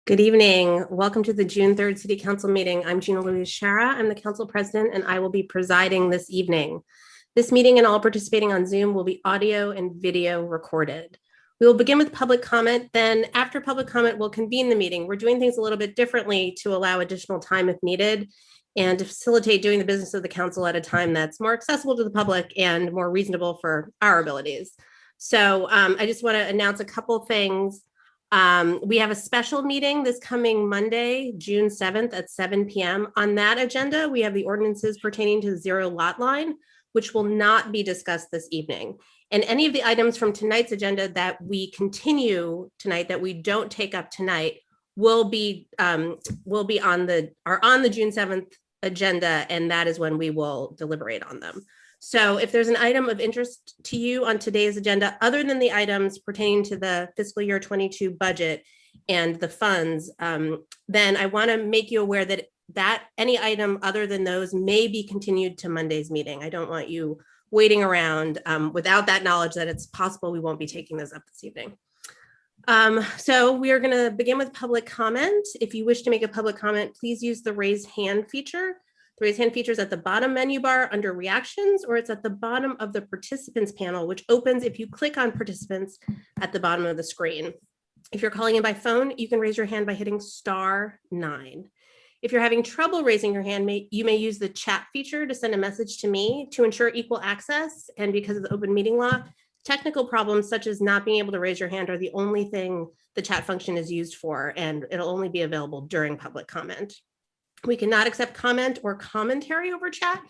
Good evening. Welcome to the June 3rd City Council meeting. I'm Gina Louise Shara. I'm the council president and I will be presiding this evening. This meeting and all participating on Zoom will be audio and video recorded. We will begin with public comment. Then after public comment, we'll convene the meeting. We're doing things a little bit differently to allow additional time if needed and to facilitate doing the business of the council at a time that's more accessible to the public and more reasonable for our abilities. So I just want to announce a couple things. We have a special meeting this coming Monday, June 7th at 7 p.m. On that agenda, we have the ordinances pertaining to the zero lot line, which will not be discussed this evening. And any of the items from tonight's agenda that we continue tonight, that we don't take up tonight, will be on the June 7th agenda, and that is when we will deliberate on them. So if there's an item of interest to you on today's agenda, other than the items pertaining to the fiscal year 22 budget and the funds, then I want to make you aware that any item other than those may be continued to Monday's meeting. I don't want you waiting around without that knowledge that it's possible we won't be taking those up this evening. So we are going to begin with public comment. If you wish to make a public comment, please use the raise hand feature. The raise hand feature is at the bottom menu bar under reactions, or it's at the bottom of the participants panel, which opens if you click on participants at the bottom of the screen. If you're calling in by phone, you can raise your hand by hitting *9. If you're having trouble raising your hand, you may use the chat feature to send a message to me to ensure equal access. And because of the open meeting law, technical problems such as not being able to raise your hand are the only thing the chat function is used for, and it'll only be available during public comment. We cannot accept comment or commentary over chat.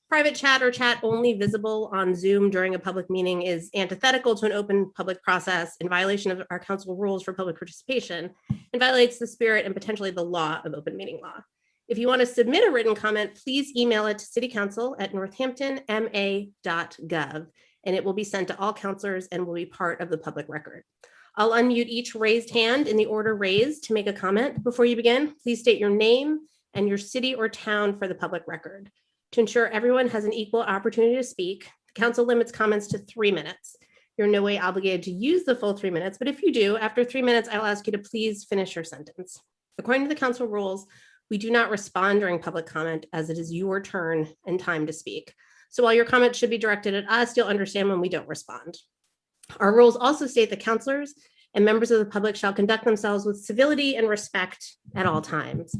Private chat or chat only visible on Zoom during a public meeting is antithetical to an open public process, in violation of our council rules for public participation, and violates the spirit and potentially the law of open meeting law. If you want to submit a written comment, please email it to citycouncil@northamptonma.gov, and it will be sent to all councilors and will be part of the public record. I'll unmute each raised hand in the order raised to make a comment. Before you begin, please state your name and your city or town for the public record. To ensure everyone has an equal opportunity to speak, the council limits comments to 3 minutes. You're in no way obligated to use the full 3 minutes, but if you do, after 3 minutes, I'll ask you to please finish your sentence. According to the council rules, we do not respond during public comment as it is your turn and time to speak. So while your comment should be directed at us, you'll understand when we don't respond. Our rules also state that councilors and members of the public shall conduct themselves with civility and respect at all times.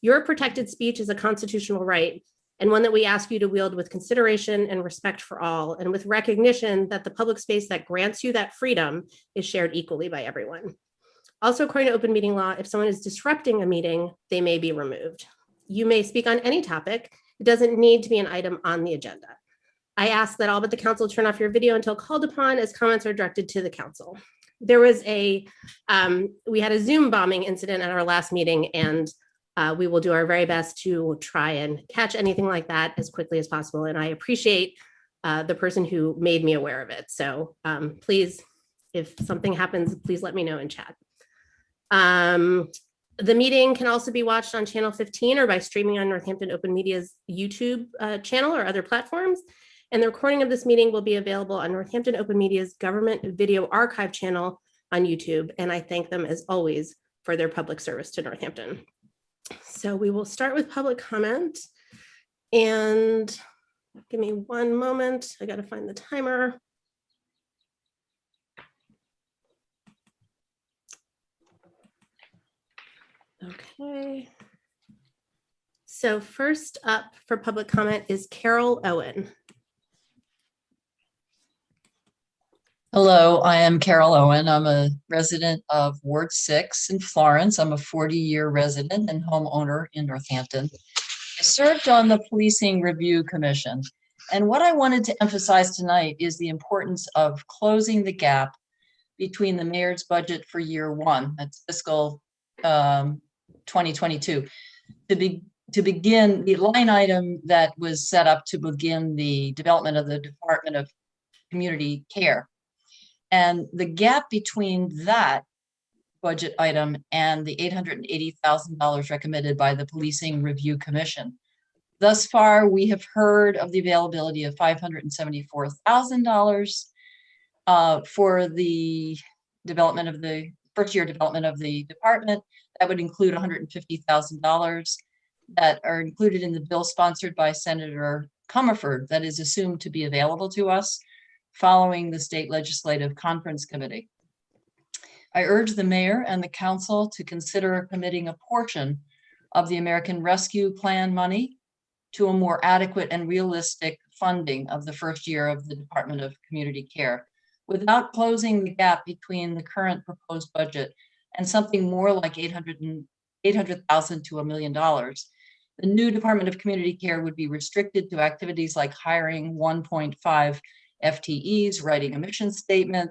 Your protected speech is a constitutional right, and one that we ask you to wield with consideration and respect for all, and with recognition that the public space that grants you that freedom is shared equally by everyone. Also, according to open meeting law, if someone is disrupting a meeting, they may be removed. You may speak on any topic. It doesn't need to be an item on the agenda. I ask that all but the council turn off your video until called upon, as comments are directed to the council. There was we had a Zoom bombing incident at our last meeting, and we will do our very best to try and catch anything like that as quickly as possible. And I appreciate the person who made me aware of it. So please, if something happens, please let me know in chat. The meeting can also be watched on channel 15 or by streaming on Northampton Open Media's YouTube channel or other platforms. And the recording of this meeting will be available on Northampton Open Media's Government Video Archive channel on YouTube. And I thank them as always for their public service to Northampton. So we will start with public comment, and give me one moment. I got to find the timer. Okay. So first up for public comment is Carol Owen. Hello, I am Carol Owen. I'm a resident of Ward 6 in Florence. I'm a 40-year resident and homeowner in Northampton. I served on the Policing Review Commission. And what I wanted to emphasize tonight is the importance of closing the gap between the mayor's budget for year one, that's fiscal 2022, to begin the line item that was set up to begin the development of the Department of Community Care. And the gap between that budget item and the $880,000 recommended by the Policing Review Commission. Thus far, we have heard of the availability of $574,000 for the development of the first year development of the department. That would include $150,000 that are included in the bill sponsored by Senator Comerford that is assumed to be available to us following the State Legislative Conference Committee. I urge the mayor and the council to consider committing a portion of the American Rescue Plan money to a more adequate and realistic funding of the first year of the Department of Community Care without closing the gap between the current proposed budget and something more like $800,000 to $1 million. The new Department of Community Care would be restricted to activities like hiring 1.5 FTEs, writing a mission statement,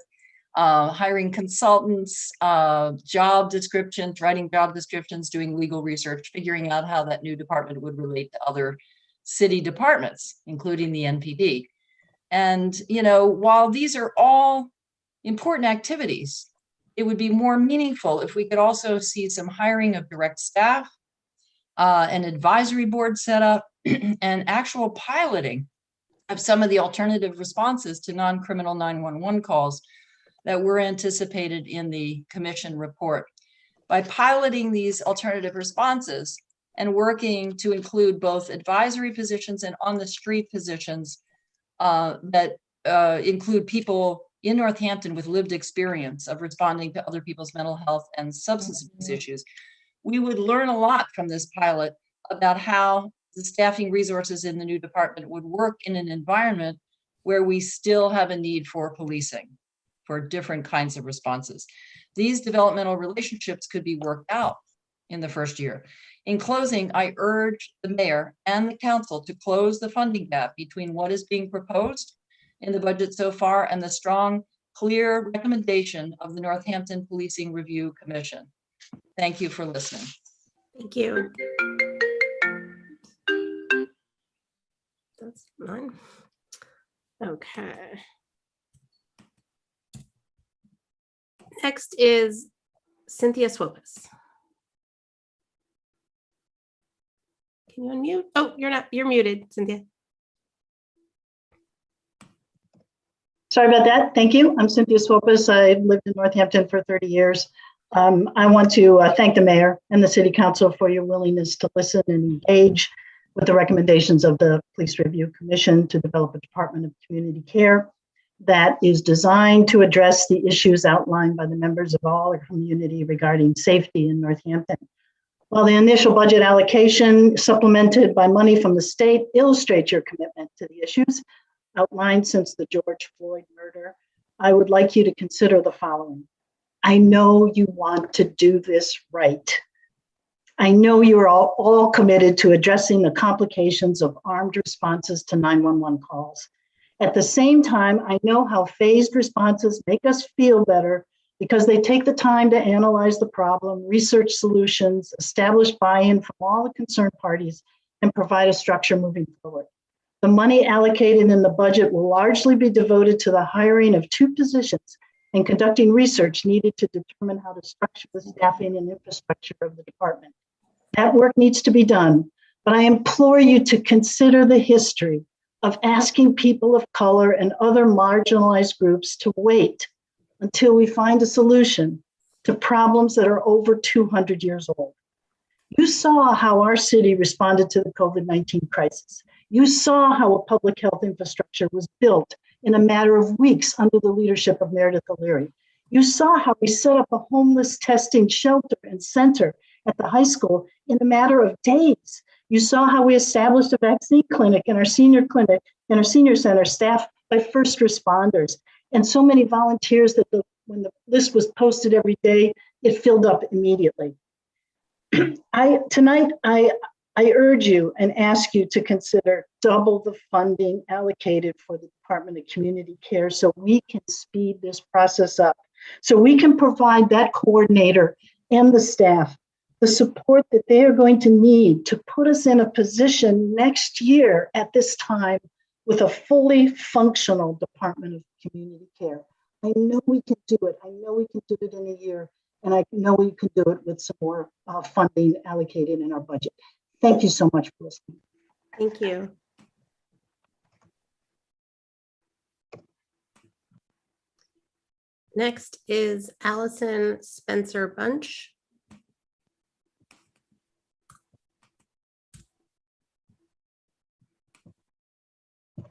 hiring consultants, job descriptions, writing job descriptions, doing legal research, figuring out how that new department would relate to other city departments, including the NPD. And, you know, while these are all important activities, it would be more meaningful if we could also see some hiring of direct staff, an advisory board set up, and actual piloting of some of the alternative responses to non-criminal 911 calls that were anticipated in the commission report. By piloting these alternative responses and working to include both advisory positions and on-the-street positions that include people in Northampton with lived experience of responding to other people's mental health and substance abuse issues, we would learn a lot from this pilot about how the staffing resources in the new department would work in an environment where we still have a need for policing, for different kinds of responses. These developmental relationships could be worked out in the first year. In closing, I urge the mayor and the council to close the funding gap between what is being proposed in the budget so far and the strong, clear recommendation of the Northampton Policing Review Commission. Thank you for listening. Thank you. That's mine. Okay. Next is Cynthia Swopis. Can you unmute? Oh, you're muted, Cynthia. Sorry about that. Thank you. I'm Cynthia Swopis. I've lived in Northampton for 30 years. I want to thank the mayor and the city council for your willingness to listen and engage with the recommendations of the Police Review Commission to develop a Department of Community Care that is designed to address the issues outlined by the members of all our community regarding safety in Northampton. While the initial budget allocation supplemented by money from the state illustrates your commitment to the issues outlined since the George Floyd murder, I would like you to consider the following. I know you want to do this right. I know you're all committed to addressing the complications of armed responses to 911 calls. At the same time, I know how phased responses make us feel better because they take the time to analyze the problem, research solutions, establish buy-in from all the concerned parties, and provide a structure moving forward. The money allocated in the budget will largely be devoted to the hiring of 2 positions and conducting research needed to determine how to structure the staffing and infrastructure of the department. That work needs to be done, but I implore you to consider the history of asking people of color and other marginalized groups to wait until we find a solution to problems that are over 200 years old. You saw how our city responded to the COVID-19 crisis. You saw how a public health infrastructure was built in a matter of weeks under the leadership of Meredith O'Leary. You saw how we set up a homeless testing shelter and center at the high school in a matter of days. You saw how we established a vaccine clinic in our senior clinic and our senior center staffed by first responders and so many volunteers that when the list was posted every day, it filled up immediately. Tonight, I urge you and ask you to consider double the funding allocated for the Department of Community Care so we can speed this process up, so we can provide that coordinator and the staff the support that they are going to need to put us in a position next year at this time with a fully functional Department of Community Care. I know we can do it. I know we can do it in a year, and I know we can do it with some more funding allocated in our budget. Thank you so much for listening. Thank you. Next is Allison Spencer Bunch.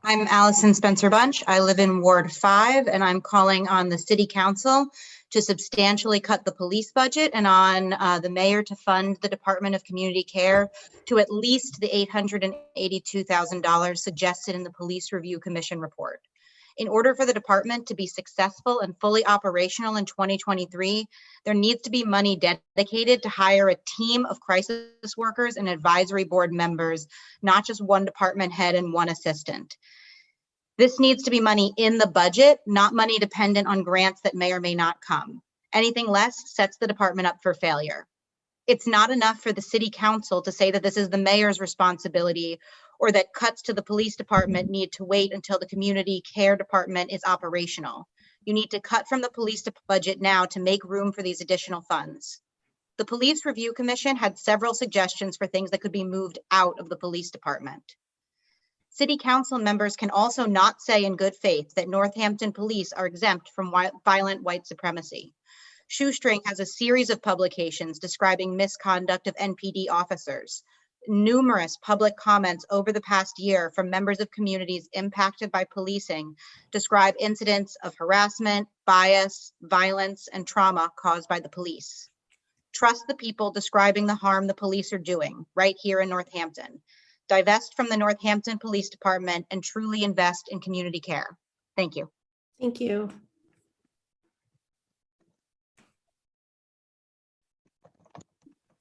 I'm Allison Spencer Bunch. I live in Ward 5, and I'm calling on the City Council to substantially cut the police budget and on the mayor to fund the Department of Community Care to at least the $882,000 suggested in the Police Review Commission report. In order for the department to be successful and fully operational in 2023, there needs to be money dedicated to hire a team of crisis workers and advisory board members, not just one department head and one assistant. This needs to be money in the budget, not money dependent on grants that may or may not come. Anything less sets the department up for failure. It's not enough for the city council to say that this is the mayor's responsibility or that cuts to the police department need to wait until the community care department is operational. You need to cut from the police budget now to make room for these additional funds. The Police Review Commission had several suggestions for things that could be moved out of the police department. City council members can also not say in good faith that Northampton police are exempt from violent white supremacy. Shoestring has a series of publications describing misconduct of NPD officers. Numerous public comments over the past year from members of communities impacted by policing describe incidents of harassment, bias, violence, and trauma caused by the police. Trust the people describing the harm the police are doing right here in Northampton. Divest from the Northampton Police Department and truly invest in community care. Thank you. Thank you.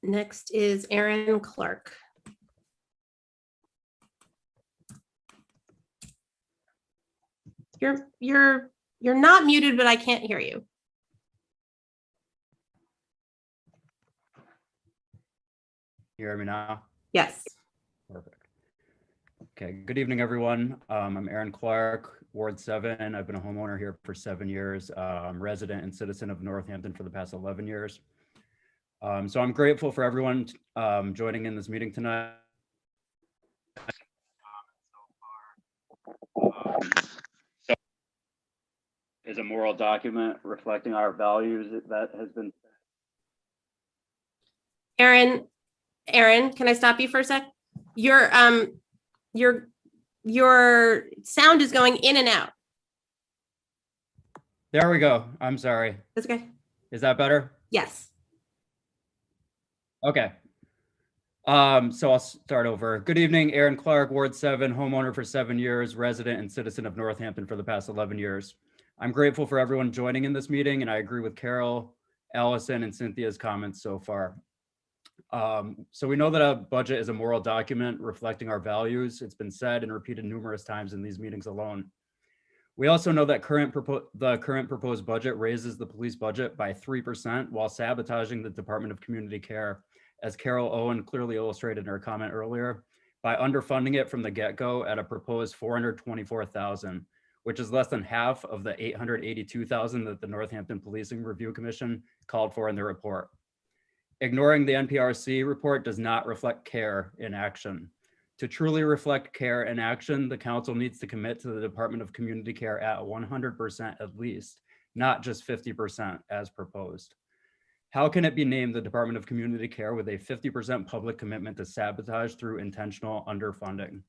Next is Aaron Clark. You're not muted, but I can't hear you. You hear me now? Yes. Perfect. Okay, good evening, everyone. I'm Aaron Clark, Ward 7. I've been a homeowner here for 7 years. I'm resident and citizen of Northampton for the past 11 years. So I'm grateful for everyone joining in this meeting tonight. So is a moral document reflecting our values that has been. Aaron, can I stop you for a sec? Your sound is going in and out. There we go. I'm sorry. That's okay. Is that better? Yes. Okay. So I'll start over. Good evening, Aaron Clark, Ward 7, homeowner for 7 years, resident and citizen of Northampton for the past 11 years. I'm grateful for everyone joining in this meeting, and I agree with Carol, Allison, and Cynthia's comments so far. So we know that a budget is a moral document reflecting our values. It's been said and repeated numerous times in these meetings alone. We also know that the current proposed budget raises the police budget by 3% while sabotaging the Department of Community Care, as Carol Owen clearly illustrated in her comment earlier, by underfunding it from the get-go at a proposed $424,000, which is less than half of the $882,000 that the Northampton Policing Review Commission called for in their report. Ignoring the NPRC report does not reflect care in action. To truly reflect care in action, the council needs to commit to the Department of Community Care at 100% at least, not just 50% as proposed. How can it be named the Department of Community Care with a 50% public commitment to sabotage through intentional underfunding?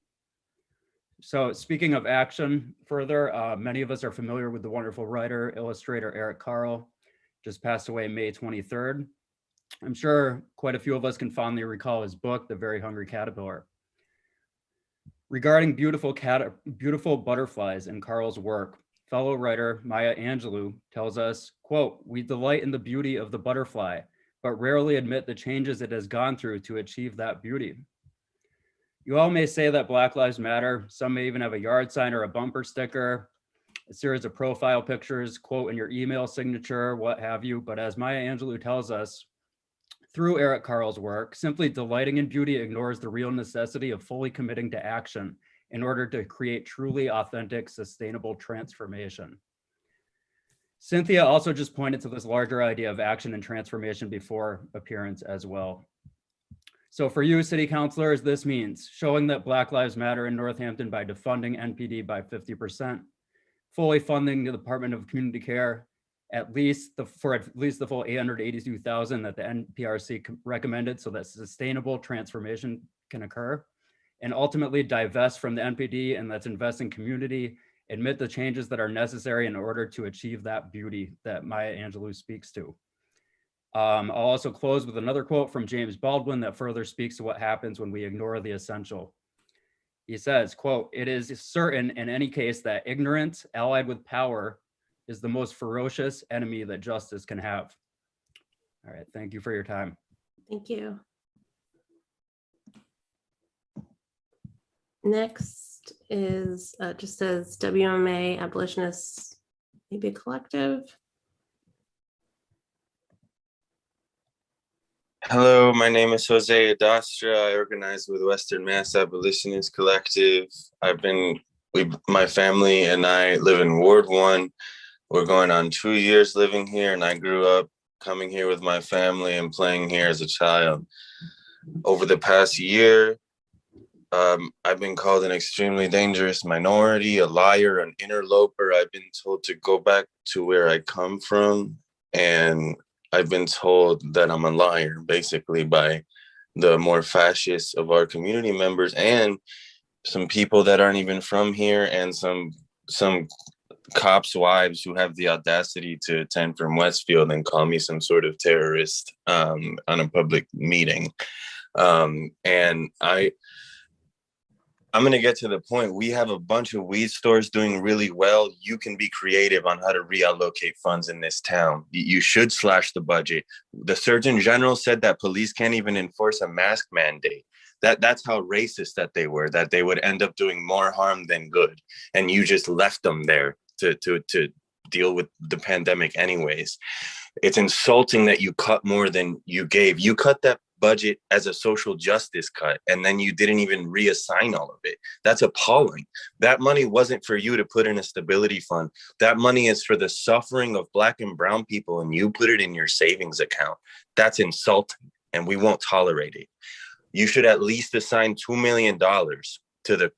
So speaking of action further, many of us are familiar with the wonderful writer, illustrator Eric Carle, just passed away May 23rd. I'm sure quite a few of us can fondly recall his book, The Very Hungry Caterpillar. Regarding beautiful butterflies in Carle's work, fellow writer Maya Angelou tells us, quote, "We delight in the beauty of the butterfly, but rarely admit the changes it has gone through to achieve that beauty." You all may say that Black Lives Matter. Some may even have a yard sign or a bumper sticker, a series of profile pictures, quote in your email signature, what have you. But as Maya Angelou tells us, through Eric Carle's work, simply delighting in beauty ignores the real necessity of fully committing to action in order to create truly authentic, sustainable transformation. Cynthia also just pointed to this larger idea of action and transformation before appearance as well. So for you, city councilors, this means showing that Black Lives Matter in Northampton by defunding NPD by 50%, fully funding the Department of Community Care for at least the full $882,000 that the NPRC recommended so that sustainable transformation can occur, and ultimately divest from the NPD, and let's invest in community, admit the changes that are necessary in order to achieve that beauty that Maya Angelou speaks to. I'll also close with another quote from James Baldwin that further speaks to what happens when we ignore the essential. He says, quote, "It is certain in any case that ignorance allied with power is the most ferocious enemy that justice can have." All right, thank you for your time. Thank you. Next is just says WMA Abolitionists, maybe a collective. Hello, my name is Jose Adastra. I organize with Western Mass Abolitionist Collective. My family and I live in Ward 1. We're going on 2 years living here, and I grew up coming here with my family and playing here as a child. Over the past year, I've been called an extremely dangerous minority, a liar, an interloper. I've been told to go back to where I come from, and I've been told that I'm a liar, basically, by the more fascist of our community members and some people that aren't even from here, and some cops' wives who have the audacity to attend from Westfield and call me some sort of terrorist on a public meeting. And I'm going to get to the point. We have a bunch of weed stores doing really well. You can be creative on how to reallocate funds in this town. You should slash the budget. The Surgeon General said that police can't even enforce a mask mandate. That's how racist that they were, that they would end up doing more harm than good. And you just left them there to deal with the pandemic anyways. It's insulting that you cut more than you gave. You cut that budget as a social justice cut, and then you didn't even reassign all of it. That's appalling. That money wasn't for you to put in a stability fund. That money is for the suffering of Black and brown people, and you put it in your savings account. That's insulting, and we won't tolerate it. You should at least assign $2 million to the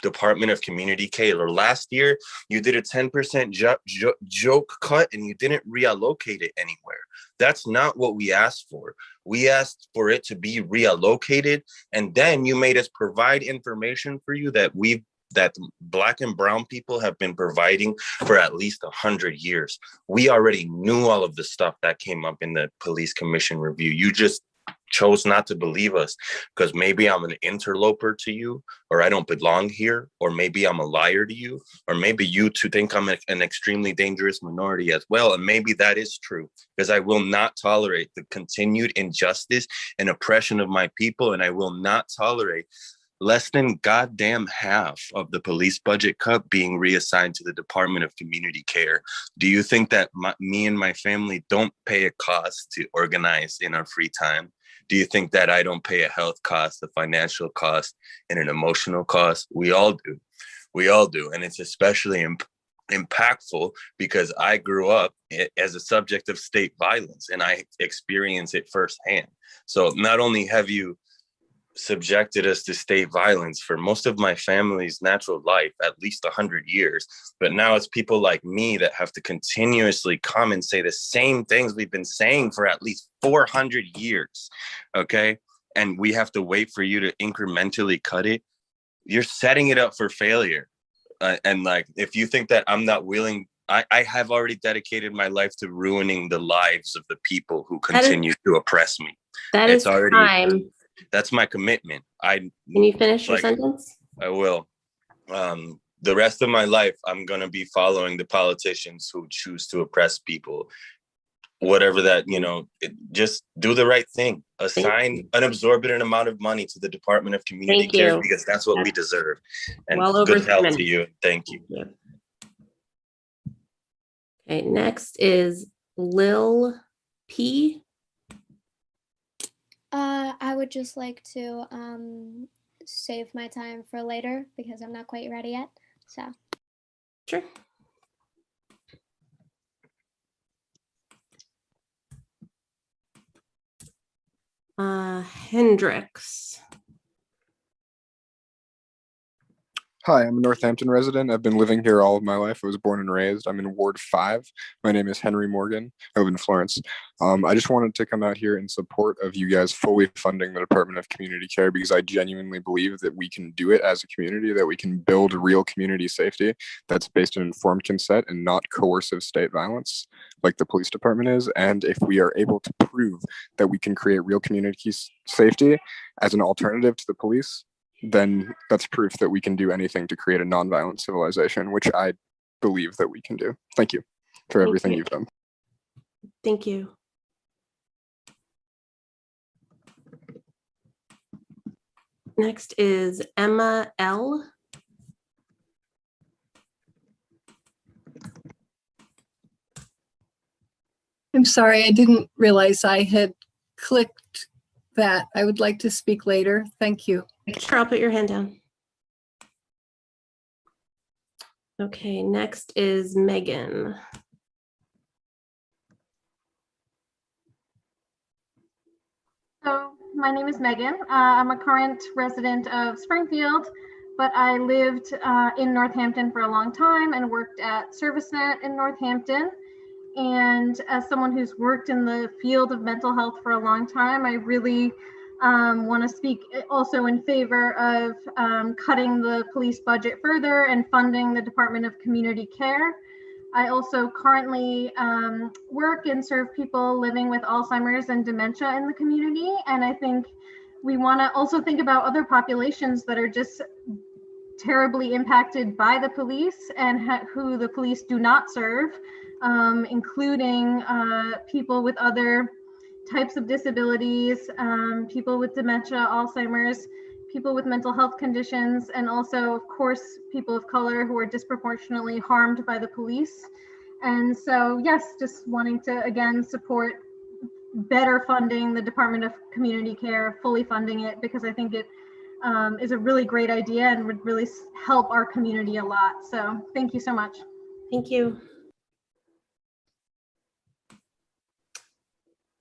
Department of Community Care. Last year, you did a 10% joke cut, and you didn't reallocate it anywhere. That's not what we asked for. We asked for it to be reallocated, and then you made us provide information for you that Black and brown people have been providing for at least 100 years. We already knew all of the stuff that came up in the police commission review. You just chose not to believe us because maybe I'm an interloper to you, or I don't belong here, or maybe I'm a liar to you, or maybe you two think I'm an extremely dangerous minority as well. And maybe that is true, because I will not tolerate the continued injustice and oppression of my people. And I will not tolerate less than goddamn half of the police budget cut being reassigned to the Department of Community Care. Do you think that me and my family don't pay a cost to organize in our free time? Do you think that I don't pay a health cost, a financial cost, and an emotional cost? We all do. We all do. And it's especially impactful because I grew up as a subject of state violence, and I experience it firsthand. So not only have you subjected us to state violence for most of my family's natural life, at least 100 years. But now it's people like me that have to continuously come and say the same things we've been saying for at least 400 years. Okay. And we have to wait for you to incrementally cut it. You're setting it up for failure. And like, if you think that I'm not willing, I have already dedicated my life to ruining the lives of the people who continue to oppress me. That is time. That's my commitment. Can you finish your sentence? I will. The rest of my life, I'm going to be following the politicians who choose to oppress people. Whatever that, just do the right thing. Assign an exorbitant amount of money to the Department of Community Care because that's what we deserve. And good health to you. Thank you. Okay, next is Lil P. I would just like to save my time for later because I'm not quite ready yet. So, sure. Hendrix. Hi, I'm a Northampton resident. I've been living here all of my life. I was born and raised. I'm in Ward 5. My name is Henry Morgan. I live in Florence. I just wanted to come out here in support of you guys fully funding the Department of Community Care because I genuinely believe that we can do it as a community, that we can build real community safety that's based on informed consent and not coercive state violence like the police department is. And if we are able to prove that we can create real community safety as an alternative to the police, then that's proof that we can do anything to create a nonviolent civilization, which I believe that we can do. Thank you for everything you've done. Thank you. Next is Emma L. I'm sorry, I didn't realize I had clicked that. I would like to speak later. Thank you. Sure, I'll put your hand down. Okay, next is Megan. So my name is Megan. I'm a current resident of Springfield, but I lived in Northampton for a long time and worked at ServiceNet in Northampton. And as someone who's worked in the field of mental health for a long time, I really want to speak also in favor of cutting the police budget further and funding the Department of Community Care. I also currently work and serve people living with Alzheimer's and dementia in the community. And I think we want to also think about other populations that are just terribly impacted by the police and who the police do not serve, including people with other types of disabilities, people with dementia, Alzheimer's, people with mental health conditions, and also, of course, people of color who are disproportionately harmed by the police. And so, yes, just wanting to, again, support better funding the Department of Community Care, fully funding it, because I think it is a really great idea and would really help our community a lot. So thank you so much. Thank you.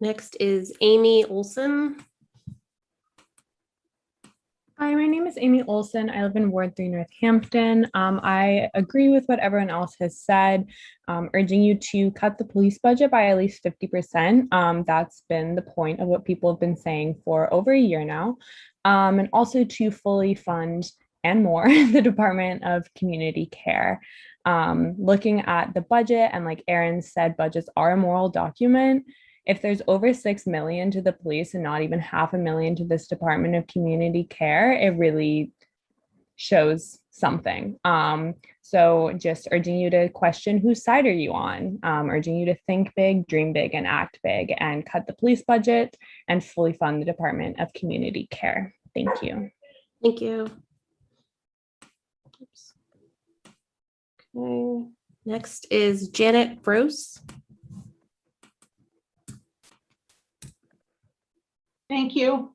Next is Amy Olson. Hi, my name is Amy Olson. I live in Ward 3, Northampton. I agree with what everyone else has said, urging you to cut the police budget by at least 50%. That's been the point of what people have been saying for over a year now. And also to fully fund and more the Department of Community Care. Looking at the budget, and like Erin said, budgets are a moral document. If there's over 6 million to the police and not even $500,000 to this Department of Community Care, it really shows something. So just urging you to question whose side are you on, urging you to think big, dream big, and act big, and cut the police budget and fully fund the Department of Community Care. Thank you. Thank you. Oops. Okay. Next is Janet Gross. Thank you.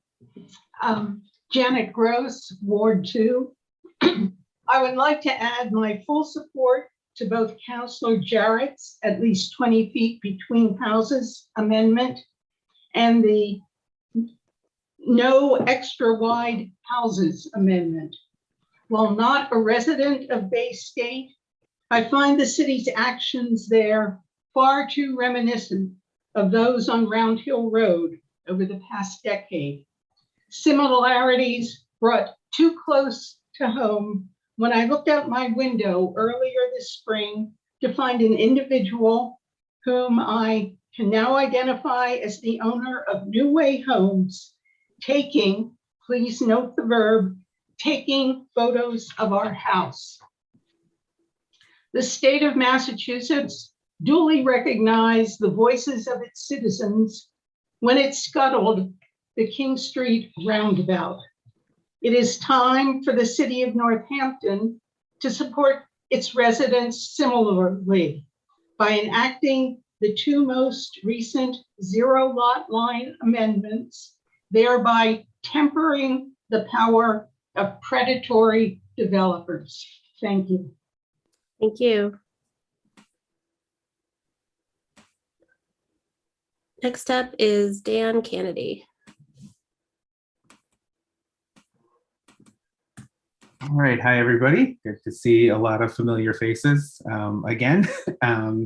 Janet Gross, Ward 2. I would like to add my full support to both Councillor Jarrett's at least 20 feet between houses amendment and the no extra wide houses amendment. While not a resident of Bay State, I find the city's actions there far too reminiscent of those on Round Hill Road over the past decade. Similarities brought too close to home when I looked out my window earlier this spring to find an individual whom I can now identify as the owner of New Way Homes taking, please note the verb, taking photos of our house. The state of Massachusetts duly recognized the voices of its citizens when it scuttled the King Street roundabout. It is time for the city of Northampton to support its residents similarly by enacting the two most recent zero lot line amendments, thereby tempering the power of predatory developers. Thank you. Thank you. Next up is Dan Kennedy. All right. Hi, everybody. Good to see a lot of familiar faces again. I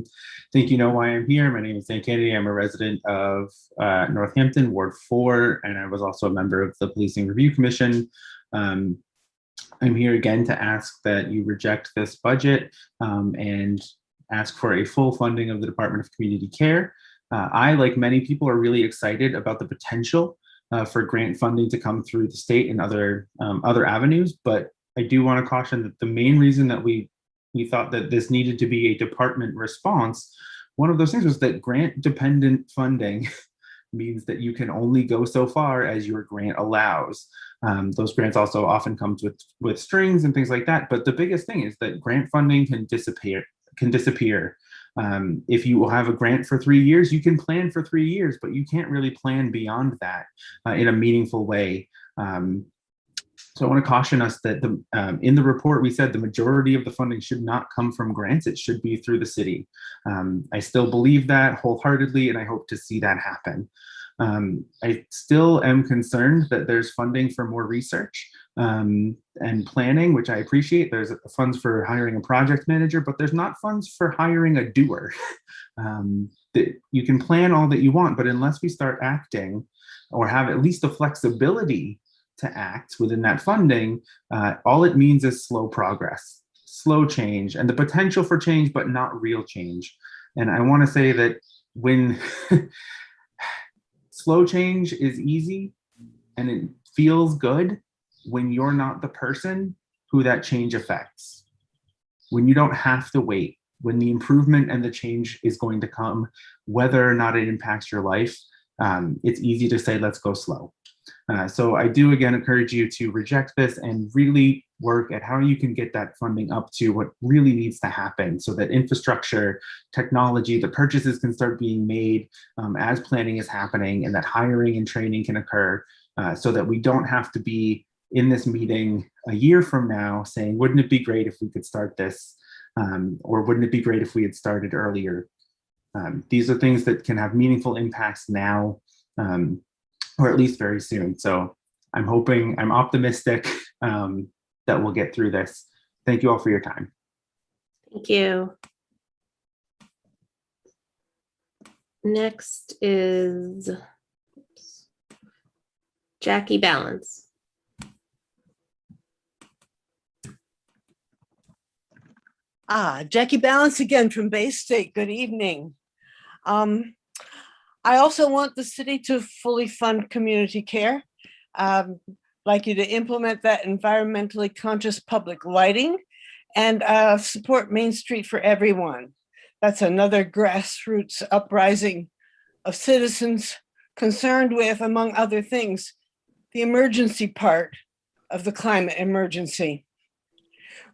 think you know why I'm here. My name is Dan Kennedy. I'm a resident of Northampton, Ward 4, and I was also a member of the Policing Review Commission. I'm here again to ask that you reject this budget and ask for a full funding of the Department of Community Care. I, like many people, are really excited about the potential for grant funding to come through the state and other avenues, but I do want to caution that the main reason that we thought that this needed to be a department response, one of those things was that grant dependent funding means that you can only go so far as your grant allows. Those grants also often comes with strings and things like that. But the biggest thing is that grant funding can disappear. If you will have a grant for 3 years, you can plan for 3 years, but you can't really plan beyond that in a meaningful way. So I want to caution us that in the report, we said the majority of the funding should not come from grants. It should be through the city. I still believe that wholeheartedly, and I hope to see that happen. I still am concerned that there's funding for more research and planning, which I appreciate. There's funds for hiring a project manager, but there's not funds for hiring a doer. You can plan all that you want, but unless we start acting or have at least the flexibility to act within that funding, all it means is slow progress, slow change, and the potential for change, but not real change. And I want to say that when slow change is easy and it feels good when you're not the person who that change affects, when you don't have to wait, when the improvement and the change is going to come, whether or not it impacts your life, it's easy to say, let's go slow. So I do again encourage you to reject this and really work at how you can get that funding up to what really needs to happen so that infrastructure, technology, the purchases can start being made as planning is happening, and that hiring and training can occur so that we don't have to be in this meeting a year from now saying, wouldn't it be great if we could start this? Or wouldn't it be great if we had started earlier? These are things that can have meaningful impacts now. Or at least very soon. So I'm optimistic that we'll get through this. Thank you all for your time. Thank you. Next is Jackie Ballance. Jackie Ballance again from Bay State. Good evening. I also want the city to fully fund community care. Like you to implement that environmentally conscious public lighting and support Main Street for everyone. That's another grassroots uprising of citizens concerned with, among other things, the emergency part of the climate emergency.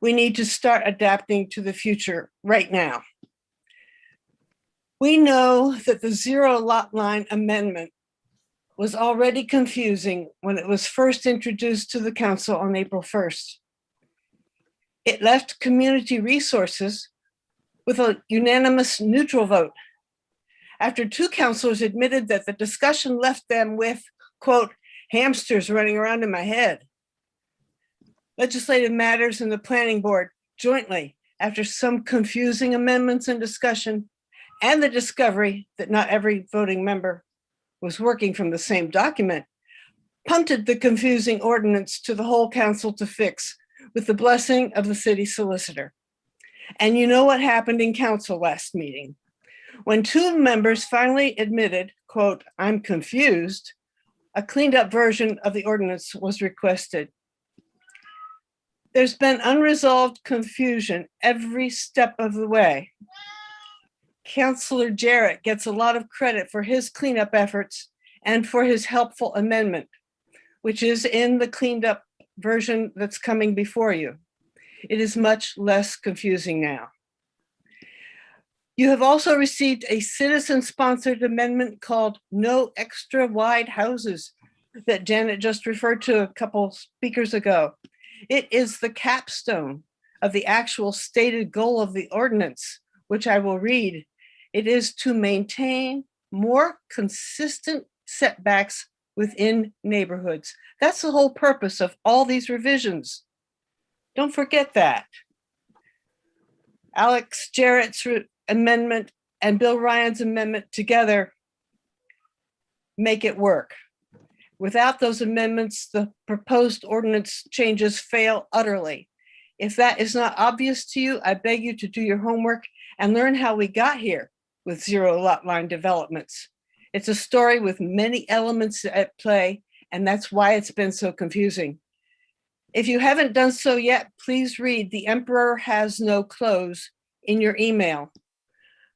We need to start adapting to the future right now. We know that the zero lot line amendment was already confusing when it was first introduced to the council on April 1st. It left community resources with a unanimous neutral vote after two councilors admitted that the discussion left them with, quote, hamsters running around in my head. Legislative Matters and the Planning Board jointly, after some confusing amendments and discussion, and the discovery that not every voting member was working from the same document, punted the confusing ordinance to the whole council to fix with the blessing of the city solicitor. And you know what happened in council last meeting? When two members finally admitted, quote, I'm confused, a cleaned up version of the ordinance was requested. There's been unresolved confusion every step of the way. Councillor Jarrett gets a lot of credit for his cleanup efforts and for his helpful amendment, which is in the cleaned up version that's coming before you. It is much less confusing now. You have also received a citizen-sponsored amendment called No Extra Wide Houses that Janet just referred to a couple speakers ago. It is the capstone of the actual stated goal of the ordinance, which I will read. It is to maintain more consistent setbacks within neighborhoods. That's the whole purpose of all these revisions. Don't forget that. Alex Jarrett's amendment and Bill Ryan's amendment together make it work. Without those amendments, the proposed ordinance changes fail utterly. If that is not obvious to you, I beg you to do your homework and learn how we got here with zero lot line developments. It's a story with many elements at play, and that's why it's been so confusing. If you haven't done so yet, please read The Emperor Has No Clothes in your email.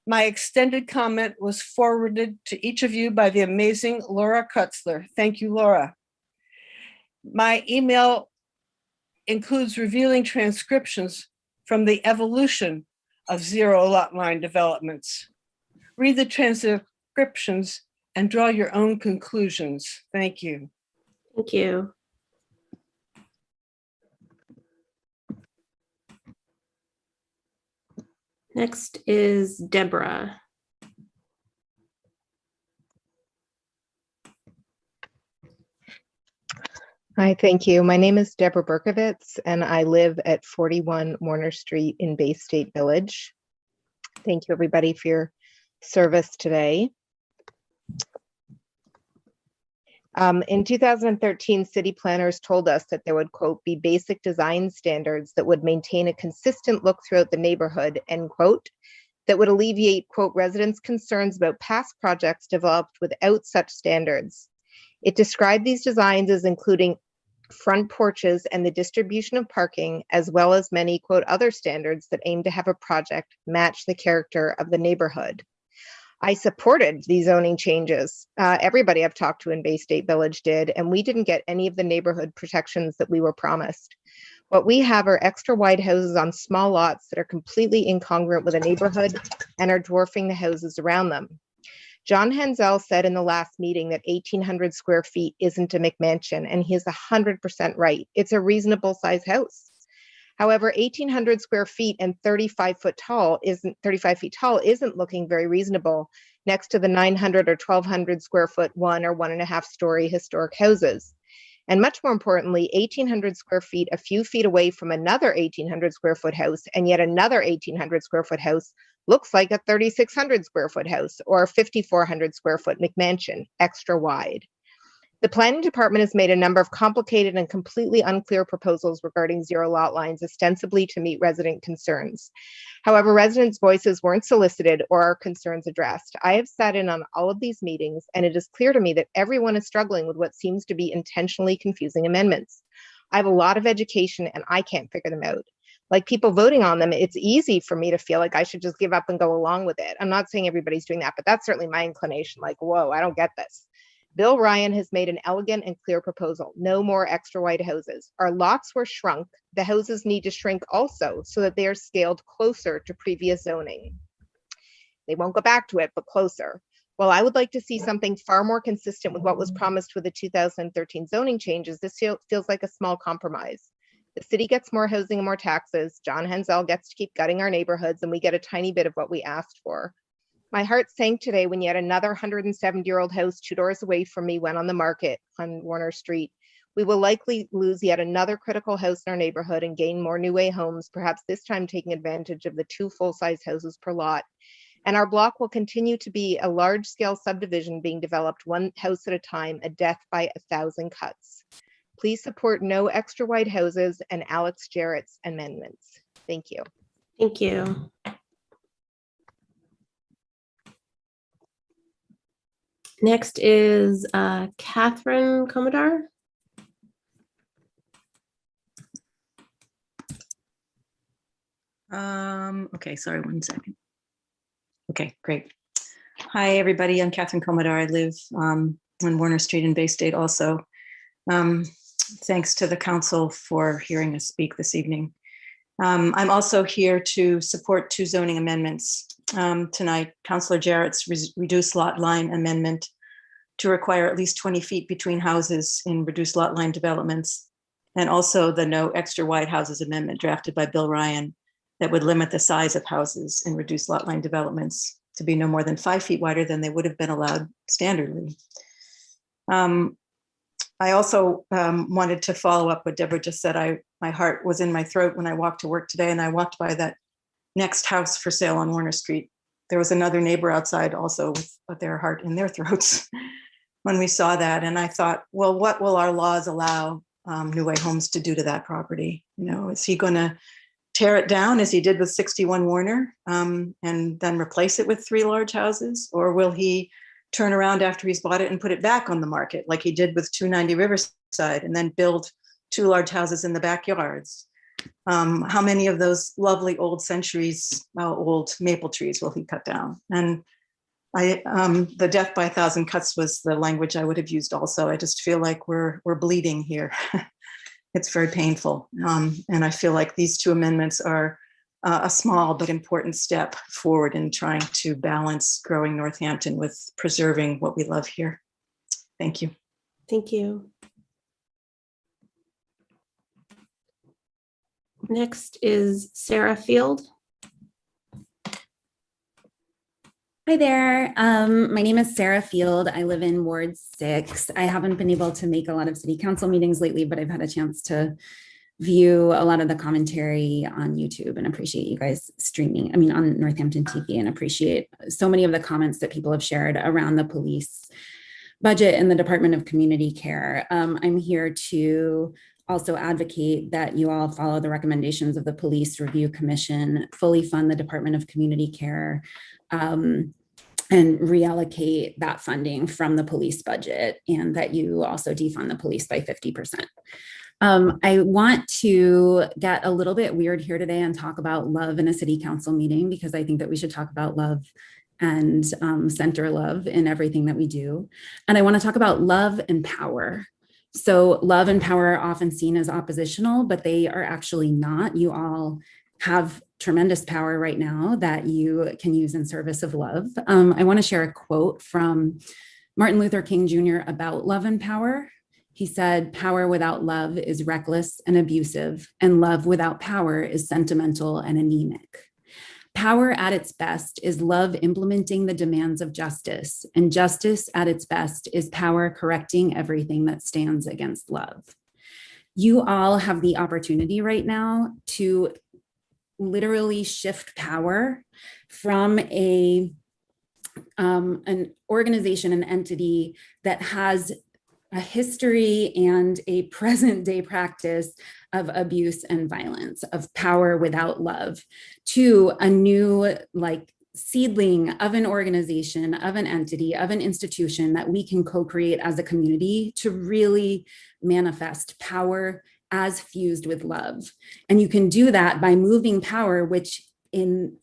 My extended comment was forwarded to each of you by the amazing Laura Kutzler. Thank you, Laura. My email includes revealing transcriptions from the evolution of zero lot line developments. Read the transcriptions and draw your own conclusions. Thank you. Thank you. Next is Deborah. Hi, thank you. My name is Deborah Berkovitz, and I live at 41 Warner Street in Bay State Village. Thank you, everybody, for your service today. In 2013, city planners told us that there would, quote, be basic design standards that would maintain a consistent look throughout the neighborhood, end quote, that would alleviate, quote, residents' concerns about past projects developed without such standards. It described these designs as including front porches and the distribution of parking, as well as many, quote, other standards that aim to have a project match the character of the neighborhood. I supported these zoning changes. Everybody I've talked to in Bay State Village did, and we didn't get any of the neighborhood protections that we were promised. What we have are extra wide houses on small lots that are completely incongruent with a neighborhood and are dwarfing the houses around them. John Henzel said in the last meeting that 1,800 square feet isn't a McMansion, and he is 100% right. It's a reasonable size house. However, 1,800 square feet and 35 feet tall isn't looking very reasonable next to the 900 or 1,200 square foot 1 or 1.5 story historic houses. And much more importantly, 1,800 square feet a few feet away from another 1,800 square foot house and yet another 1,800 square foot house looks like a 3,600 square foot house or a 5,400 square foot McMansion, extra wide. The planning department has made a number of complicated and completely unclear proposals regarding zero lot lines, ostensibly to meet resident concerns. However, residents' voices weren't solicited or our concerns addressed. I have sat in on all of these meetings, and it is clear to me that everyone is struggling with what seems to be intentionally confusing amendments. I have a lot of education and I can't figure them out. Like people voting on them, it's easy for me to feel like I should just give up and go along with it. I'm not saying everybody's doing that, but that's certainly my inclination. Like, whoa, I don't get this. Bill Ryan has made an elegant and clear proposal. No more extra wide houses. Our lots were shrunk. The houses need to shrink also so that they are scaled closer to previous zoning. They won't go back to it, but closer. While I would like to see something far more consistent with what was promised with the 2013 zoning changes, this feels like a small compromise. The city gets more housing and more taxes. John Henzel gets to keep gutting our neighborhoods, and we get a tiny bit of what we asked for. My heart sank today when yet another 170-year-old house 2 doors away from me went on the market on Warner Street. We will likely lose yet another critical house in our neighborhood and gain more New Way homes, perhaps this time taking advantage of the 2 full-size houses per lot. And our block will continue to be a large-scale subdivision being developed one house at a time, a death by 1,000 cuts. Please support no extra wide houses and Alex Jarrett's amendments. Thank you. Thank you. Next is kathrynjkomidar. Okay, sorry, 1 second. Okay, great. Hi, everybody. I'm kathrynjkomidar. I live on Warner Street in Bay State also. Thanks to the council for hearing us speak this evening. I'm also here to support 2 zoning amendments tonight. Councilor Jarrett's reduced lot line amendment to require at least 20 feet between houses in reduced lot line developments, and also the no extra wide houses amendment drafted by Bill Ryan that would limit the size of houses in reduced lot line developments to be no more than 5 feet wider than they would have been allowed standardly. I also wanted to follow up what Deborah just said. My heart was in my throat when I walked to work today, and I walked by that next house for sale on Warner Street. There was another neighbor outside also with their heart in their throats when we saw that. And I thought, well, what will our laws allow New Way Homes to do to that property? You know, is he going to tear it down as he did with 61 Warner and then replace it with 3 large houses? Or will he turn around after he's bought it and put it back on the market like he did with 290 Riverside and then build 2 large houses in the backyards? How many of those lovely old old maple trees will he cut down? And the death by 1,000 cuts was the language I would have used also. I just feel like we're bleeding here. It's very painful. And I feel like these 2 amendments are a small but important step forward in trying to balance growing Northampton with preserving what we love here. Thank you. Thank you. Next is Sarah Field. Hi there. My name is Sarah Field. I live in Ward 6. I haven't been able to make a lot of city council meetings lately, but I've had a chance to view a lot of the commentary on YouTube and appreciate you guys streaming, on Northampton TV, and appreciate so many of the comments that people have shared around the police budget and the Department of Community Care. I'm here to also advocate that you all follow the recommendations of the Police Review Commission, fully fund the Department of Community Care, and reallocate that funding from the police budget, and that you also defund the police by 50%. I want to get a little bit weird here today and talk about love in a city council meeting, because I think that we should talk about love and center love in everything that we do. And I want to talk about love and power. So love and power are often seen as oppositional, but they are actually not. You all have tremendous power right now that you can use in service of love. I want to share a quote from Martin Luther King Jr. about love and power. He said, "Power without love is reckless and abusive, and love without power is sentimental and anemic. Power at its best is love implementing the demands of justice, and justice at its best is power correcting everything that stands against love." You all have the opportunity right now to literally shift power from an organization, an entity that has a history and a present day practice of abuse and violence, of power without love, to a new seedling of an organization, of an entity, of an institution that we can co-create as a community to really manifest power as fused with love. And you can do that by moving power, which in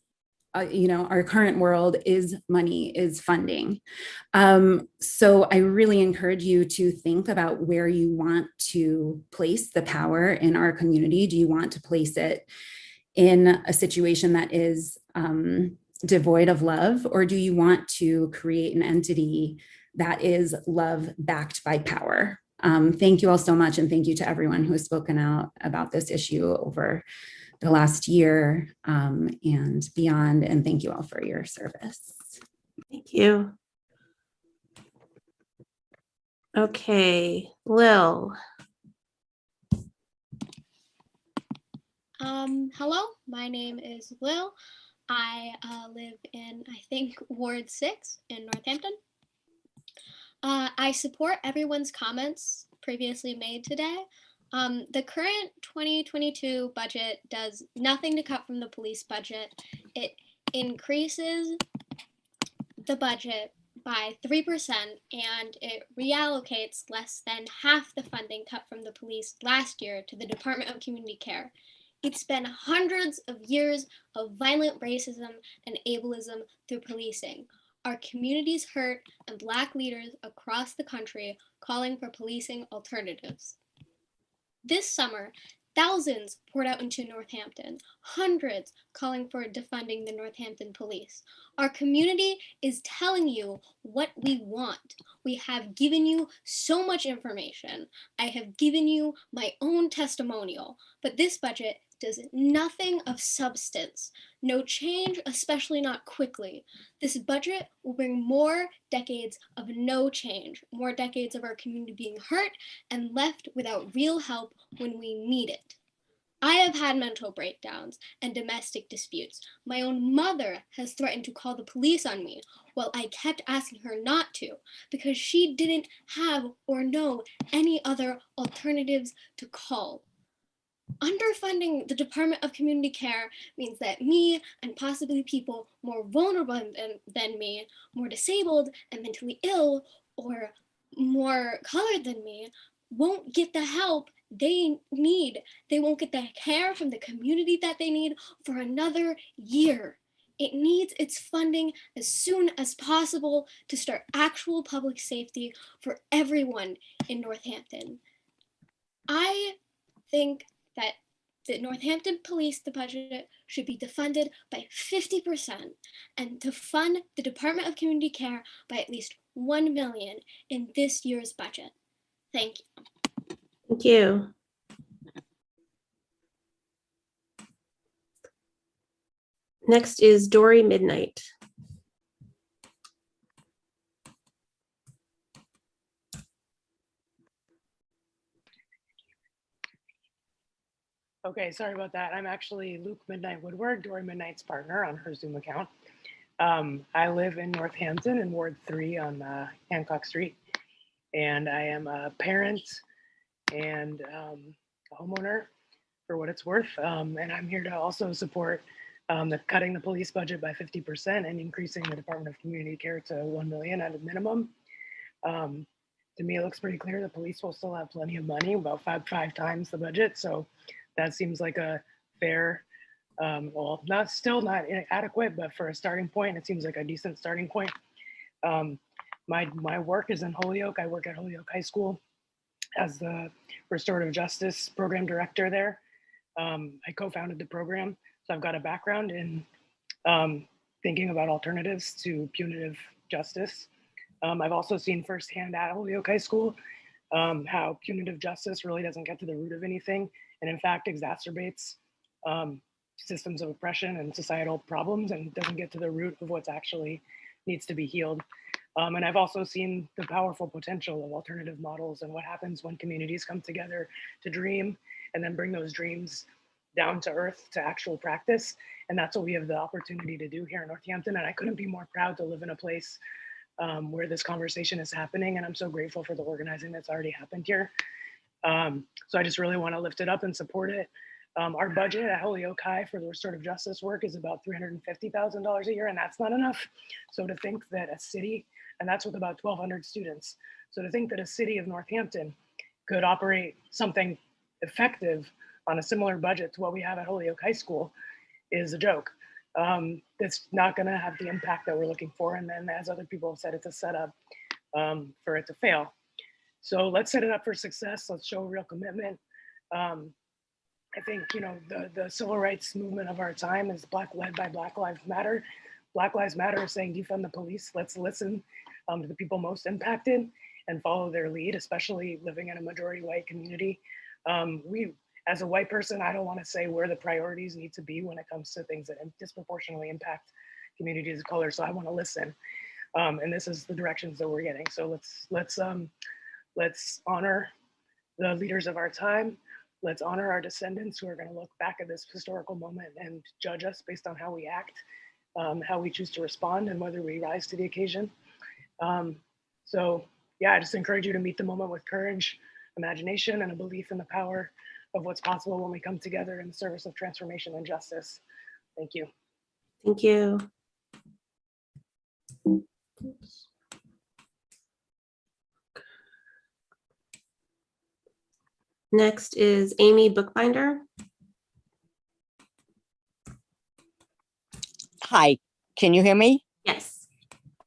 our current world is money, is funding. So I really encourage you to think about where you want to place the power in our community. Do you want to place it in a situation that is devoid of love, or do you want to create an entity that is love backed by power? Thank you all so much, and thank you to everyone who has spoken out about this issue over the last year and beyond, and thank you all for your service. Thank you. Okay, Lil. Hello, my name is Lil. I live in, I think, Ward 6 in Northampton. I support everyone's comments previously made today. The current 2022 budget does nothing to cut from the police budget. It increases the budget by 3%, and it reallocates less than half the funding cut from the police last year to the Department of Community Care. It's been hundreds of years of violent racism and ableism through policing. Our communities hurt, and Black leaders across the country calling for policing alternatives. This summer, thousands poured out into Northampton, hundreds calling for defunding the Northampton police. Our community is telling you what we want. We have given you so much information. I have given you my own testimonial, but this budget does nothing of substance. No change, especially not quickly. This budget will bring more decades of no change, more decades of our community being hurt and left without real help when we need it. I have had mental breakdowns and domestic disputes. My own mother has threatened to call the police on me while I kept asking her not to because she didn't have or know any other alternatives to call. Underfunding the Department of Community Care means that me and possibly people more vulnerable than me, more disabled and mentally ill, or more colored than me, won't get the help they need. They won't get the care from the community that they need for another year. It needs its funding as soon as possible to start actual public safety for everyone in Northampton. I think that the Northampton Police, the budget should be defunded by 50% and to fund the Department of Community Care by at least $1 million in this year's budget. Thank you. Thank you. Next is Dory Midnight. Okay, sorry about that. I'm actually Luke Midnight Woodward, Dory Midnight's partner on her Zoom account. I live in Northampton in Ward 3 on Hancock Street, and I am a parent and a homeowner for what it's worth. And I'm here to also support cutting the police budget by 50% and increasing the Department of Community Care to $1 million at a minimum. To me, it looks pretty clear the police will still have plenty of money, about five times the budget. So that seems like a fair, well, still not adequate, but for a starting point, it seems like a decent starting point. My work is in Holyoke. I work at Holyoke High School as the Restorative Justice Program Director there. I co-founded the program, so I've got a background in thinking about alternatives to punitive justice. I've also seen firsthand at Holyoke High School how punitive justice really doesn't get to the root of anything, and in fact exacerbates systems of oppression and societal problems and doesn't get to the root of what's actually needs to be healed. And I've also seen the powerful potential of alternative models and what happens when communities come together to dream and then bring those dreams down to earth to actual practice. And that's what we have the opportunity to do here in Northampton. And I couldn't be more proud to live in a place where this conversation is happening. And I'm so grateful for the organizing that's already happened here. So I just really want to lift it up and support it. Our budget at Holyoke High for the restorative justice work is about $350,000 a year, and that's not enough. So to think that a city, and that's with about 1,200 students. So to think that a city of Northampton could operate something effective on a similar budget to what we have at Holyoke High School is a joke. It's not going to have the impact that we're looking for. And then, as other people have said, it's a setup for it to fail. So let's set it up for success. Let's show real commitment. I think, you know, the civil rights movement of our time is led by Black Lives Matter. Black Lives Matter is saying defund the police. Let's listen to the people most impacted and follow their lead, especially living in a majority white community. As a white person, I don't want to say where the priorities need to be when it comes to things that disproportionately impact communities of color. So I want to listen, and this is the directions that we're getting. So let's honor the leaders of our time. Let's honor our descendants who are going to look back at this historical moment and judge us based on how we act, how we choose to respond, and whether we rise to the occasion. So yeah, I just encourage you to meet the moment with courage, imagination, and a belief in the power of what's possible when we come together in the service of transformation and justice. Thank you. Thank you. Next is Amy Bookbinder. Hi, can you hear me? Yes.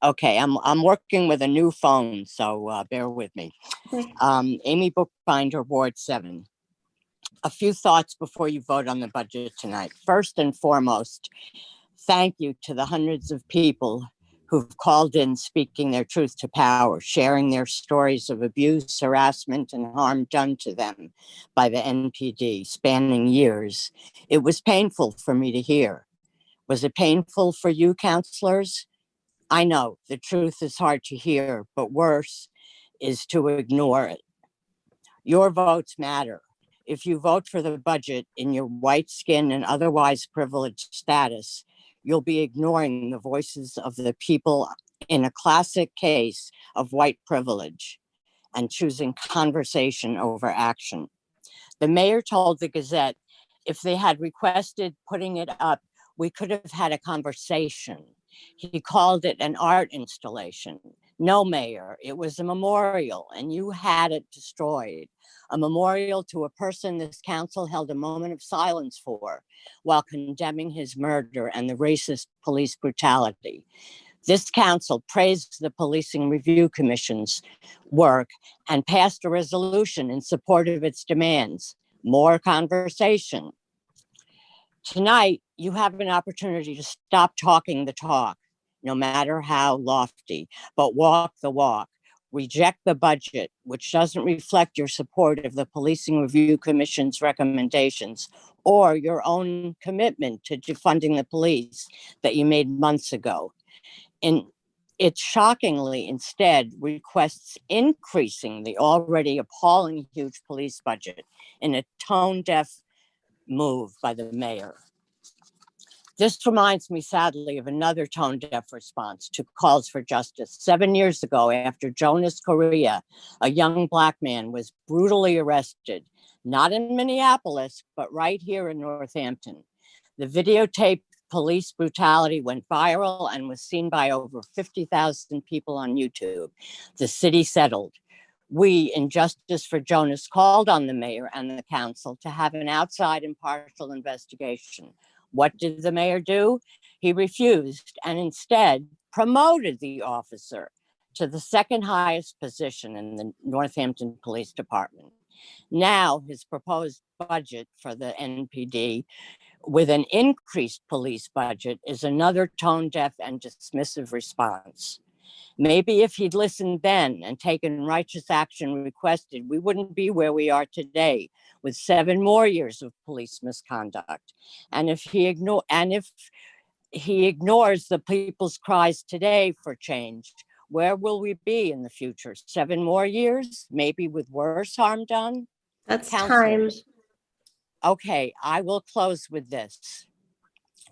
Okay, I'm working with a new phone, so bear with me. Okay. Amy Bookbinder, Ward 7. A few thoughts before you vote on the budget tonight. First and foremost, thank you to the hundreds of people who've called in speaking their truth to power, sharing their stories of abuse, harassment, and harm done to them by the NPD spanning years. It was painful for me to hear. Was it painful for you, counselors? I know the truth is hard to hear, but worse is to ignore it. Your votes matter. If you vote for the budget in your white skin and otherwise privileged status, you'll be ignoring the voices of the people in a classic case of white privilege and choosing conversation over action. The mayor told the Gazette, if they had requested putting it up, we could have had a conversation. He called it an art installation. No, Mayor, it was a memorial and you had it destroyed. A memorial to a person this council held a moment of silence for while condemning his murder and the racist police brutality. This council praised the Policing Review Commission's work and passed a resolution in support of its demands. More conversation. Tonight, you have an opportunity to stop talking the talk, no matter how lofty, but walk the walk. Reject the budget, which doesn't reflect your support of the Policing Review Commission's recommendations or your own commitment to defunding the police that you made months ago. And it shockingly instead requests increasing the already appalling huge police budget in a tone-deaf move by the mayor. This reminds me sadly of another tone-deaf response to calls for justice. 7 years ago, after Jonas Correa, a young Black man, was brutally arrested, not in Minneapolis, but right here in Northampton. The videotaped police brutality went viral and was seen by over 50,000 people on YouTube. The city settled. We, in Justice for Jonas, called on the mayor and the council to have an outside impartial investigation. What did the mayor do? He refused and instead promoted the officer to the second highest position in the Northampton Police Department. Now his proposed budget for the NPD with an increased police budget is another tone-deaf and dismissive response. Maybe if he'd listened then and taken righteous action requested, we wouldn't be where we are today with 7 more years of police misconduct. And if he ignores the people's cries today for change, where will we be in the future? 7 more years, maybe with worse harm done? That's Counselors. time. Okay, I will close with this.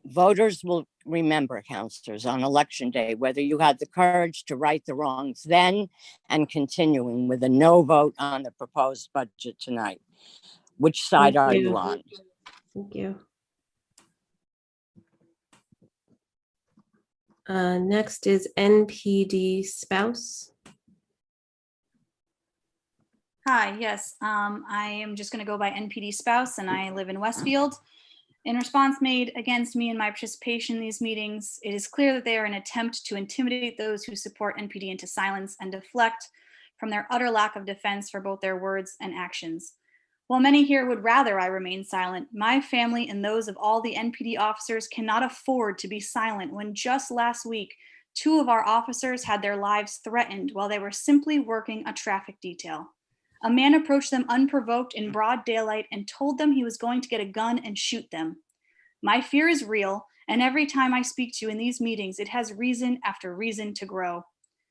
Voters will remember, counselors, on election day, whether you had the courage to right the wrongs then and continuing with a no vote on the proposed budget tonight. Which side are you on? Thank you. Next is NPD spouse. Hi, yes, I am just going to go by NPD spouse and I live in Westfield. In response made against me and my participation in these meetings, it is clear that they are an attempt to intimidate those who support NPD into silence and deflect from their utter lack of defense for both their words and actions. While many here would rather I remain silent, my family and those of all the NPD officers cannot afford to be silent when just last week, 2 of our officers had their lives threatened while they were simply working a traffic detail. A man approached them unprovoked in broad daylight and told them he was going to get a gun and shoot them. My fear is real, and every time I speak to you in these meetings, it has reason after reason to grow.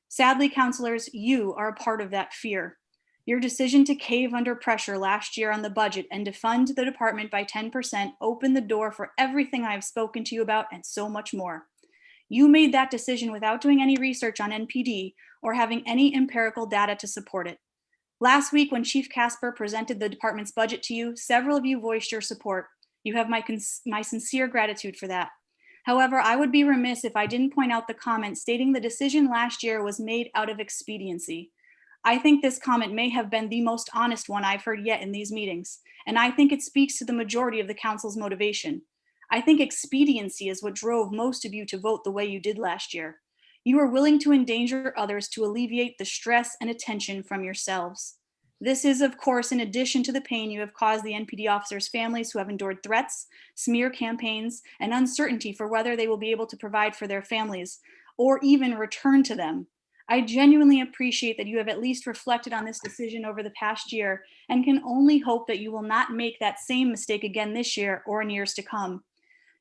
Sadly, counselors, you are a part of that fear. Your decision to cave under pressure last year on the budget and defund the department by 10% opened the door for everything I have spoken to you about and so much more. You made that decision without doing any research on NPD or having any empirical data to support it. Last week, when Chief Casper presented the department's budget to you, several of you voiced your support. You have my sincere gratitude for that. However, I would be remiss if I didn't point out the comment stating the decision last year was made out of expediency. I think this comment may have been the most honest one I've heard yet in these meetings, and I think it speaks to the majority of the council's motivation. I think expediency is what drove most of you to vote the way you did last year. You are willing to endanger others to alleviate the stress and attention from yourselves. This is, of course, in addition to the pain you have caused the NPD officers' families who have endured threats, smear campaigns, and uncertainty for whether they will be able to provide for their families, or even return to them. I genuinely appreciate that you have at least reflected on this decision over the past year and can only hope that you will not make that same mistake again this year or in years to come.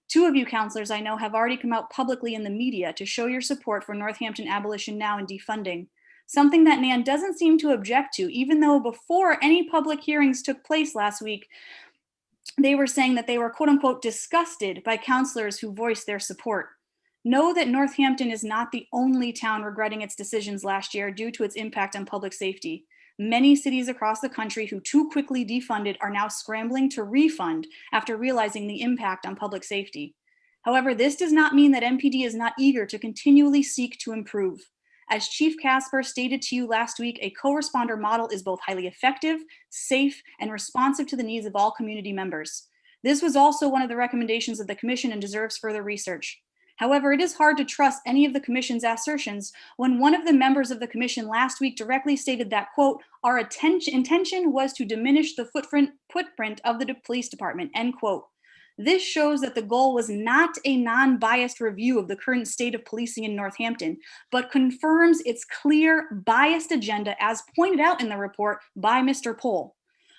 Two of you counselors I know have already come out publicly in the media to show your support for Northampton Abolition Now and defunding, something that Nan doesn't seem to object to, even though before any public hearings took place last week, they were saying that they were quote unquote disgusted by counselors who voiced their support. Know that Northampton is not the only town regretting its decisions last year due to its impact on public safety. Many cities across the country who too quickly defunded are now scrambling to refund after realizing the impact on public safety. However, this does not mean that MPD is not eager to continually seek to improve. As Chief Casper stated to you last week, a co-responder model is both highly effective, safe, and responsive to the needs of all community members. This was also one of the recommendations of the Commission and deserves further research. However, it is hard to trust any of the Commission's assertions when one of the members of the Commission last week directly stated that, quote, our intention was to diminish the footprint of the police department, end quote. This shows that the goal was not a non-biased review of the current state of policing in Northampton, but confirms its clear biased agenda as pointed out in the report by Mr. Pohl,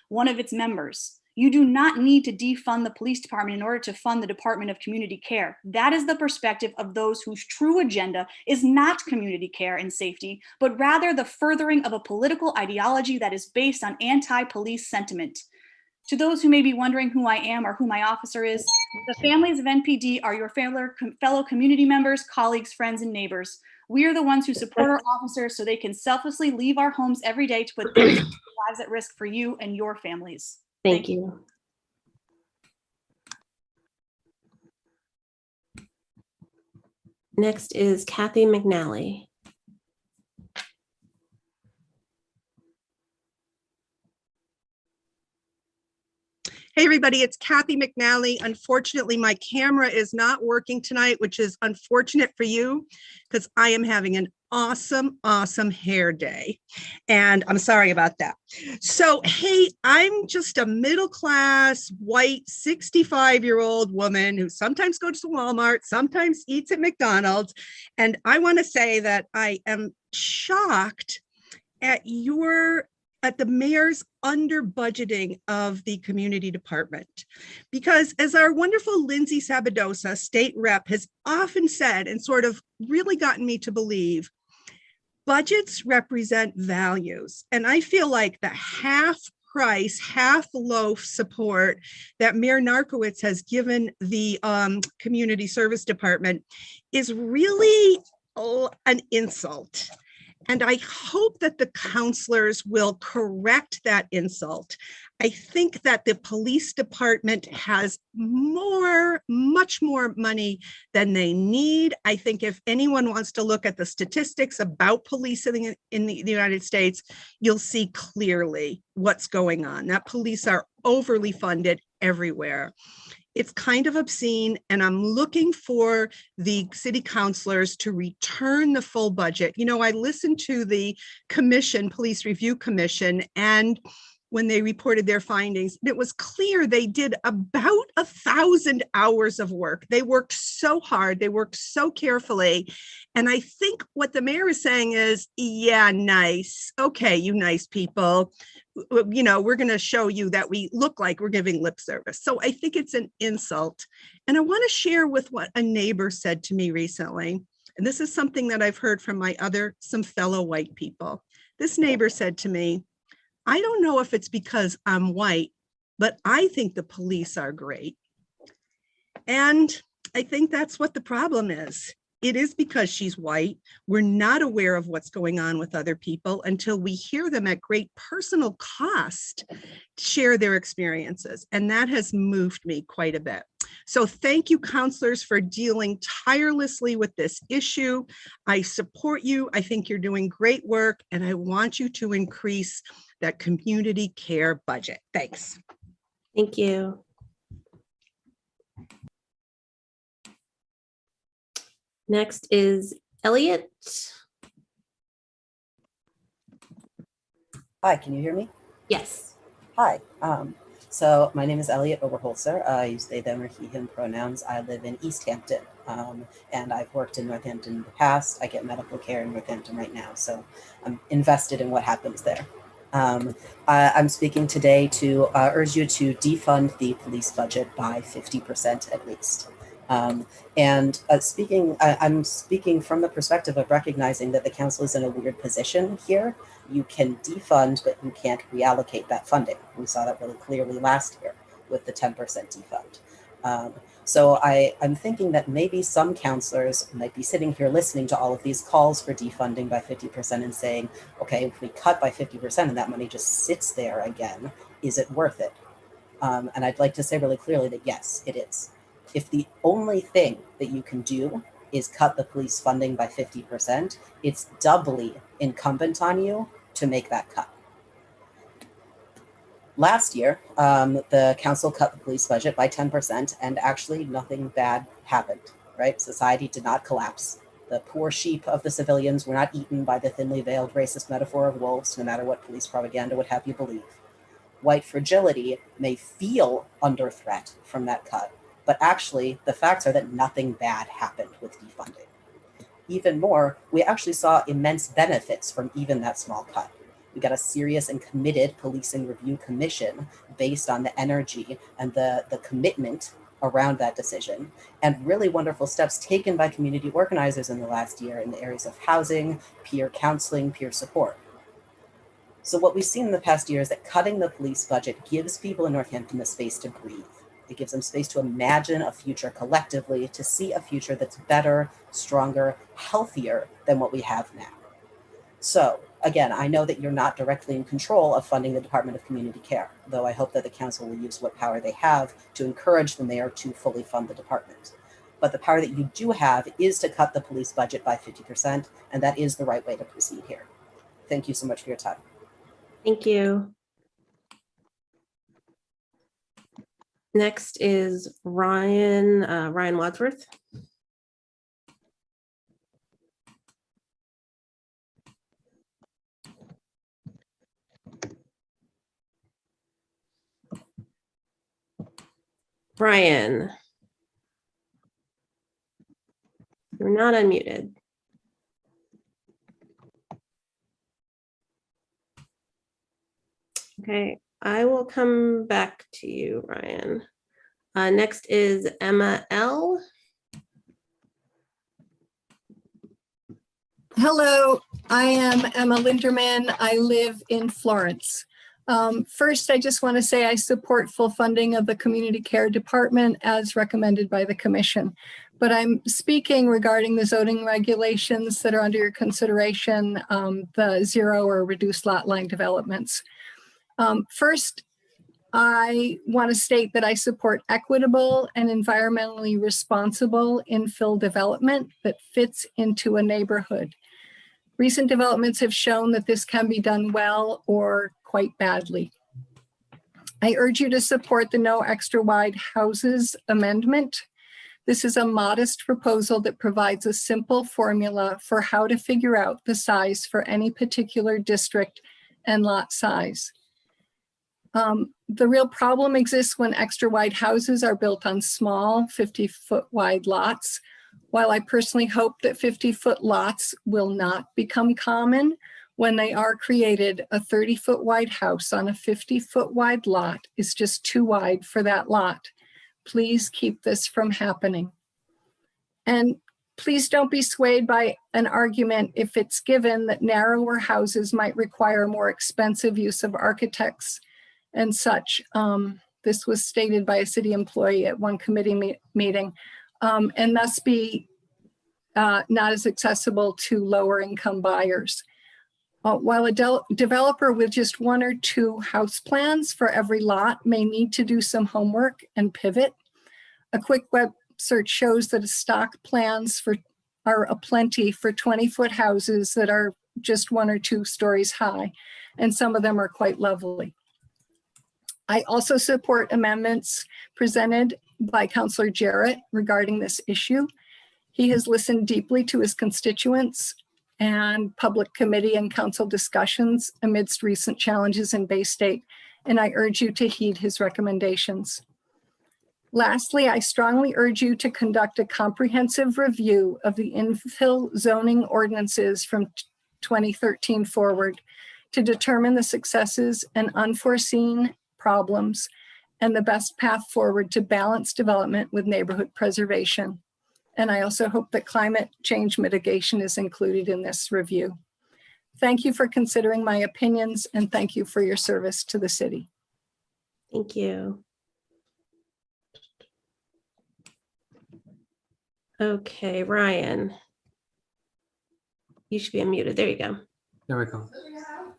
one of its members. You do not need to defund the police department in order to fund the Department of Community Care. That is the perspective of those whose true agenda is not community care and safety, but rather the furthering of a political ideology that is based on anti-police sentiment. To those who may be wondering who I am or who my officer is, the families of NPD are your fellow community members, colleagues, friends, and neighbors. We are the ones who support our officers so they can selflessly leave our homes every day to put their lives at risk for you and your families. Thank you. Next is Cathy McNally. Hey everybody, it's Cathy McNally. Unfortunately, my camera is not working tonight, which is unfortunate for you because I am having an awesome hair day. And I'm sorry about that. So, hey, I'm just a middle-class, white, 65-year-old woman who sometimes goes to Walmart, sometimes eats at McDonald's. And I want to say that I am shocked at the mayor's under budgeting of the community department. Because as our wonderful Lindsay Sabadosa, state rep, has often said and sort of really gotten me to believe, budgets represent values. And I feel like the half price, half loaf support that Mayor Narkowitz has given the community service department is really an insult. And I hope that the counselors will correct that insult. I think that the police department has much more money than they need. I think if anyone wants to look at the statistics about policing in the United States, you'll see clearly what's going on. That police are overly funded everywhere. It's kind of obscene, and I'm looking for the city councilors to return the full budget. You know, I listened to the commission, Police Review Commission, and when they reported their findings, it was clear they did about 1,000 hours of work. They worked so hard, they worked so carefully. And I think what the mayor is saying is, yeah, nice. Okay, you nice people. You know, we're going to show you that we look like we're giving lip service. So I think it's an insult. And I want to share with what a neighbor said to me recently. And this is something that I've heard from some fellow white people. This neighbor said to me, I don't know if it's because I'm white, but I think the police are great. And I think that's what the problem is. It is because she's white. We're not aware of what's going on with other people until we hear them at great personal cost share their experiences. And that has moved me quite a bit. So thank you, counselors, for dealing tirelessly with this issue. I support you. I think you're doing great work, and I want you to increase that community care budget. Thanks. Thank you. Next is Elliot. Hi, can you hear me? Yes. Hi, So my name is Elliot Oberholzer. I use they, them, or he, him pronouns. I live in East Hampton, and I've worked in Northampton in the past. I get medical care in Northampton right now, so I'm invested in what happens there. I'm speaking today to urge you to defund the police budget by 50% at least. I'm speaking from the perspective of recognizing that the council is in a weird position here. You can defund, but you can't reallocate that funding. We saw that really clearly last year with the 10% defund. So I'm thinking that maybe some councilors might be sitting here listening to all of these calls for defunding by 50% and saying, okay, if we cut by 50% and that money just sits there again, is it worth it? And I'd like to say really clearly that yes, it is. If the only thing that you can do is cut the police funding by 50%, it's doubly incumbent on you to make that cut. Last year, the council cut the police budget by 10%, and actually nothing bad happened, right? Society did not collapse. The poor sheep of the civilians were not eaten by the thinly veiled racist metaphor of wolves, no matter what police propaganda would have you believe. White fragility may feel under threat from that cut, but actually the facts are that nothing bad happened with defunding. Even more, we actually saw immense benefits from even that small cut. We got a serious and committed policing review commission based on the energy and the commitment around that decision, and really wonderful steps taken by community organizers in the last year in the areas of housing, peer counseling, peer support. So what we've seen in the past year is that cutting the police budget gives people in Northampton the space to breathe. It gives them space to imagine a future collectively, to see a future that's better, stronger, healthier than what we have now. So again, I know that you're not directly in control of funding the Department of Community Care, though I hope that the council will use what power they have to encourage the mayor to fully fund the department. But the power that you do have is to cut the police budget by 50%, and that is the right way to proceed here. Thank you so much for your time. Thank you. Next is Ryan Wadsworth. Brian, you're not unmuted. Okay, I will come back to you, Ryan. Next is Emma L. Hello, I am Emma Linderman. I live in Florence. First, I just want to say I support full funding of the community care department as recommended by the commission. But I'm speaking regarding the zoning regulations that are under your consideration, the zero or reduced lot line developments. First, I want to state that I support equitable and environmentally responsible infill development that fits into a neighborhood. Recent developments have shown that this can be done well or quite badly. I urge you to support the no extra wide houses amendment. This is a modest proposal that provides a simple formula for how to figure out the size for any particular district and lot size. The real problem exists when extra wide houses are built on small 50-foot wide lots. While I personally hope that 50-foot lots will not become common, when they are created, a 30-foot wide house on a 50-foot wide lot is just too wide for that lot. Please keep this from happening. And please don't be swayed by an argument if it's given that narrower houses might require more expensive use of architects and such. This was stated by a city employee at one committee meeting, and thus be not as accessible to lower income buyers. While a developer with just 1 or 2 house plans for every lot may need to do some homework and pivot, a quick web search shows that stock plans are aplenty for 20-foot houses that are just 1 or 2 stories high, and some of them are quite lovely. I also support amendments presented by Councillor Jarrett regarding this issue. He has listened deeply to his constituents and public committee and council discussions amidst recent challenges in Bay State and I urge you to heed his recommendations. Lastly, I strongly urge you to conduct a comprehensive review of the infill zoning ordinances from 2013 forward to determine the successes and unforeseen problems and the best path forward to balance development with neighborhood preservation. And I also hope that climate change mitigation is included in this review. Thank you for considering my opinions, and thank you for your service to the city. Thank you. Okay, Ryan. You should be unmuted. There you go. There we go.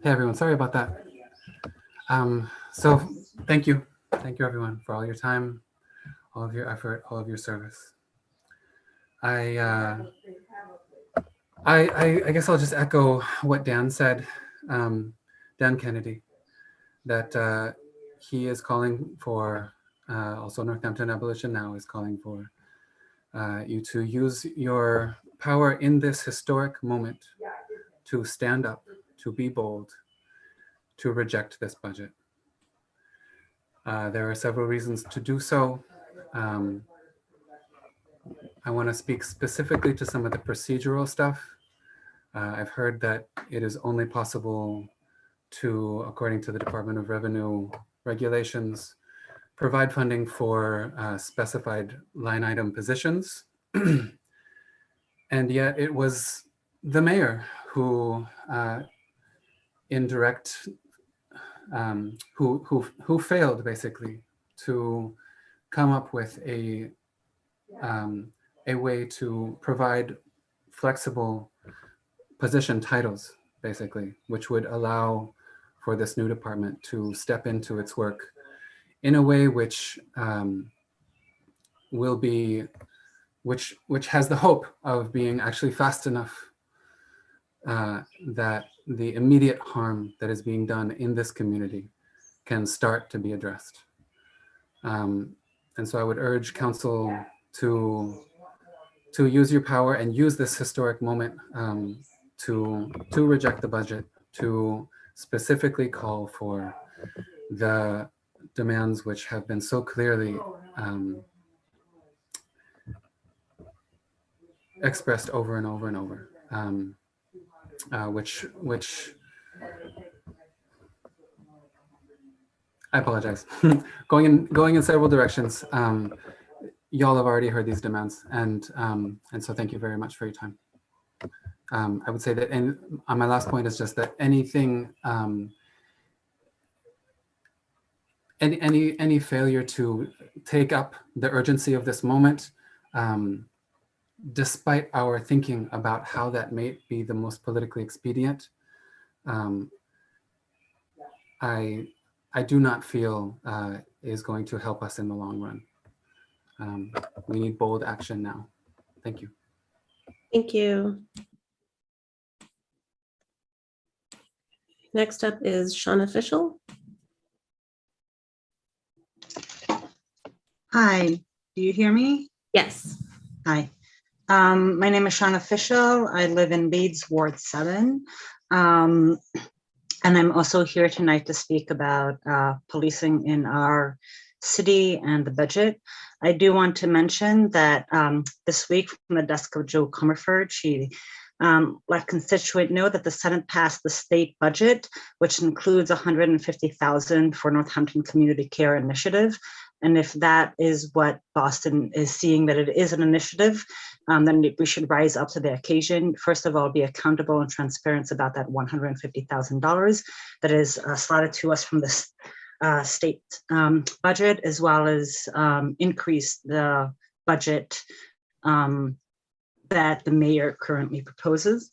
Hey everyone, sorry about that. So thank you everyone for all your time, all of your effort, all of your service. I guess I'll just echo what Dan said, Dan Kennedy, that he is calling for, also Northampton Abolition Now is calling for you to use your power in this historic moment to stand up, to be bold, to reject this budget. There are several reasons to do so. I want to speak specifically to some of the procedural stuff. I've heard that it is only possible to, according to the Department of Revenue regulations, provide funding for specified line item positions. And yet it was the mayor who who failed basically to come up with a way to provide flexible position titles, basically, which would allow for this new department to step into its work in a way which will be, which has the hope of being actually fast enough that the immediate harm that is being done in this community can start to be addressed. And so I would urge council to use your power and use this historic moment to reject the budget, to specifically call for the demands which have been so clearly expressed over and over and over, which I apologize, going in several directions. Y'all have already heard these demands, and so thank you very much for your time. I would say that, and my last point is just that anything, any failure to take up the urgency of this moment, despite our thinking about how that may be the most politically expedient, I do not feel is going to help us in the long run. We need bold action now. Thank you. Thank you. Next up is Shauna Fishel. Hi, do you hear me? Yes. Hi, my name is Shauna Fishel. I live in Leeds, Ward 7. And I'm also here tonight to speak about policing in our city and the budget. I do want to mention that this week from the desk of Joe Comerford, she let constituent know that the Senate passed the state budget, which includes $150,000 for Northampton Community Care Initiative. And if that is what Boston is seeing that it is an initiative, then we should rise up to the occasion. First of all, be accountable and transparent about that $150,000 that is slotted to us from the state budget, as well as increase the budget that the mayor currently proposed.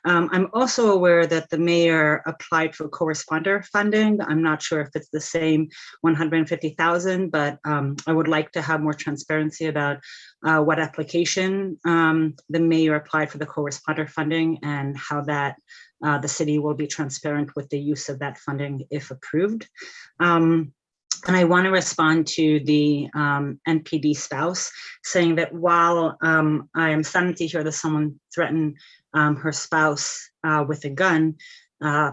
I'm also aware that the mayor applied for corresponder funding. I'm not sure if it's the same 150,000, but I would like to have more transparency about what application the mayor applied for the corresponder funding and how that the city will be transparent with the use of that funding if approved. And I want to respond to the NPD spouse, saying that while I am saddened to hear that someone threatened her spouse with a gun,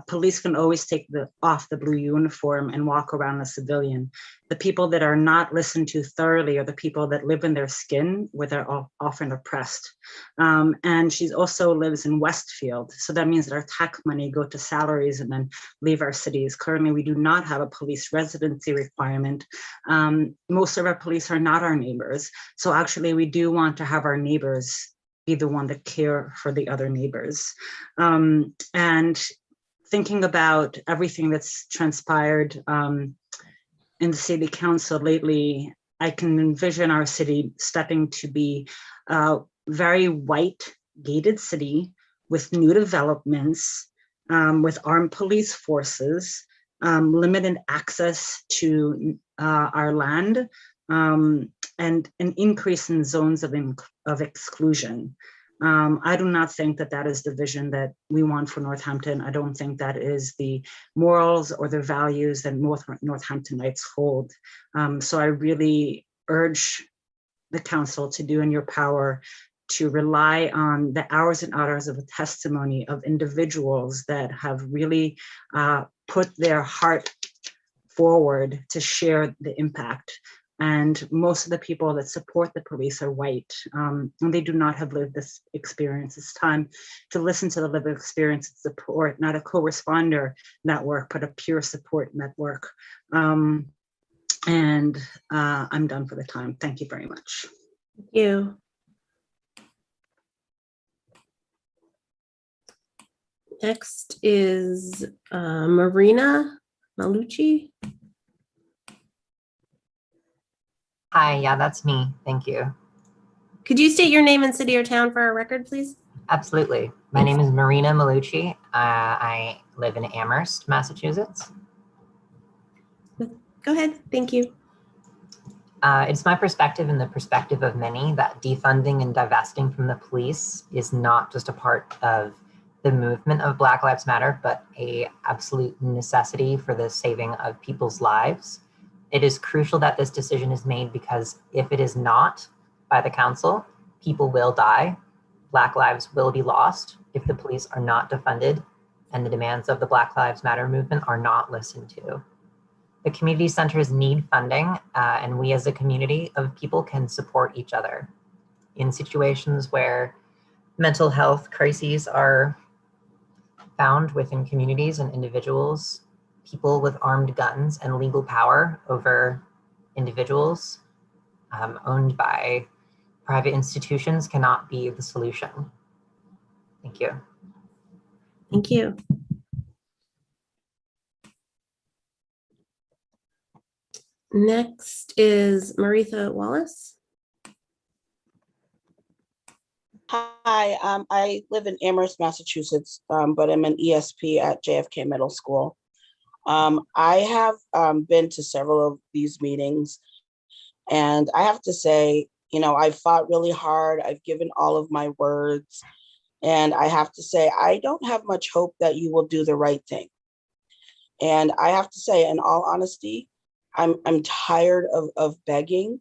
Police can always take off the blue uniform and walk around a civilian. The people that are not listened to thoroughly are the people that live in their skin, where they're often oppressed. And she also lives in Westfield. So that means that our tax money go to salaries and then leave our cities. Currently, we do not have a police residency requirement. Most of our police are not our neighbors. So actually, we do want to have our neighbors be the one that care for the other neighbors. And thinking about everything that's transpired in the city council lately, I can envision our city stepping to be a very white gated city with new developments, with armed police forces, limited access to our land, and an increase in zones of exclusion. I do not think that that is the vision that we want for Northampton. I don't think that is the morals or the values that Northamptonites hold. So I really urge the council to do in your power to rely on the hours and hours of testimony of individuals that have really put their heart forward to share the impact. And most of the people that support the police are white, and they do not have lived this experience. It's time to listen to the lived experience and support, not a co-responder network, but a peer support network. I'm done for the time. Thank you very much. Thank you. Next is Marina Malucci. Hi, yeah, that's me. Thank you. Could you state your name and city or town for our record, please? Absolutely. My name is Marina Malucci. I live in Amherst, Massachusetts. Go ahead. Thank you. It's my perspective and the perspective of many that defunding and divesting from the police is not just a part of the movement of Black Lives Matter, but a absolute necessity for the saving of people's lives. It is crucial that this decision is made because if it is not by the council, people will die. Black lives will be lost if the police are not defunded and the demands of the Black Lives Matter movement are not listened to. The community centers need funding, and we as a community of people can support each other. In situations where mental health crises are found within communities and individuals, people with armed guns and legal power over individuals owned by private institutions cannot be the solution. Thank you. Thank you. Next is Maritha Wallace. Hi, I live in Amherst, Massachusetts, but I'm an ESP at JFK Middle School. I have been to several of these meetings, and I have to say, you know, I've fought really hard. I've given all of my words, and I have to say, I don't have much hope that you will do the right thing. And I have to say, in all honesty, I'm tired of begging.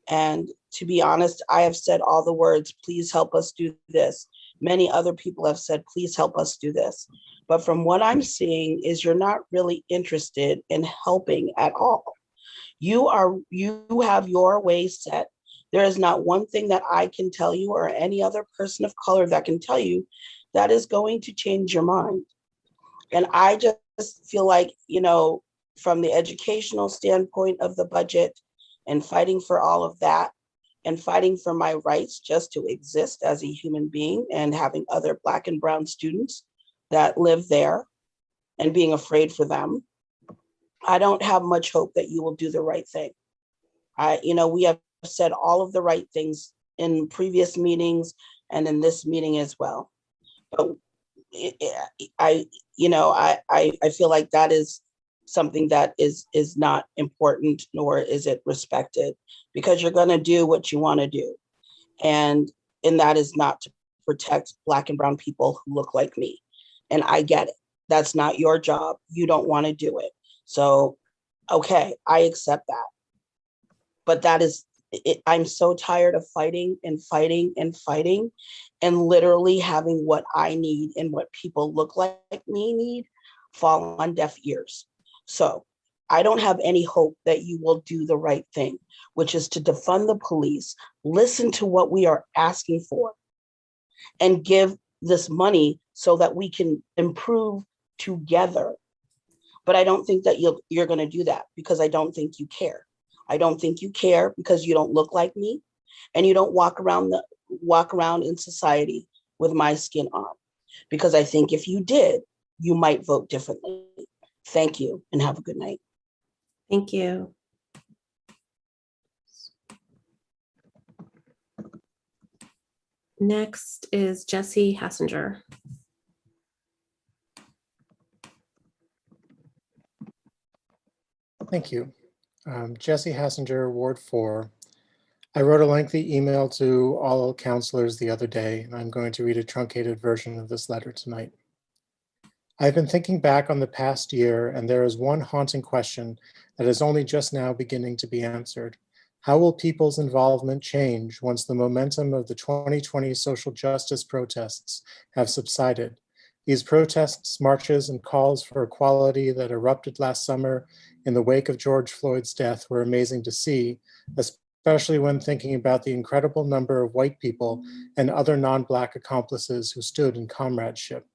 And to be honest, I have said all the words, please help us do this. Many other people have said, please help us do this. But from what I'm seeing is you're not really interested in helping at all. You have your way set. There is not one thing that I can tell you or any other person of color that can tell you that is going to change your mind. And I just feel like, you know, from the educational standpoint of the budget and fighting for all of that and fighting for my rights just to exist as a human being and having other Black and brown students that live there and being afraid for them, I don't have much hope that you will do the right thing. We have said all of the right things in previous meetings and in this meeting as well. But I feel like that is something that is not important, nor is it respected, because you're going to do what you want to do. And that is not to protect Black and brown people who look like me. And I get it. That's not your job. You don't want to do it. So, okay, I accept that. But that is, I'm so tired of fighting and fighting and fighting and literally having what I need and what people look like me need fall on deaf ears. So I don't have any hope that you will do the right thing, which is to defund the police, listen to what we are asking for, and give this money so that we can improve together. But I don't think that you're going to do that, because I don't think you care. I don't think you care because you don't look like me, and you don't walk around in society with my skin on. Because I think if you did, you might vote differently. Thank you, and have a good night. Thank you. Next is Jesse Hassinger. Thank you. Jesse Hassinger, Ward 4. I wrote a lengthy email to all counselors the other day, and I'm going to read a truncated version of this letter tonight. I've been thinking back on the past year, and there is one haunting question that is only just now beginning to be answered. How will people's involvement change once the momentum of the 2020 social justice protests have subsided? These protests, marches, and calls for equality that erupted last summer in the wake of George Floyd's death were amazing to see, especially when thinking about the incredible number of white people and other non-Black accomplices who stood in comradeship.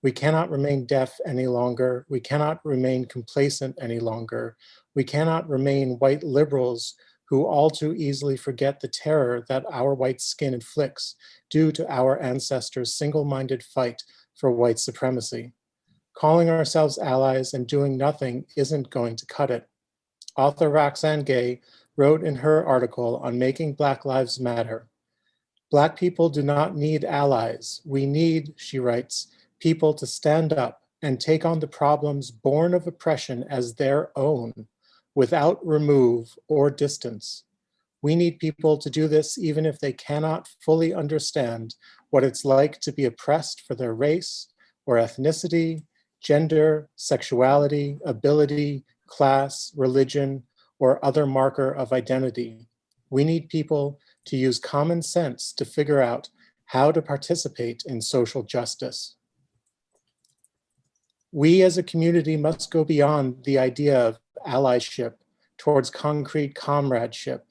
We cannot remain deaf any longer. We cannot remain complacent any longer. We cannot remain white liberals who all too easily forget the terror that our white skin inflicts due to our ancestors' single-minded fight for white supremacy. Calling ourselves allies and doing nothing isn't going to cut it. Author Roxane Gay wrote in her article on Making Black Lives Matter, "Black people do not need allies. We need," she writes, "people to stand up and take on the problems born of oppression as their own, without remove or distance. We need people to do this even if they cannot fully understand what it's like to be oppressed for their race or ethnicity, gender, sexuality, ability, class, religion, or other marker of identity. We need people to use common sense to figure out how to participate in social justice. We as a community must go beyond the idea of allyship towards concrete comradeship.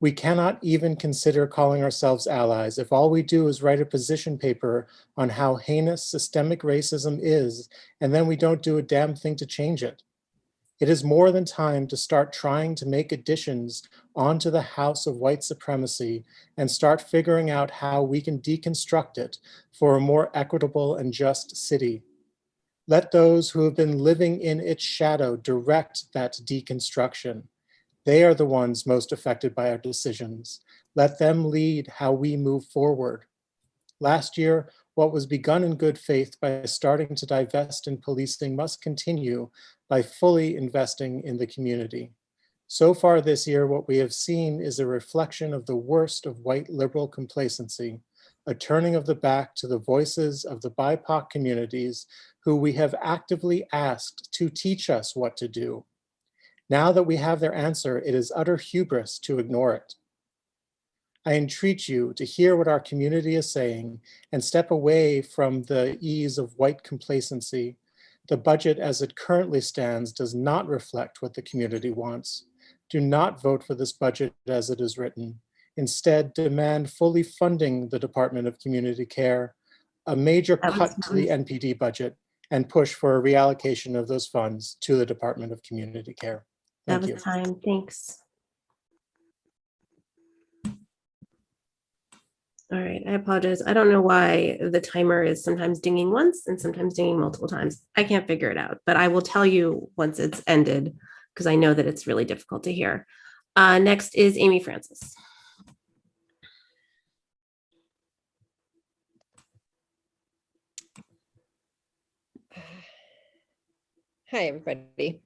We cannot even consider calling ourselves allies if all we do is write a position paper on how heinous systemic racism is, and then we don't do a damn thing to change it. It is more than time to start trying to make additions onto the house of white supremacy and start figuring out how we can deconstruct it for a more equitable and just city. Let those who have been living in its shadow direct that deconstruction. They are the ones most affected by our decisions. Let them lead how we move forward. Last year, what was begun in good faith by starting to divest in policing must continue by fully investing in the community. So far this year, what we have seen is a reflection of the worst of white liberal complacency, a turning of the back to the voices of the BIPOC communities who we have actively asked to teach us what to do. Now that we have their answer, it is utter hubris to ignore it. I entreat you to hear what our community is saying and step away from the ease of white complacency. The budget as it currently stands does not reflect what the community wants. Do not vote for this budget as it is written. Instead, demand fully funding the Department of Community Care, a major cut to the NPD budget, and push for a reallocation of those funds to the Department of Community Care. That was time. Thanks. All right, I apologize. I don't know why the timer is sometimes dinging once and sometimes dinging multiple times. I can't figure it out, but I will tell you once it's ended because I know that it's really difficult to hear. Next is Amy Francis. Hi, everybody.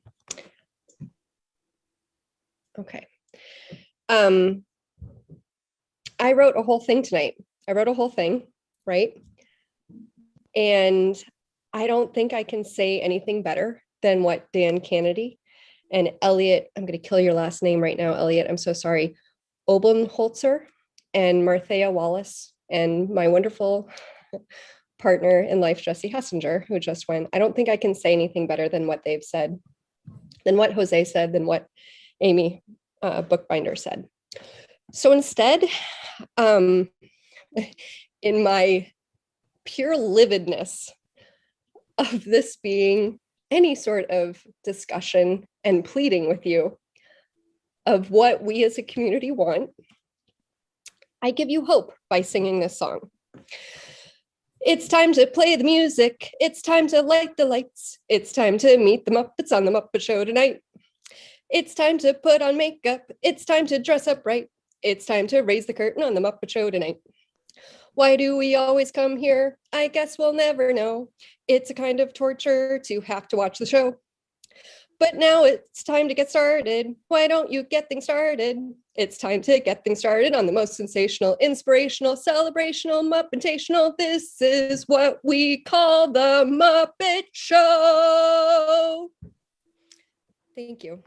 Okay. I wrote a whole thing tonight. I wrote a whole thing, right? And I don't think I can say anything better than what Dan Kennedy and Elliot, I'm going to kill your last name right now, Elliot, I'm so sorry, Obenholzer and Marthea Wallace and my wonderful partner in life, Jesse Hessinger, who just went. I don't think I can say anything better than what they've said, than what Jose said, than what Amy Bookbinder said. So instead, in my pure lividness of this being any sort of discussion and pleading with you of what we as a community want, I give you hope by singing this song. It's time to play the music. It's time to light the lights. It's time to meet the Muppets on the Muppet Show tonight. It's time to put on makeup. It's time to dress up right. It's time to raise the curtain on the Muppet Show tonight. Why do we always come here? I guess we'll never know. It's a kind of torture to have to watch the show. But now it's time to get started. Why don't you get things started? It's time to get things started on the most sensational, inspirational, celebrational, Muppetational. This is what we call the Muppet Show. Thank you.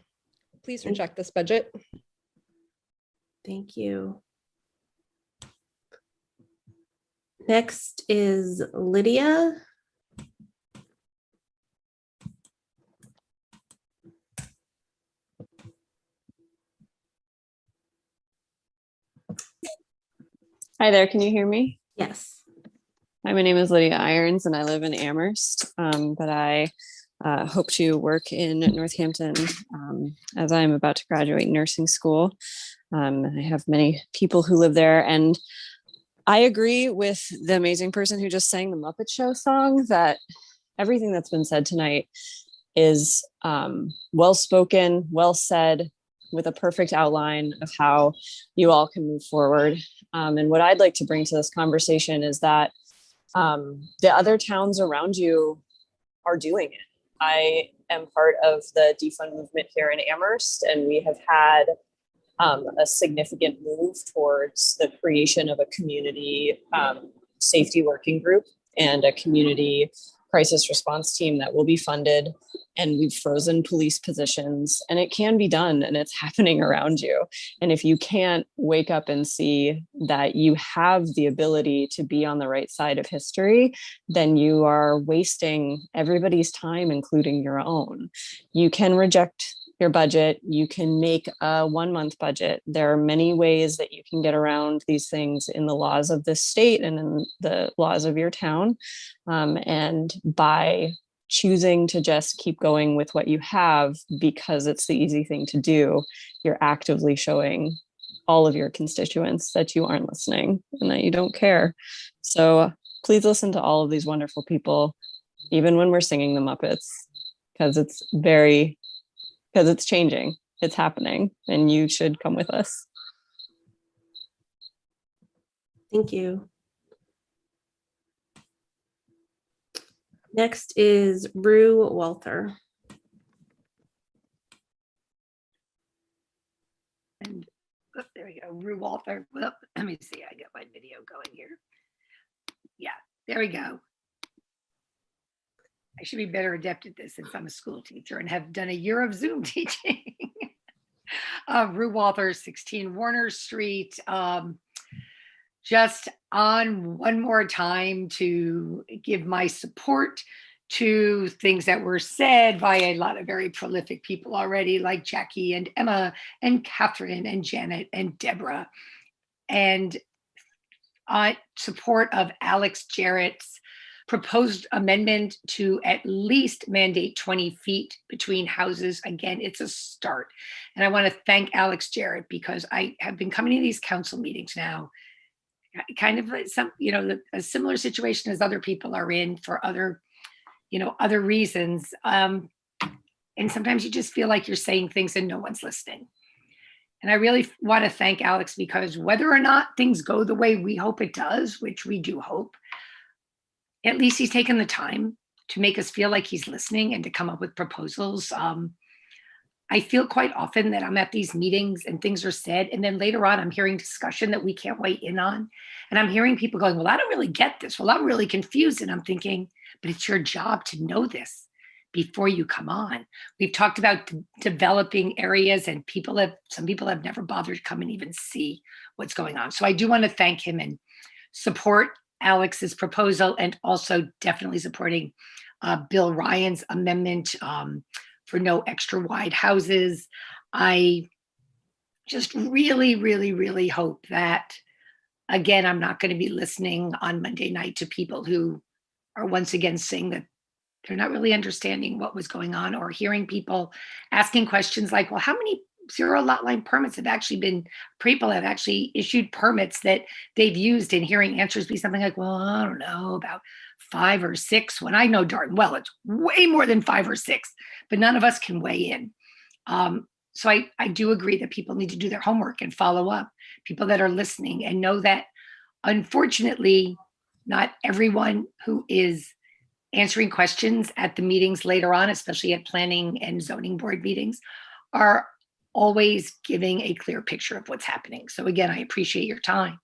Please reject this budget. Thank you. Next is Lydia. Hi there, can you hear me? Yes. Hi, my name is Lydia Irons and I live in Amherst, but I hope to work in Northampton as I'm about to graduate nursing school. I have many people who live there, and I agree with the amazing person who just sang the Muppet Show song that everything that's been said tonight is well-spoken, well said, with a perfect outline of how you all can move forward. And what I'd like to bring to this conversation is that the other towns around you are doing it. I am part of the defund movement here in Amherst, and we have had a significant move towards the creation of a community safety working group and a community crisis response team that will be funded. And we've frozen police positions, and it can be done, and it's happening around you. And if you can't wake up and see that you have the ability to be on the right side of history, then you are wasting everybody's time, including your own. You can reject your budget. You can make a 1-month budget. There are many ways that you can get around these things in the laws of this state and in the laws of your town. And by choosing to just keep going with what you have because it's the easy thing to do, you're actively showing all of your constituents that you aren't listening and that you don't care. So please listen to all of these wonderful people, even when we're singing the Muppets, because it's changing, it's happening, and you should come with us. Thank you. Next is Rue Walther. And there we go, Rue Walther. Well, let me see, I got my video going here. Yeah, there we go. I should be better adept at this since I'm a school teacher and have done a year of Zoom teaching. Rue Walther, 16 Warner Street. Just on one more time to give my support to things that were said by a lot of very prolific people already, like Jackie and Emma and Catherine and Janet and Deborah, and support of Alex Jarrett's proposed amendment to at least mandate 20 feet between houses. Again, it's a start. And I want to thank Alex Jarrett because I have been coming to these council meetings now, kind of like a similar situation as other people are in for other reasons. And sometimes you just feel like you're saying things and no one's listening. And I really want to thank Alex because whether or not things go the way we hope it does, which we do hope, at least he's taken the time to make us feel like he's listening and to come up with proposals. I feel quite often that I'm at these meetings and things are said, and then later on I'm hearing discussion that we can't weigh in on. And I'm hearing people going, well, I don't really get this. Well, I'm really confused. And I'm thinking, but it's your job to know this before you come on. We've talked about developing areas, and some people have never bothered to come and even see what's going on. So I do want to thank him and support Alex's proposal and also definitely supporting Bill Ryan's amendment for no extra wide houses. I just really, really, really hope that, again, I'm not going to be listening on Monday night to people who are once again saying that they're not really understanding what was going on, or hearing people asking questions like, well, how many zero lot line permits have actually been, people have actually issued permits that they've used, and hearing answers be something like, well, I don't know, about 5 or 6, when I know darn well it's way more than 5 or 6, but none of us can weigh in. So I do agree that people need to do their homework and follow up, people that are listening, and know that unfortunately, not everyone who is answering questions at the meetings later on, especially at planning and zoning board meetings, are always giving a clear picture of what's happening. So again, I appreciate your time.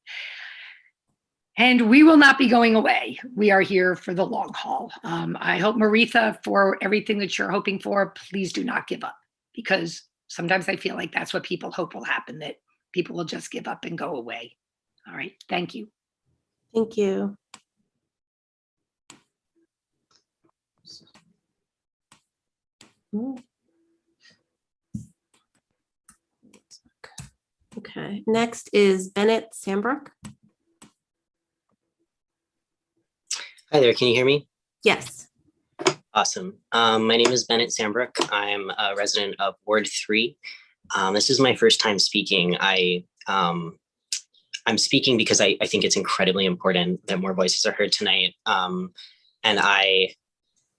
And we will not be going away. We are here for the long haul. I hope, Maritha, for everything that you're hoping for, please do not give up, because sometimes I feel like that's what people hope will happen, that people will just give up and go away. All right, thank you. Thank you. Okay, next is Bennett Sambrook. Hi there, can you hear me? Yes. Awesome. My name is Bennett Sambrook. I'm a resident of Ward 3. This is my first time speaking. I'm speaking because I think it's incredibly important that more voices are heard tonight.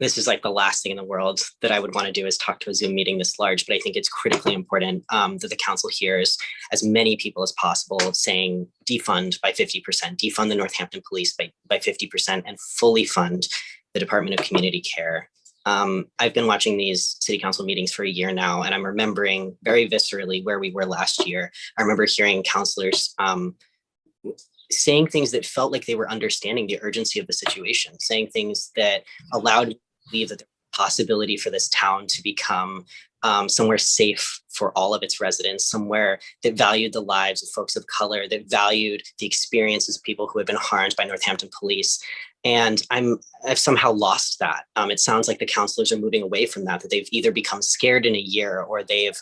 This is like the last thing in the world that I would want to do, is talk to a Zoom meeting this large, but I think it's critically important that the council hears as many people as possible saying defund by 50%, defund the Northampton Police by 50%, and fully fund the Department of Community Care. I've been watching these city council meetings for a year now, and I'm remembering very viscerally where we were last year. I remember hearing councilors saying things that felt like they were understanding the urgency of the situation, saying things that allowed me to believe that there was a possibility for this town to become somewhere safe for all of its residents, somewhere that valued the lives of folks of color, that valued the experiences of people who had been harmed by Northampton police. And I've somehow lost that. It sounds like the councilors are moving away from that they've either become scared in a year, or they've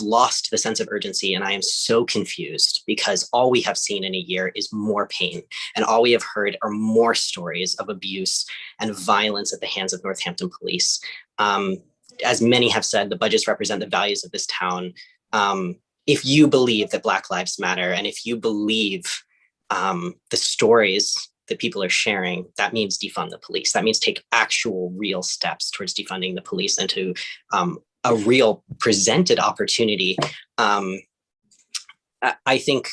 lost the sense of urgency. And I am so confused, because all we have seen in a year is more pain. And all we have heard are more stories of abuse and violence at the hands of Northampton police. As many have said, the budgets represent the values of this town. If you believe that Black Lives Matter, and if you believe the stories that people are sharing, that means defund the police. That means take actual real steps towards defunding the police, and to a real presented opportunity. I think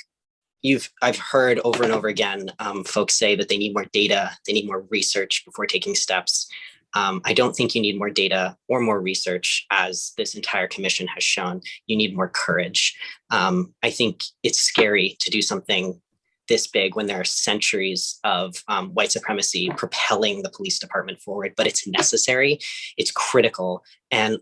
I've heard over and over again, folks say that they need more data, they need more research before taking steps. I don't think you need more data or more research, as this entire commission has shown. You need more courage. I think it's scary to do something this big when there are centuries of white supremacy propelling the police department forward, but it's necessary, it's critical. And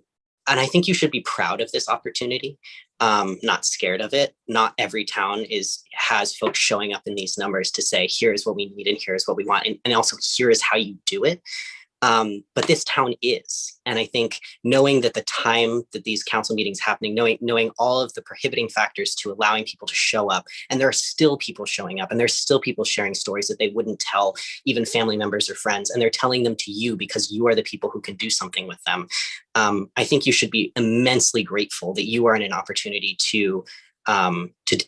I think you should be proud of this opportunity, not scared of it. Not every town has folks showing up in these numbers to say, here's what we need and here's what we want. And also here is how you do it. But this town is. And I think knowing that the time that these council meetings happening, knowing all of the prohibiting factors to allowing people to show up, and there are still people showing up, and there's still people sharing stories that they wouldn't tell even family members or friends, and they're telling them to you because you are the people who can do something with them. I think you should be immensely grateful that you are in an opportunity to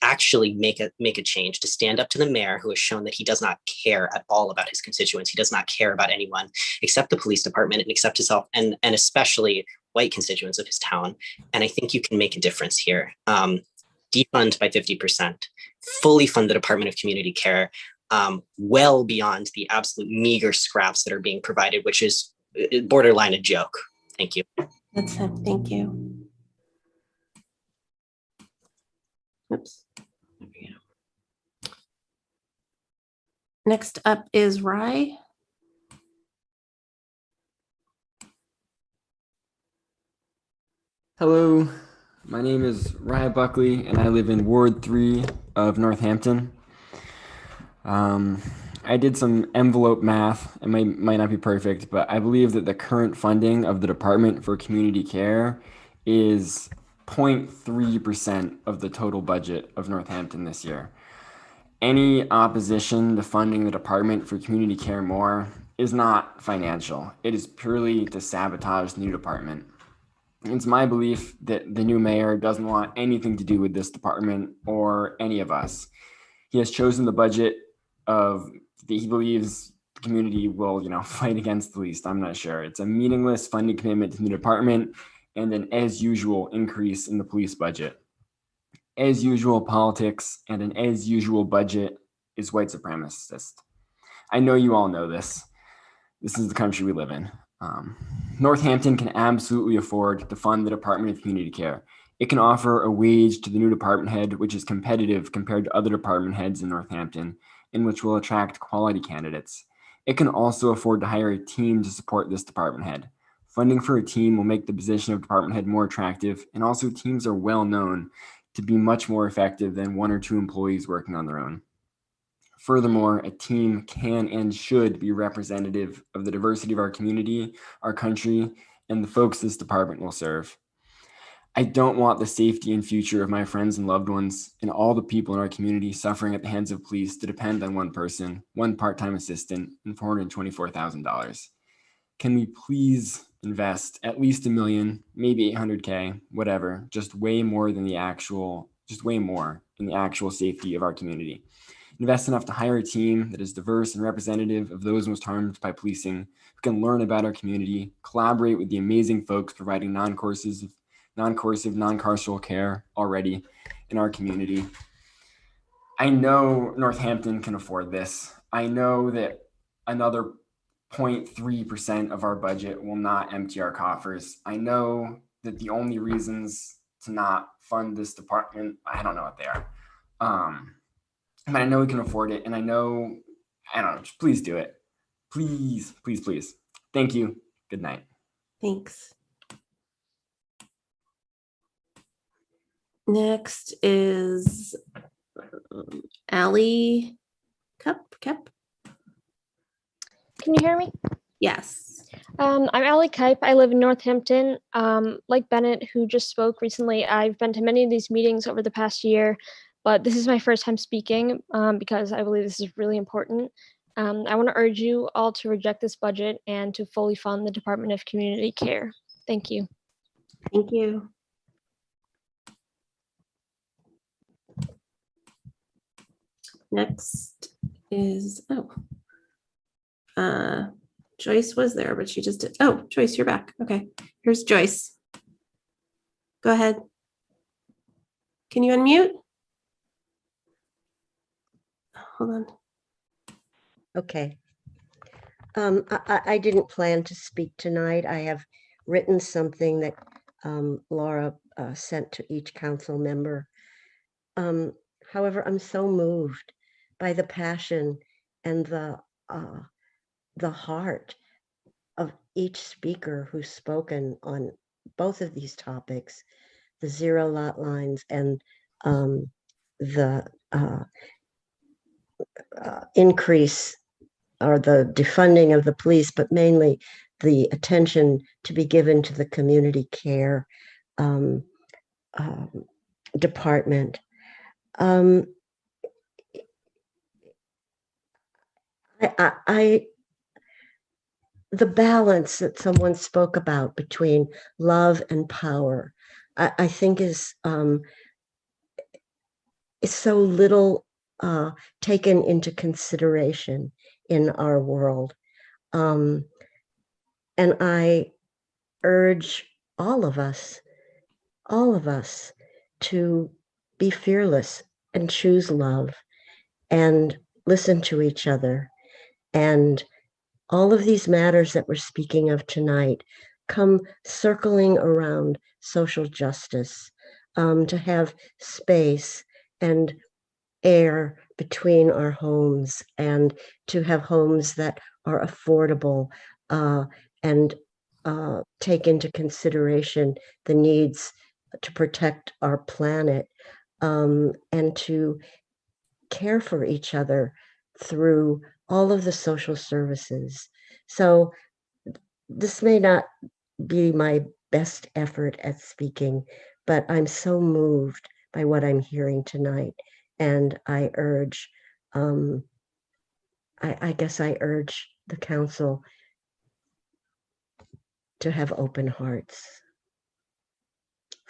actually make a change, to stand up to the mayor, who has shown that he does not care at all about his constituents. He does not care about anyone except the police department and except himself, and especially white constituents of his town. And I think you can make a difference here. Defund by 50%, fully fund the Department of Community Care, well beyond the absolute meager scraps that are being provided, which is borderline a joke. Thank you. That's it. Thank you. Oops. There we go. Next up is Rye. Hello, my name is Rye Buckley, and I live in Ward 3 of Northampton. I did some envelope math. It might not be perfect, but I believe that the current funding of the Department for Community Care is 0.3% of the total budget of Northampton this year. Any opposition to funding the Department for Community Care more is not financial. It is purely to sabotage the new department. It's my belief that the new mayor doesn't want anything to do with this department or any of us. He has chosen the budget of that he believes the community will, fight against the least. I'm not sure. It's a meaningless funding commitment to the department and an as usual increase in the police budget. As usual politics and an as usual budget is white supremacist. I know you all know this. This is the country we live in. Northampton can absolutely afford to fund the Department of Community Care. It can offer a wage to the new department head, which is competitive compared to other department heads in Northampton, and which will attract quality candidates. It can also afford to hire a team to support this department head. Funding for a team will make the position of department head more attractive, and also teams are well known to be much more effective than 1 or 2 employees working on their own. Furthermore, a team can and should be representative of the diversity of our community, our country, and the folks this department will serve. I don't want the safety and future of my friends and loved ones and all the people in our community suffering at the hands of police to depend on one person, one part-time assistant, and $424,000. Can we please invest at least $1 million, maybe $800K, whatever, just way more in the actual safety of our community. Invest enough to hire a team that is diverse and representative of those most harmed by policing, who can learn about our community, collaborate with the amazing folks providing non-coercive, non-carceral care already in our community. I know Northampton can afford this. I know that another 0.3% of our budget will not empty our coffers. I know that the only reasons to not fund this department, I don't know what they are. But I know we can afford it, and I don't know, just please do it. Please, please, please. Thank you. Good night. Thanks. Next is Allie Cup. Can you hear me? Yes. I'm Allie Kipe. I live in Northampton. Like Bennett, who just spoke recently, I've been to many of these meetings over the past year, but this is my first time speaking because I believe this is really important. I want to urge you all to reject this budget and to fully fund the Department of Community Care. Thank you. Thank you. Next is, Joyce was there, but she just did. Oh, Joyce, you're back. Okay, here's Joyce. Go ahead. Can you unmute? Hold on. Okay. I didn't plan to speak tonight. I have written something that Laura sent to each council member. However, I'm so moved by the passion and the heart of each speaker who's spoken on both of these topics, the zero lot lines and the increase or the defunding of the police, but mainly the attention to be given to the community care department. The balance that someone spoke about between love and power, I think is so little taken into consideration in our world. And I urge all of us to be fearless and choose love and listen to each other. And all of these matters that we're speaking of tonight come circling around social justice, to have space and air between our homes and to have homes that are affordable and take into consideration the needs to protect our planet and to care for each other through all of the social services. So this may not be my best effort at speaking, but I'm so moved by what I'm hearing tonight. And I urge, I guess I urge the council to have open hearts.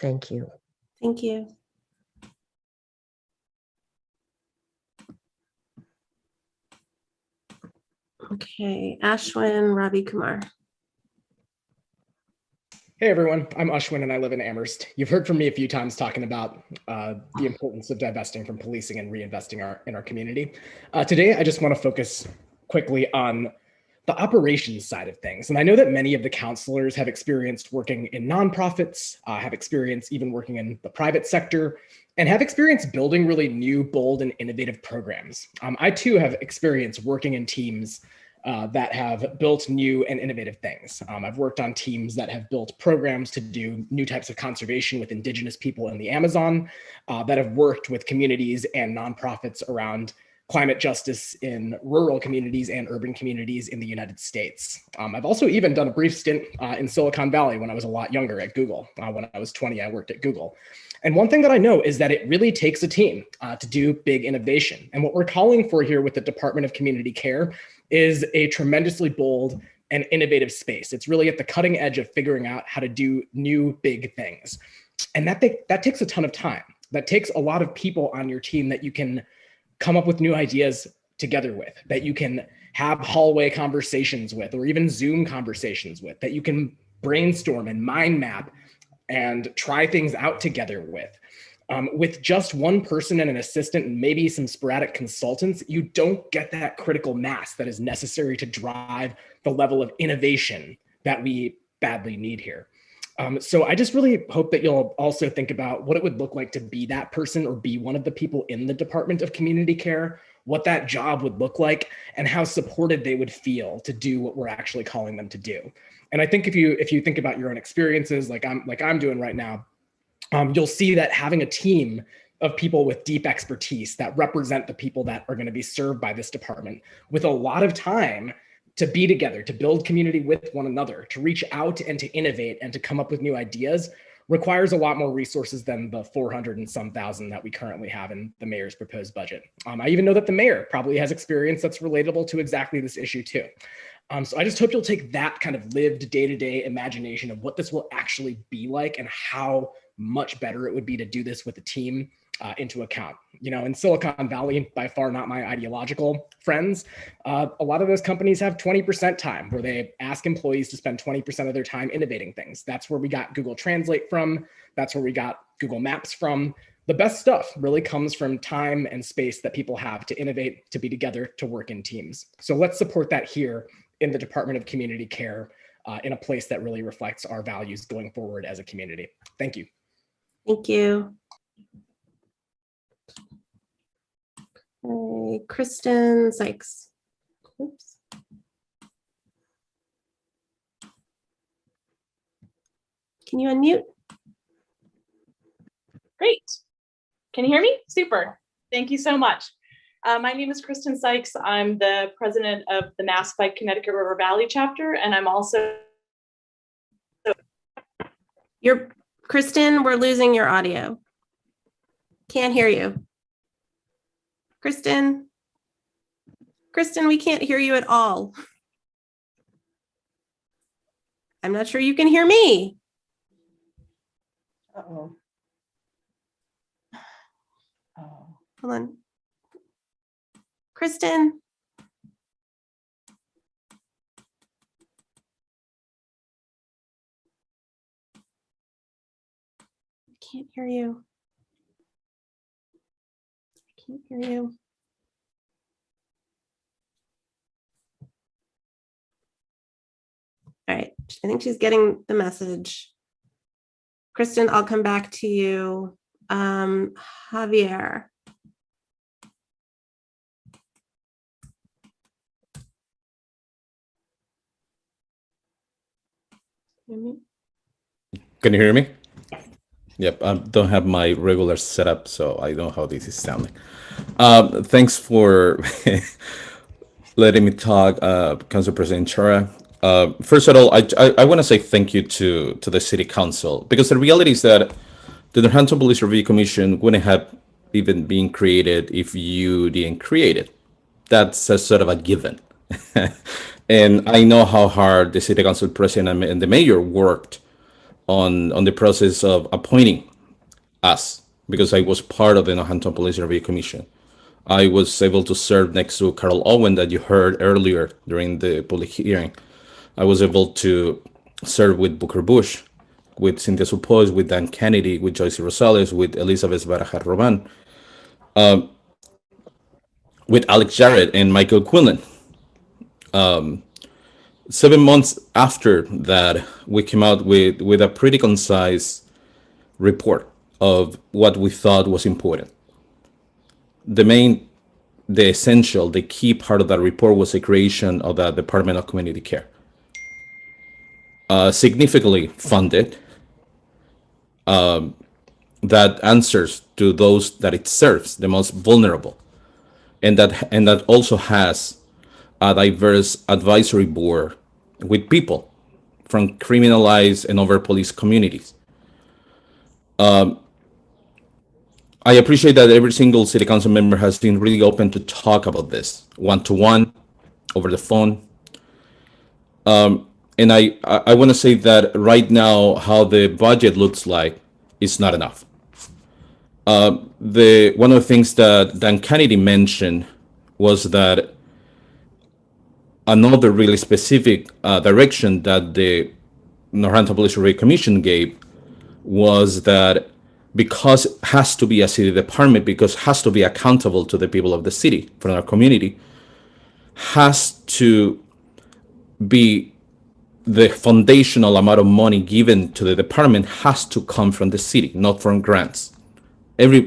Thank you. Thank you. Okay, Ashwin Ravi Kumar. Hey everyone, I'm Ashwin and I live in Amherst. You've heard from me a few times talking about the importance of divesting from policing and reinvesting in our community. Today, I just want to focus quickly on the operations side of things. And I know that many of the counselors have experienced working in nonprofits, have experience even working in the private sector, and have experience building really new, bold, and innovative programs. I too have experience working in teams that have built new and innovative things. I've worked on teams that have built programs to do new types of conservation with indigenous people in the Amazon, that have worked with communities and nonprofits around climate justice in rural communities and urban communities in the United States. I've also even done a brief stint in Silicon Valley when I was a lot younger at Google. When I was 20, I worked at Google. And one thing that I know is that it really takes a team to do big innovation. And what we're calling for here with the Department of Community Care is a tremendously bold and innovative space. It's really at the cutting edge of figuring out how to do new big things. And that takes a ton of time. That takes a lot of people on your team that you can come up with new ideas together with, that you can have hallway conversations with, or even Zoom conversations with, that you can brainstorm and mind map and try things out together with. With just one person and an assistant and maybe some sporadic consultants, you don't get that critical mass that is necessary to drive the level of innovation that we badly need here. So I just really hope that you'll also think about what it would look like to be that person or be one of the people in the Department of Community Care, what that job would look like, and how supported they would feel to do what we're actually calling them to do. And I think if you think about your own experiences, like I'm doing right now, you'll see that having a team of people with deep expertise that represent the people that are going to be served by this department with a lot of time to be together, to build community with one another, to reach out and to innovate and to come up with new ideas requires a lot more resources than the 400 and some thousand that we currently have in the mayor's proposed budget. I even know that the mayor probably has experience that's relatable to exactly this issue too. So I just hope you'll take that kind of lived day-to-day imagination of what this will actually be like and how much better it would be to do this with a team into account. You know, in Silicon Valley, by far not my ideological friends, a lot of those companies have 20% time where they ask employees to spend 20% of their time innovating things. That's where we got Google Translate from. That's where we got Google Maps from. The best stuff really comes from time and space that people have to innovate, to be together, to work in teams. So let's support that here in the Department of Community Care in a place that really reflects our values going forward as a community. Thank you. Thank you. Okay, Kristen Sykes. Oops. Can you unmute? Great. Can you hear me? Super. Thank you so much. My name is Kristen Sykes. I'm the president of the Mass Pike Connecticut River Valley chapter, and I'm also. Kristen, we're losing your audio. Can't hear you. Kristen, we can't hear you at all. I'm not sure you can hear me. Uh-oh. Hold on. Kristen. I can't hear you. I can't hear you. All right, I think she's getting the message. Kristen, I'll come back to you. Javier. Can you hear me? Yep, I don't have my regular setup, so I don't know how this is sounding. Thanks for letting me talk, Council President Chara. First of all, I want to say thank you to the City Council, because the reality is that the Northampton Police Review Commission wouldn't have even been created if you didn't create it. That's a sort of a given. And I know how hard the City Council President and the Mayor worked on the process of appointing us, because I was part of the Northampton Police Review Commission. I was able to serve next to Carol Owen that you heard earlier during the public hearing. I was able to serve with Booker Bush, with Cynthia Suppoys, with Dan Kennedy, with Joyce Rosales, with Elizabeth Barajar Roman, with Alex Jarrett and Michael Quinlan. 7 months after that, we came out with a pretty concise report of what we thought was important. The essential, the key part of that report was the creation of the Department of Community Care. Significantly funded, that answers to those that it serves, the most vulnerable. And that also has a diverse advisory board with people from criminalized and over-policed communities. I appreciate that every single City Council member has been really open to talk about this one-to-one, over the phone. And I want to say that right now, how the budget looks like is not enough. One of the things that Dan Kennedy mentioned was that another really specific direction that the Northampton Police Review Commission gave was that because it has to be a city department, because it has to be accountable to the people of the city, from our community, has to be the foundational amount of money given to the department has to come from the city, not from grants. We're in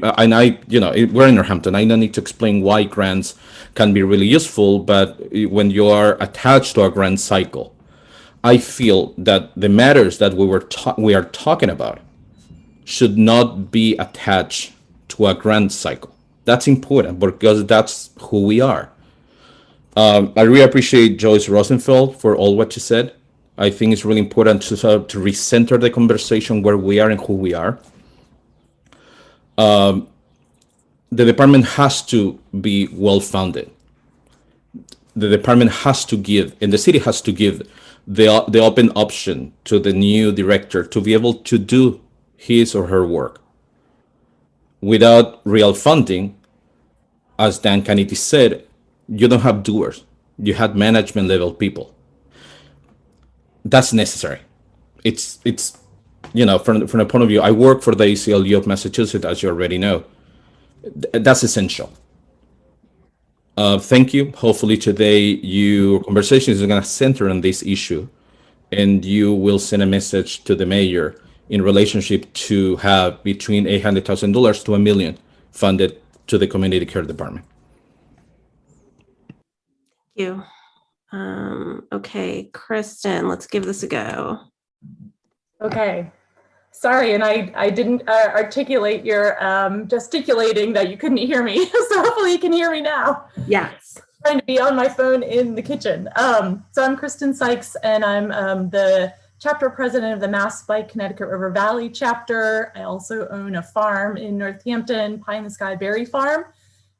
Northampton. I don't need to explain why grants can be really useful, but when you are attached to a grant cycle, I feel that the matters that we are talking about should not be attached to a grant cycle. That's important because that's who we are. I really appreciate Joyce Rosenfeld for all what she said. I think it's really important to recenter the conversation where we are and who we are. The department has to be well-funded. The department has to give, and the city has to give the open option to the new director to be able to do his or her work. Without real funding, as Dan Kennedy said, you don't have doers. You have management level people. That's necessary. It's from the point of view, I work for the ACLU of Massachusetts, as you already know. That's essential. Thank you. Hopefully today your conversation is going to center on this issue, and you will send a message to the mayor in relationship to have between $800,000 to $1 million funded to the community care department. Thank you. Okay, Kristen, let's give this a go. Okay. Sorry, and I didn't articulate your gesticulating that you couldn't hear me. So hopefully you can hear me now. Yes. I'm trying to be on my phone in the kitchen. So I'm Kristen Sykes, and I'm the chapter president of the Mass Bike Connecticut River Valley chapter. I also own a farm in Northampton, Pie in the Sky Berry Farm.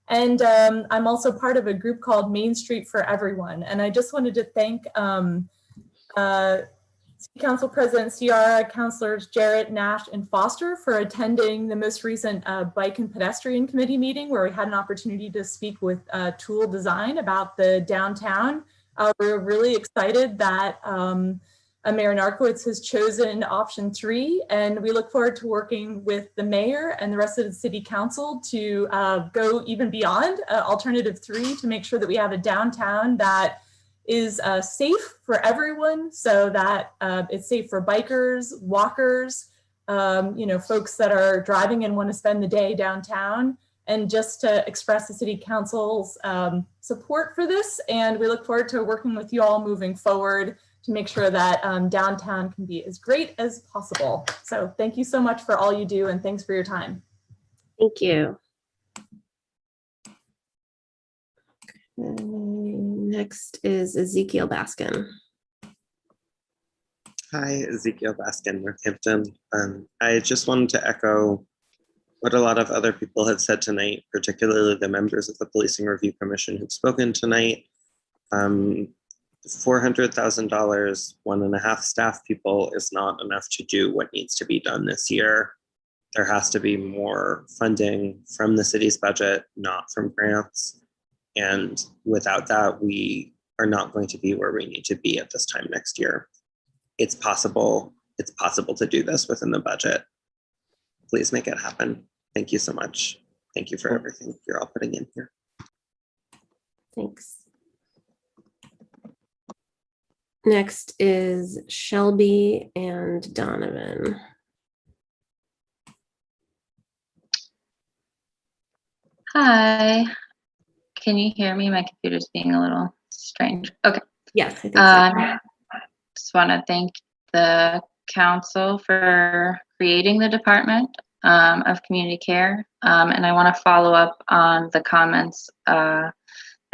And I'm also part of a group called Main Street for Everyone. And I just wanted to thank City Council President Ciara, Councilors Jarrett, Nash, and Foster for attending the most recent Bike and Pedestrian Committee meeting, where we had an opportunity to speak with Tool Design about the downtown. We're really excited that Mayor Narkowitz has chosen option 3, and we look forward to working with the mayor and the rest of the city council to go even beyond alternative 3 to make sure that we have a downtown that is safe for everyone, so that it's safe for bikers, walkers, folks that are driving and want to spend the day downtown, and just to express the city council's support for this. And we look forward to working with you all moving forward to to make sure that downtown can be as great as possible. So thank you so much for all you do, and thanks for your time. Thank you. Next is Ezekiel Baskin. Hi, Ezekiel Baskin, Northampton. I just wanted to echo what a lot of other people have said tonight, particularly the members of the Policing Review Commission who've spoken tonight. $400,000, 1.5 staff people is not enough to do what needs to be done this year. There has to be more funding from the city's budget, not from grants. And without that, we are not going to be where we need to be at this time next year. It's possible to do this within the budget. Please make it happen. Thank you so much. Thank you for everything you're all putting in here. Thanks. Next is Shelby and Donovan. Hi, can you hear me? My computer's being a little strange. Okay. Yes, I think so. Just want to thank the council for creating the Department of Community Care. And I want to follow up on the comments that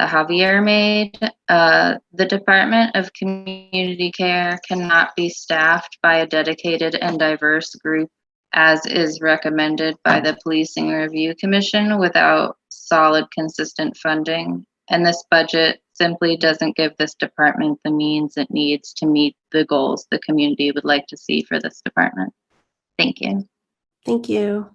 Javier made. The Department of Community Care cannot be staffed by a dedicated and diverse group as is recommended by the Policing Review Commission without solid, consistent funding. And this budget simply doesn't give this department the means it needs to meet the goals the community would like to see for this department. Thank you. Thank you.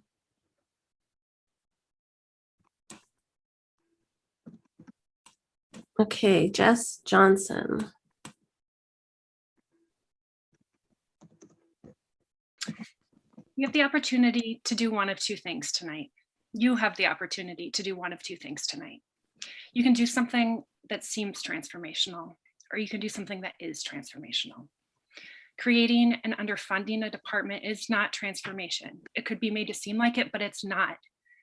Okay, Jess Johnson. You have the opportunity to do one of two things tonight. You have the opportunity to do one of two things tonight. You can do something that seems transformational, or you can do something that is transformational. Creating and underfunding a department is not transformation. It could be made to seem like it, but it's not.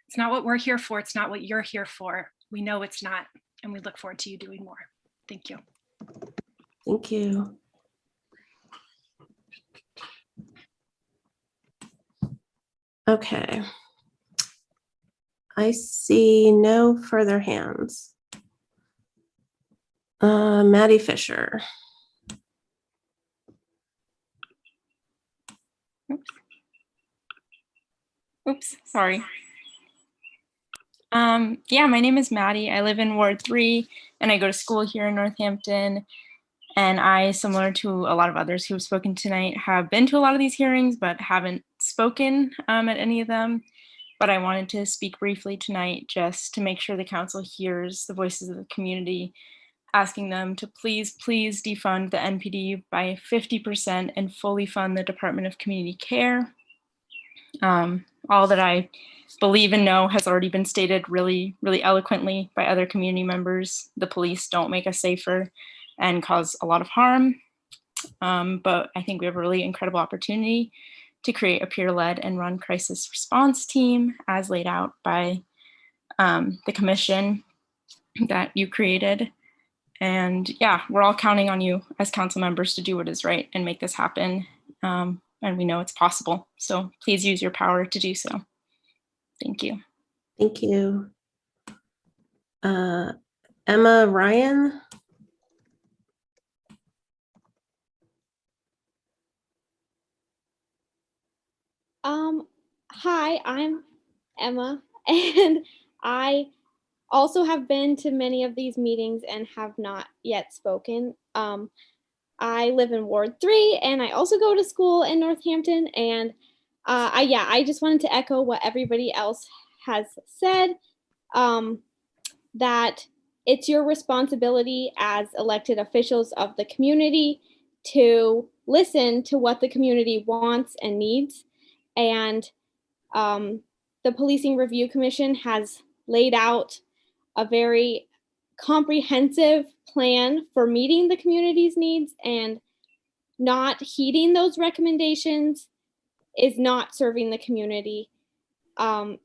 It's not what we're here for. It's not what you're here for. We know it's not, and we look forward to you doing more. Thank you. Thank you. Okay. I see no further hands. Maddie Fisher. Oops, sorry. Yeah, my name is Maddie. I live in Ward 3 and I go to school here in Northampton. And I, similar to a lot of others who have spoken tonight, have been to a lot of these hearings, but haven't spoken at any of them. But I wanted to speak briefly tonight just to make sure the council hears the voices of the community, asking them to please defund the NPD by 50% and fully fund the Department of Community Care. All that I believe and know has already been stated really eloquently by other community members. The police don't make us safer and cause a lot of harm. But I think we have a really incredible opportunity to create a peer-led and run crisis response team as laid out by the commission that you created. And yeah, we're all counting on you as council members to do what is right and make this happen. And we know it's possible. So please use your power to do so. Thank you. Thank you. Emma Ryan. Hi, I'm Emma, and I also have been to many of these meetings and have not yet spoken. I live in Ward 3 and I also go to school in Northampton, and I just wanted to echo what everybody else has said, that it's your responsibility as elected officials of the community to listen to what the community wants and needs. And the Policing Review Commission has laid out a very comprehensive plan for meeting the community's needs, and not heeding those recommendations is not serving the community. And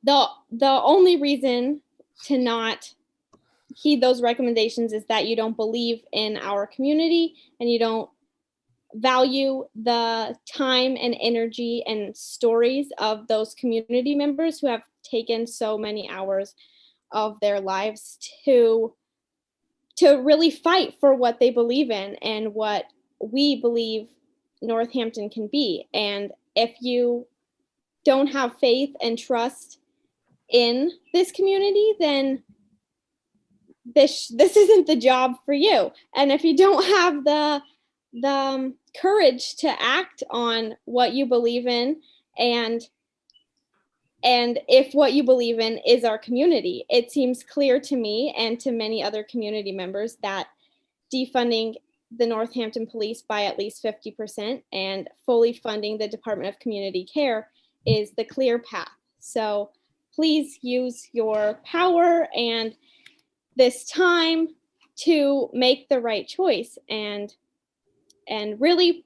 the only reason to not heed those recommendations is that you don't believe in our community and you don't value the time and energy and stories of those community members who have taken so many hours of their lives to really fight for what they believe in and what we believe Northampton can be. And if you don't have faith and trust in this community, then this isn't the job for you. And if you don't have the courage to act on what you believe in, and if what you believe in is our community, it seems clear to me and to many other community members that defunding the Northampton Police by at least 50% and fully funding the Department of Community Care is the clear path. So please use your power and this time to make the right choice and really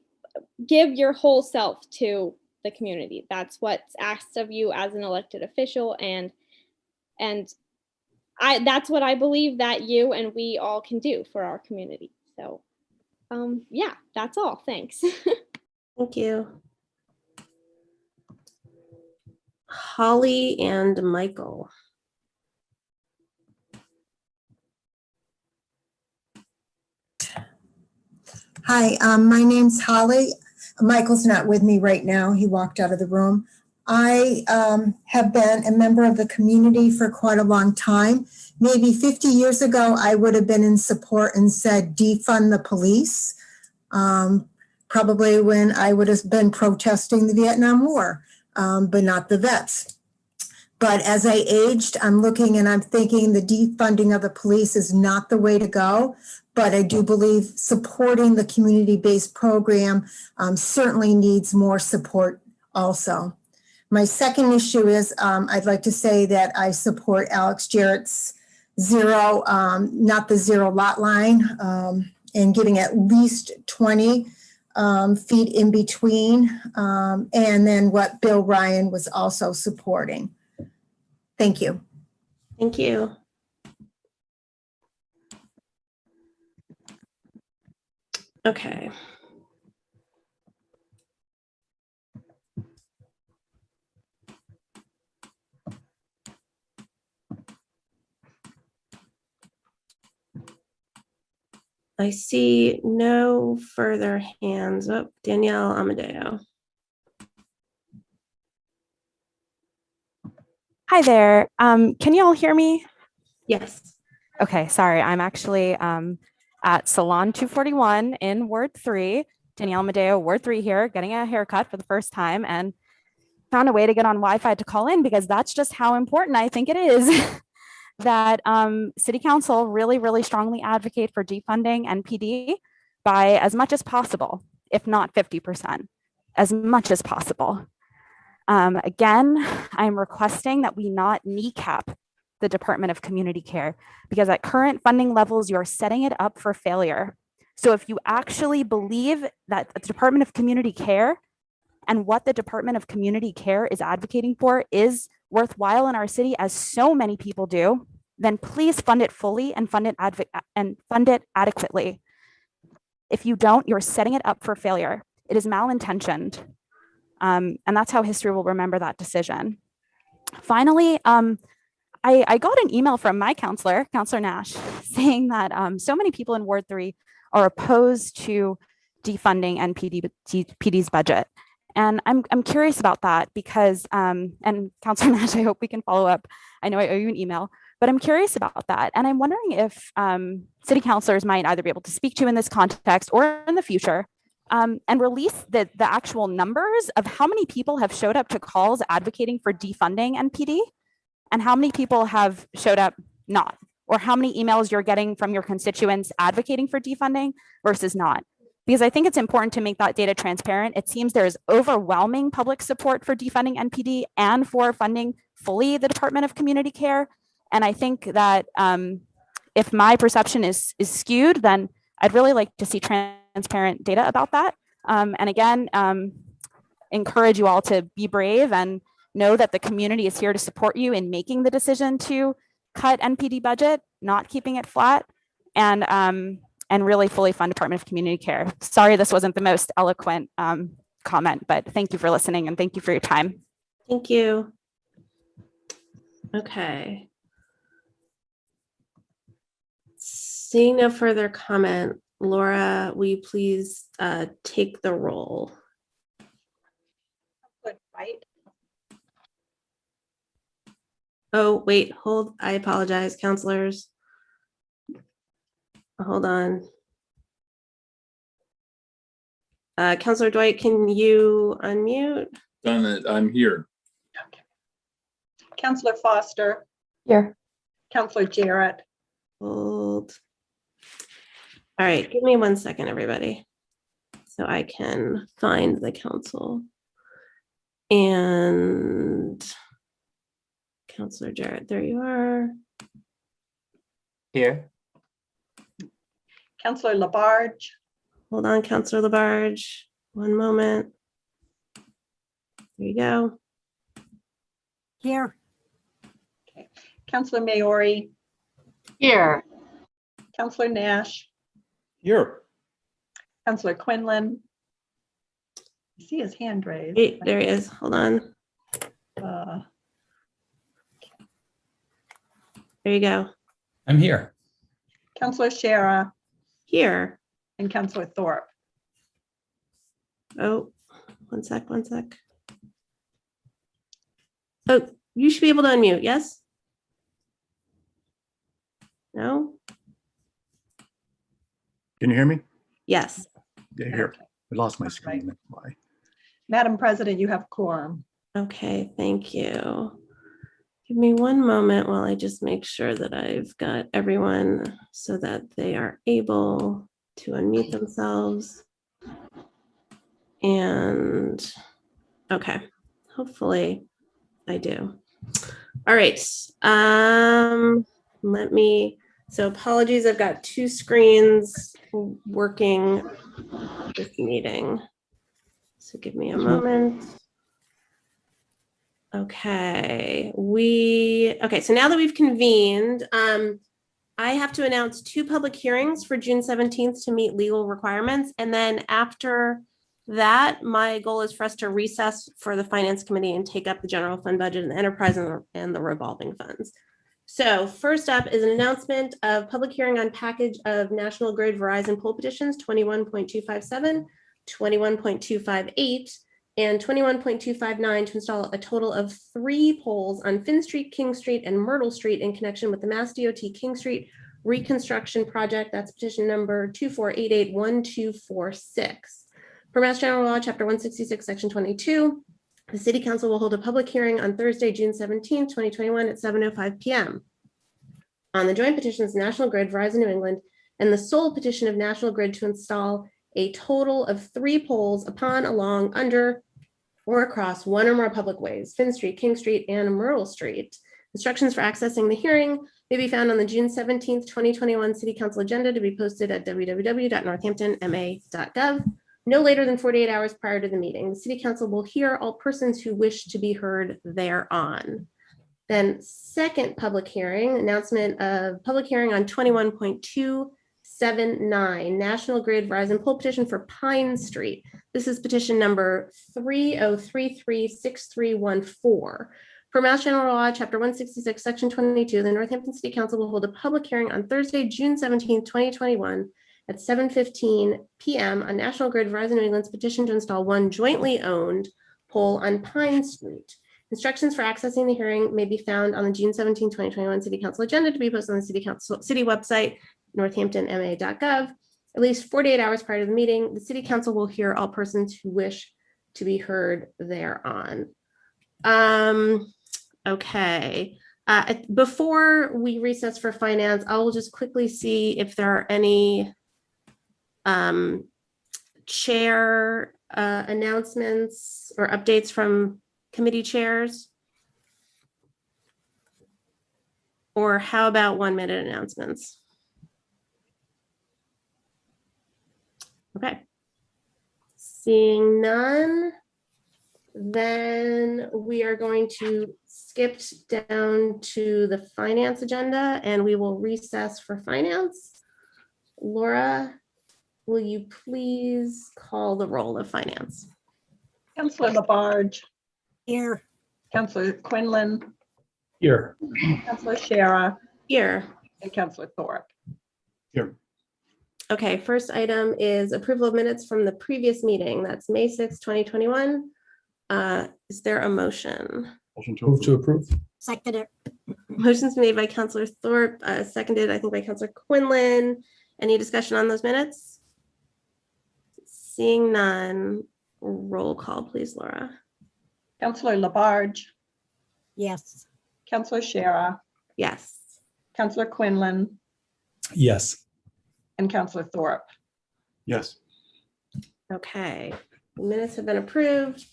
give your whole self to the community. That's what's asked of you as an elected official, and that's what I believe that you and we all can do for our community. So yeah, that's all. Thanks. Thank you. Holly and Michael. Hi, my name's Holly. Michael's not with me right now. He walked out of the room. I have been a member of the community for quite a long time. Maybe 50 years ago, I would have been in support and said defund the police, probably when I would have been protesting the Vietnam War, but not the vets. But as I aged, I'm looking and I'm thinking the defunding of the police is not the way to go. But I do believe supporting the community-based program certainly needs more support also. My second issue is I'd like to say that I support Alex Jarrett's zero, not the zero lot line, and giving at least 20 feet in between, and then what Bill Ryan was also supporting. Thank you. Thank you. Okay. I see no further hands up. Danielle Amadeo. Hi there. Can you all hear me? Yes. Okay, sorry. I'm actually at Salon 241 in Ward 3, Danielle Amadeo, Ward 3 here, getting a haircut for the first time, and found a way to get on Wi-Fi to call in because that's just how important I think it is that City Council really, really strongly advocate for defunding NPD by as much as possible, if not 50%, as much as possible. Again, I'm requesting that we not kneecap the Department of Community Care because at current funding levels, you're setting it up for failure. So if you actually believe that the Department of Community Care and what the Department of Community Care is advocating for is worthwhile in our city, as so many people do, then please fund it fully and fund it adequately. If you don't, you're setting it up for failure. It is malintentioned. And that's how history will remember that decision. Finally, I got an email from my counselor, Counselor Nash, saying that so many people in Ward 3 are opposed to defunding NPD's budget. And I'm curious about that because, and Counselor Nash, I hope we can follow up. I know I owe you an email, but I'm curious about that. And I'm wondering if city councilors might either be able to speak to in this context or in the future and release the actual numbers of how many people have showed up to calls advocating for defunding NPD and how many people have showed up not, or how many emails you're getting from your constituents advocating for defunding versus not. Because I think it's important to make that data transparent. It seems there's overwhelming public support for defunding NPD and for funding fully the Department of Community Care. And I think that if my perception is skewed, then I'd really like to see transparent data about that. And again, encourage you all to be brave and know that the community is here to support you in making the decision to cut NPD budget, not keeping it flat, and really fully fund Department of Community Care. Sorry, this wasn't the most eloquent comment, but thank you for listening and thank you for your time. Thank you. Okay. Seeing no further comment, Laura, will you please take the roll? Right. Oh, wait, hold. I apologize, counselors. Hold on. Counselor Dwight, can you unmute? Done it. I'm here. Counselor Foster. Here. Counselor Jarrett. Hold. All right, give me 1 second, everybody, so I can find the council. And Counselor Jarrett, there you are. Here. Counselor Labarge. Hold on, Counselor Labarge. 1 moment. There you go. Here. Okay. Counselor Maori. Here. Counselor Nash. Here. Counselor Quinlan. I see his hand raised. Wait, there he is. Hold on. Uh, There you go. I'm here. Counselor Shara Here. and Counselor Thorpe. Oh, 1 sec, 1 sec. Oh, you should be able to unmute, yes? No? Can you hear me? Yes. Yeah, here. I lost my screen. That's why. Madam President, you have quorum. Okay, thank you. Give me 1 moment while I just make sure that I've got everyone so that they are able to unmute themselves. And okay, hopefully I do. All right. So apologies, I've got 2 screens working this meeting. So give me a moment. Okay, so now that we've convened, I have to announce 2 public hearings for June 17th to meet legal requirements. And then after that, my goal is for us to recess for the Finance Committee and take up the general fund budget and the enterprise and the revolving funds. So first up is an announcement of public hearing on package of National Grid Verizon poll petitions 21.257, 21.258, and 21.259 to install a total of 3 poles on Finn Street, King Street, and Myrtle Street in connection with the Mass DOT King Street reconstruction project. That's petition number 24881246. Per Mass General Law, Chapter 166, Section 22, the City Council will hold a public hearing on Thursday, June 17, 2021 at 7:05 p.m. on the joint petitions National Grid, Verizon New England, and the sole petition of National Grid to install a total of 3 poles upon, along, under, or across 1 or more public ways, Finn Street, King Street, and Myrtle Street. Instructions for accessing the hearing may be found on the June 17th, 2021 City Council agenda to be posted at www.northamptonma.gov no later than 48 hours prior to the meeting. The City Council will hear all persons who wish to be heard thereon. Then second public hearing, announcement of public hearing on 21.279 National Grid Verizon poll petition for Pine Street. This is petition number 30336314. Per Mass General Law, Chapter 166, Section 22, the Northampton City Council will hold a public hearing on Thursday, June 17, 2021 at 7:15 p.m. on National Grid Verizon New England's petition to install 1 jointly owned pole on Pine Street. Instructions for accessing the hearing may be found on the June 17, 2021 City Council agenda to be posted on the City website, northamptonma.gov. At least 48 hours prior to the meeting, the City Council will hear all persons who wish to be heard thereon. Okay. Before we recess for finance, I will just quickly see if there are any chair announcements or updates from committee chairs. Or how about 1-minute announcements? Okay. Seeing none, Then we are going to skip down to the finance agenda and we will recess for finance. Laura, will you please call the roll of finance? Councillor Labarge. Here. Councillor Quinlan. Here. Councillor Shara. Here. And Councillor Thorpe. Here. Okay, first item is approval of minutes from the previous meeting. That's May 6, 2021. Is there a motion? Motion to approve. Second it. Motion's made by Councillor Thorpe, seconded, I think, by Councillor Quinlan. Any discussion on those minutes? Seeing none, roll call, please, Laura. Councillor Labarge. Yes. Councillor Shara. Yes. Councillor Quinlan. Yes. And Councillor Thorpe. Yes. Okay, the minutes have been approved.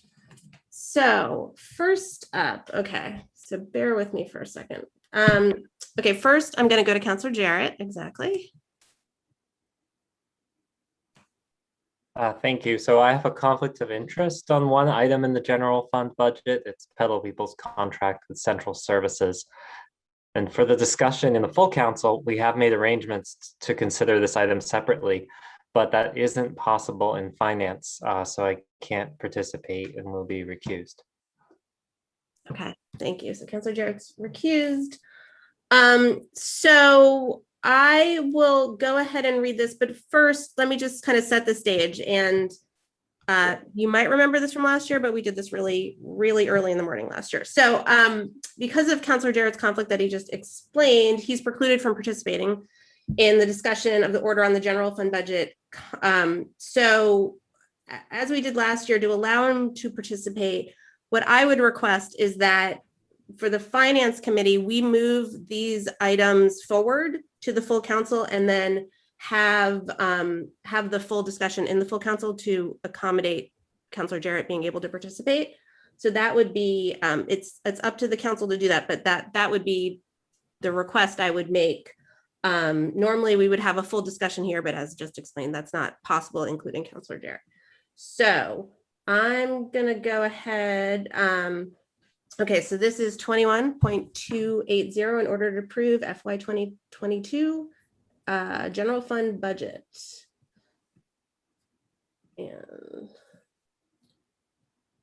So first up, okay, so bear with me for a second. Okay, first I'm going to go to Councillor Jarrett. Exactly. Thank you. So I have a conflict of interest on one item in the general fund budget. It's Petal People's contract with Central Services. And for the discussion in the full council, we have made arrangements to consider this item separately, but that isn't possible in finance. So I can't participate and will be recused. Okay, thank you. So Councillor Jarrett's recused. So I will go ahead and read this, but first let me just kind of set the stage. And you might remember this from last year, but we did this really early in the morning last year. So because of Councillor Jarrett's conflict that he just explained, he's precluded from participating in the discussion of the order on the general fund budget. So as we did last year, to allow him to participate, what I would request is that for the finance committee, we move these items forward to the full council and then have the full discussion in the full council to accommodate Councillor Jarrett being able to participate. So that would be, it's up to the council to do that, but that would be the request I would make. Normally we would have a full discussion here, but as just explained, that's not possible, including Councillor Jarrett. So I'm gonna go ahead. Okay, so this is 21.280 in order to approve FY 2022 general fund budget. And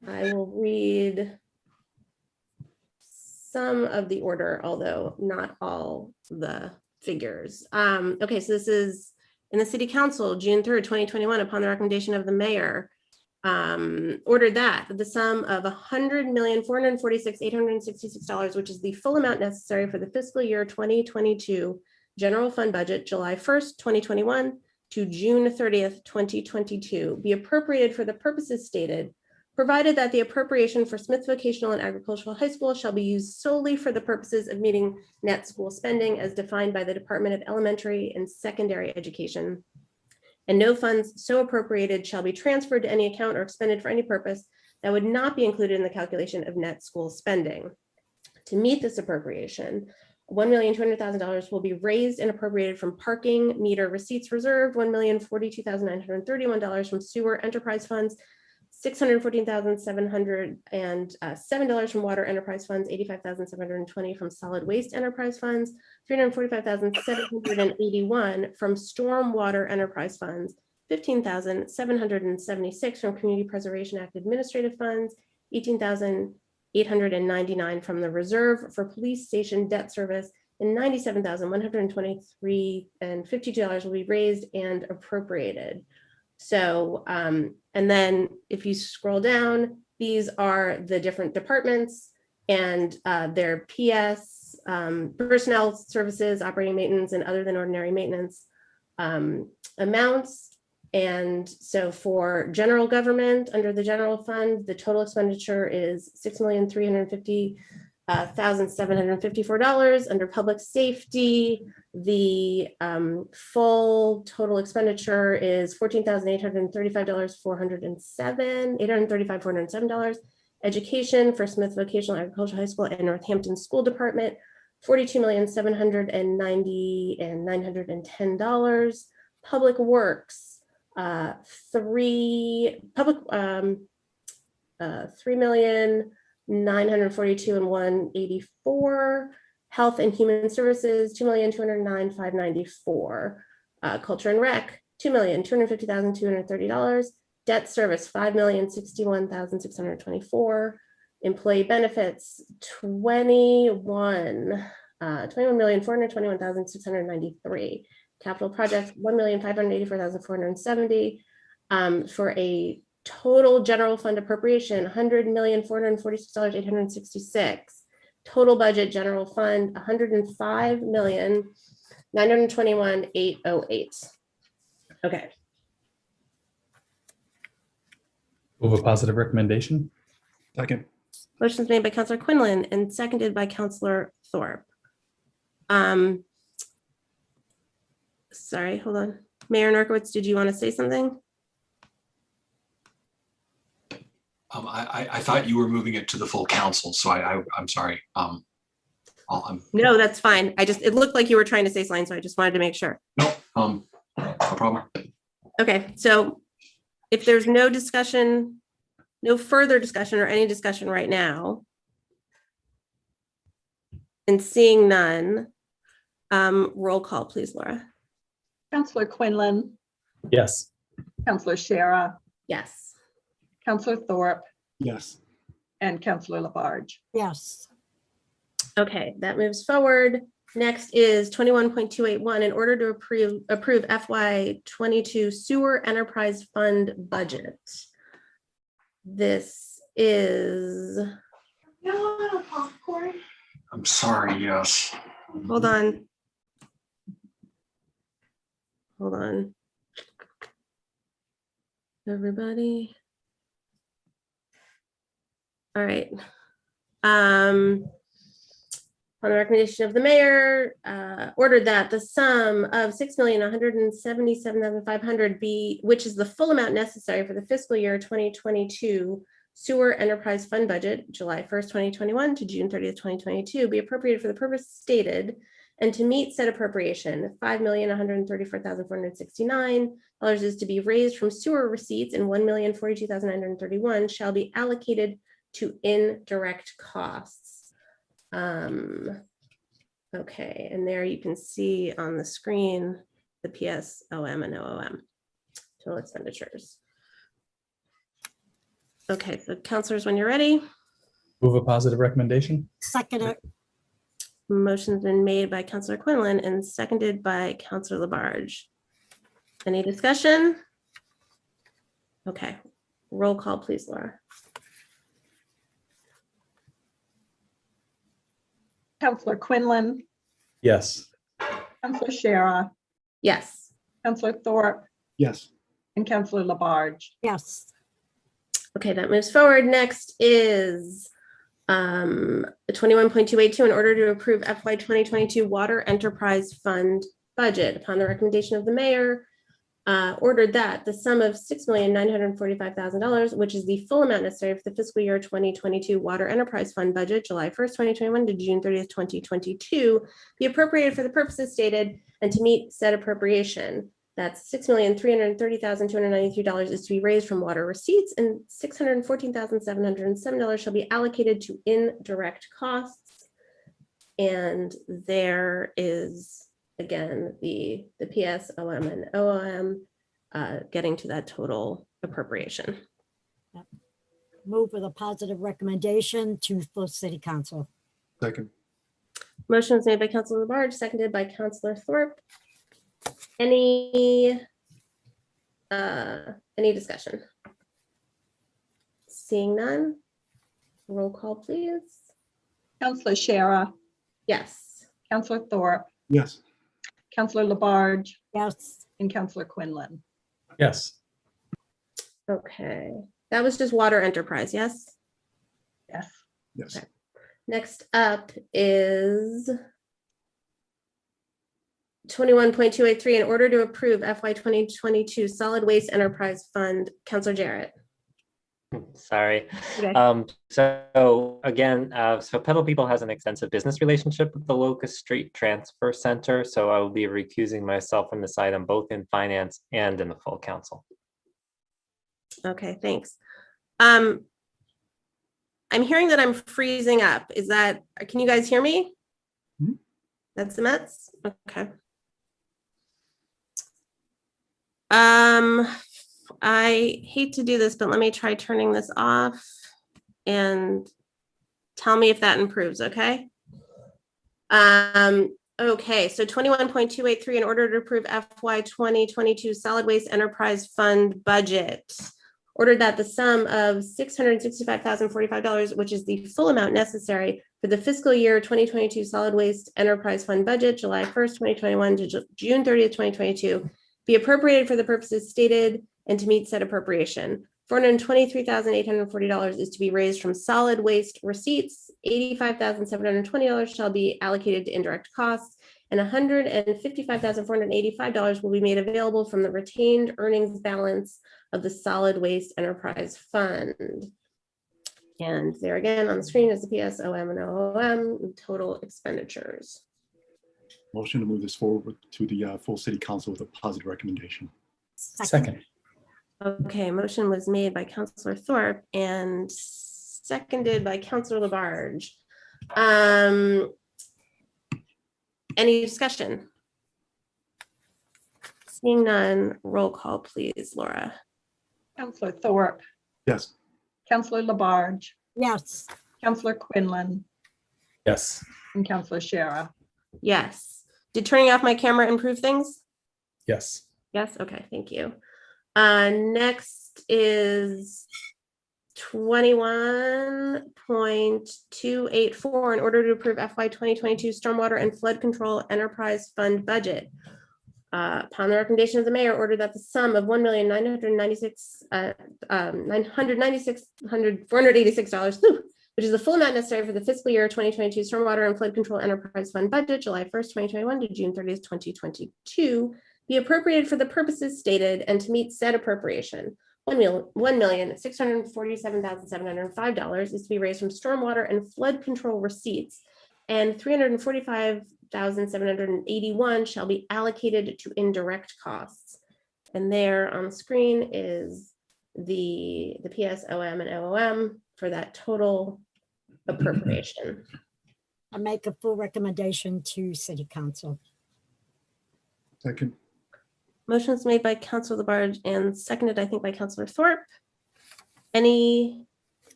I will read some of the order, although not all the figures. Okay, so this is in the City Council, June 3rd, 2021, upon the recommendation of the mayor, ordered that the sum of $100,446,866, which is the full amount necessary for the fiscal year 2022 general fund budget, July 1st, 2021 to June 30th, 2022, be appropriated for the purposes stated, provided that the appropriation for Smith Vocational and Agricultural High School shall be used solely for the purposes of meeting net school spending as defined by the Department of Elementary and Secondary Education, and no funds so appropriated shall be transferred to any account or expended for any purpose that would not be included in the calculation of net school spending. To meet this appropriation, $1,200,000 will be raised and appropriated from parking meter receipts reserved, $1,042,931 from sewer enterprise funds, $614,707 from water enterprise funds, $85,720 from solid waste enterprise funds, $345,781 from storm water enterprise funds, $15,776 from Community Preservation Act administrative funds, $18,899 from the reserve for police station debt service, and $97,123.52 will be raised and appropriated. So, and then if you scroll down, these are the different departments and their PS, personnel services, operating maintenance, and other than ordinary maintenance amounts. And so for general government, under the general fund, the total expenditure is $6,350,754. Under public safety, the full total expenditure is $14,835,407. Education for Smith Vocational Agricultural High School and Northampton School Department, $42,790,910. Public Works, 3,942,184. Health and Human Services, 2,209,594. Culture and Rec, $2,250,230. Debt service, $5,061,624. Employee benefits, 21,421,693. Capital projects, 1,584,470. For a total general fund appropriation, $100,446,866. Total budget general fund, $105,921,808. Okay. Move a positive recommendation. Second. Motion's made by Councillor Quinlan and seconded by Councillor Thorpe. Sorry, hold on. Mayor Narkowitz, did you want to say something? I thought you were moving it to the full council, so I'm sorry. No, that's fine. It looked like you were trying to say something, so I just wanted to make sure. No problem. Okay, so if there's no discussion, no further discussion or any discussion right now, and seeing none, roll call, please, Laura. Councillor Quinlan, Yes. Councillor Shara, Yes. Councillor Thorpe, Yes. and Councillor Labarge. Yes. Okay, that moves forward. Next is 21.281, in order to approve FY22 sewer enterprise fund budget. This is. I'm sorry, yes. Hold on. Everybody. All right. On the recommendation of the mayor, ordered that the sum of $6,177,500 be, which is the full amount necessary for the fiscal year 2022 sewer enterprise fund budget, July 1st, 2021 to June 30th, 2022, be appropriated for the purpose stated, and to meet said appropriation, $5,134,469 is to be raised from sewer receipts, and $1,042,931 shall be allocated to indirect costs. Okay, and there you can see on the screen the PS, OM, and OOM, total expenditures. Okay, so councilors, when you're ready. Move a positive recommendation. Second it. Motion's been made by Councillor Quinlan and seconded by Councillor Labarge. Any discussion? Okay, roll call, please, Laura. Councillor Quinlan, Yes. Councillor Shara, Yes. Councillor Thorpe, Yes. and Councillor Labarge. Yes. Okay, that moves forward. Next is 21.282, in order to approve FY 2022 Water Enterprise Fund budget. Upon the recommendation of the mayor, ordered that the sum of $6,945,000, which is the full amount necessary for the fiscal year 2022 Water Enterprise Fund budget, July 1st, 2021 to June 30th, 2022, be appropriated for the purposes stated, and to meet said appropriation. That's $6,330,293 is to be raised from water receipts, and $614,707 shall be allocated to indirect costs. And there is, again, the PS, OM, and OOM getting to that total appropriation. Yep. Move with a positive recommendation to full city council. Second. Motion was made by Councilor Labarge, seconded by Councilor Thorpe. Any discussion? Seeing none, roll call, please. Councillor Shara, Yes. Councillor Thorpe, Yes. Councillor Labarge, Yes. and Councillor Quinlan. Yes. Okay, that was just water enterprise, yes? Yes. Yes. Okay. Next up is 21.283, in order to approve FY 2022 Solid Waste Enterprise Fund. Councilor Jarrett. Sorry. Okay. So again, so Pedal People has an extensive business relationship with the Locust Street Transfer Center, so I will be recusing myself from this item, both in finance and in the full council. Okay, thanks. I'm hearing that I'm freezing up. Can you guys hear me? Mhm. That's the Mets? Okay. I hate to do this, but let me try turning this off and tell me if that improves, okay? Okay, so 21.283, in order to approve FY 2022 solid waste enterprise fund budget. Ordered that the sum of $665,045, which is the full amount necessary for the fiscal year 2022 solid waste enterprise fund budget, July 1st, 2021 to June 30th, 2022, be appropriated for the purposes stated and to meet said appropriation. $423,840 is to be raised from solid waste receipts. $85,720 shall be allocated to indirect costs, and $155,485 will be made available from the retained earnings balance of the solid waste enterprise fund. And there again on the screen is the PS, OM, and OOM total expenditures. Motion to move this forward to the full city council with a positive recommendation. Second. Okay, motion was made by Councilor Thorpe and seconded by Councilor Labarge. Any discussion? Seeing none, roll call, please, Laura. Councilor Thorpe, Yes. Councilor Labarge, Yes. Councilor Quinlan, Yes. and Councilor Shara. Yes. Did turning off my camera improve things? Yes. Yes, okay, thank you. Next is 21.284, in order to approve FY 2022 stormwater and flood control enterprise fund budget. Upon the recommendation of the mayor, ordered that the sum of $1,996,486, which is the full amount necessary for the fiscal year 2022 stormwater and flood control enterprise fund budget, July 1st, 2021 to June 30th, 2022, be appropriated for the purposes stated and to meet said appropriation. $1,647,705 is to be raised from stormwater and flood control receipts, and $345,781 shall be allocated to indirect costs. And there on the screen is the PS, OM, and OOM for that total appropriation. I make a full recommendation to city council. Second. Motion is made by Councilor Labarge and seconded, I think, by Councilor Thorpe. Any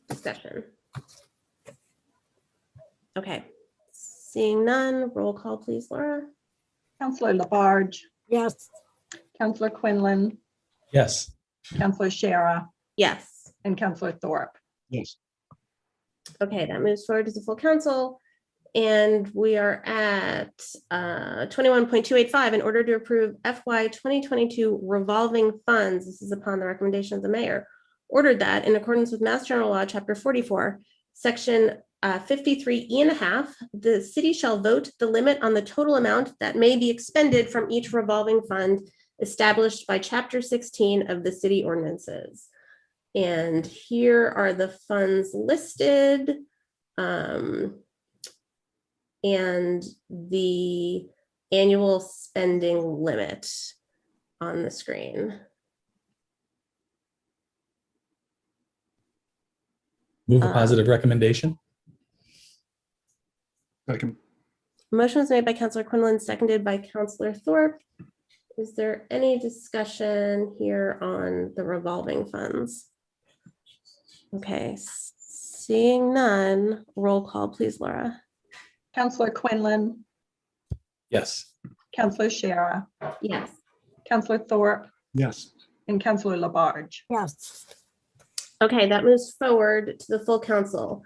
discussion? Okay, seeing none, roll call, please, Laura. Councilor Labarge, Yes. Councilor Quinlan, Yes. Councilor Shara, Yes. and Councilor Thorpe. Yes. Okay, that moves forward to the full council. And we are at 21.285, in order to approve FY 2022 revolving funds. This is upon the recommendation of the mayor. Ordered that in accordance with Mass General Law, Chapter 44, Section 53E.5, the city shall vote the limit on the total amount that may be expended from each revolving fund established by Chapter 16 of the city ordinances. And here are the funds listed. And the annual spending limit on the screen. Move a positive recommendation. Second. Motion was made by Councilor Quinlan, seconded by Councilor Thorpe. Is there any discussion here on the revolving funds? Okay, seeing none, roll call, please, Laura. Councilor Quinlan, Yes. Councilor Shara, Yes. Councilor Thorpe, Yes. and Councilor Labarge. Yes. Okay, that moves forward to the full council.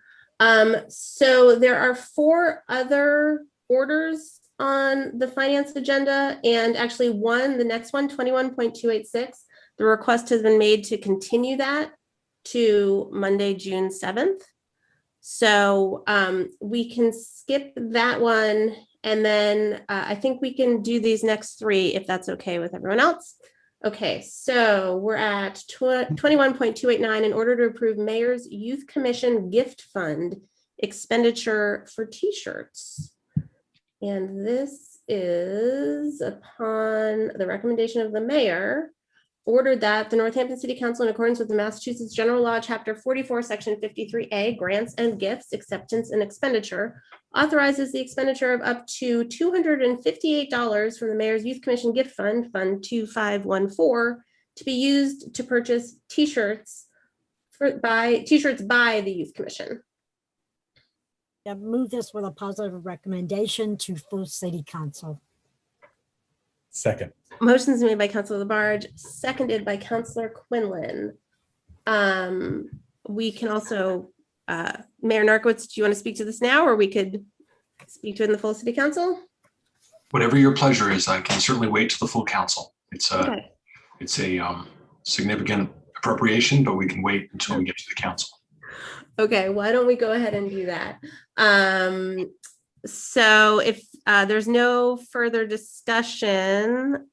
So there are 4 other orders on the finance agenda, and actually the next one, 21.286, the request has been made to continue that to Monday, June 7th. So we can skip that one, and then I think we can do these next 3 if that's okay with everyone else. Okay, so we're at 21.289, in order to approve Mayor's Youth Commission Gift Fund expenditure for t-shirts. And this is upon the recommendation of the mayor ordered that the Northampton City Council, in accordance with the Massachusetts General Law, Chapter 44, Section 53A, Grants and Gifts, Acceptance and Expenditure, authorizes the expenditure of up to $258 from the Mayor's Youth Commission Gift Fund, Fund 2514, to be used to purchase T-shirts by the Youth Commission. Yeah, move this with a positive recommendation to full city council. Second. Motion's made by Councilor Labarge, seconded by Councilor Quinlan. We can also, Mayor Narkowitz, do you want to speak to this now, or we could speak to it in the full city council? Whatever your pleasure is, I can certainly wait to the full council. It's a, Okay. it's a significant appropriation, but we can wait until we get to the council. Okay, why don't we go ahead and do that? So if there's no further discussion,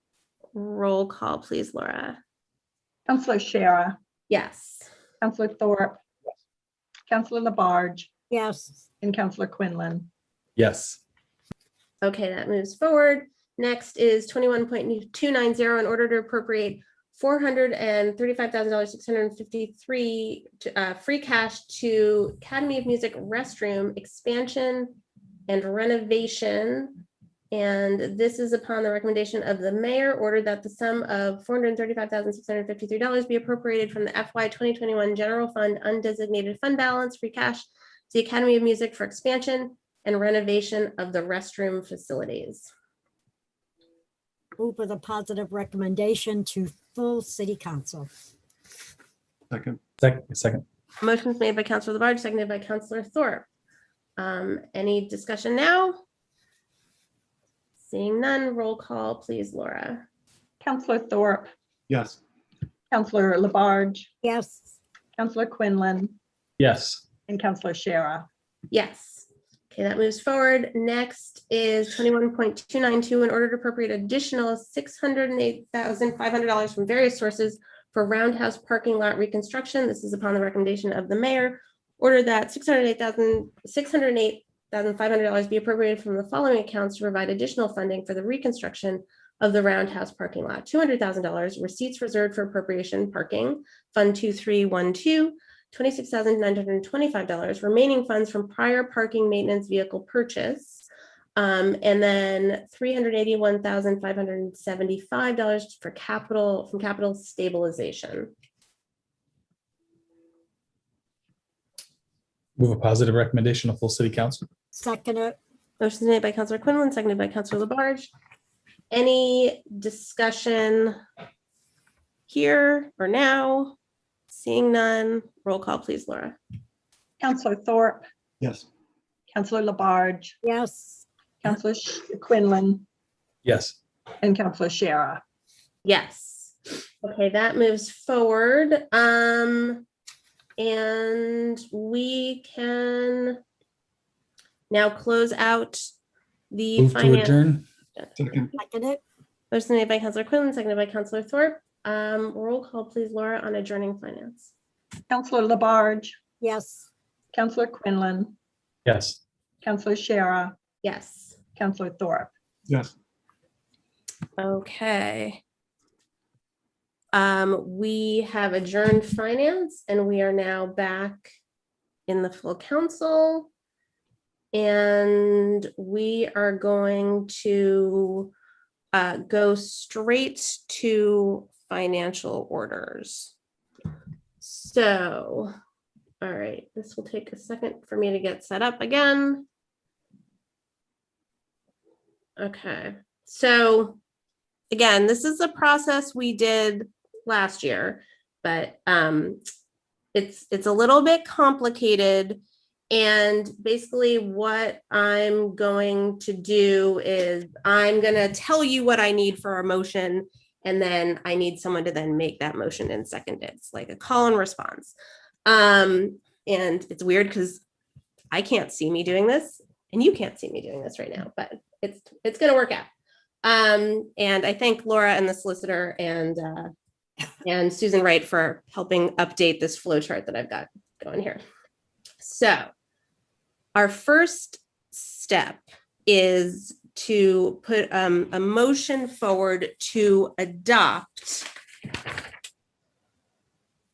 roll call, please, Laura. Councilor Shara, Yes. Councilor Thorpe, Councilor Labarge, Yes. and Councilor Quinlan. Yes. Okay, that moves forward. Next is 21.290, in order to appropriate $435,653 free cash to Academy of Music restroom expansion and renovation. And this is upon the recommendation of the mayor, ordered that the sum of $435,653 be appropriated from the FY 2021 general fund undesignated fund balance free cash to the Academy of Music for expansion and renovation of the restroom facilities. Move with a positive recommendation to full city council. Second. Second. Motion's made by Councilor Labarge, seconded by Councilor Thorpe. Any discussion now? Seeing none, roll call, please, Laura. Councilor Thorpe, Yes. Councilor Labarge, Yes. Councilor Quinlan, Yes. and Councilor Shara. Yes. Okay, that moves forward. Next is 21.292, in order to appropriate additional $608,500 from various sources for Roundhouse parking lot reconstruction. This is upon the recommendation of the mayor, ordered that $608,500 be appropriated from the following accounts to provide additional funding for the reconstruction of the Roundhouse parking lot. $200,000 receipts reserved for appropriation parking, Fund 2312, $26,925, remaining funds from prior parking maintenance vehicle purchase, and then $381,575 for capital stabilization. Move a positive recommendation of full city council. Second it. Motion made by Councilor Quinlan, seconded by Councilor Labarge. Any discussion here or now? Seeing none, roll call, please, Laura. Councilor Thorpe, Yes. Councilor Labarge, Yes. Councilor Quinlan, Yes. and Councilor Shara. Yes. Okay, that moves forward. And we can now close out the Move to finance. adjourn. Second. Second it. Motion made by Councilor Quinlan, seconded by Councilor Thorpe. Roll call, please, Laura, on adjourning finance. Councilor Labarge, Yes. Councilor Quinlan, Yes. Councilor Shara, Yes. Councilor Thorpe. Yes. Okay. We have adjourned finance and we are now back in the full council. And we are going to go straight to financial orders. So, all right, this will take a second for me to get set up again. Okay, so again, this is a process we did last year, but it's a little bit complicated. And basically what I'm going to do is I'm going to tell you what I need for a motion, and then I need someone to then make that motion and second it. It's like a call and response. And it's weird because I can't see me doing this and you can't see me doing this right now, but it's going to work out. And I thank Laura and the solicitor and Susan Wright for helping update this flow chart that I've got going here. So our first step is to put a motion forward to adopt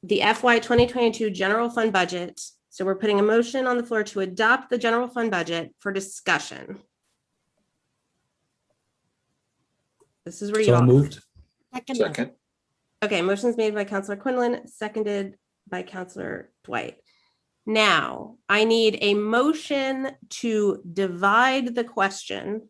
the FY 2022 general fund budget. So we're putting a motion on the floor to adopt the general fund budget for discussion. This is where you So all. moved. Second. Okay, motion's made by Councilor Quinlan, seconded by Councilor Dwight. Now, I need a motion to divide the question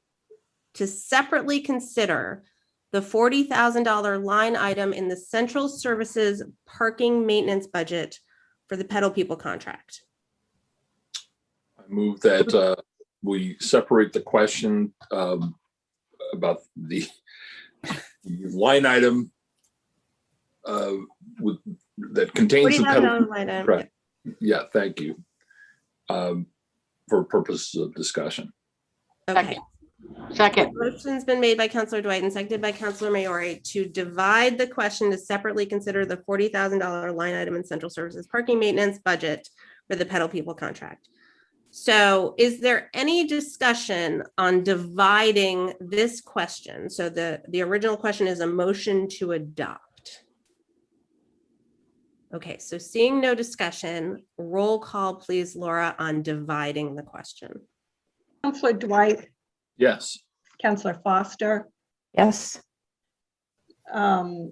to separately consider the $40,000 line item in the central services parking maintenance budget for the Pedal People contract. I move that we separate the question about the line item that contains the pedal. Line item. Right. Yeah, thank you. For purposes of discussion. Okay. Second. Motion's been made by Councilor Dwight and seconded by Councilor Maori to divide the question to separately consider the $40,000 line item in central services parking maintenance budget for the Pedal People contract. So is there any discussion on dividing this question? So the original question is a motion to adopt. Okay, so seeing no discussion, roll call please, Laura, on dividing the question. Councilor Dwight, Yes. Councilor Foster. Yes. So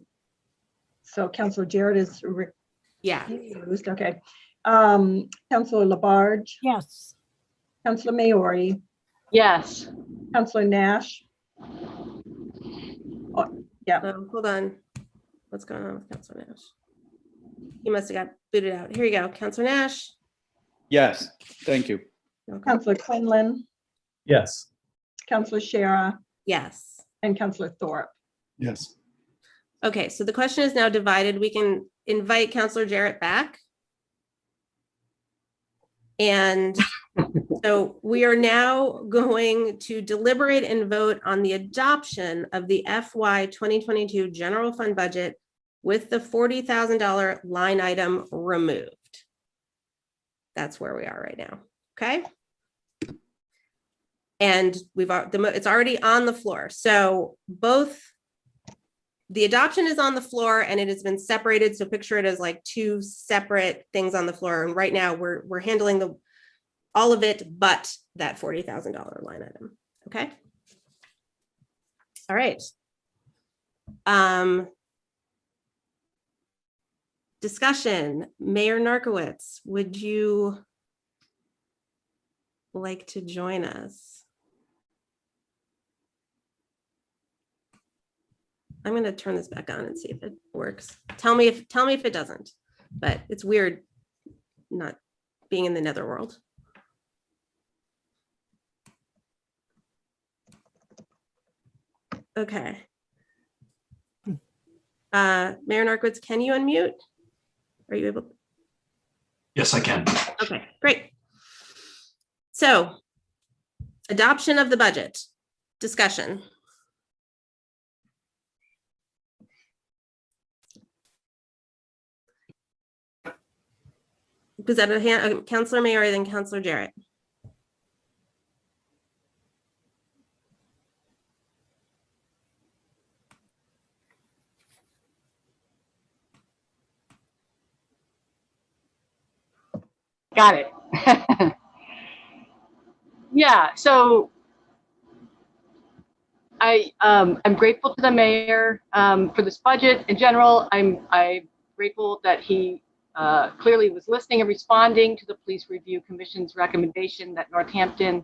Councilor Jarrett is yeah. used. Okay. Councilor Labarge. Yes. Councilor Maori. Yes. Councilor Nash. Oh, yeah. Hold on. What's going on with Councilor Nash? He must have got booted out. Here you go. Councilor Nash. Yes. Thank you. Okay. Councilor Quinlan. Yes. Councilor Shara. Yes. And Councilor Thorpe. Yes. Okay, so the question is now divided. We can invite Councilor Jarrett back. And so we are now going to deliberate and vote on the adoption of the FY 2022 general fund budget with the $40,000 line item removed. That's where we are right now. Okay. And it's already on the floor. So both the adoption is on the floor and it has been separated. So picture it as like two separate things on the floor. And right now we're handling all of it, but that $40,000 line item. Okay. All right. Discussion. Mayor Narkowitz, would you like to join us? I'm going to turn this back on and see if it works. Tell me if it doesn't, but it's weird not being in the netherworld. Okay. Mayor Narkowitz, can you unmute? Are you able? Yes, I can. Okay, great. So, adoption of the budget. Discussion. Was that a hand, Councilor Maori, then Councilor Jarrett? Got it. Yeah, so I'm grateful to the mayor for this budget in general. I'm grateful that he clearly was listening and responding to the Police Review Commission's recommendation that Northampton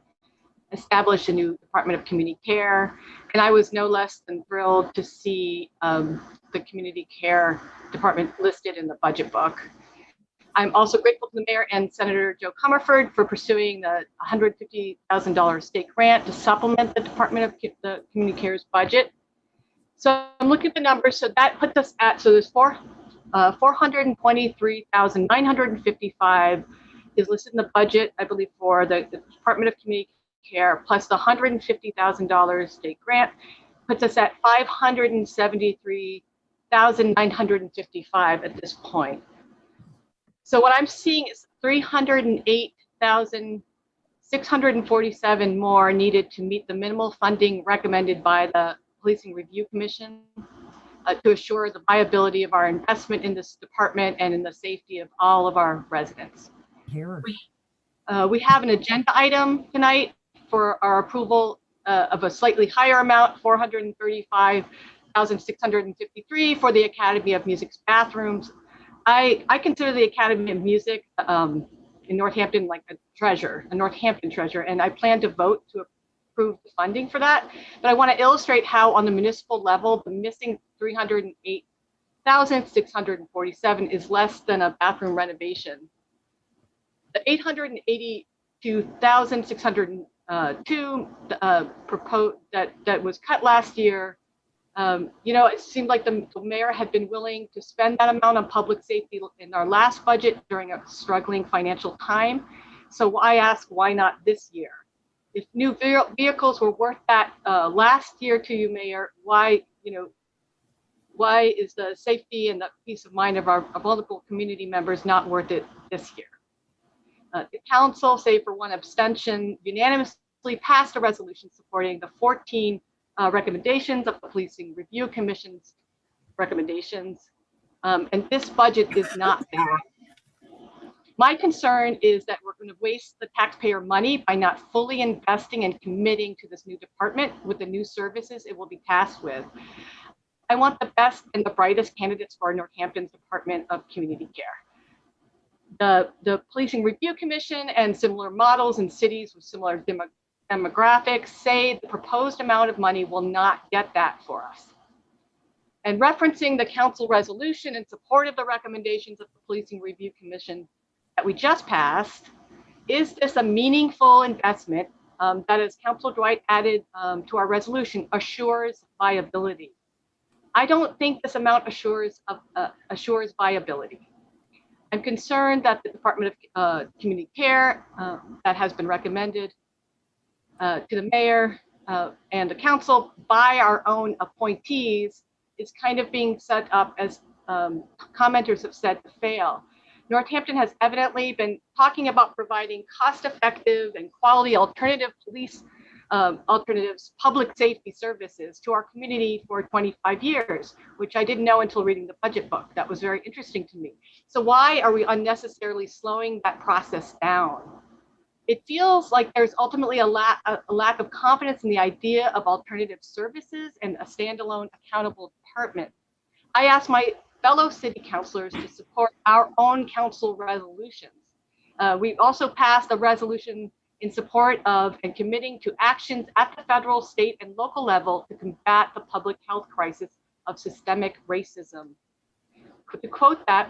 establish a new Department of Community Care. And I was no less than thrilled to see the Community Care Department listed in the budget book. I'm also grateful to the mayor and Senator Joe Comerford for pursuing the $150,000 state grant to supplement the Department of the Community Care's budget. So I'm looking at the numbers. So that puts us at, so there's 423,955 is listed in the budget, I believe, for the Department of Community Care, plus the $150,000 state grant, puts us at 573,955 at this point. So what I'm seeing is 308,647 more needed to meet the minimal funding recommended by the Policing Review Commission. to assure the viability of our investment in this department and in the safety of all of our residents. We have an agenda item tonight for our approval of a slightly higher amount, $435,653 for the Academy of Music's bathrooms. I consider the Academy of Music in Northampton like a treasure, a Northampton treasure, and I plan to vote to approve the funding for that. But I want to illustrate how on the municipal level, the missing $308,647 is less than a bathroom renovation. The $882,602 proposed that was cut last year. It seemed like the mayor had been willing to spend that amount on public safety in our last budget during a struggling financial time. So I ask, why not this year? If new vehicles were worth that last year to you, Mayor, why is the safety and the peace of mind of our vulnerable community members not worth it this year? The council, save for one abstention, unanimously passed a resolution supporting the 14 recommendations of the Policing Review Commission's recommendations. And this budget is not that. My concern is that we're going to waste the taxpayer money by not fully investing and committing to this new department with the new services it will be tasked with. I want the best and the brightest candidates for Northampton's Department of Community Care. The Policing Review Commission and similar models in cities with similar demographics say the proposed amount of money will not get that for us. And referencing the council resolution in support of the recommendations of the Policing Review Commission that we just passed, is this a meaningful investment that, as Councilor Dwight added to our resolution, assures viability? I don't think this amount assures viability. I'm concerned that the Department of Community Care that has been recommended to the mayor and the council by our own appointees is kind of being set up, as commenters have said, to fail. Northampton has evidently been talking about providing cost-effective and quality alternatives, public safety services to our community for 25 years, which I didn't know until reading the budget book. That was very interesting to me. So why are we unnecessarily slowing that process down? It feels like there's ultimately a lack of confidence in the idea of alternative services and a standalone accountable department. I asked my fellow city councilors to support our own council resolutions. We also passed a resolution in support of and committing to actions at the federal, state, and local level to combat the public health crisis of systemic racism. To quote that,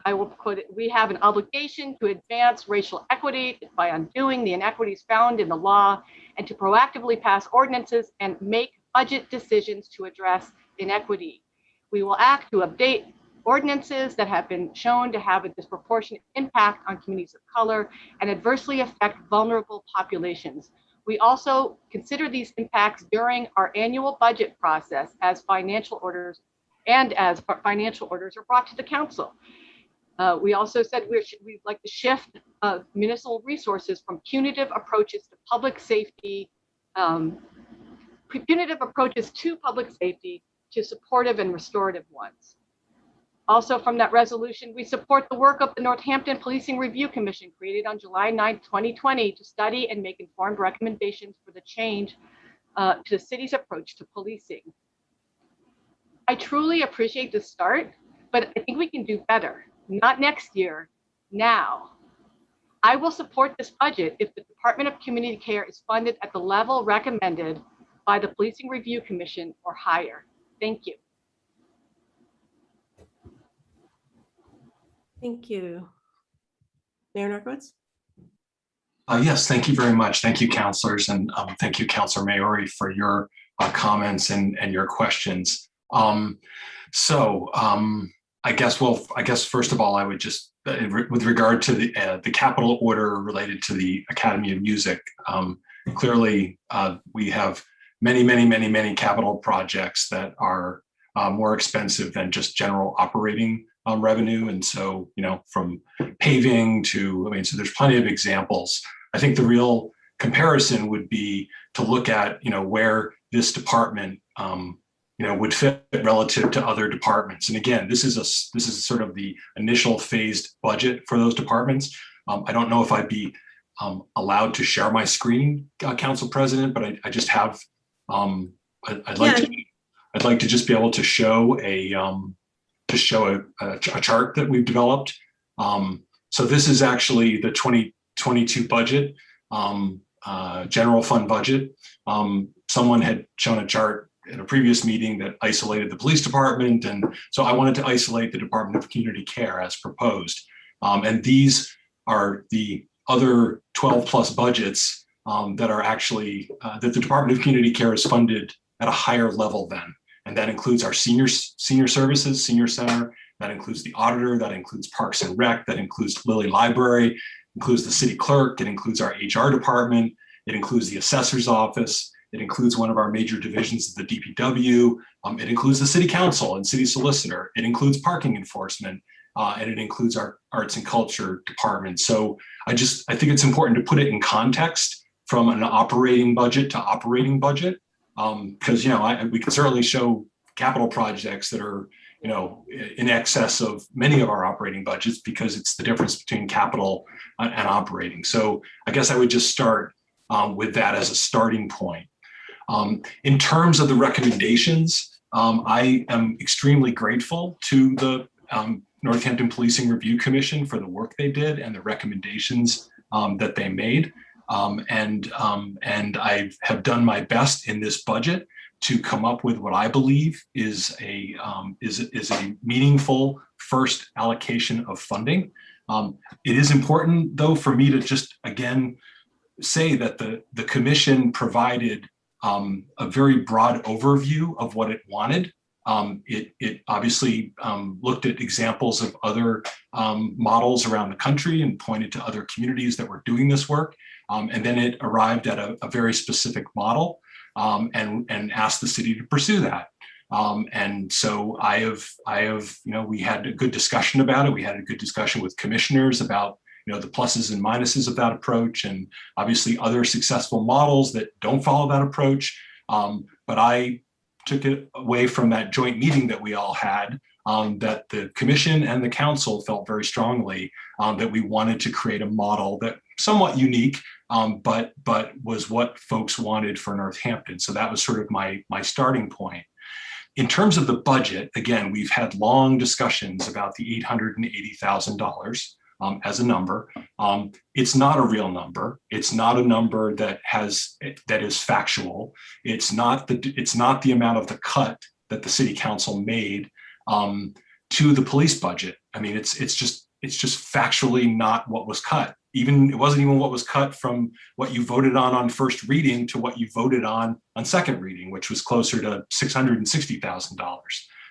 I will quote it, we have an obligation to advance racial equity by undoing the inequities found in the law and to proactively pass ordinances and make budget decisions to address inequity. We will act to update ordinances that have been shown to have a disproportionate impact on communities of color and adversely affect vulnerable populations. We also consider these impacts during our annual budget process as financial orders are brought to the council. We also said we'd like to shift municipal resources from punitive approaches to public safety, to supportive and restorative ones. Also from that resolution, we support the work of the Northampton Policing Review Commission created on July 9, 2020 to study and make informed recommendations for the change to the city's approach to policing. I truly appreciate the start, but I think we can do better. Not next year, now. I will support this budget if the Department of Community Care is funded at the level recommended by the Policing Review Commission or higher. Thank you. Thank you. Mayor Narcoitz? Yes, thank you very much. Thank you, councilors, and thank you, Councilor Maori, for your comments and your questions. I guess first of all, I would just, with regard to the capital order related to the Academy of Music, clearly we have many capital projects that are more expensive than just general operating revenue. And so, from paving to, so there's plenty of examples. I think the real comparison would be to look at, where this department would fit relative to other departments. And again, this is sort of the initial phased budget for those departments. I don't know if I'd be allowed to share my screen, Council President, but I just have. I'd like to just be able to show a chart that we've developed. So this is actually the 2022 budget, general fund budget. Someone had shown a chart in a previous meeting that isolated the police department. And so I wanted to isolate the Department of Community Care as proposed. And these are the other 12 plus budgets that are actually, that the Department of Community Care is funded at a higher level than. And that includes our senior services, senior center, that includes the auditor, that includes Parks and Rec, that includes Lilly Library, includes the city clerk, it includes our HR department, it includes the assessor's office, it includes one of our major divisions of the DPW, it includes the city council and city solicitor, it includes parking enforcement, and it includes our arts and culture department. So I think it's important to put it in context from an operating budget to operating budget, because we can certainly show capital projects that are in excess of many of our operating budgets because it's the difference between capital and operating. So I guess I would just start with that as a starting point. In terms of the recommendations, I am extremely grateful to the Northampton Policing Review Commission for the work they did and the recommendations that they made. And I have done my best in this budget to come up with what I believe is a meaningful first allocation of funding. It is important, though, for me to just again say that the commission provided a very broad overview of what it wanted. It obviously looked at examples of other models around the country and pointed to other communities that were doing this work. And then it arrived at a very specific model and asked the city to pursue that. And so we had a good discussion about it. We had a good discussion with commissioners about the pluses and minuses of that approach, and obviously other successful models that don't follow that approach. But I took it away from that joint meeting that we all had, that the commission and the council felt very strongly that we wanted to create a model that somewhat unique, but was what folks wanted for Northampton. So that was sort of my starting point. In terms of the budget, again, we've had long discussions about the $880,000 as a number. It's not a real number. It's not a number that is factual. It's not the amount of the cut that the city council made to the police budget. I mean, it's just factually not what was cut. It wasn't even what was cut from what you voted on first reading to what you voted on second reading, which was closer to $660,000.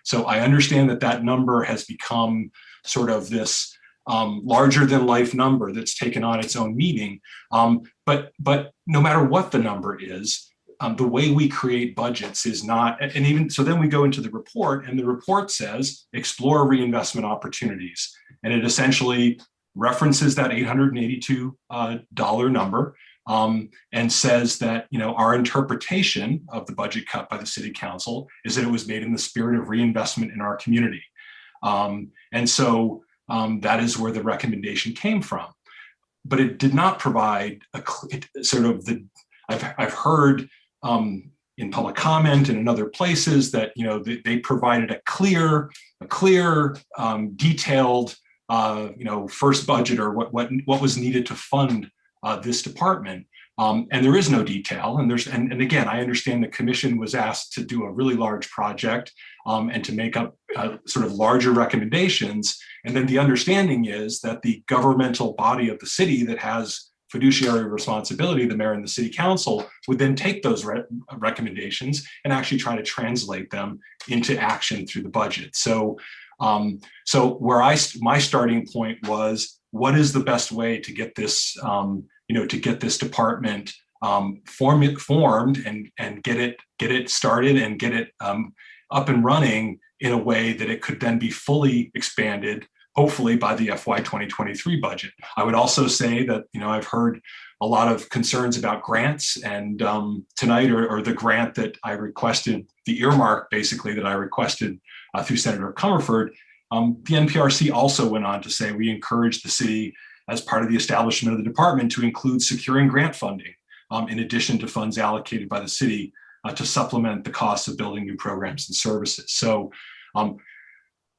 So I understand that number has become sort of this larger than life number that's taken on its own meaning. But no matter what the number is, the way we create budgets is not, and even so then we go into the report, and the report says explore reinvestment opportunities. And it essentially references that $882 number and says that our interpretation of the budget cut by the city council is that it was made in the spirit of reinvestment in our community. And so that is where the recommendation came from. But it did not provide I've heard in public comment and in other places that they provided a clear, detailed first budget or what was needed to fund this department. And there is no detail. And again, I understand the commission was asked to do a really large project and to make up sort of larger recommendations. And then the understanding is that the governmental body of the city that has fiduciary responsibility, the mayor and the city council, would then take those recommendations and actually try to translate them into action through the budget. So where my starting point was, what is the best way to get this, to get this department formed and get it started and get it up and running in a way that it could then be fully expanded, hopefully by the FY 2023 budget. I would also say that, I've heard a lot of concerns about grants, and tonight, or the grant that I requested, the earmark basically that I requested through Senator Comerford, the NPRC also went on to say we encourage the city as part of the establishment of the department to include securing grant funding in addition to funds allocated by the city to supplement the costs of building new programs and services. So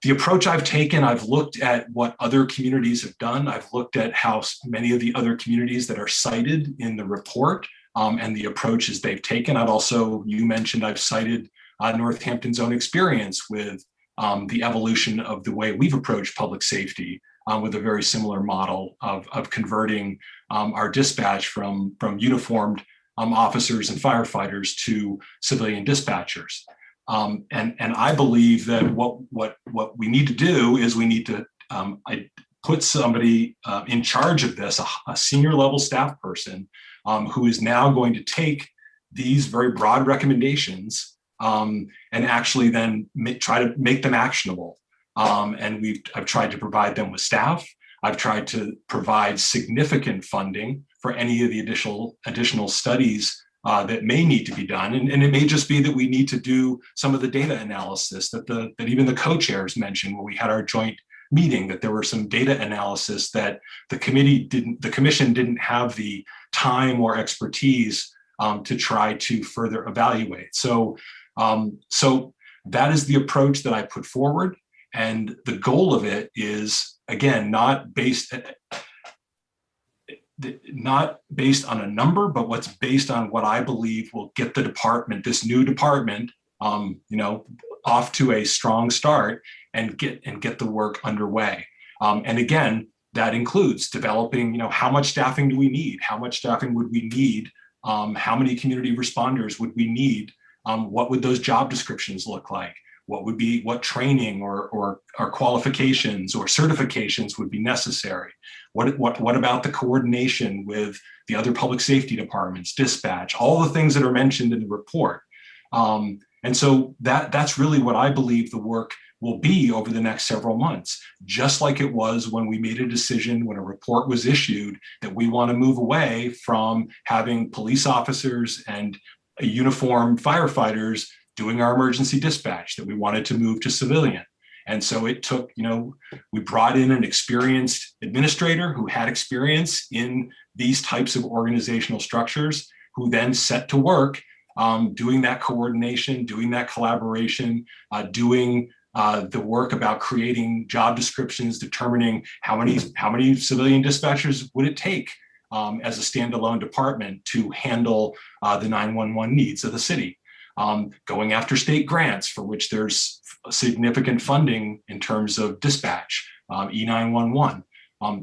the approach I've taken, I've looked at what other communities have done. I've looked at how many of the other communities that are cited in the report and the approaches they've taken. I'd also, you mentioned, I've cited Northampton's own experience with the evolution of the way we've approached public safety with a very similar model of converting our dispatch from uniformed officers and firefighters to civilian dispatchers. And I believe that what we need to do is we need to put somebody in charge of this, a senior level staff person who is now going to take these very broad recommendations and actually then try to make them actionable. And I've tried to provide them with staff. I've tried to provide significant funding for any of the additional studies that may need to be done. And it may just be that we need to do some of the data analysis that even the co-chairs mentioned when we had our joint meeting, that there were some data analysis that the commission didn't have the time or expertise to try to further evaluate. So that is the approach that I put forward. And the goal of it is, again, not based on a number, but what's based on what I believe will get the department, this new department, off to a strong start and get the work underway. And again, that includes developing, you know, how much staffing do we need? How much staffing would we need? How many community responders would we need? What would those job descriptions look like? What training or qualifications or certifications would be necessary? What about the coordination with the other public safety departments, dispatch, all the things that are mentioned in the report? And so that's really what I believe the work will be over the next several months, just like it was when we made a decision when a report was issued that we want to move away from having police officers and uniformed firefighters doing our emergency dispatch, that we wanted to move to civilian. And so it took, we brought in an experienced administrator who had experience in these types of organizational structures, who then set to work doing that coordination, doing that collaboration, doing the work about creating job descriptions, determining how many civilian dispatchers would it take as a standalone department to handle the 911 needs of the city. Going after state grants for which there's significant funding in terms of dispatch, E911.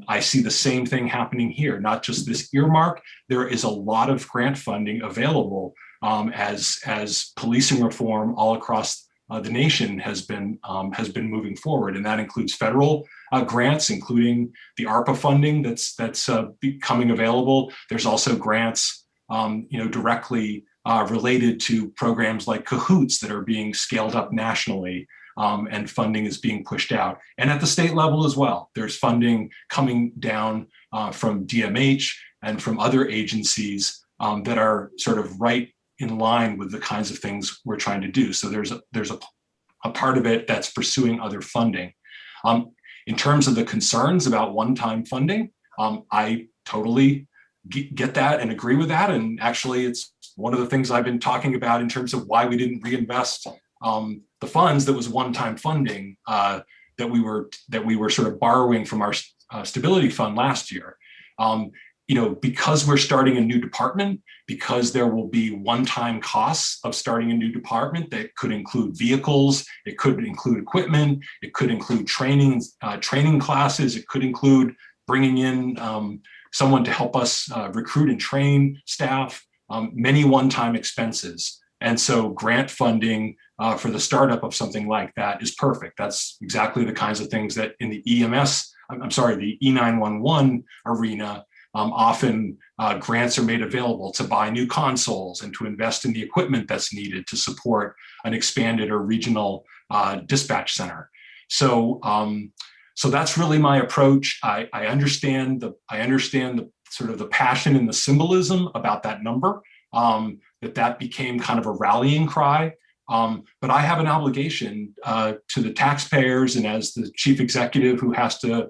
I see the same thing happening here, not just this earmark. There is a lot of grant funding available as policing reform all across the nation has been moving forward, and that includes federal grants, including the ARPA funding that's becoming available. There's also grants, directly related to programs like Cahoots that are being scaled up nationally, and funding is being pushed out. And at the state level as well, there's funding coming down from DMH and from other agencies that are sort of right in line with the kinds of things we're trying to do. So there's a part of it that's pursuing other funding. In terms of the concerns about one-time funding, I totally get that and agree with that. And actually, it's one of the things I've been talking about in terms of why we didn't reinvest the funds that was one-time funding that we were sort of borrowing from our stability fund last year. Because we're starting a new department, because there will be one-time costs of starting a new department that could include vehicles, it could include equipment, it could include training classes, it could include bringing in someone to help us recruit and train staff, many one-time expenses. And so grant funding for the startup of something like that is perfect. That's exactly the kinds of things that in the the E911 arena, often grants are made available to buy new consoles and to invest in the equipment that's needed to support an expanded or regional dispatch center. So that's really my approach. I understand the sort of the passion and the symbolism about that number, that became kind of a rallying cry. But I have an obligation to the taxpayers, and as the chief executive who has to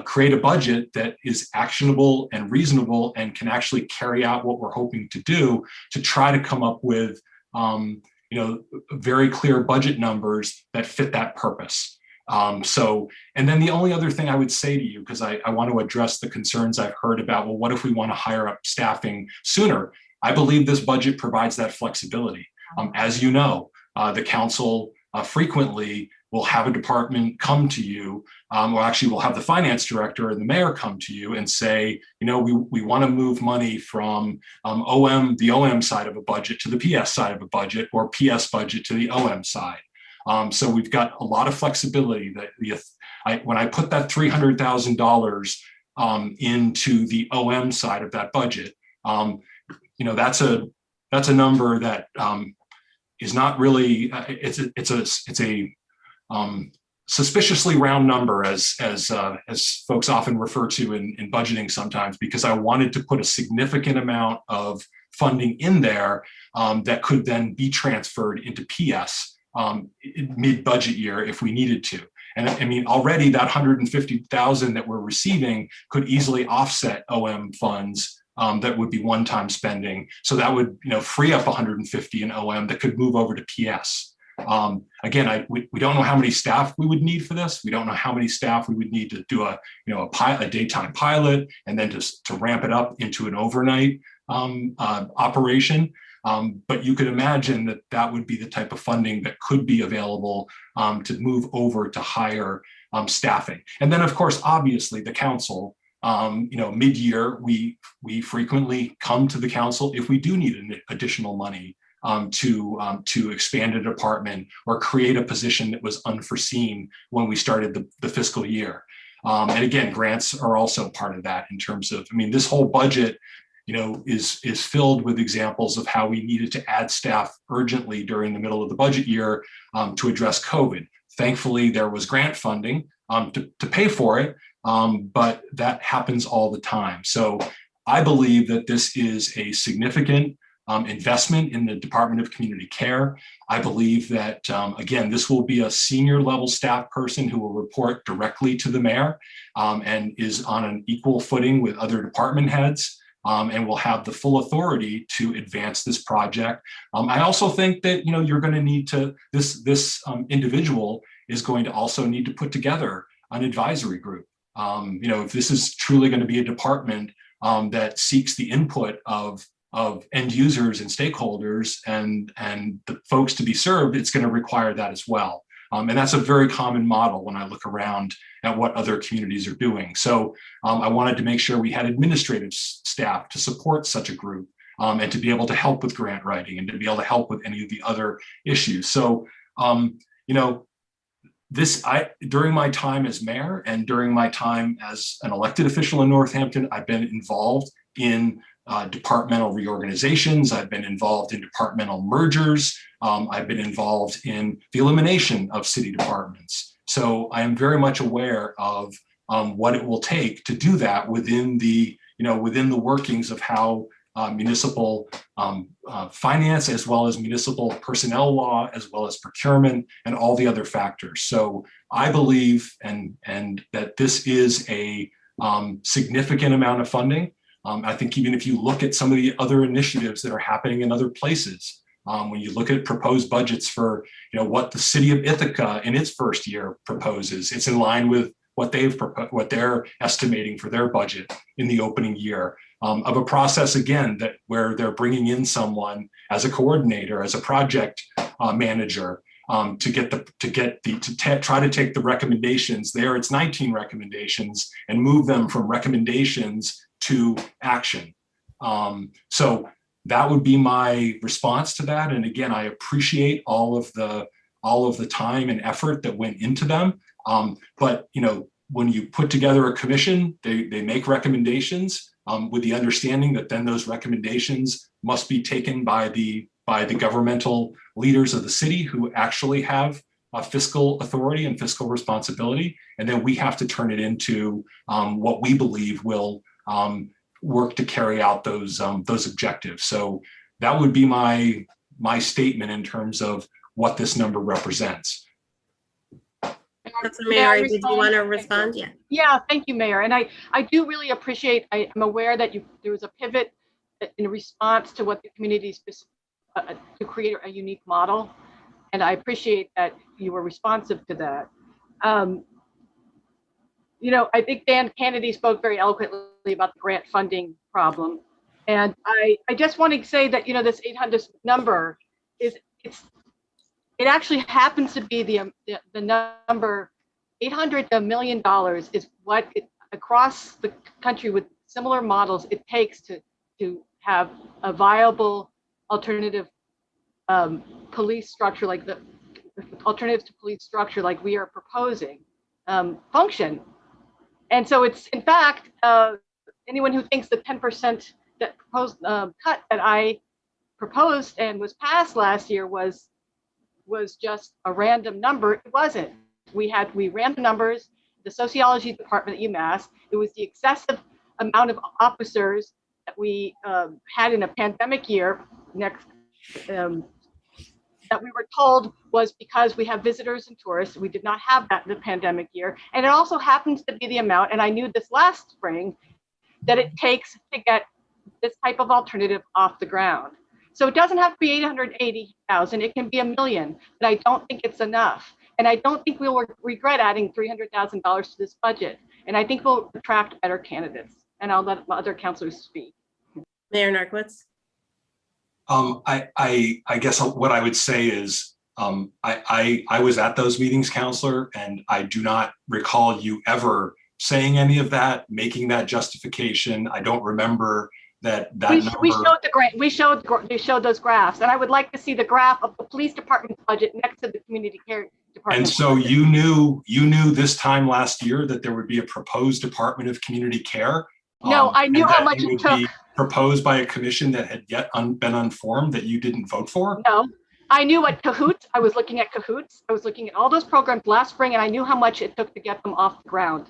create a budget that is actionable and reasonable and can actually carry out what we're hoping to do, to try to come up with very clear budget numbers that fit that purpose. And then the only other thing I would say to you, because I want to address the concerns I've heard about, well, what if we want to hire up staffing sooner? I believe this budget provides that flexibility. As you know, the council frequently will have a department come to you, or actually we'll have the finance director and the mayor come to you and say, we want to move money from the OM side of a budget to the PS side of a budget, or PS budget to the OM side. So we've got a lot of flexibility. When I put that $300,000 into the OM side of that budget, that's a number that is not really. It's a suspiciously round number, as folks often refer to in budgeting sometimes, because I wanted to put a significant amount of funding in there that could then be transferred into PS mid-budget year if we needed to. And I mean, already that $150,000 that we're receiving could easily offset OM funds that would be one-time spending. So that would free up $150 in OM that could move over to PS. Again, we don't know how many staff we would need for this. We don't know how many staff we would need to do a daytime pilot, and then to ramp it up into an overnight operation. But you could imagine that would be the type of funding that could be available to move over to higher staffing. And then, of course, obviously, the council, mid-year, we frequently come to the council if we do need additional money to expand a department or create a position that was unforeseen when we started the fiscal year. And again, grants are also part of that in terms of, this whole budget is filled with examples of how we needed to add staff urgently during the middle of the budget year to address COVID. Thankfully, there was grant funding to pay for it, but that happens all the time. So I believe that this is a significant investment in the Department of Community Care. I believe that, again, this will be a senior level staff person who will report directly to the mayor and is on an equal footing with other department heads. And will have the full authority to advance this project. I also think that you're going to need to this individual is going to also need to put together an advisory group. If this is truly going to be a department that seeks the input of end users and stakeholders and the folks to be served, it's going to require that as well. And that's a very common model when I look around at what other communities are doing. So I wanted to make sure we had administrative staff to support such a group and to be able to help with grant writing and to be able to help with any of the other issues. So, during my time as mayor and during my time as an elected official in Northampton, I've been involved in departmental reorganizations. I've been involved in departmental mergers. I've been involved in the elimination of city departments. So I am very much aware of what it will take to do that within the workings of how municipal finance, as well as municipal personnel law, as well as procurement and all the other factors. So I believe and that this is a significant amount of funding. I think even if you look at some of the other initiatives that are happening in other places, when you look at proposed budgets for what the city of Ithaca in its first year proposes, it's in line with what they're estimating for their budget in the opening year of a process, again, where they're bringing in someone as a coordinator, as a project manager, to try to take the recommendations there. It's 19 recommendations and move them from recommendations to action. So that would be my response to that. And again, I appreciate all of the time and effort that went into them. But when you put together a commission, they make recommendations with the understanding that then those recommendations must be taken by the governmental leaders of the city who actually have fiscal authority and fiscal responsibility. And then we have to turn it into what we believe will work to carry out those objectives. So that would be my statement in terms of what this number represents. Councilor Mayor, did you want to respond? Yeah. Yeah, thank you, Mayor. And I do really appreciate, I'm aware that there was a pivot in response to what the community to create a unique model. And I appreciate that you were responsive to that. You know, I think Dan Kennedy spoke very eloquently about the grant funding problem. And I just want to say that, you know, this 800 number it actually happens to be the number. $800 million is what across the country with similar models it takes to have a viable alternative police structure, like the alternatives to police structure like we are proposing function. And so it's, in fact, anyone who thinks the 10% that proposed cut that I proposed and was passed last year was just a random number. It wasn't. We ran the numbers, the sociology department at UMass. It was the excessive amount of officers that we had in a pandemic year that we were told was because we have visitors and tourists. We did not have that in the pandemic year. And it also happens to be the amount, and I knew this last spring, that it takes to get this type of alternative off the ground. So it doesn't have to be 880,000, it can be $1 million, but I don't think it's enough. And I don't think we'll regret adding $300,000 to this budget. And I think we'll attract better candidates. And I'll let other councilors speak. Mayor Narkowitz. I guess what I would say is I was at those meetings, Counselor, and I do not recall you ever saying any of that, making that justification. I don't remember that number. We showed the grant. We showed those graphs, and I would like to see the graph of the police department's budget next to the community care department. And so you knew this time last year that there would be a proposed Department of Community Care. No, I knew how much it took. Proposed by a commission that had yet been unformed that you didn't vote for? No, I knew what Cahoots, I was looking at Cahoots. I was looking at all those programs last spring, and I knew how much it took to get them off the ground.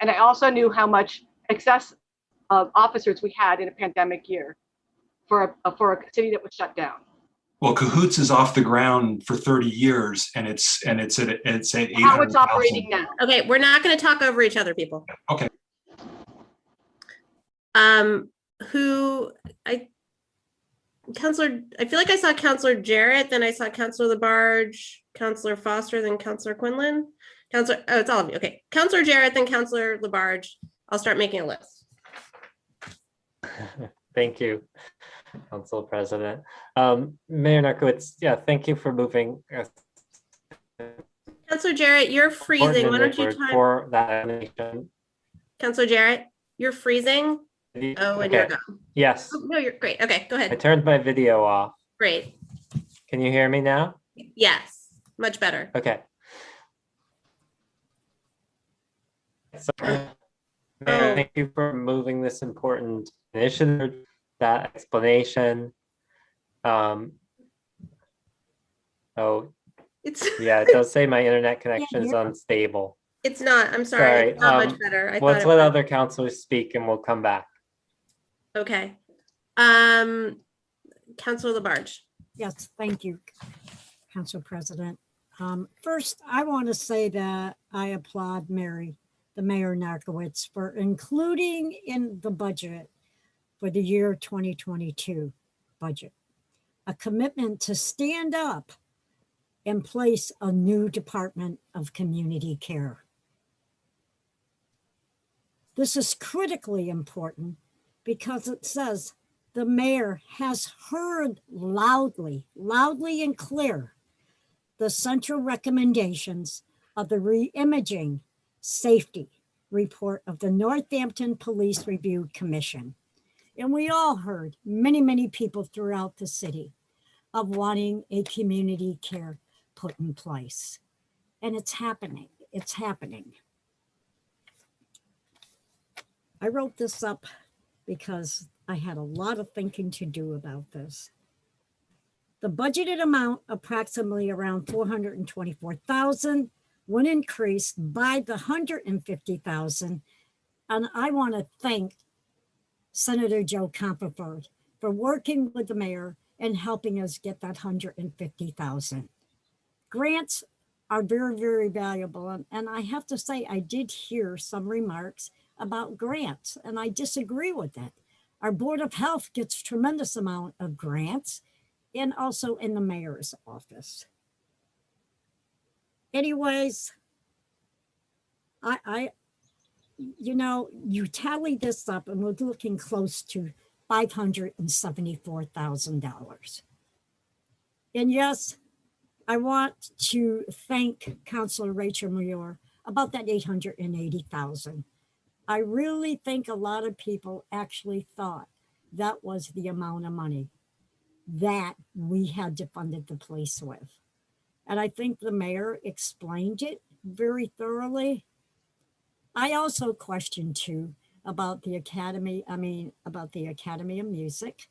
And I also knew how much excess of officers we had in a pandemic year for a city that was shut down. Well, Cahoots is off the ground for 30 years, and it's at 800,000. How it's operating now. Okay, we're not going to talk over each other, people. Okay. Councilor, I feel like I saw Councilor Jarrett, then I saw Councilor Labarge, Councilor Foster, then Councilor Quinlan. Oh, it's all of you. Okay, Councilor Jarrett, then Councilor Labarge. I'll start making a list. Thank you, Council President. Mayor Narkowitz, yeah, thank you for moving. Councilor Jarrett, you're freezing. Why don't you for that animation? Councilor Jarrett, you're freezing. Oh, and you're gone. Yes. Oh, no, you're great. Okay, go ahead. I turned my video off. Great. Can you hear me now? Yes, much better. Okay. So, Mayor, thank you for moving this important initiative, that explanation. Oh, yeah, it does say my internet connection is unstable. It's not. I'm sorry. It's not much better. Let's let other councilors speak and we'll come back. Okay. Councilor Labarge. Yes, thank you, Council President. First, I want to say that I applaud the Mayor Narkowitz, for including in the budget for the year 2022 budget a commitment to stand up and place a new Department of Community Care. This is critically important because it says the mayor has heard loudly and clear the central recommendations of the re-imaging safety report of the Northampton Police Review Commission. And we all heard, many people throughout the city, of wanting a community care put in place. And it's happening. It's happening. I wrote this up because I had a lot of thinking to do about this. The budgeted amount, approximately around $424,000, when increased by the $150,000. And I want to thank Senator Joe Comfort for working with the mayor and helping us get that 150,000. Grants are very, very valuable. And I have to say, I did hear some remarks about grants, and I disagree with that. Our Board of Health gets a tremendous amount of grants, and also in the mayor's office. Anyways, you tally this up and we're looking close to $574,000. And yes, I want to thank Councilor Rachel Muir about that 880,000. I really think a lot of people actually thought that was the amount of money that we had to fund the police with. And I think the mayor explained it very thoroughly. I also questioned too about the Academy of Music,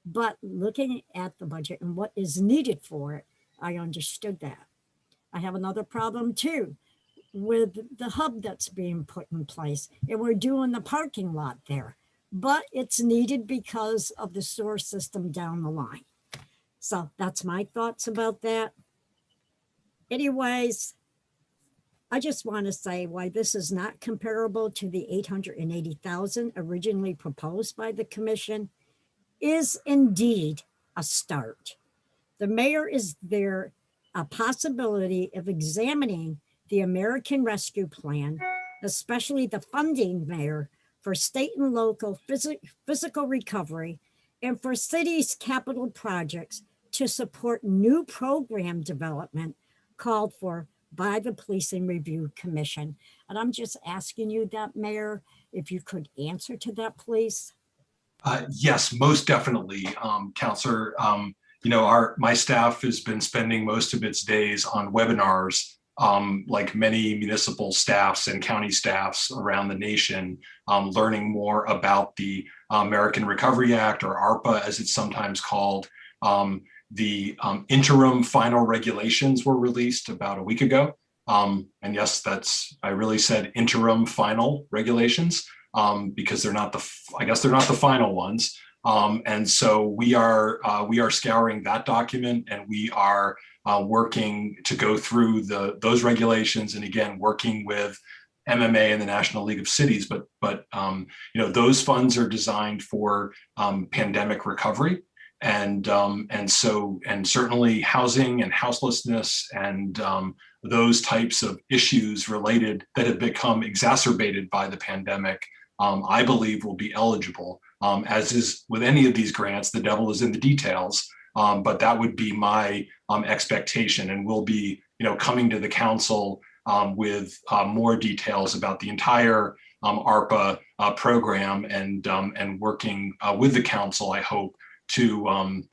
but looking at the budget and what is needed for it, I understood that. I have another problem too with the hub that's being put in place, and we're doing the parking lot there, but it's needed because of the sewer system down the line. So that's my thoughts about that. Anyways, I just want to say why this is not comparable to the 880,000 originally proposed by the commission is indeed a start. The mayor is there a possibility of examining the American Rescue Plan, especially the funding there for state and local physical recovery and for cities' capital projects to support new program development called for by the Policing Review Commission. And I'm just asking you that, Mayor, if you could answer to that, please. Yes, most definitely, Councilor. My staff has been spending most of its days on webinars, like many municipal staffs and county staffs around the nation, learning more about the American Recovery Act, or ARPA as it's sometimes called. The interim final regulations were released about a week ago. And yes, I really said interim final regulations because they're not the final ones. And so we are scouring that document, and we are working to go through those regulations, and again, working with MMA and the National League of Cities. But those funds are designed for pandemic recovery. And certainly housing and houselessness and those types of issues related that have become exacerbated by the pandemic, I believe will be eligible. As is with any of these grants, the devil is in the details, but that would be my expectation, and we'll be coming to the council with more details about the entire ARPA program, and working with the council, I hope, to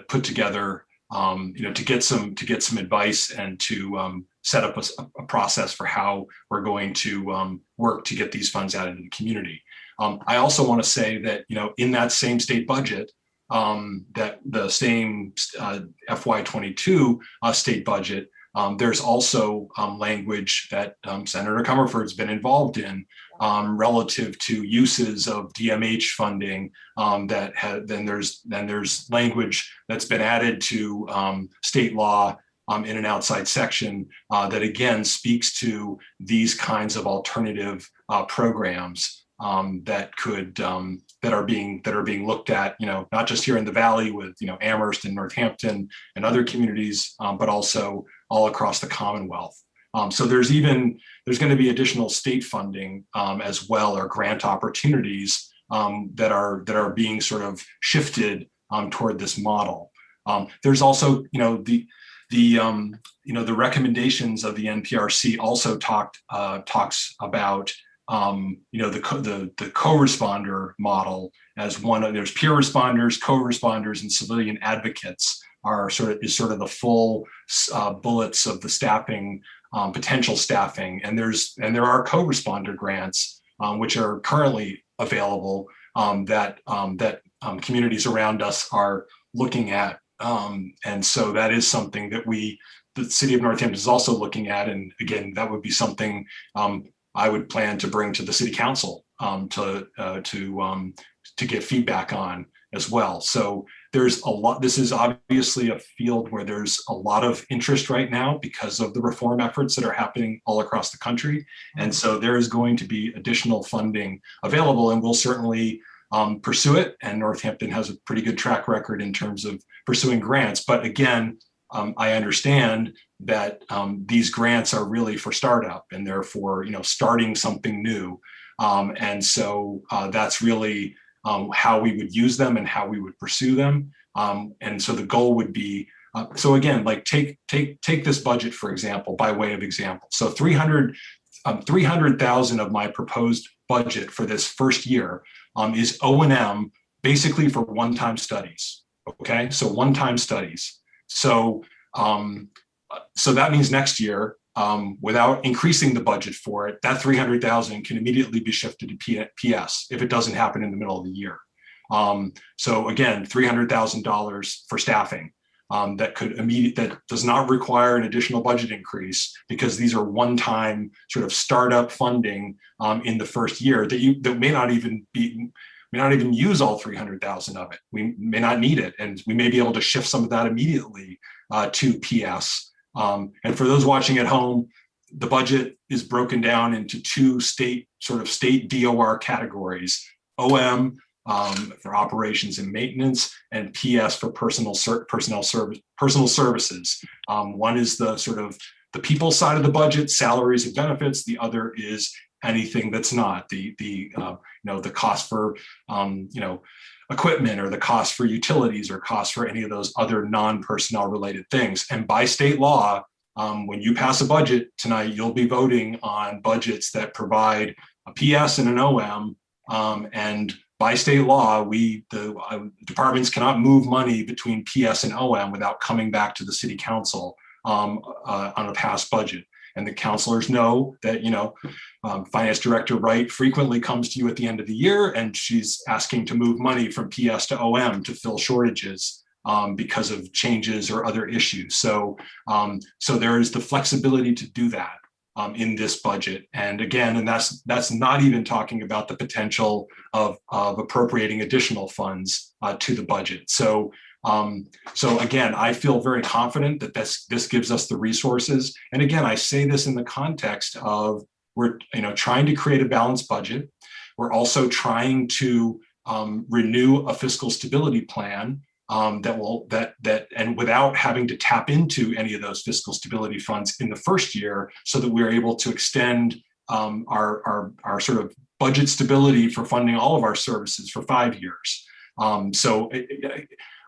put together, to get some advice and to set up a process for how we're going to work to get these funds out into the community. I also want to say that in that same state budget, that the same FY22 state budget, there's also language that Senator Comerford's been involved in relative to uses of DMH funding. Then there's language that's been added to state law in an outside section that again speaks to these kinds of alternative programs that are being looked at, not just here in the Valley with Amherst and Northampton and other communities, but also all across the Commonwealth. So there's going to be additional state funding as well, or grant opportunities that are being sort of shifted toward this model. There's also the recommendations of the NPRC also talks about the co-responder model as one of, there's peer responders, co-responders, and civilian advocates is sort of the full bullets of the staffing, potential staffing. And there are co-responder grants which are currently available that communities around us are looking at. And so that is something that the city of Northampton is also looking at. And again, that would be something I would plan to bring to the city council to get feedback on as well. So there's a lot, this is obviously a field where there's a lot of interest right now because of the reform efforts that are happening all across the country. And so there is going to be additional funding available, and we'll certainly pursue it. And Northampton has a pretty good track record in terms of pursuing grants. But again, I understand that these grants are really for startup, and therefore, starting something new. And so that's really how we would use them and how we would pursue them. And so the goal would be, so again, like take this budget, for example, by way of example. So 300,000 of my proposed budget for this first year is O&M, basically for one-time studies. Okay, so one-time studies. So so that means next year, without increasing the budget for it, that 300,000 can immediately be shifted to PS if it doesn't happen in the middle of the year. So again, $300,000 for staffing that does not require an additional budget increase, because these are one-time sort of startup funding in the first year that may not even use all 300,000 of it. We may not need it, and we may be able to shift some of that immediately to PS. And for those watching at home, the budget is broken down into two state DOR categories: OM for operations and maintenance, and PS for personal services. One is the sort of the people side of the budget, salaries and benefits. The other is anything that's not the cost for equipment, or the cost for utilities, or cost for any of those other non-personnel related things. And by state law, when you pass a budget tonight, you'll be voting on budgets that provide a PS and an OM. And by state law, the departments cannot move money between PS and OM without coming back to the city council on a passed budget. And the counselors know that, Finance Director Wright frequently comes to you at the end of the year, and she's asking to move money from PS to OM to fill shortages because of changes or other issues. So there is the flexibility to do that in this budget. And again, that's not even talking about the potential of appropriating additional funds to the budget. So again, I feel very confident that this gives us the resources. And again, I say this in the context of we're trying to create a balanced budget. We're also trying to renew a fiscal stability plan and without having to tap into any of those fiscal stability funds in the first year, so that we're able to extend our sort of budget stability for funding all of our services for 5 years.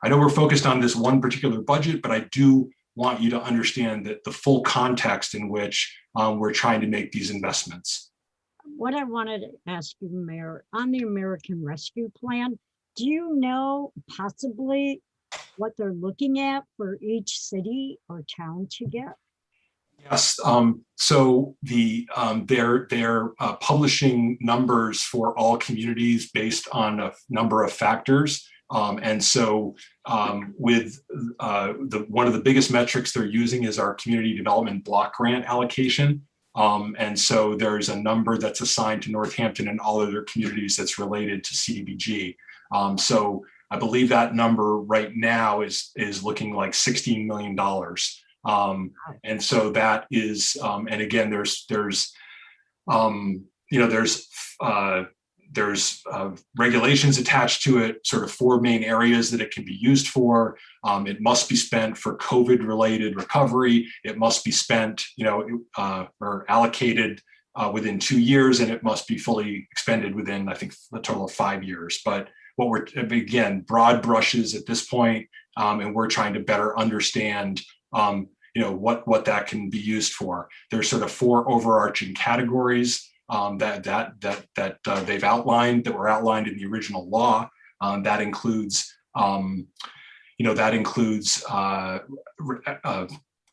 I know we're focused on this one particular budget, but I do want you to understand that the full context in which we're trying to make these investments. What I wanted to ask you, Mayor, on the American Rescue Plan, do you know possibly what they're looking at for each city or town to get? Yes, so they're publishing numbers for all communities based on a number of factors. And so with one of the biggest metrics they're using is our community development block grant allocation. And so there's a number that's assigned to Northampton and all other communities that's related to CDBG. So I believe that number right now is looking like $16 million. And so that is, and again, there's regulations attached to it, sort of 4 main areas that it can be used for. It must be spent for COVID-related recovery. It must be spent, or allocated within 2 years, and it must be fully expended within, I think, a total of 5 years. But what we're, again, broad brushes at this point, and we're trying to better understand, what that can be used for. There's sort of 4 overarching categories that they've outlined, that were outlined in the original law. That includes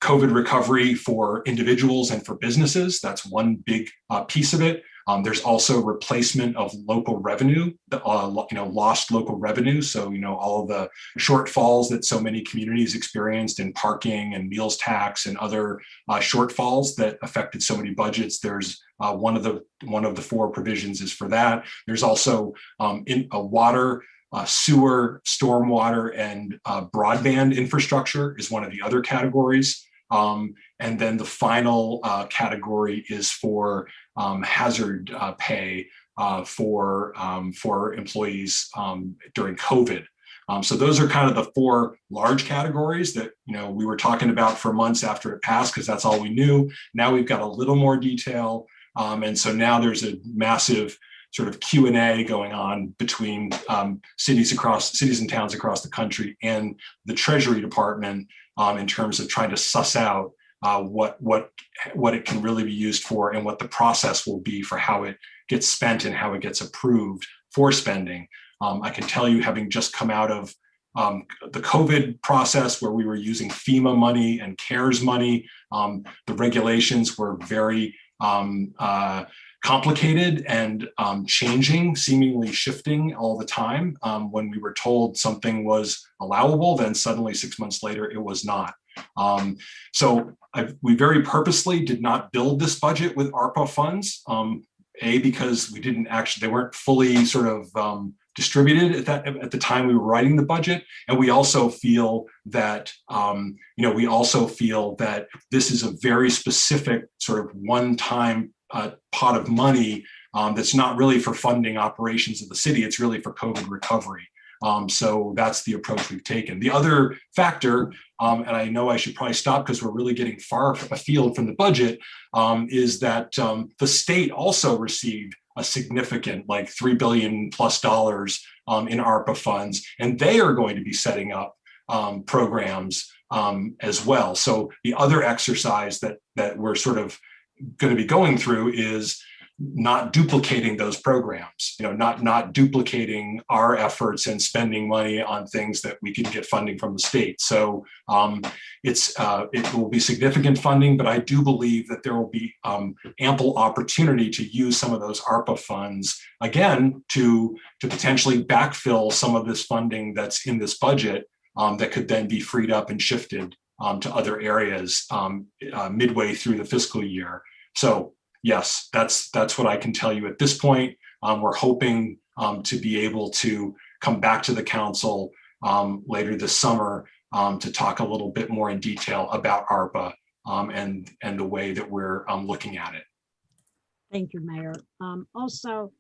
COVID recovery for individuals and for businesses. That's one big piece of it. There's also replacement of local revenue, lost local revenue. So, all of the shortfalls that so many communities experienced in parking and meals tax and other shortfalls that affected so many budgets. There's One of the four provisions is for that. There's also in a water, sewer, stormwater, and broadband infrastructure is one of the other categories. And then the final category is for hazard pay for employees during COVID. So those are kind of the four large categories that we were talking about for months after it passed, because that's all we knew. Now we've got a little more detail, and so now there's a massive sort of Q&A going on between cities and towns across the country and the Treasury Department in terms of trying to suss out what it can really be used for and what the process will be for how it gets spent and how it gets approved for spending. I can tell you, having just come out of the COVID process where we were using FEMA money and CARES money, the regulations were very complicated and changing, seemingly shifting all the time. When we were told something was allowable, then suddenly 6 months later, it was not. So we very purposely did not build this budget with ARPA funds, because we didn't actually, they weren't fully sort of distributed at the time we were writing the budget. And we also feel that, this is a very specific sort of one-time pot of money that's not really for funding operations of the city. It's really for COVID recovery. So that's the approach we've taken. The other factor, and I know I should probably stop because we're really getting far afield from the budget, is that the state also received a significant, like $3 billion plus in ARPA funds, and they are going to be setting up programs as well. So the other exercise that we're sort of going to be going through is not duplicating those programs, not duplicating our efforts and spending money on things that we can get funding from the state. So it will be significant funding, but I do believe that there will be ample opportunity to use some of those ARPA funds, again, to potentially backfill some of this funding that's in this budget that could then be freed up and shifted to other areas midway through the fiscal year. So yes, that's what I can tell you at this point. We're hoping to be able to come back to the council later this summer to talk a little bit more in detail about ARPA and the way that we're looking at it. Thank you, Mayor. Also,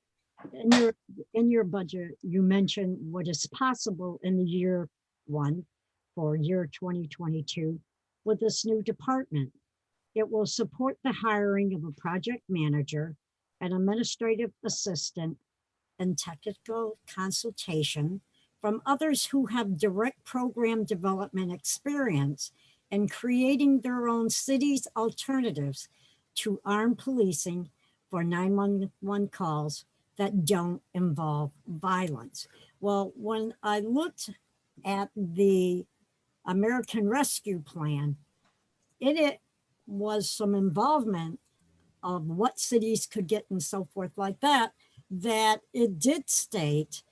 in your budget, you mentioned what is possible in the year one for year 2022 with this new department. It will support the hiring of a project manager, an administrative assistant, and technical consultation from others who have direct program development experience in creating their own city's alternatives to armed policing for 911 calls that don't involve violence. Well, when I looked at the American Rescue Plan, it was some involvement of what cities could get and so forth like that, that it did state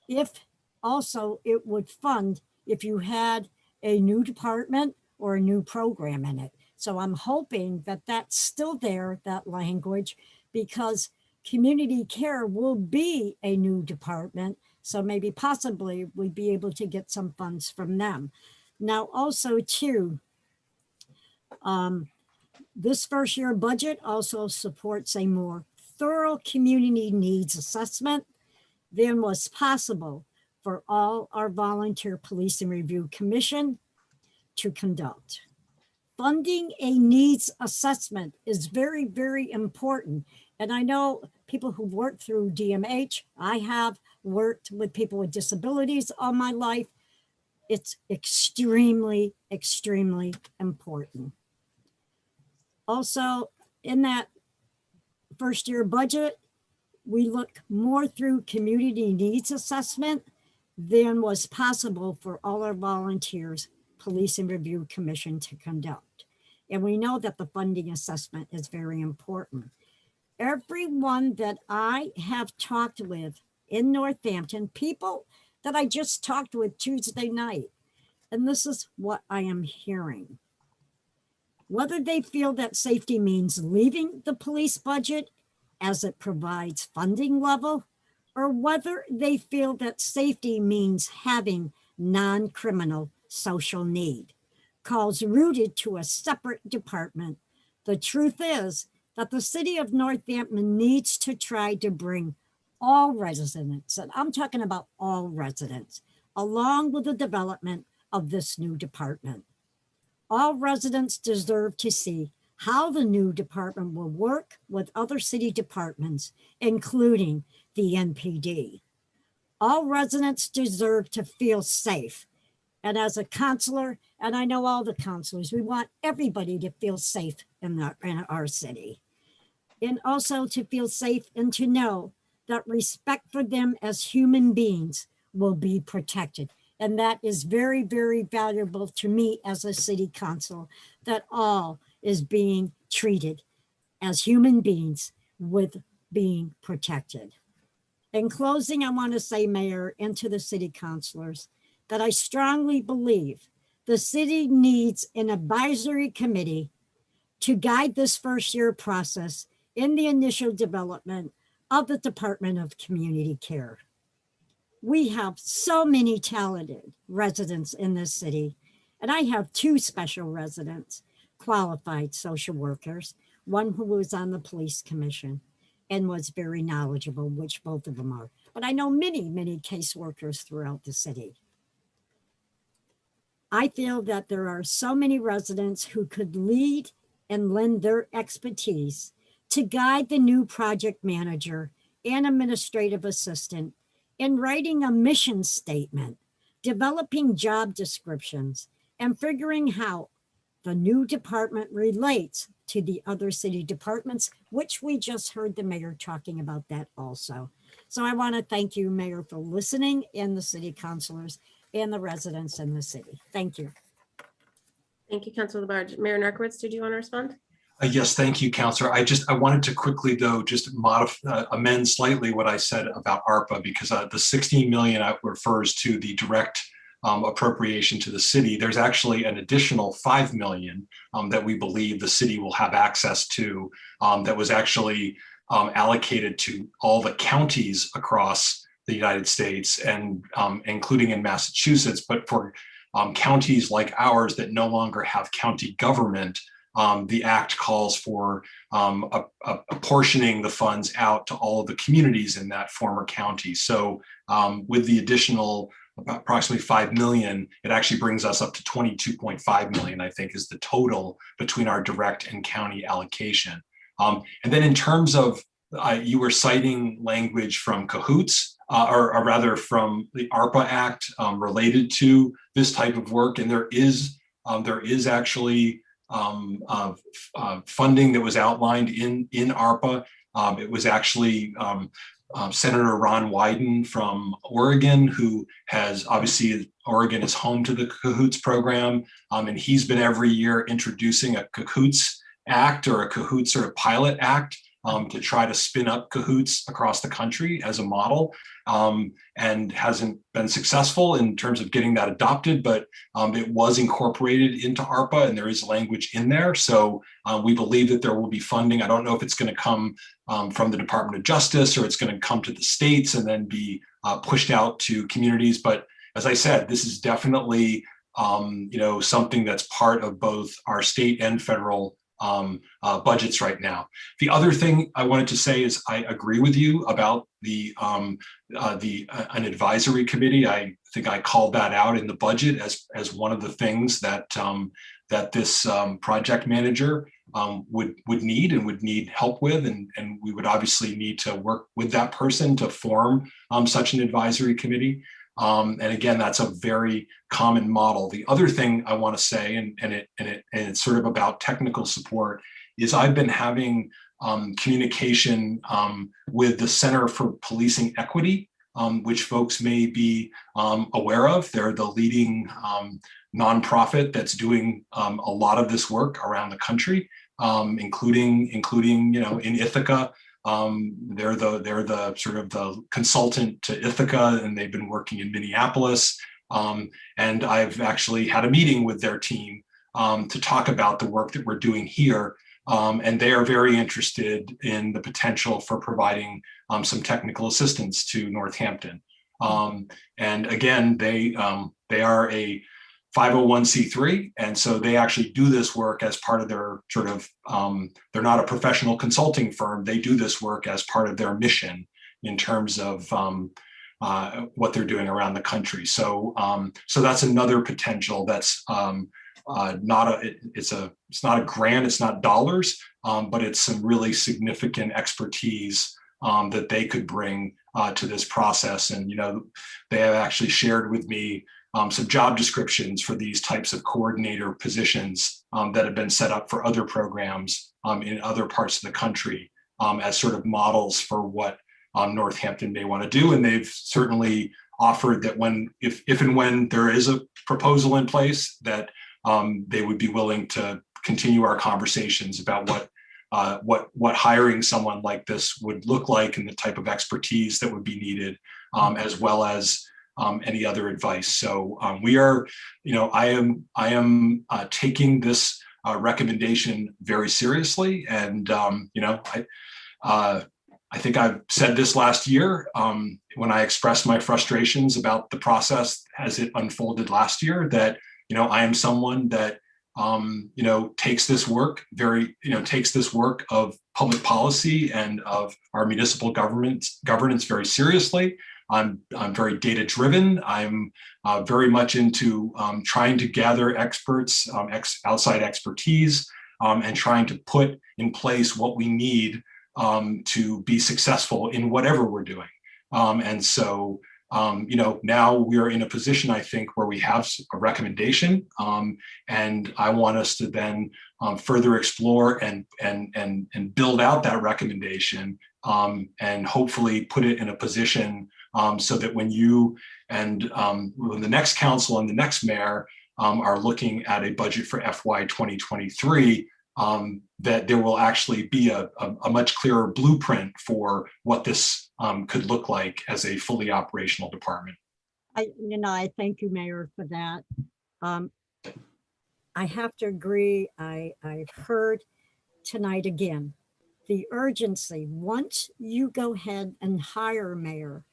if also it would fund if you had a new department or a new program in it. So I'm hoping that that's still there, that language, because community care will be a new department. So maybe possibly we'd be able to get some funds from them. Now also too, this first year budget also supports a more thorough community needs assessment than was possible for all our volunteer police and review commission to conduct. Funding a needs assessment is very, very important. And I know people who've worked through DMH, I have worked with people with disabilities all my life. It's extremely, extremely important. Also, in that first year budget, we look more through community needs assessment than was possible for all our volunteers, police and review commission to conduct. And we know that the funding assessment is very important. Everyone that I have talked with in Northampton, people that I just talked with Tuesday night, and this is what I am hearing. whether they feel that safety means leaving the police budget as it provides funding level, or whether they feel that safety means having non-criminal social need, calls rooted to a separate department. The truth is that the city of Northampton needs to try to bring all residents, and I'm talking about all residents, along with the development of this new department. All residents deserve to see how the new department will work with other city departments, including the NPD. All residents deserve to feel safe. And as a counselor, and I know all the counselors, we want everybody to feel safe in our city. And also to feel safe and to know that respect for them as human beings will be protected. And that is very, very valuable to me as a city council, that all is being treated as human beings with being protected. In closing, I want to say, Mayor, and to the city councilors, that I strongly believe the city needs an advisory committee to guide this first year process in the initial development of the Department of Community Care. We have so many talented residents in this city, and I have two special residents, qualified social workers, one who was on the police commission and was very knowledgeable, which both of them are. But I know many, many caseworkers throughout the city. I feel that there are so many residents who could lead and lend their expertise to guide the new project manager and administrative assistant in writing a mission statement, developing job descriptions, and figuring how the new department relates to the other city departments, which we just heard the mayor talking about that also. So I want to thank you, Mayor, for listening, and the city councilors and the residents in the city. Thank you. Thank you, Councilor Labarge. Mayor Narkowitz, did you want to respond? Yes, thank you, Councilor. I wanted to quickly, though, just amend slightly what I said about ARPA, because the 16 million refers to the direct appropriation to the city. There's actually an additional 5 million that we believe the city will have access to, that was actually allocated to all the counties across the United States, and including in Massachusetts. But for counties like ours that no longer have county government, the act calls for apportioning the funds out to all of the communities in that former county. So with the additional approximately 5 million, it actually brings us up to 22.5 million, I think, is the total between our direct and county allocation. And then in terms of, you were citing language from CAHOOTS, or rather from the ARPA Act related to this type of work. And there is actually funding that was outlined in ARPA. It was actually Senator Ron Wyden from Oregon, who has, obviously Oregon is home to the CAHOOTS program, and he's been every year introducing a CAHOOTS Act or a CAHOOTS sort of pilot act to try to spin up CAHOOTS across the country as a model, and hasn't been successful in terms of getting that adopted, but it was incorporated into ARPA, and there is language in there. So we believe that there will be funding. I don't know if it's going to come from the Department of Justice, or it's going to come to the states and then be pushed out to communities. But as I said, this is definitely something that's part of both our state and federal budgets right now. The other thing I wanted to say is I agree with you about an advisory committee. I think I called that out in the budget as one of the things that that this project manager would need help with, and we would obviously need to work with that person to form such an advisory committee. And again, that's a very common model. The other thing I want to say, and it's sort of about technical support, is I've been having communication with the Center for Policing Equity, which folks may be aware of. They're the leading nonprofit that's doing a lot of this work around the country, including in Ithaca. They're the sort of the consultant to Ithaca, and they've been working in Minneapolis. And I've actually had a meeting with their team to talk about the work that we're doing here. And they are very interested in the potential for providing some technical assistance to Northampton. And again, they are a 501c3, and so they actually do this work as part of their sort of, they're not a professional consulting firm. They do this work as part of their mission in terms of what they're doing around the country. So so that's another potential. That's it's not a grant, it's not dollars, but it's some really significant expertise that they could bring to this process. And, you know, they have actually shared with me some job descriptions for these types of coordinator positions that have been set up for other programs in other parts of the country as sort of models for what Northampton may want to do. And they've certainly offered that if and when there is a proposal in place, that they would be willing to continue our conversations about what hiring someone like this would look like and the type of expertise that would be needed, as well as any other advice. So we are, you know, I am taking this recommendation very seriously, and you know, I think I've said this last year when I expressed my frustrations about the process as it unfolded last year, that, you know, I am someone that you know, takes this work of public policy and of our municipal governance very seriously. I'm very data driven. I'm very much into trying to gather experts, outside expertise, and trying to put in place what we need to be successful in whatever we're doing. And so, you know, now we are in a position, I think, where we have a recommendation, and I want us to then further explore and build out that recommendation, and hopefully put it in a position so that when you and when the next council and the next mayor are looking at a budget for FY 2023, that there will actually be a much clearer blueprint for what this could look like as a fully operational department. I thank you, Mayor, for that. I have to agree. I've heard tonight again, the urgency. Once you go ahead and hire, Mayor,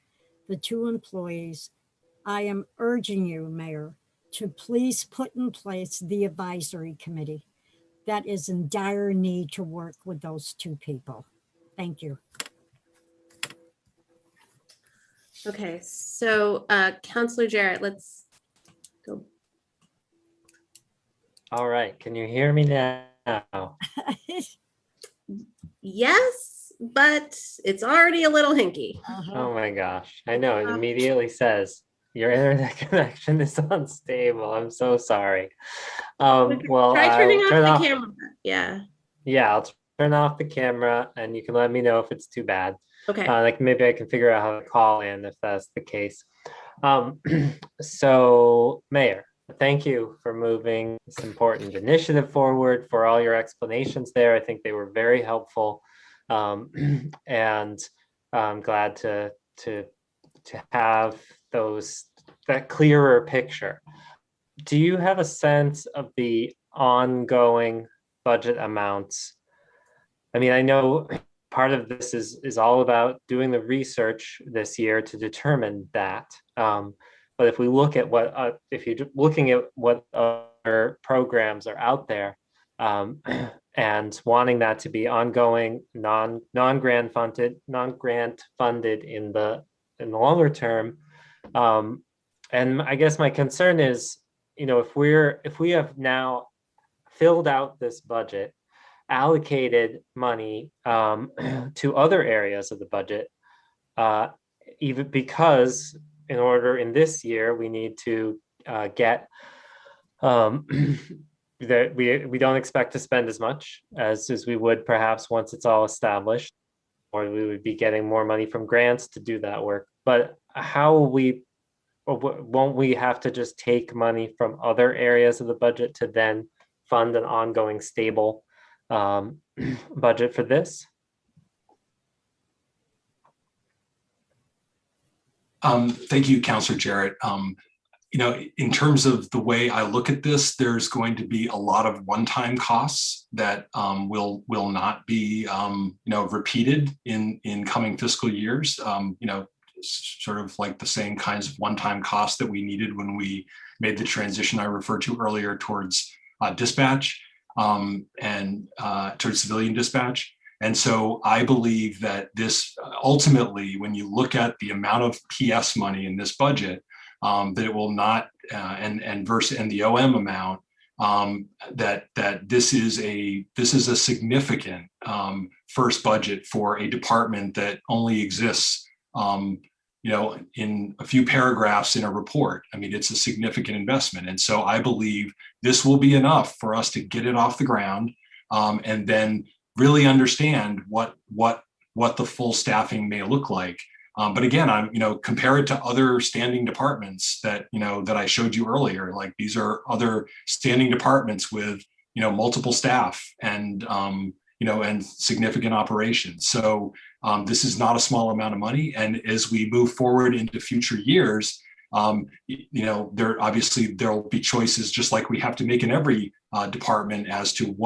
the 2 employees, I am urging you, Mayor, to please put in place the advisory committee that is in dire need to work with those 2 people. Thank you. Okay, so Councillor Jarrett, let's go. All right, can you hear me now? Yes, but it's already a little hinky. Oh my gosh, I know, it immediately says your internet connection is unstable. I'm so sorry. Well, try turning I'll off the camera. Yeah, I'll turn off the camera and you can let me know if it's too bad. Okay. Like maybe I can figure out how to call in if that's the case. So, Mayor, thank you for moving this important initiative forward, for all your explanations there. I think they were very helpful, and I'm glad to have that clearer picture. Do you have a sense of the ongoing budget amounts? I mean, I know part of this is all about doing the research this year to determine that. But if we look at if you're looking at what other programs are out there, and wanting that to be ongoing, non-grant funded in the longer term, and I guess my concern is, you know, if we have now filled out this budget, allocated money to other areas of the budget, even because in this year we need to get that we don't expect to spend as much as we would perhaps once it's all established, or we would be getting more money from grants to do that work. But won't we have to just take money from other areas of the budget to then fund an ongoing stable budget for this? Thank you, Councillor Jarrett. in terms of the way I look at this, there's going to be a lot of one-time costs that will not be repeated in coming fiscal years. Sort of like the same kinds of one-time costs that we needed when we made the transition I referred to earlier towards dispatch and towards civilian dispatch. And so I believe that this ultimately, when you look at the amount of PS money in this budget, that it will not, and the OM amount, that this is a significant first budget for a department that only exists in a few paragraphs in a report. I mean, it's a significant investment. And so I believe this will be enough for us to get it off the ground and then really understand what the full staffing may look like. But again, compare it to other standing departments that I showed you earlier. Like these are other standing departments with multiple staff and significant operations. So this is not a small amount of money. And as we move forward into future years, there will be choices just like we have to make in every department as to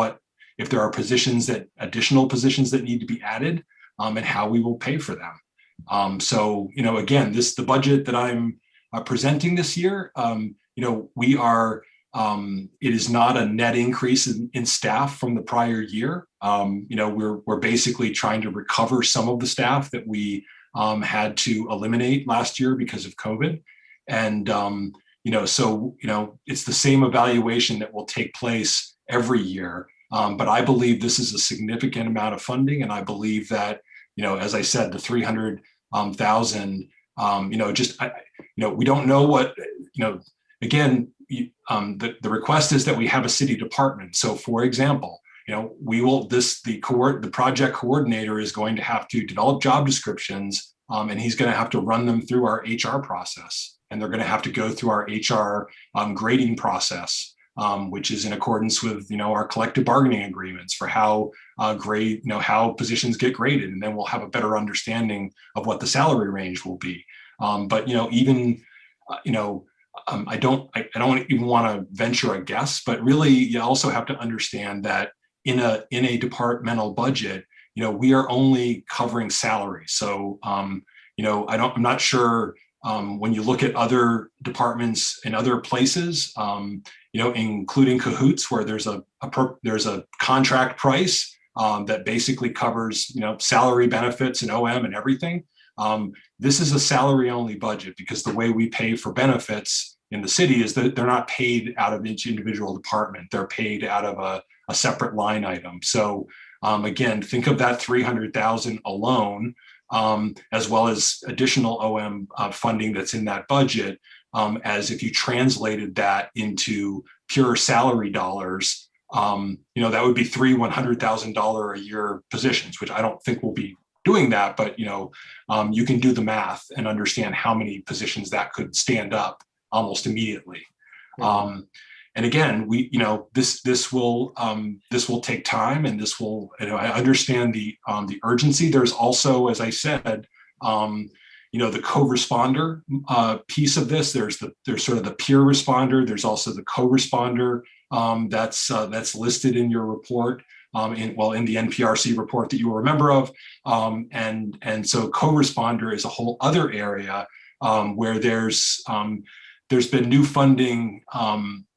if there are additional positions that need to be added and how we will pay for them. Again, the budget that I'm presenting this year, we are, it is not a net increase in staff from the prior year. We're basically trying to recover some of the staff that we had to eliminate last year because of COVID. And, it's the same evaluation that will take place every year. But I believe this is a significant amount of funding. And I believe that, as I said, the 300,000, we don't know what, again, the request is that we have a city department. So for example, the project coordinator is going to have to develop job descriptions and he's going to have to run them through our HR process. And they're going to have to go through our HR grading process, which is in accordance with, our collective bargaining agreements for how how positions get graded. And then we'll have a better understanding of what the salary range will be. But, I don't even want to venture a guess, but really you also have to understand that in a departmental budget, we are only covering salary. So, I'm not sure when you look at other departments in other places, including Cahoots, where there's a contract price that basically covers, salary, benefits, and OM and everything. This is a salary only budget because the way we pay for benefits in the city is that they're not paid out of each individual department. They're paid out of a separate line item. So again, think of that 300,000 alone, as well as additional OM funding that's in that budget, as if you translated that into pure salary dollars, that would be three $100,000 a year positions, which I don't think we'll be doing that, but you can do the math and understand how many positions that could stand up almost immediately. And again, this will take time, and this will, I understand the urgency. There's also, as I said, the co-responder piece of this. There's sort of the peer responder. There's also the co-responder that's listed in your report. In the NPRC report that you will remember of. And so co-responder is a whole other area where there's been new funding,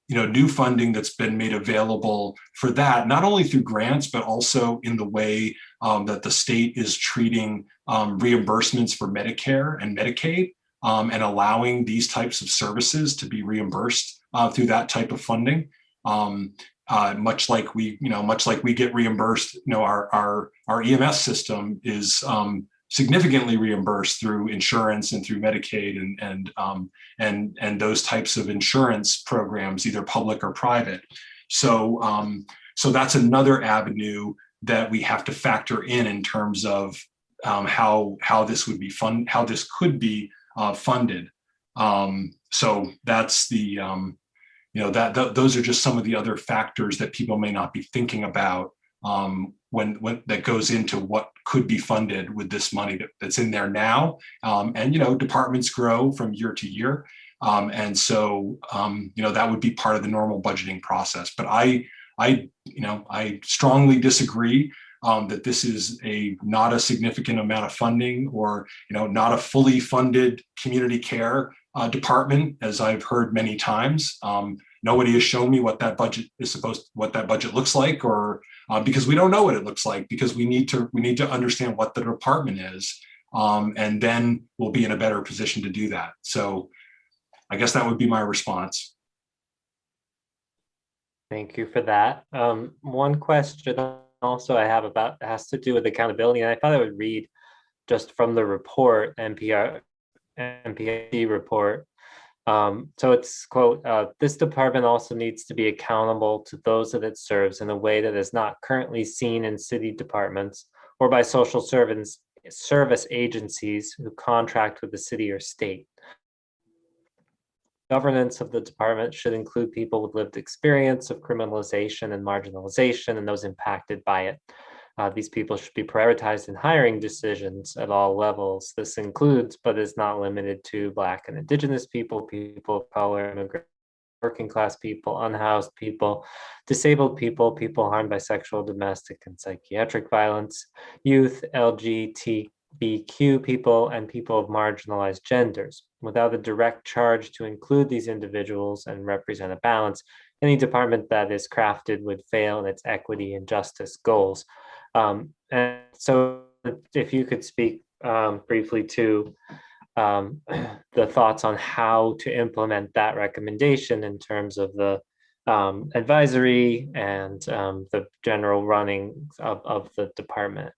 new funding that's been made available for that, not only through grants, but also in the way that the state is treating reimbursements for Medicare and Medicaid and allowing these types of services to be reimbursed through that type of funding. Much like we get reimbursed, our EMS system is significantly reimbursed through insurance and through Medicaid and those types of insurance programs, either public or private. So that's another avenue that we have to factor in terms of how this would be how this could be funded. So that's the those are just some of the other factors that people may not be thinking about when that goes into what could be funded with this money that's in there now. And departments grow from year to year. And so, that would be part of the normal budgeting process. But I strongly disagree that this is not a significant amount of funding, or not a fully funded community care department, as I've heard many times. Nobody has shown me what that budget looks like, or because we don't know what it looks like, because we need to understand what the department is, and then we'll be in a better position to do that. So I guess that would be my response. Thank you for that. One question also I have has to do with accountability, and I thought I would read just from the report, NPC report. So it's, quote, this department also needs to be accountable to those that it serves in a way that is not currently seen in city departments or by social service agencies who contract with the city or state. Governance of the department should include people with lived experience of criminalization and marginalization and those impacted by it. These people should be prioritized in hiring decisions at all levels. This includes, but is not limited to, Black and Indigenous people, people of color, immigrant, working class people, unhoused people, disabled people, people harmed by sexual, domestic, and psychiatric violence, youth, LGBTQ people, and people of marginalized genders. Without a direct charge to include these individuals and represent a balance, any department that is crafted would fail in its equity and justice goals. And so if you could speak briefly to the thoughts on how to implement that recommendation in terms of the advisory and the general running of the department.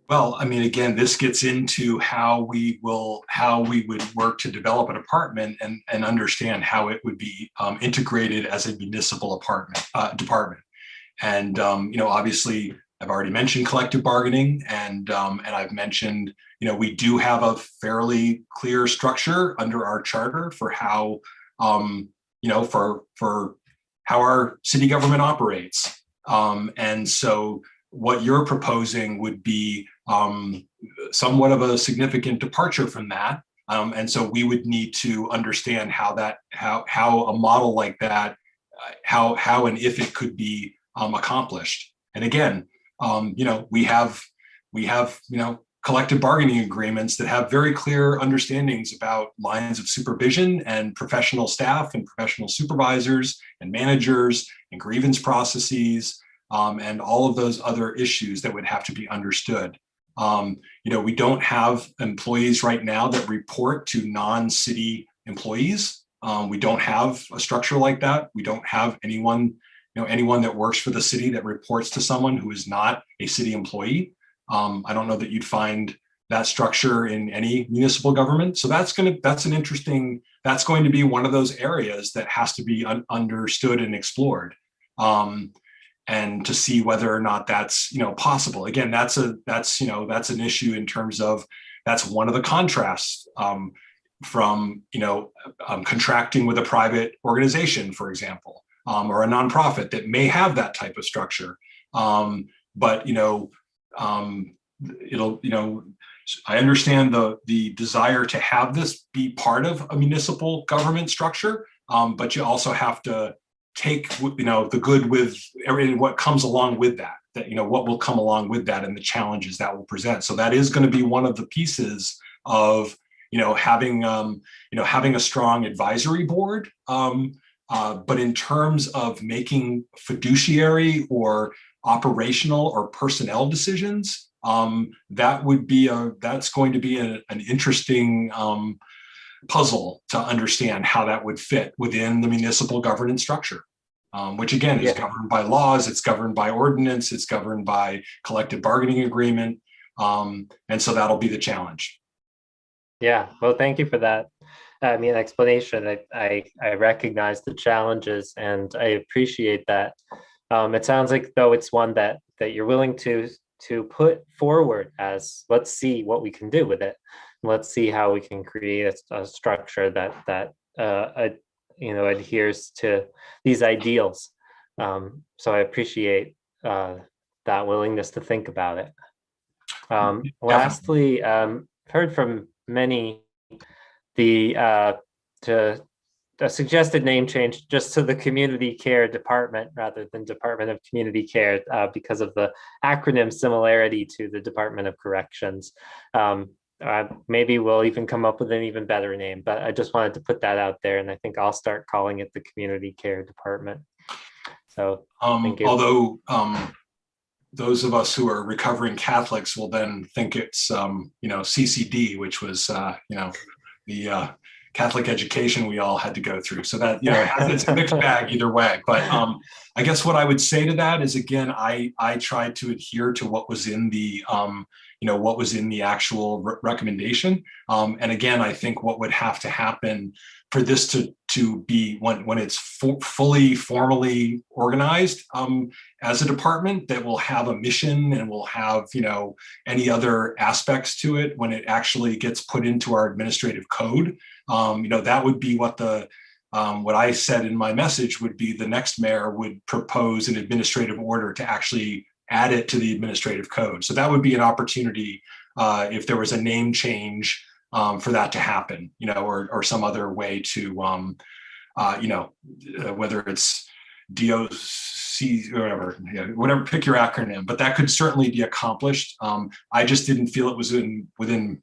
Well, I mean, again, this gets into how we would work to develop a department and understand how it would be integrated as a municipal department. And obviously, I've already mentioned collective bargaining, and I've mentioned, we do have a fairly clear structure under our charter for how, for how our city government operates. And so what you're proposing would be somewhat of a significant departure from that. And so we would need to understand how a model like that, how and if it could be accomplished. And again, we have collective bargaining agreements that have very clear understandings about lines of supervision and professional staff and professional supervisors and managers and grievance processes, and all of those other issues that would have to be understood. We don't have employees right now that report to non-city employees. We don't have a structure like that. We don't have anyone that works for the city that reports to someone who is not a city employee. I don't know that you'd find that structure in any municipal government. So that's going to be one of those areas that has to be understood and explored. And to see whether or not that's possible. Again, that's an issue in terms of, that's one of the contrasts from contracting with a private organization, for example, or a nonprofit that may have that type of structure. But I understand the desire to have this be part of a municipal government structure, but you also have to take the good with everything, what comes along with that, what will come along with that and the challenges that will present. So that is going to be one of the pieces of having a strong advisory board. But in terms of making fiduciary or operational or personnel decisions, that's going to be an interesting puzzle to understand how that would fit within the municipal governance structure, which again is governed by laws, it's governed by ordinance, it's governed by collective bargaining agreement. And so that'll be the challenge. Yeah, well, thank you for that. Explanation. I recognize the challenges and I appreciate that. It sounds like though it's one that you're willing to put forward as, let's see what we can do with it. Let's see how we can create a structure that adheres to these ideals. So I appreciate that willingness to think about it. Lastly, heard from many to a suggested name change just to the Community Care Department rather than Department of Community Care because of the acronym similarity to the Department of Corrections. Maybe we'll even come up with an even better name, but I just wanted to put that out there, and I think I'll start calling it the Community Care Department. So thank you. Although those of us who are recovering Catholics will then think it's CCD, which was the Catholic education we all had to go through. So that it's a mixed bag either way. But I guess what I would say to that is, again, I tried to adhere to what was in the what was in the actual recommendation. And again, I think what would have to happen for this to be when it's fully formally organized as a department that will have a mission and will have any other aspects to it when it actually gets put into our administrative code. That would be what what I said in my message would be the next mayor would propose an administrative order to actually add it to the administrative code. So that would be an opportunity if there was a name change for that to happen, or some other way to, whether it's DOC or whatever, pick your acronym, but that could certainly be accomplished. I just didn't feel it was within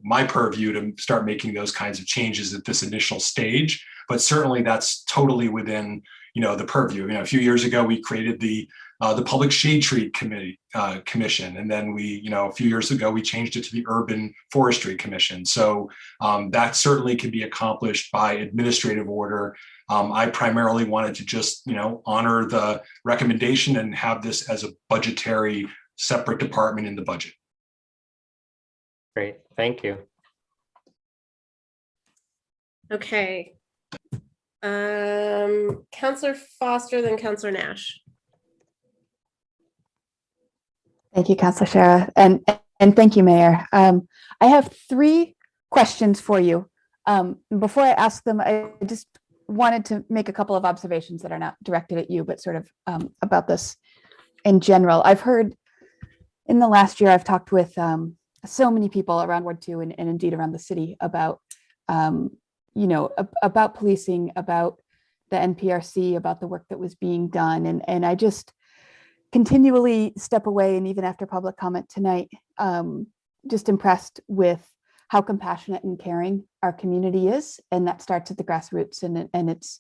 my purview to start making those kinds of changes at this initial stage, but certainly that's totally within, the purview. A few years ago, we created the Public Shade Tree Commission. And then a few years ago, we changed it to the Urban Forestry Commission. So that certainly can be accomplished by administrative order. I primarily wanted to just, honor the recommendation and have this as a budgetary separate department in the budget. Great, thank you. Okay. Councillor Foster, then Councillor Nash. Thank you, Councillor Shara, and thank you, Mayor. I have 3 questions for you. Before I ask them, I just wanted to make a couple of observations that are not directed at you, but sort of about this in general. I've heard in the last year, I've talked with so many people around Ward 2 and indeed around the city about, about policing, about the NPRC, about the work that was being done. And I just continually step away, and even after public comment tonight, just impressed with how compassionate and caring our community is. And that starts at the grassroots, and it's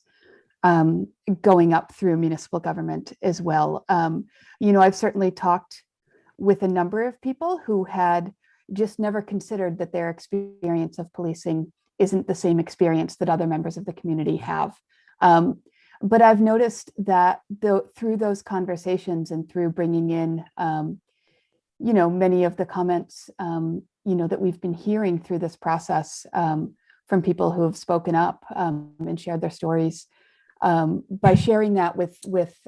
going up through municipal government as well. I've certainly talked with a number of people who had just never considered that their experience of policing isn't the same experience that other members of the community have. But I've noticed that through those conversations and through bringing in, many of the comments, that we've been hearing through this process from people who have spoken up and shared their stories, by sharing that with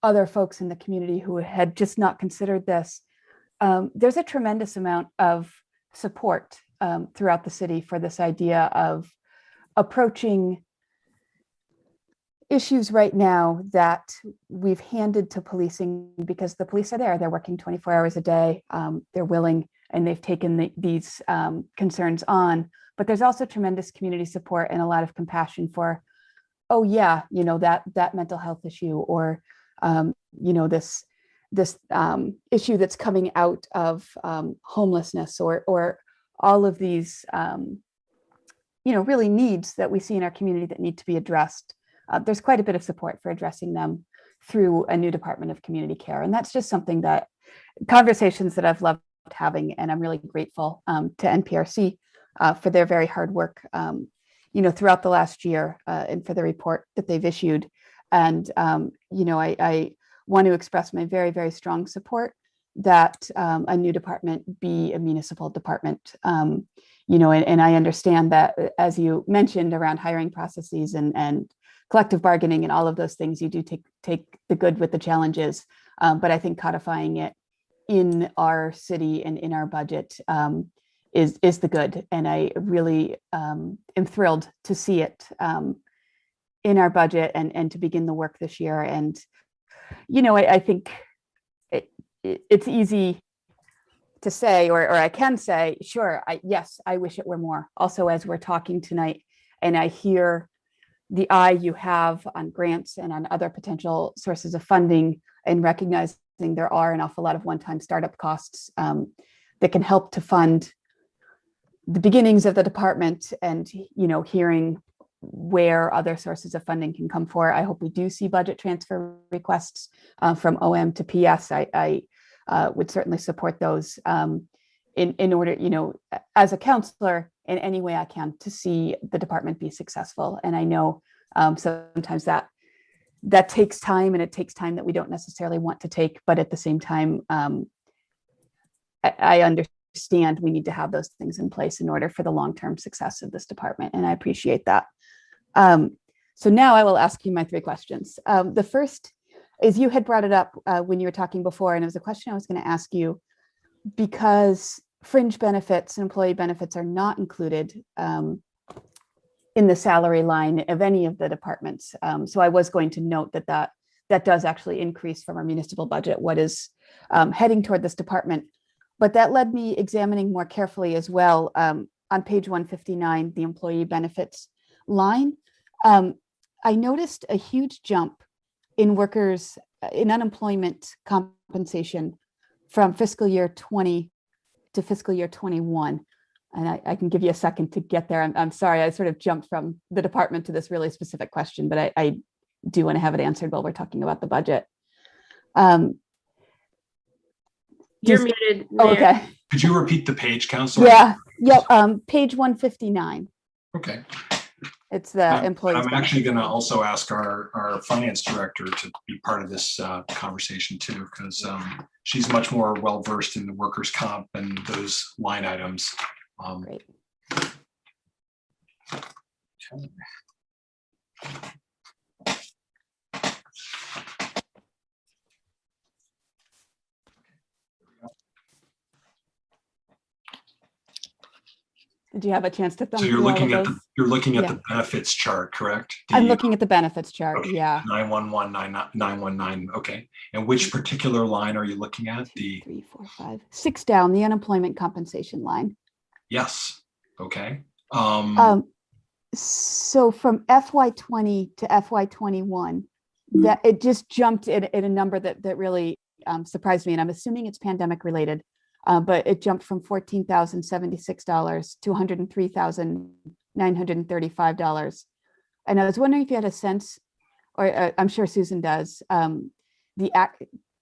other folks in the community who had just not considered this, there's a tremendous amount of support throughout the city for this idea of approaching issues right now that we've handed to policing, because the police are there, they're working 24 hours a day, they're willing, and they've taken these concerns on. But there's also tremendous community support and a lot of compassion for, oh yeah, that mental health issue, or this issue that's coming out of homelessness, or all of these really needs that we see in our community that need to be addressed. There's quite a bit of support for addressing them through a new Department of Community Care. And that's just something that conversations that I've loved having, and I'm really grateful to NPRC for their very hard work, throughout the last year, and for the report that they've issued. And, I want to express my very, very strong support that a new department be a municipal department. And I understand that, as you mentioned, around hiring processes and collective bargaining and all of those things, you do take the good with the challenges. But I think codifying it in our city and in our budget is the good. And I really am thrilled to see it in our budget and to begin the work this year. And, I think it's easy to say, or I can say, sure, yes, I wish it were more. Also, as we're talking tonight, and I hear the eye you have on grants and on other potential sources of funding, and recognizing there are an awful lot of one-time startup costs that can help to fund the beginnings of the department, and hearing where other sources of funding can come for. I hope we do see budget transfer requests from OM to PS. I would certainly support those in order, as a counselor, in any way I can to see the department be successful. And I know sometimes that takes time, and it takes time that we don't necessarily want to take, but at the same time, I understand we need to have those things in place in order for the long-term success of this department, and I appreciate that. So now I will ask you my 3 questions. The first is, you had brought it up when you were talking before, and it was a question I was going to ask you, because fringe benefits and employee benefits are not included in the salary line of any of the departments. So I was going to note that does actually increase from our municipal budget, what is heading toward this department. But that led me examining more carefully as well, on page 159, the employee benefits line. I noticed a huge jump in workers in unemployment compensation from fiscal year 20 to fiscal year 21. And I can give you a second to get there. I'm sorry, I sort of jumped from the department to this really specific question, but I do want to have it answered while we're talking about the budget. You're muted. Okay. Could you repeat the page, Counselor? Yeah. Yep. Page 159. Okay. It's the employees. I'm actually going to also ask our finance director to be part of this conversation too, because she's much more well versed in the workers' comp and those line items. Great. Did you have a chance to thumb So you're through all looking of at those? you're looking at Yeah. the benefits chart, correct? I'm looking at the benefits chart. Okay. Yeah. 911-919. Okay. And which particular line are you looking at? The 3, 4, 5, 6 down, the unemployment compensation line. yes. Okay. So from FY20 to FY21, that it just jumped at a number that really surprised me, and I'm assuming it's pandemic related. But it jumped from $14,076 to $103,935. And I was wondering if you had a sense, or I'm sure Susan does,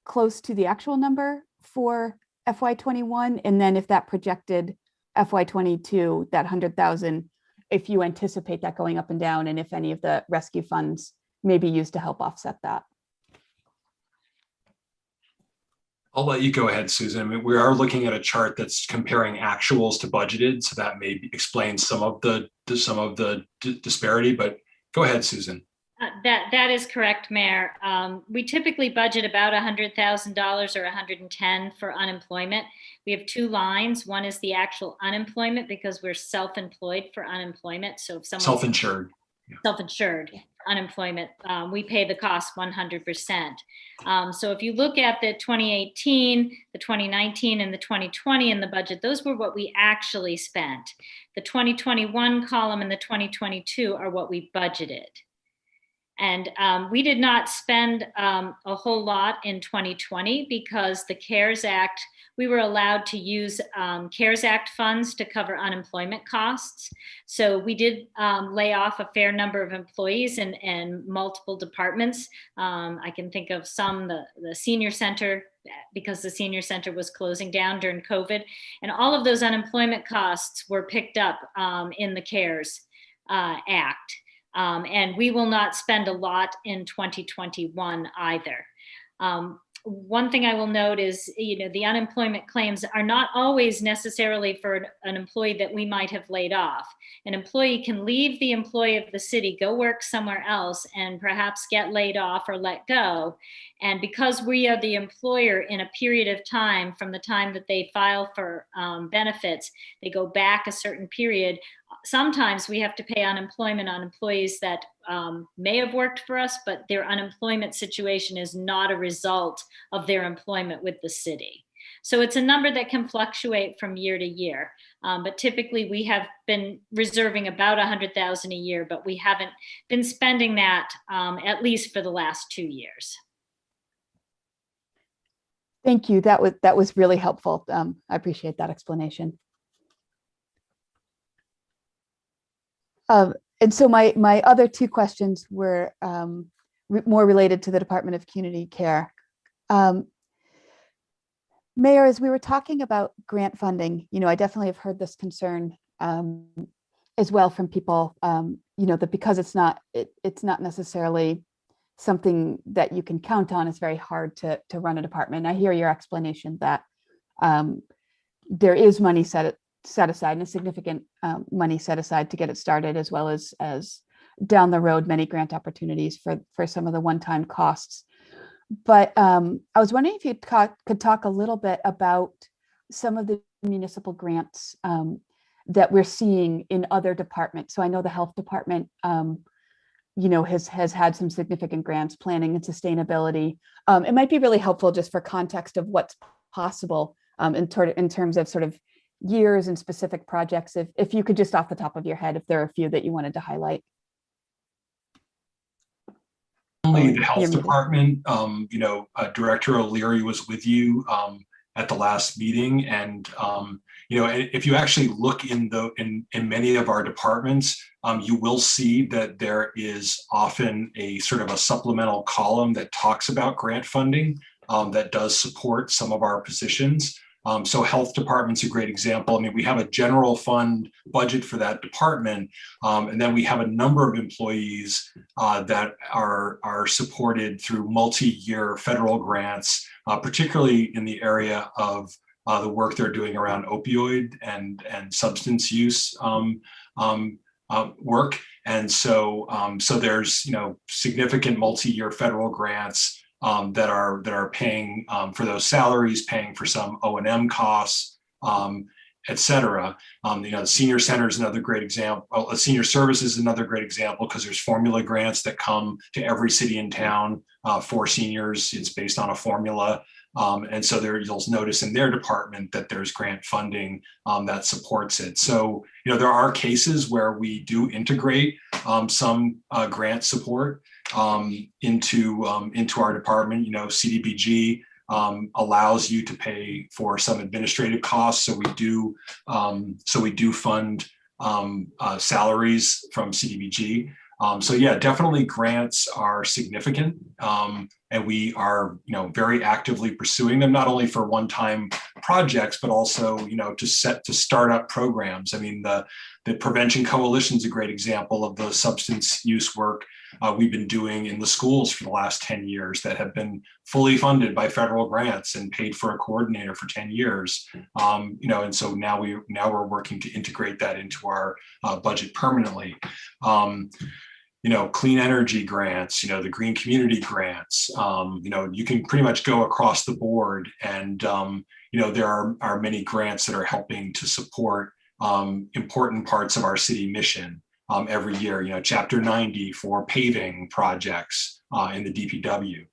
close to the actual number for FY21, and then if that projected FY22, that 100,000, if you anticipate that going up and down, and if any of the rescue funds may be used to help offset that. I'll let you go ahead, Susan. I mean, we are looking at a chart that's comparing actuals to budgeted, so that may explain some of the disparity. But go ahead, Susan. That is correct, Mayor. We typically budget about $100,000 or $110,000 for unemployment. We have 2 lines. One is the actual unemployment, because we're self-employed for unemployment. So if someone Self-insured. Self-insured unemployment, we pay the cost 100%. So if you look at the 2018, the 2019, and the 2020 in the budget, those were what we actually spent. The 2021 column and the 2022 are what we budgeted. And we did not spend a whole lot in 2020 because the CARES Act, we were allowed to use CARES Act funds to cover unemployment costs. So we did lay off a fair number of employees in multiple departments. I can think of some, the senior center, because the senior center was closing down during COVID. And all of those unemployment costs were picked up in the CARES Act. And we will not spend a lot in 2021 either. One thing I will note is, the unemployment claims are not always necessarily for an employee that we might have laid off. An employee can leave the employee of the city, go work somewhere else, and perhaps get laid off or let go. And because we are the employer in a period of time from the time that they file for benefits, they go back a certain period. Sometimes we have to pay unemployment on employees that may have worked for us, but their unemployment situation is not a result of their employment with the city. So it's a number that can fluctuate from year to year. But typically we have been reserving about 100,000 a year, but we haven't been spending that at least for the last 2 years. Thank you. That was really helpful. I appreciate that explanation. And so my other two questions were more related to the Department of Community Care. Mayor, as we were talking about grant funding, I definitely have heard this concern as well from people, that because it's not necessarily something that you can count on, it's very hard to run a department. I hear your explanation that there is money set aside, and a significant money set aside to get it started, as well as down the road, many grant opportunities for some of the one-time costs. But I was wondering if you could talk a little bit about some of the municipal grants that we're seeing in other departments. So I know the health department, has had some significant grants, planning and sustainability. It might be really helpful just for context of what's possible in terms of sort of years and specific projects. If you could just off the top of your head, if there are a few that you wanted to highlight. Only the health department, Director O'Leary was with you at the last meeting, and if you actually look in many of our departments, you will see that there is often a sort of a supplemental column that talks about grant funding that does support some of our positions. So health department's a great example. I mean, we have a general fund budget for that department, and then we have a number of employees that are supported through multi-year federal grants, particularly in the area of the work they're doing around opioid and substance use work. And so there's significant multi-year federal grants that are paying for those salaries, paying for some O&M costs, et cetera. The senior center is another great example. Senior services is another great example because there's formula grants that come to every city and town for seniors. It's based on a formula. And so you'll notice in their department that there's grant funding that supports it. So, there are cases where we do integrate some grant support into our department. CDBG allows you to pay for some administrative costs. So we do fund salaries from CDBG. So yeah, definitely grants are significant, and we are very actively pursuing them, not only for one-time projects, but also to start up programs. I mean, the Prevention Coalition is a great example of the substance use work we've been doing in the schools for the last 10 years that have been fully funded by federal grants and paid for a coordinator for 10 years. And so now we're working to integrate that into our budget permanently. Clean energy grants, the green community grants, you can pretty much go across the board. And, there are many grants that are helping to support important parts of our city mission every year, Chapter 90 for paving projects in the DPW.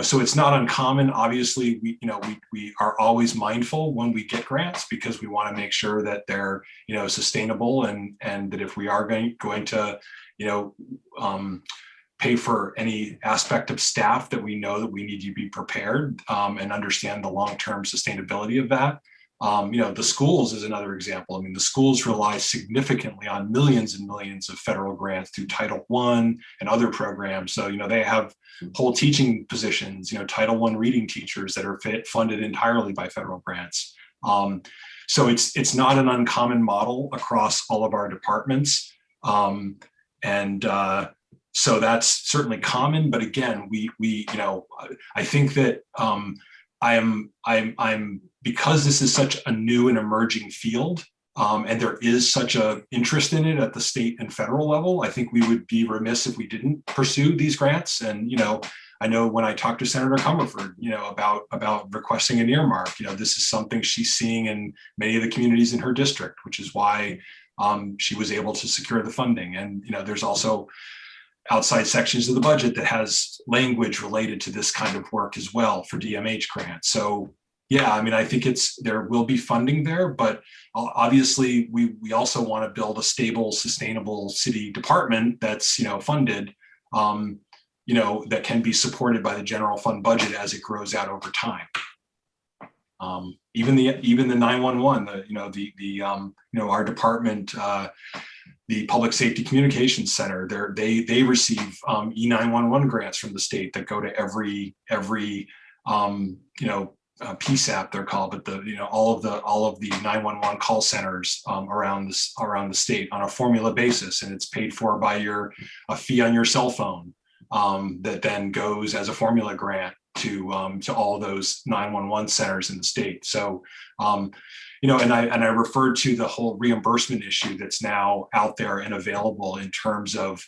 So it's not uncommon. Obviously, we are always mindful when we get grants because we want to make sure that they're sustainable and that if we are going to pay for any aspect of staff, that we know that we need to be prepared and understand the long-term sustainability of that. The schools is another example. I mean, the schools rely significantly on millions and millions of federal grants through Title I and other programs. So, they have whole teaching positions, Title I reading teachers that are funded entirely by federal grants. So it's not an uncommon model across all of our departments. So that's certainly common, but again, I think that I'm because this is such a new and emerging field, and there is such a interest in it at the state and federal level, I think we would be remiss if we didn't pursue these grants. And I know when I talked to Senator Comerford, about requesting an earmark, this is something she's seeing in many of the communities in her district, which is why she was able to secure the funding. And there's also outside sections of the budget that has language related to this kind of work as well for DMH grants. So yeah, I mean, I think there will be funding there, but obviously we also want to build a stable, sustainable city department that's, funded, that can be supported by the general fund budget as it grows out over time. Even the 911, our department, the Public Safety Communications Center, they receive E911 grants from the state that go to every PSAP they're called, but all of the 911 call centers around the state on a formula basis, and it's paid for by a fee on your cell phone that then goes as a formula grant to all those 911 centers in the state. So and I referred to the whole reimbursement issue that's now out there and available in terms of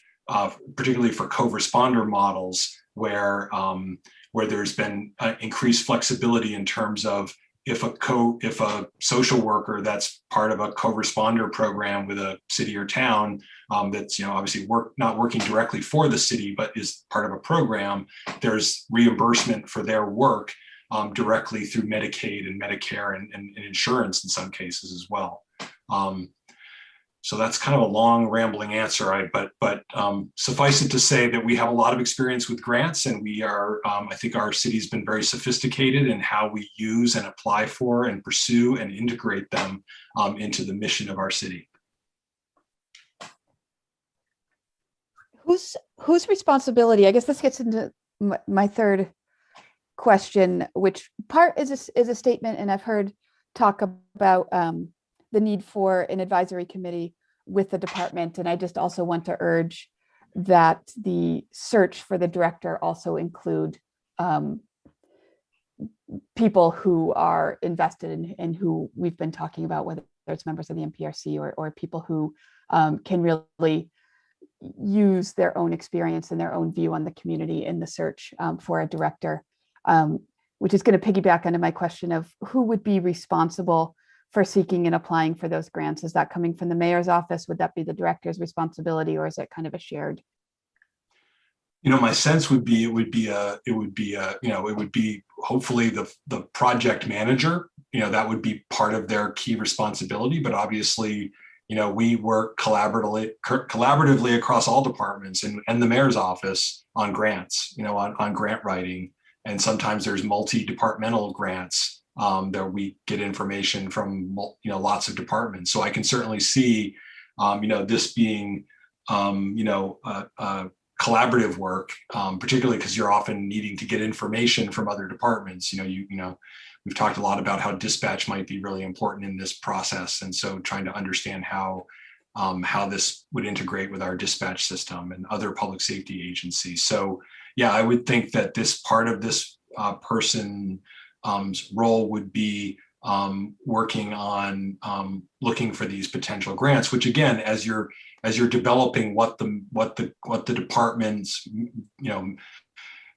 particularly for co-responder models where there's been increased flexibility in terms of if a social worker that's part of a co-responder program with a city or town that's obviously not working directly for the city but is part of a program, there's reimbursement for their work directly through Medicaid and Medicare and insurance in some cases as well. So that's kind of a long rambling answer, but suffice it to say that we have a lot of experience with grants, and we are, I think our city's been very sophisticated in how we use and apply for and pursue and integrate them into the mission of our city. Whose responsibility? I guess this gets into my third question, which part is a statement, and I've heard talk about the need for an advisory committee with the department. And I just also want to urge that the search for the director also include people who are invested in and who we've been talking about, whether it's members of the MPRC or people who can really use their own experience and their own view on the community in the search for a director, which is going to piggyback onto my question of who would be responsible for seeking and applying for those grants. Is that coming from the mayor's office? Would that be the director's responsibility, or is it kind of a shared? My sense would be it would be hopefully the project manager. That would be part of their key responsibility. But obviously, we work collaboratively across all departments and the mayor's office on grants. On grant writing, and sometimes there's multi-departmental grants. That we get information from lots of departments. So I can certainly see this being collaborative work, particularly because you're often needing to get information from other departments. We've talked a lot about how dispatch might be really important in this process, and so trying to understand how this would integrate with our dispatch system and other public safety agencies. So yeah, I would think that this part of this person role would be working on looking for these potential grants, which again, as you're developing what the department's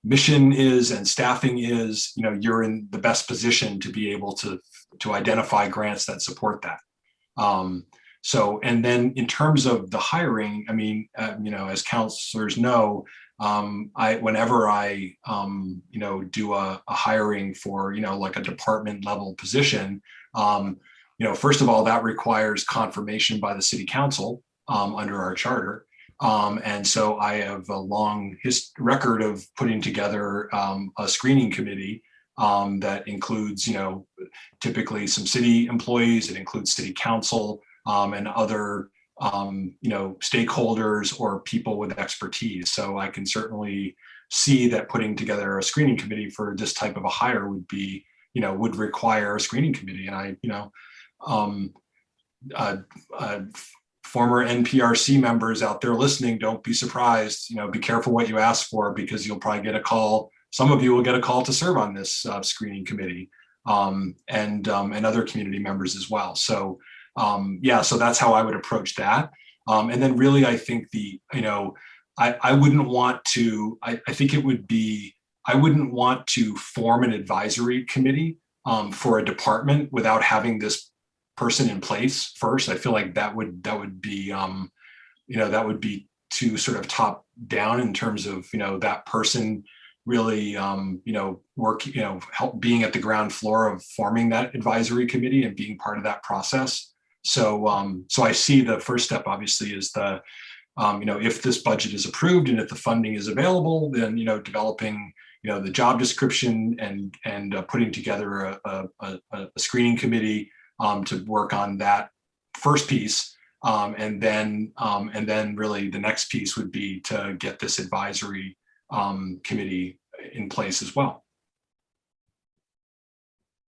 mission is and staffing is, you're in the best position to be able to identify grants that support that. So, and then in terms of the hiring, I mean, as counselors know, whenever I do a hiring for, like a department level position, first of all, that requires confirmation by the city council under our charter. And so I have a long record of putting together a screening committee that includes, typically some city employees. It includes city council and other stakeholders or people with expertise. So I can certainly see that putting together a screening committee for this type of a hire would be, would require a screening committee. And former NPRC members out there listening, don't be surprised, be careful what you ask for, because you'll probably get a call. Some of you will get a call to serve on this screening committee and other community members as well. So so that's how I would approach that. And then really, I think I wouldn't want to, I think it would be, I wouldn't want to form an advisory committee for a department without having this person in place first. I feel like that would be, that would be too sort of top down in terms of, that person, really, work, help being at the ground floor of forming that advisory committee and being part of that process. So, so I see the first step obviously is the, if this budget is approved and if the funding is available, then, developing, the job description and putting together a screening committee to work on that first piece. And then really the next piece would be to get this advisory committee in place as well.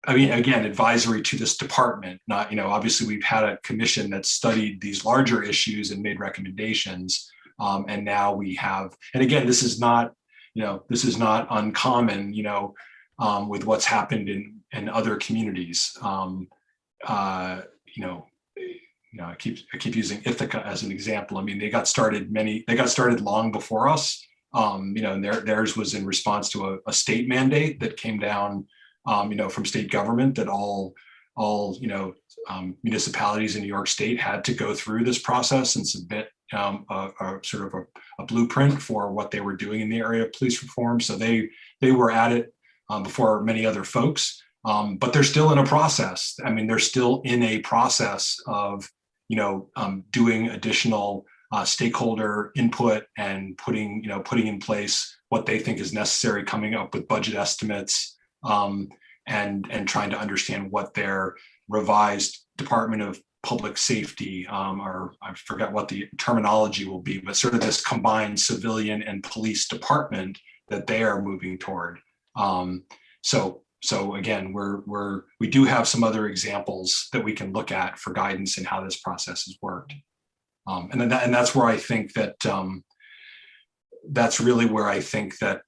I mean, again, advisory to this department, not, obviously we've had a commission that studied these larger issues and made recommendations. And now we have, and again, this is not uncommon, with what's happened in other communities. I keep using Ithaca as an example. I mean, they got started long before us. And theirs was in response to a state mandate that came down, from state government, that all municipalities in New York State had to go through this process and submit a blueprint for what they were doing in the area of police reform. So they were at it before many other folks, but they're still in a process. I mean, they're still in a process of doing additional stakeholder input and putting in place what they think is necessary, coming up with budget estimates, and trying to understand what their revised Department of Public Safety, or I forget what the terminology will be, but sort of this combined civilian and police department that they are moving toward. So again, we do have some other examples that we can look at for guidance in how this process has worked. And that's where I think that that's really where I think that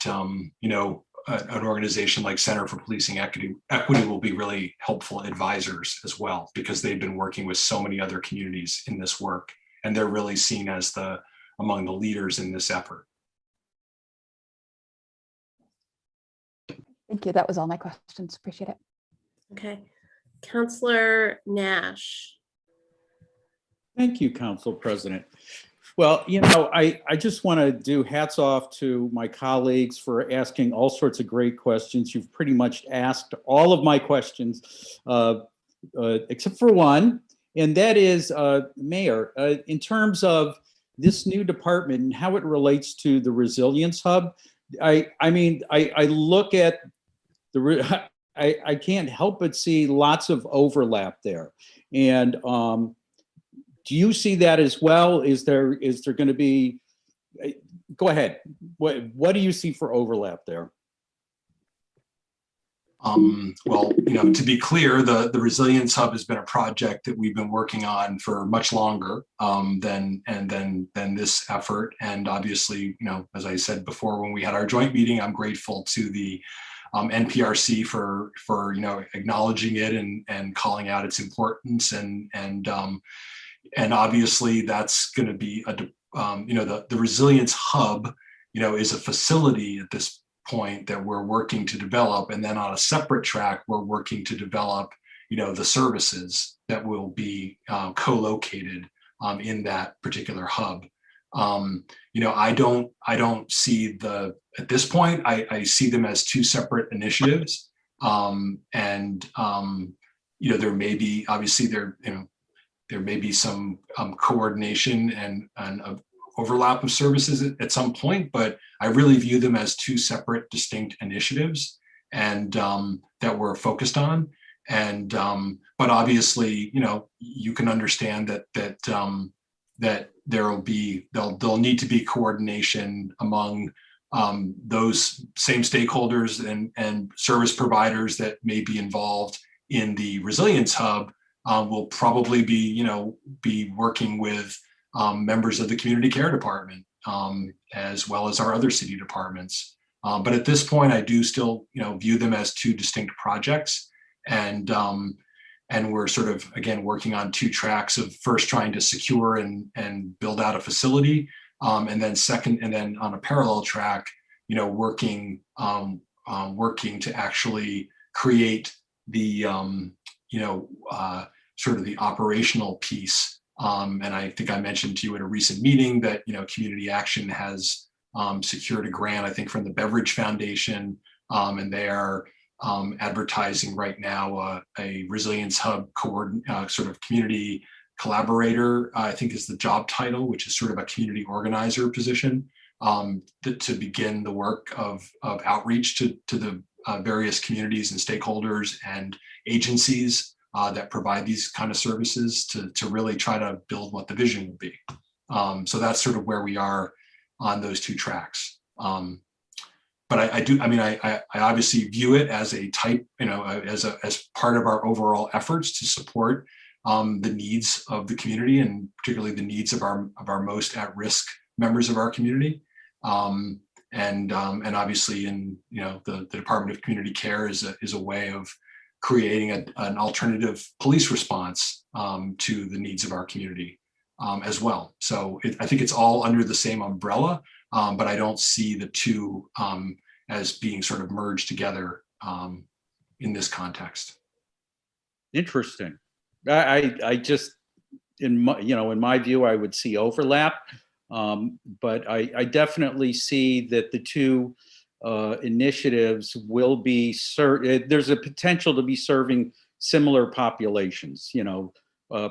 an organization like Center for Policing Equity will be really helpful advisors as well, because they've been working with so many other communities in this work, and they're really seen as among the leaders in this effort. Thank you. That was all my questions. Appreciate it. Okay. Councillor Nash. Thank you, Council President. Well, I just want to do hats off to my colleagues for asking all sorts of great questions. You've pretty much asked all of my questions, except for one, and that is, Mayor, in terms of this new department and how it relates to the Resilience Hub. I look at I can't help but see lots of overlap there. And do you see that as well? Is there going to be, go ahead. What do you see for overlap there? Well, to be clear, the Resilience Hub has been a project that we've been working on for much longer than this effort. And obviously, as I said before, when we had our joint meeting, I'm grateful to the NPRC for acknowledging it and calling out its importance. And obviously, that's going to be the Resilience Hub, is a facility at this point that we're working to develop, and then on a separate track we're working to develop the services that will be co-located in that particular hub. I don't see at this point I see them as two separate initiatives, and there may be obviously there may be some coordination and overlap of services at some point, but I really view them as two separate, distinct initiatives, and that we're focused on. And but obviously, you can understand that there'll need to be coordination among those same stakeholders and service providers that may be involved in the Resilience Hub. Will probably be working with members of the community care department, as well as our other city departments. But at this point, I do still, view them as two distinct projects, and we're sort of again working on two tracks of first trying to secure and build out a facility, and then on a parallel track, working to actually create the sort of the operational piece. And I think I mentioned to you at a recent meeting that, Community Action has secured a grant, I think, from the Beverage Foundation, and they are advertising right now a Resilience Hub sort of community collaborator, I think is the job title, which is sort of a community organizer position, to begin the work of outreach to the various communities and stakeholders and agencies that provide these kind of services to really try to build what the vision will be. So that's sort of where we are on those two tracks. But I obviously view it as a type, as part of our overall efforts to support the needs of the community, and particularly the needs of our most at-risk members of our community. And obviously, the Department of Community Care is a way of creating an alternative police response to the needs of our community as well. So I think it's all under the same umbrella, but I don't see the two as being sort of merged together in this context. Interesting. I just, in my view, I would see overlap, but I definitely see that the two initiatives will be, there's a potential to be serving similar populations,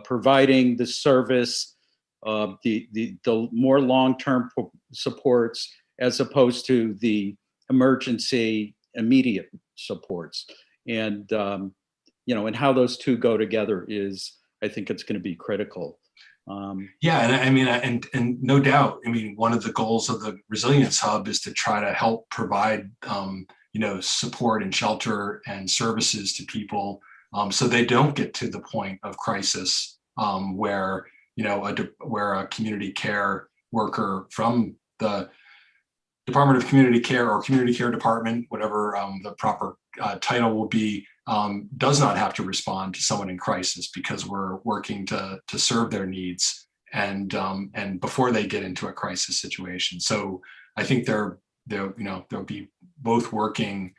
providing the service, the more long-term supports as opposed to the emergency immediate supports. And, and how those two go together is, I think it's going to be critical. Yeah, and no doubt, one of the goals of the Resilience Hub is to try to help provide, support and shelter and services to people, so they don't get to the point of crisis where a community care worker from the Department of Community Care or Community Care Department, whatever the proper title will be, does not have to respond to someone in crisis, because we're working to serve their needs and before they get into a crisis situation. So I think they'll be both working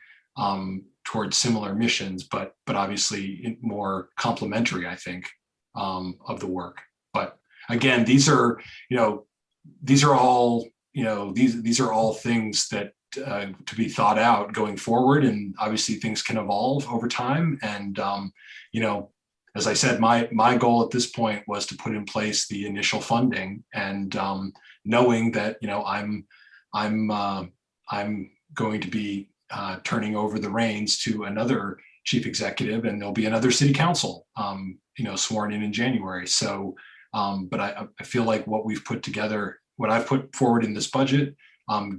towards similar missions, but obviously more complementary, I think, of the work. But again, these are all things that to be thought out going forward, and obviously things can evolve over time. And as I said, my goal at this point was to put in place the initial funding, and knowing that I'm going to be turning over the reins to another chief executive, and there'll be another city council sworn in January. So but I feel like what we've put together, what I've put forward in this budget,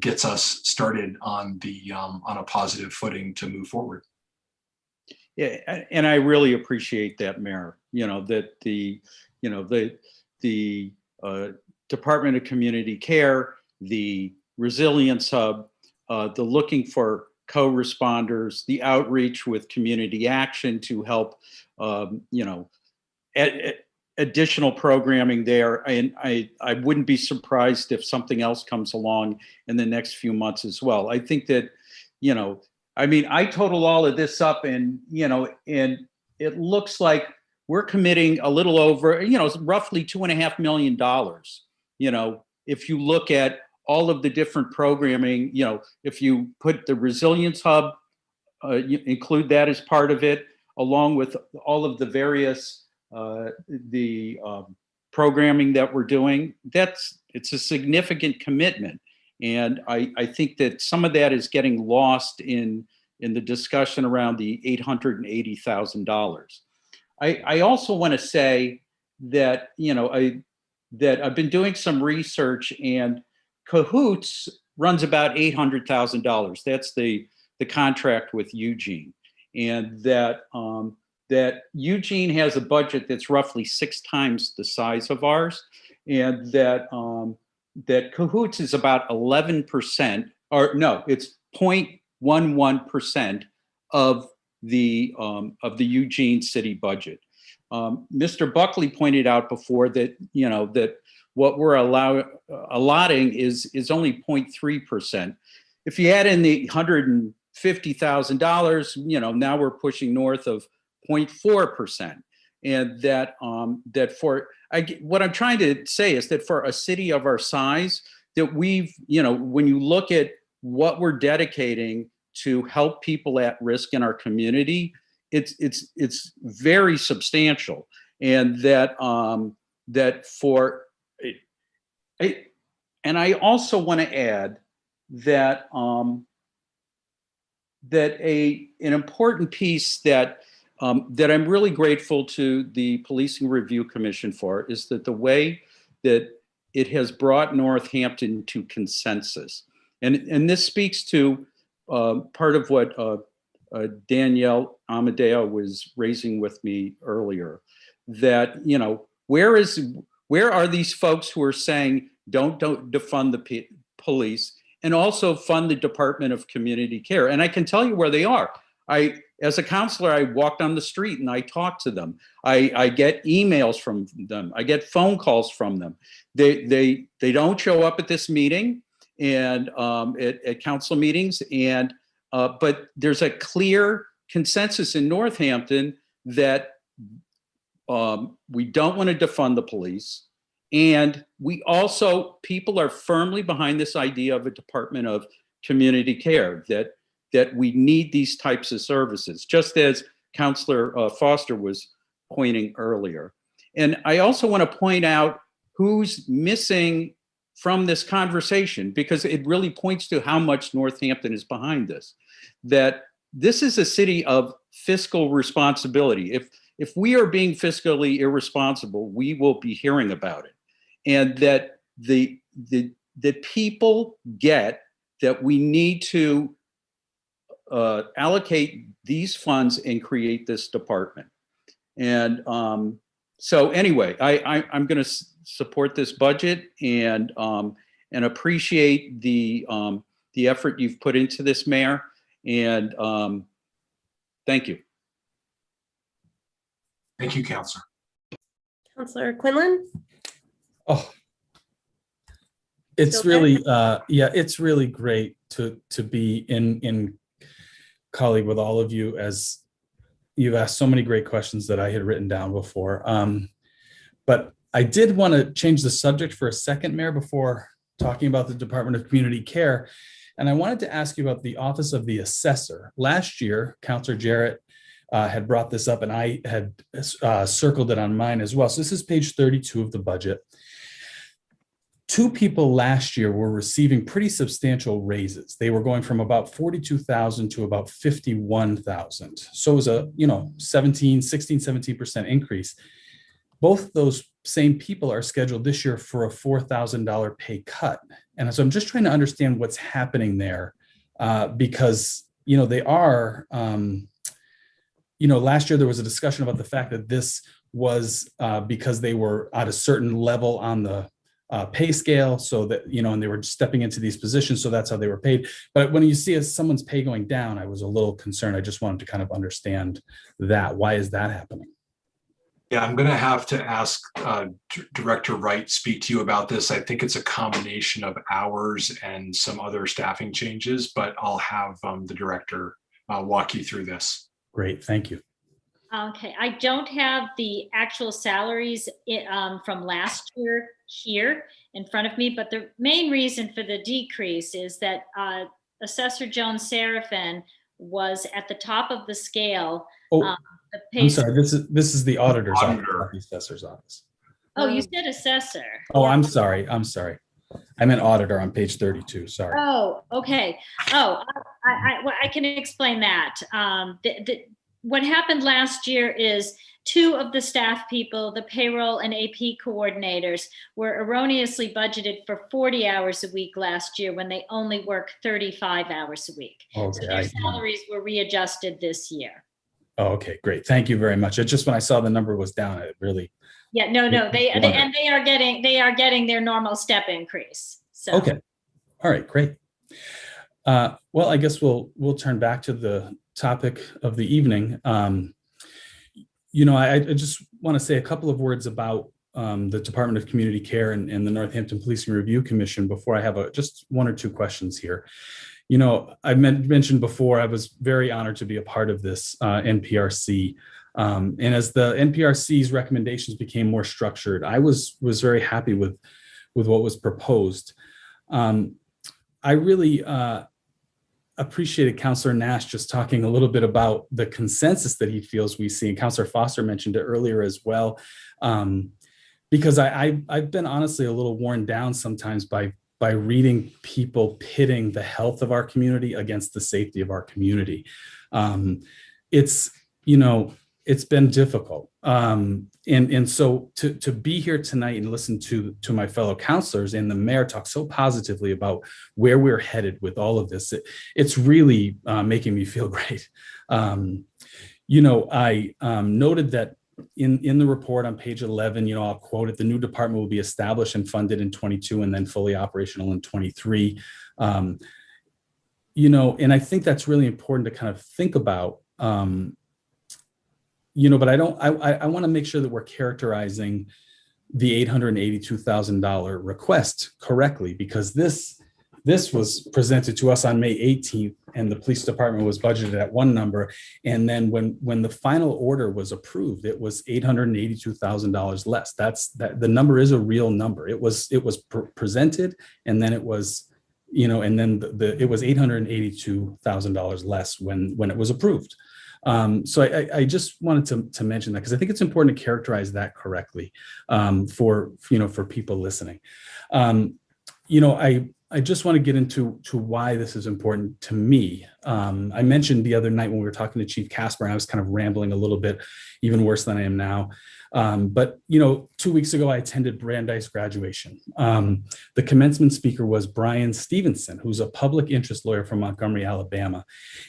gets us started on a positive footing to move forward. Yeah, and I really appreciate that, Mayor. That the Department of Community Care, the Resilience Hub, the looking for co-responders, the outreach with community action to help, additional programming there. And I wouldn't be surprised if something else comes along in the next few months as well. I think that, I total all of this up, and, and it looks like we're committing a little over, roughly $2.5 million. If you look at all of the different programming, if you put the Resilience Hub, you include that as part of it, along with all of the various programming that we're doing, it's a significant commitment. And I think that some of that is getting lost in the discussion around the $880,000. I also want to say that, that I've been doing some research, and Cahoots runs about $800,000. That's the contract with Eugene. And that Eugene has a budget that's roughly 6 times the size of ours, and that Cahoots is about 11%, or no, it's 0.11% of the Eugene city budget. Mr. Buckley pointed out before that that what we're allotting is only 0.3%. If you add in the $150,000, now we're pushing north of 0.4%. And that what I'm trying to say is that for a city of our size, that we've, when you look at what we're dedicating to help people at risk in our community, it's very substantial. And that and I also want to add that an important piece that I'm really grateful to the Policing Review Commission for is that the way that it has brought Northampton to consensus. And this speaks to part of what Danielle Amadeo was raising with me earlier, that, where are these folks who are saying don't defund the police and also fund the Department of Community Care? And I can tell you where they are. As a counselor, I walk down the street and I talk to them. I get emails from them. I get phone calls from them. They don't show up at this meeting and at council meetings. But there's a clear consensus in Northampton that we don't want to defund the police. And people are firmly behind this idea of a Department of Community Care, that we need these types of services, just as Councillor Foster was pointing earlier. And I also want to point out who's missing from this conversation, because it really points to how much Northampton is behind this, that this is a city of fiscal responsibility. If we are being fiscally irresponsible, we will be hearing about it. And that the people get that we need to allocate these funds and create this department. And so anyway, I'm going to support this budget and appreciate the effort you've put into this, Mayor. And thank you. Thank you, Councilor. Councilor Quinlan? Oh, it's really, it's really great to be in colleague with all of you, as you've asked so many great questions that I had written down before. But I did want to change the subject for a second, Mayor, before talking about the Department of Community Care. And I wanted to ask you about the Office of the Assessor. Last year, Councilor Jarrett had brought this up, and I had circled it on mine as well. So this is page 32 of the budget. 2 people last year were receiving pretty substantial raises. They were going from about 42,000 to about 51,000. So it was a 17% increase. Both those same people are scheduled this year for a $4,000 pay cut. And so I'm just trying to understand what's happening there, because, they are, last year there was a discussion about the fact that this was because they were at a certain level on the pay scale, so that, and they were stepping into these positions, so that's how they were paid. But when you see someone's pay going down, I was a little concerned. I just wanted to kind of understand that. Why is that happening? Yeah, I'm going to have to ask Director Wright speak to you about this. I think it's a combination of hours and some other staffing changes, but I'll have the director walk you through this. Great, thank you. Okay, I don't have the actual salaries from last year here in front of me, but the main reason for the decrease is that Assessor Joan Seraphin was at the top of the scale. I'm sorry, this is the auditor's office, not the assessor's office. Oh, you said assessor. Oh, I'm sorry. I meant auditor on page 32, sorry. Oh, okay. Oh, I can explain that. What happened last year is 2 of the staff people, the payroll and AP coordinators, were erroneously budgeted for 40 hours a week last year when they only work 35 hours a week. Okay, so their salaries were readjusted this year. Oh, okay, great. Thank you very much. It just, when I saw the number was down, it really. Yeah, no, they are getting their normal step increase. So. Okay. All right, great. Well, I guess we'll turn back to the topic of the evening. I just want to say a couple of words about the Department of Community Care and the Northampton Policing Review Commission before I have just 1 or 2 questions here. I mentioned before, I was very honored to be a part of this NPRC. And as the NPRC's recommendations became more structured, I was very happy with what was proposed. I really appreciated Councillor Nash just talking a little bit about the consensus that he feels we see, and Councillor Foster mentioned it earlier as well, because I've been honestly a little worn down sometimes by reading people pitting the health of our community against the safety of our community. It's, you know, it's been difficult. And so to be here tonight and listen to my fellow counselors and the mayor talk so positively about where we're headed with all of this, it's really making me feel great. You know, I noted that in the report on page 11, you know, I'll quote it, the new department will be established and funded in 22 and then fully operational in 23. You know, and I think that's really important to kind of think about, you know, but I want to make sure that we're characterizing the $882,000 request correctly, because this was presented to us on May 18th and the police department was budgeted at one number. And then when the final order was approved, it was $882,000 less. The number is a real number. It was presented, and then it was, you know, and then it was $882,000 less when it was approved. So I just wanted to mention that, because I think it's important to characterize that correctly for people listening. You know, I just want to get into why this is important to me. I mentioned the other night when we were talking to Chief Casper, and I was kind of rambling a little bit, even worse than I am now. But, you know, 2 weeks ago, I attended Brandeis graduation. The commencement speaker was Brian Stevenson, who's a public interest lawyer from Montgomery, Alabama.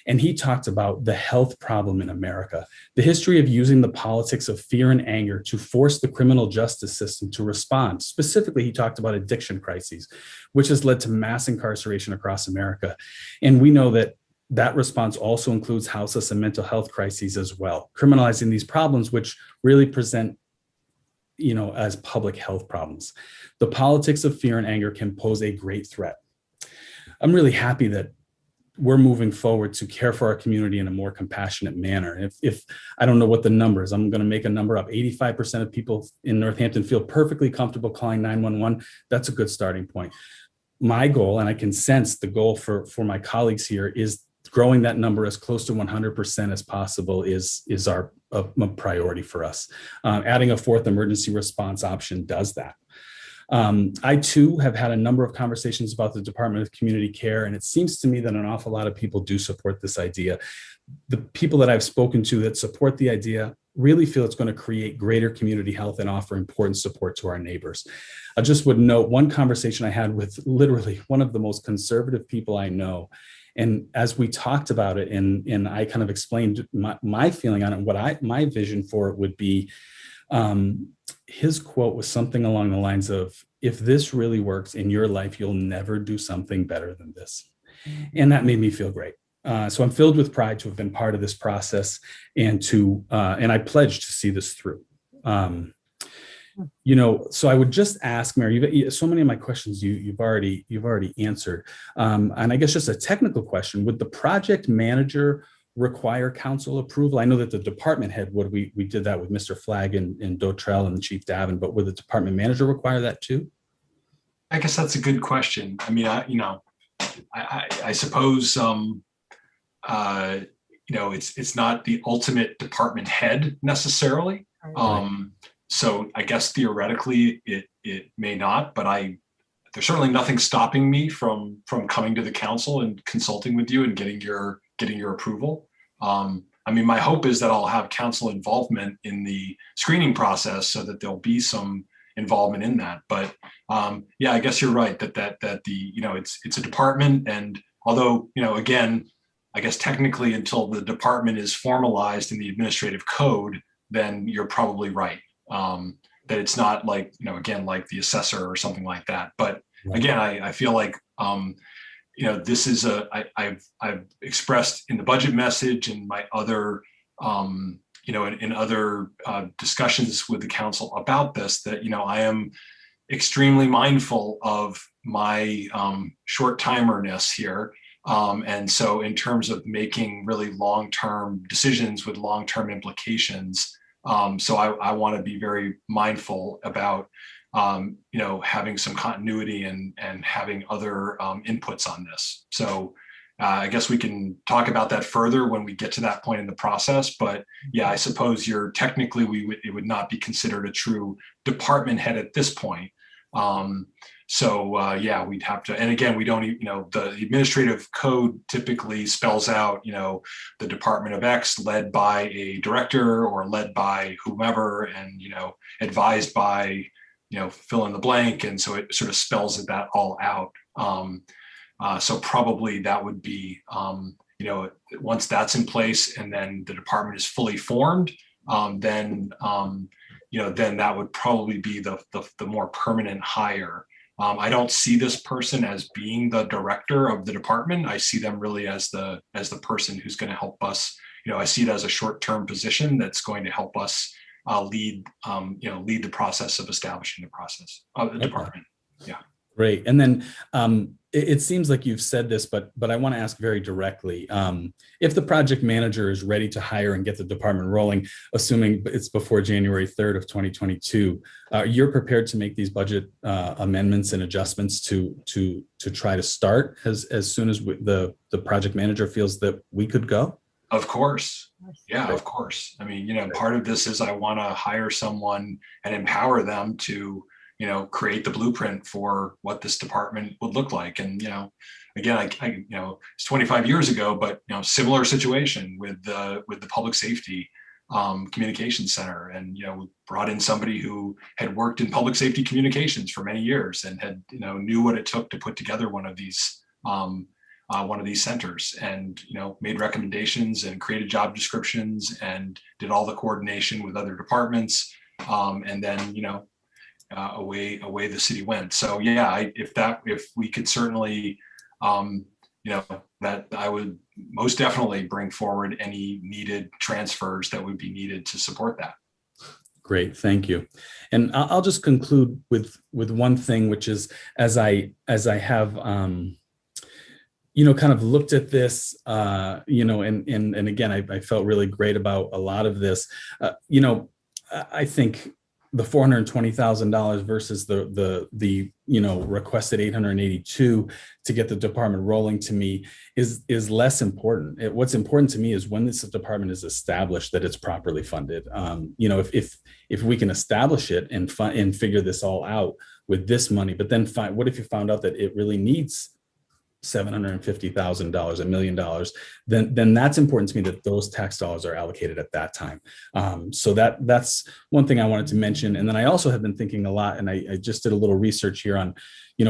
And he talked about the health problem in America, the history of using the politics of fear and anger to force the criminal justice system to respond. Specifically, he talked about addiction crises, which has led to mass incarceration across America. And we know that response also includes houseless and mental health crises as well, criminalizing these problems, which really present, you know, as public health problems. The politics of fear and anger can pose a great threat. I'm really happy that we're moving forward to care for our community in a more compassionate manner. If I don't know what the number is, I'm going to make a number up. 85% of people in Northampton feel perfectly comfortable calling 911. That's a good starting point. My goal, and I can sense the goal for my colleagues here, is growing that number as close to 100% as possible is a priority for us. Adding a fourth emergency response option does that. I too have had a number of conversations about the Department of Community Care, and it seems to me that an awful lot of people do support this idea. The people that I've spoken to that support the idea really feel it's going to create greater community health and offer important support to our neighbors. I just would note one conversation I had with literally one of the most conservative people I know. And as we talked about it, and I kind of explained my feeling on it, my vision for it would be, his quote was something along the lines of, if this really works in your life, you'll never do something better than this. And that made me feel great. So I'm filled with pride to have been part of this process, and I pledge to see this through. You know, so I would just ask, Mary, so many of my questions you've already answered. And I guess just a technical question, would the project manager require council approval? I know that the department head would. We did that with Mr. Flagg and Dotrell and Chief Davin, but would the department manager require that too? I guess that's a good question. I mean, I suppose, you know, it's not the ultimate department head necessarily. So I guess theoretically it may not, but there's certainly nothing stopping me from coming to the council and consulting with you and getting your approval. I mean, my hope is that I'll have council involvement in the screening process so that there'll be some involvement in that. But yeah, I guess you're right that the, you know, it's a department, and although, you know, again, I guess technically until the department is formalized in the administrative code, then you're probably right. That it's not like, you know, again, like the assessor or something like that. But again, I feel like, you know, this is I've expressed in the budget message and my other, you know, in other discussions with the council about this, that, you know, I am extremely mindful of my short-timerness here. And so in terms of making really long-term decisions with long-term implications, so I want to be very mindful about having some continuity and having other inputs on this. So I guess we can talk about that further when we get to that point in the process. But yeah, I suppose technically it would not be considered a true department head at this point. Yeah, we'd have to, and again, we don't, the administrative code typically spells out, the Department of X led by a director or led by whomever, and, advised by, fill in the blank. And so it sort of spells that all out. So probably that would be, once that's in place and then the department is fully formed, then that would probably be the more permanent hire. I don't see this person as being the director of the department. I see them really as the person who's going to help us. I see it as a short-term position that's going to help us lead the process of establishing the process of the department. Yeah. Great. And then it seems like you've said this, but I want to ask very directly. If the project manager is ready to hire and get the department rolling, assuming it's before January 3rd of 2022, you're prepared to make these budget amendments and adjustments to try to start as soon as the project manager feels that we could go? Of course. Yeah, of course. I mean, part of this is I want to hire someone and empower them to create the blueprint for what this department would look like. And, again, it's 25 years ago, but, similar situation with the public safety communications center. And, we brought in somebody who had worked in public safety communications for many years and had, knew what it took to put together one of these centers, and, made recommendations and created job descriptions and did all the coordination with other departments. And then, away the city went. So yeah, if we could certainly, that I would most definitely bring forward any needed transfers that would be needed to support that. Great, thank you. And I'll just conclude with one thing, which is as I have kind of looked at this, and again, I felt really great about a lot of this. I think the $420,000 versus the requested 882 to get the department rolling, to me is less important. What's important to me is when this department is established, that it's properly funded. If we can establish it and figure this all out with this money, but then what if you found out that it really needs $750,000, $1 million, then that's important to me, that those tax dollars are allocated at that time. So that's one thing I wanted to mention. And then I also have been thinking a lot, and I just did a little research here on,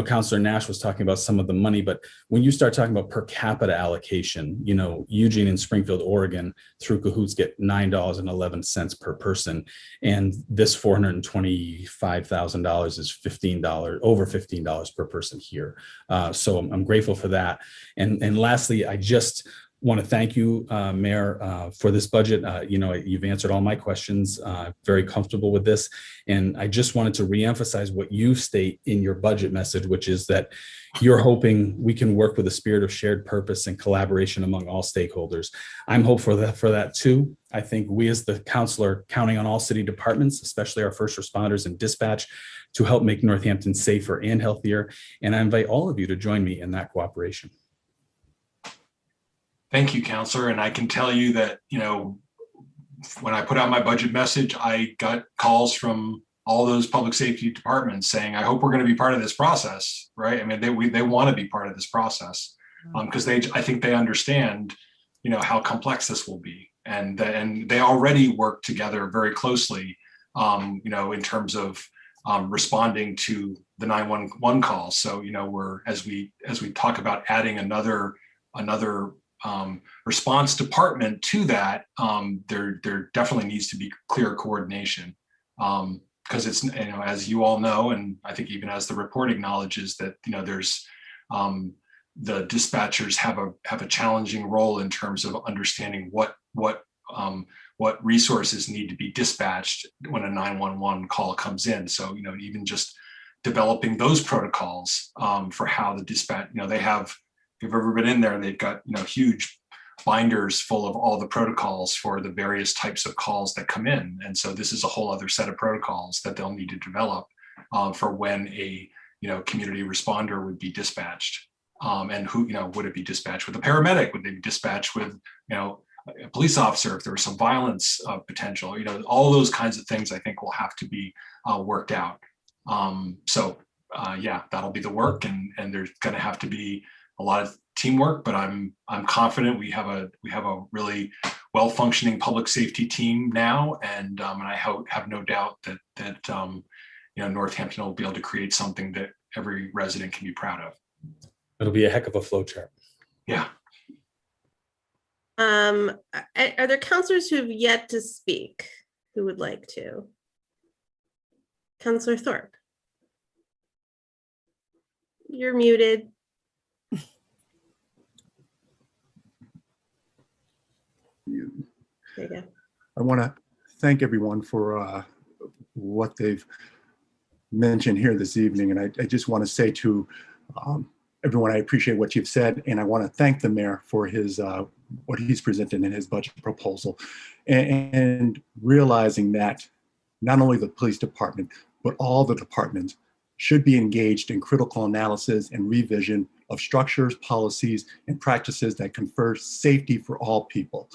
Councilor Nash was talking about some of the money, but when you start talking about per capita allocation, Eugene and Springfield, Oregon through Cahoots get $9.11 per person. And this $425,000 is over $15 per person here. So I'm grateful for that. And lastly, I just want to thank you, Mayor, for this budget. You've answered all my questions, very comfortable with this. And I just wanted to reemphasize what you state in your budget message, which is that you're hoping we can work with a spirit of shared purpose and collaboration among all stakeholders. I'm hopeful for that too. I think we as the council are counting on all city departments, especially our first responders and dispatch, to help make Northampton safer and healthier. And I invite all of you to join me in that cooperation. Thank you, Counselor. And I can tell you that, when I put out my budget message, I got calls from all those public safety departments saying, I hope we're going to be part of this process, right? I mean, they want to be part of this process because I think they understand, how complex this will be. And they already work together very closely, in terms of responding to the 911 calls. So, we're, as we talk about adding another response department to that, there definitely needs to be clear coordination, because it's, as you all know, and I think even as the report acknowledges that, there's the dispatchers have a challenging role in terms of understanding what resources need to be dispatched when a 911 call comes in. So, even just developing those protocols for how the dispatch, they have. If you've ever been in there, they've got, huge binders full of all the protocols for the various types of calls that come in. And so this is a whole other set of protocols that they'll need to develop for when a community responder would be dispatched. And who, would it be dispatched with a paramedic? Would they be dispatched with, a police officer if there was some violence potential? All those kinds of things I think will have to be worked out. Yeah, that'll be the work, and there's going to have to be a lot of teamwork. But I'm confident we have a really well-functioning public safety team now, and I have no doubt that Northampton will be able to create something that every resident can be proud of. It'll be a heck of a flow chart. Yeah. Are there counselors who have yet to speak who would like to? Counselor Thorpe. You're muted. There you go. I want to thank everyone for what they've mentioned here this evening. And I just want to say to everyone, I appreciate what you've said. And I want to thank the mayor for his what he's presented in his budget proposal, and realizing that not only the police department, but all the departments should be engaged in critical analysis and revision of structures, policies, and practices that confer safety for all people.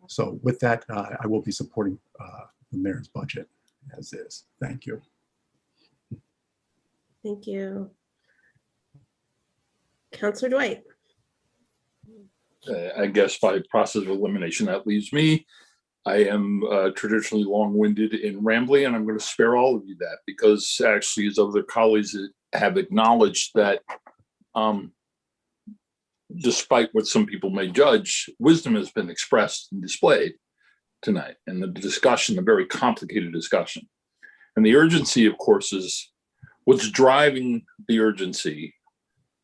So with that, I will be supporting the mayor's budget as is. Thank you. Thank you. Councillor Dwight. I guess by process of elimination, that leaves me. I am traditionally long-winded and rambly, and I'm going to spare all of you that, because actually, as other colleagues have acknowledged, that despite what some people may judge, wisdom has been expressed and displayed tonight, and the discussion, a very complicated discussion. And the urgency, of course, is what's driving the urgency,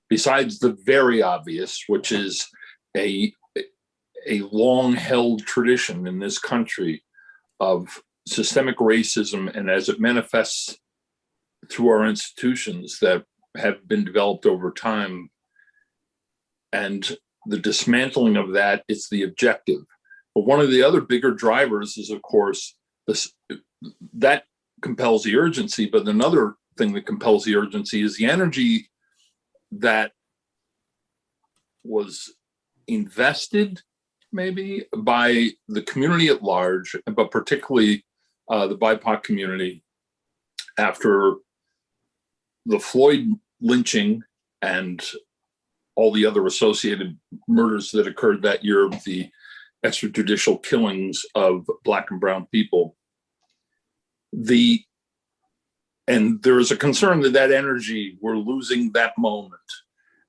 besides the very obvious, which is a long-held tradition in this country of systemic racism, and as it manifests through our institutions that have been developed over time, and the dismantling of that is the objective. But one of the other bigger drivers is, of course, that compels the urgency. But another thing that compels the urgency is the energy that was invested maybe by the community at large, but particularly the BIPOC community after the Floyd lynching and all the other associated murders that occurred that year, of the extrajudicial killings of Black and brown people. And there is a concern that energy, we're losing that moment,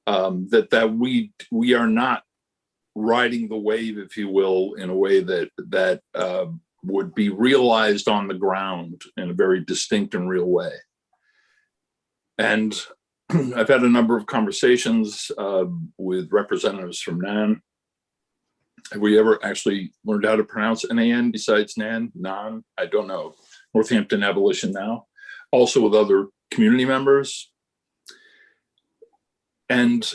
that we are not riding the wave, if you will, in a way that would be realized on the ground in a very distinct and real way. And I've had a number of conversations with representatives from NAN. Have we ever actually learned how to pronounce NAN besides NAN? NAN? I don't know. Northampton Abolition Now. Also with other community members. And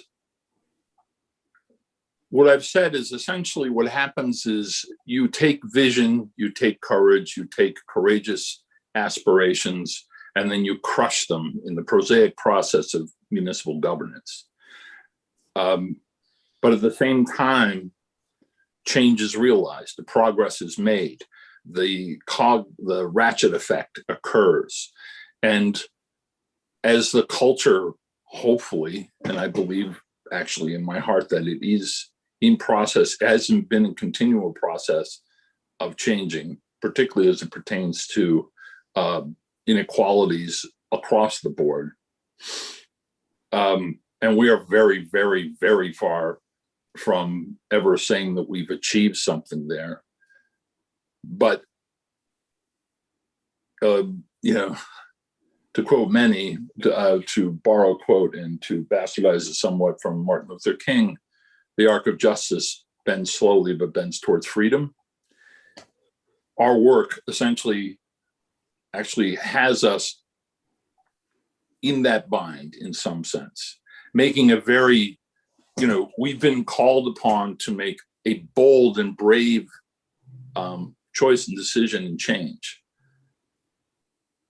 what I've said is essentially what happens is you take vision, you take courage, you take courageous aspirations, and then you crush them in the prosaic process of municipal governance. But at the same time, change is realized, the progress is made, the ratchet effect occurs. And as the culture, hopefully, and I believe actually in my heart that it is in process, hasn't been in continual process of changing, particularly as it pertains to inequalities across the board. And we are very, very, very far from ever saying that we've achieved something there. But, to quote many, to borrow a quote and to bastardize it somewhat from Martin Luther King, the arc of justice bends slowly but bends towards freedom. Our work essentially actually has us in that bind in some sense, making a very, we've been called upon to make a bold and brave choice and decision and change.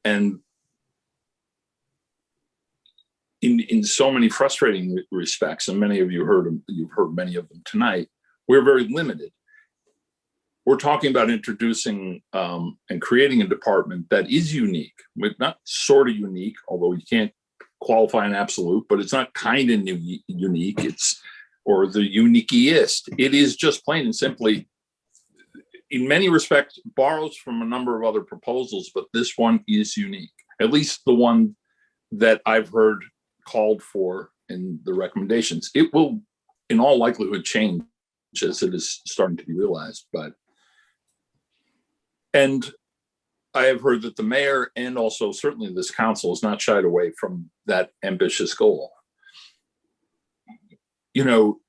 And in so many frustrating respects, and many of you've heard many of them tonight, we're very limited. We're talking about introducing and creating a department that is unique, but not sort of unique, although you can't qualify an absolute, but it's not kind of unique, or the uniquest. It is just plain and simply, in many respects, borrows from a number of other proposals, but this one is unique, at least the one that I've heard called for in the recommendations. It will, in all likelihood, change as it is starting to be realized. And I have heard that the mayor and also certainly this council has not shied away from that ambitious goal. You know,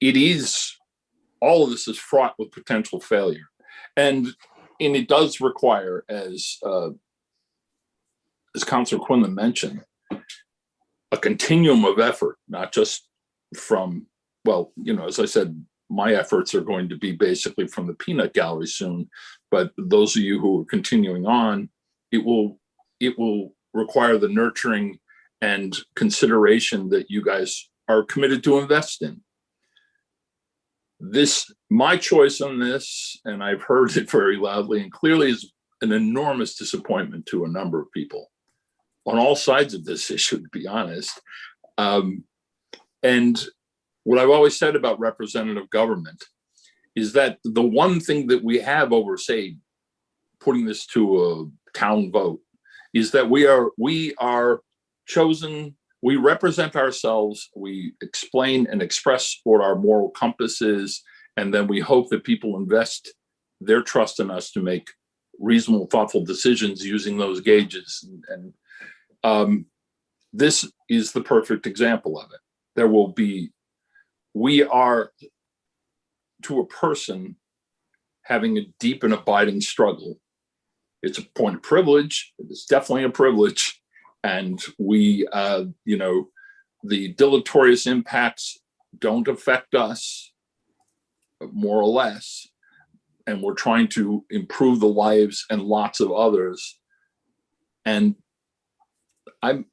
all of this is fraught with potential failure. And it does require, as Councilor Quinlan mentioned, a continuum of effort, not just from, well, you know, as I said, my efforts are going to be basically from the peanut gallery soon, but those of you who are continuing on, it will require the nurturing and consideration that you guys are committed to invest in. My choice on this, and I've heard it very loudly and clearly, is an enormous disappointment to a number of people on all sides of this issue, to be honest. And what I've always said about representative government is that the one thing that we have over, say, putting this to a town vote is that we are chosen, we represent ourselves, we explain and express what our moral compass is, and then we hope that people invest their trust in us to make reasonable, thoughtful decisions using those gauges. And this is the perfect example of it. We are, to a person, having a deep and abiding struggle. It's a point of privilege. It's definitely a privilege. And we, the deleterious impacts don't affect us, more or less. And we're trying to improve the lives and lots of others. And I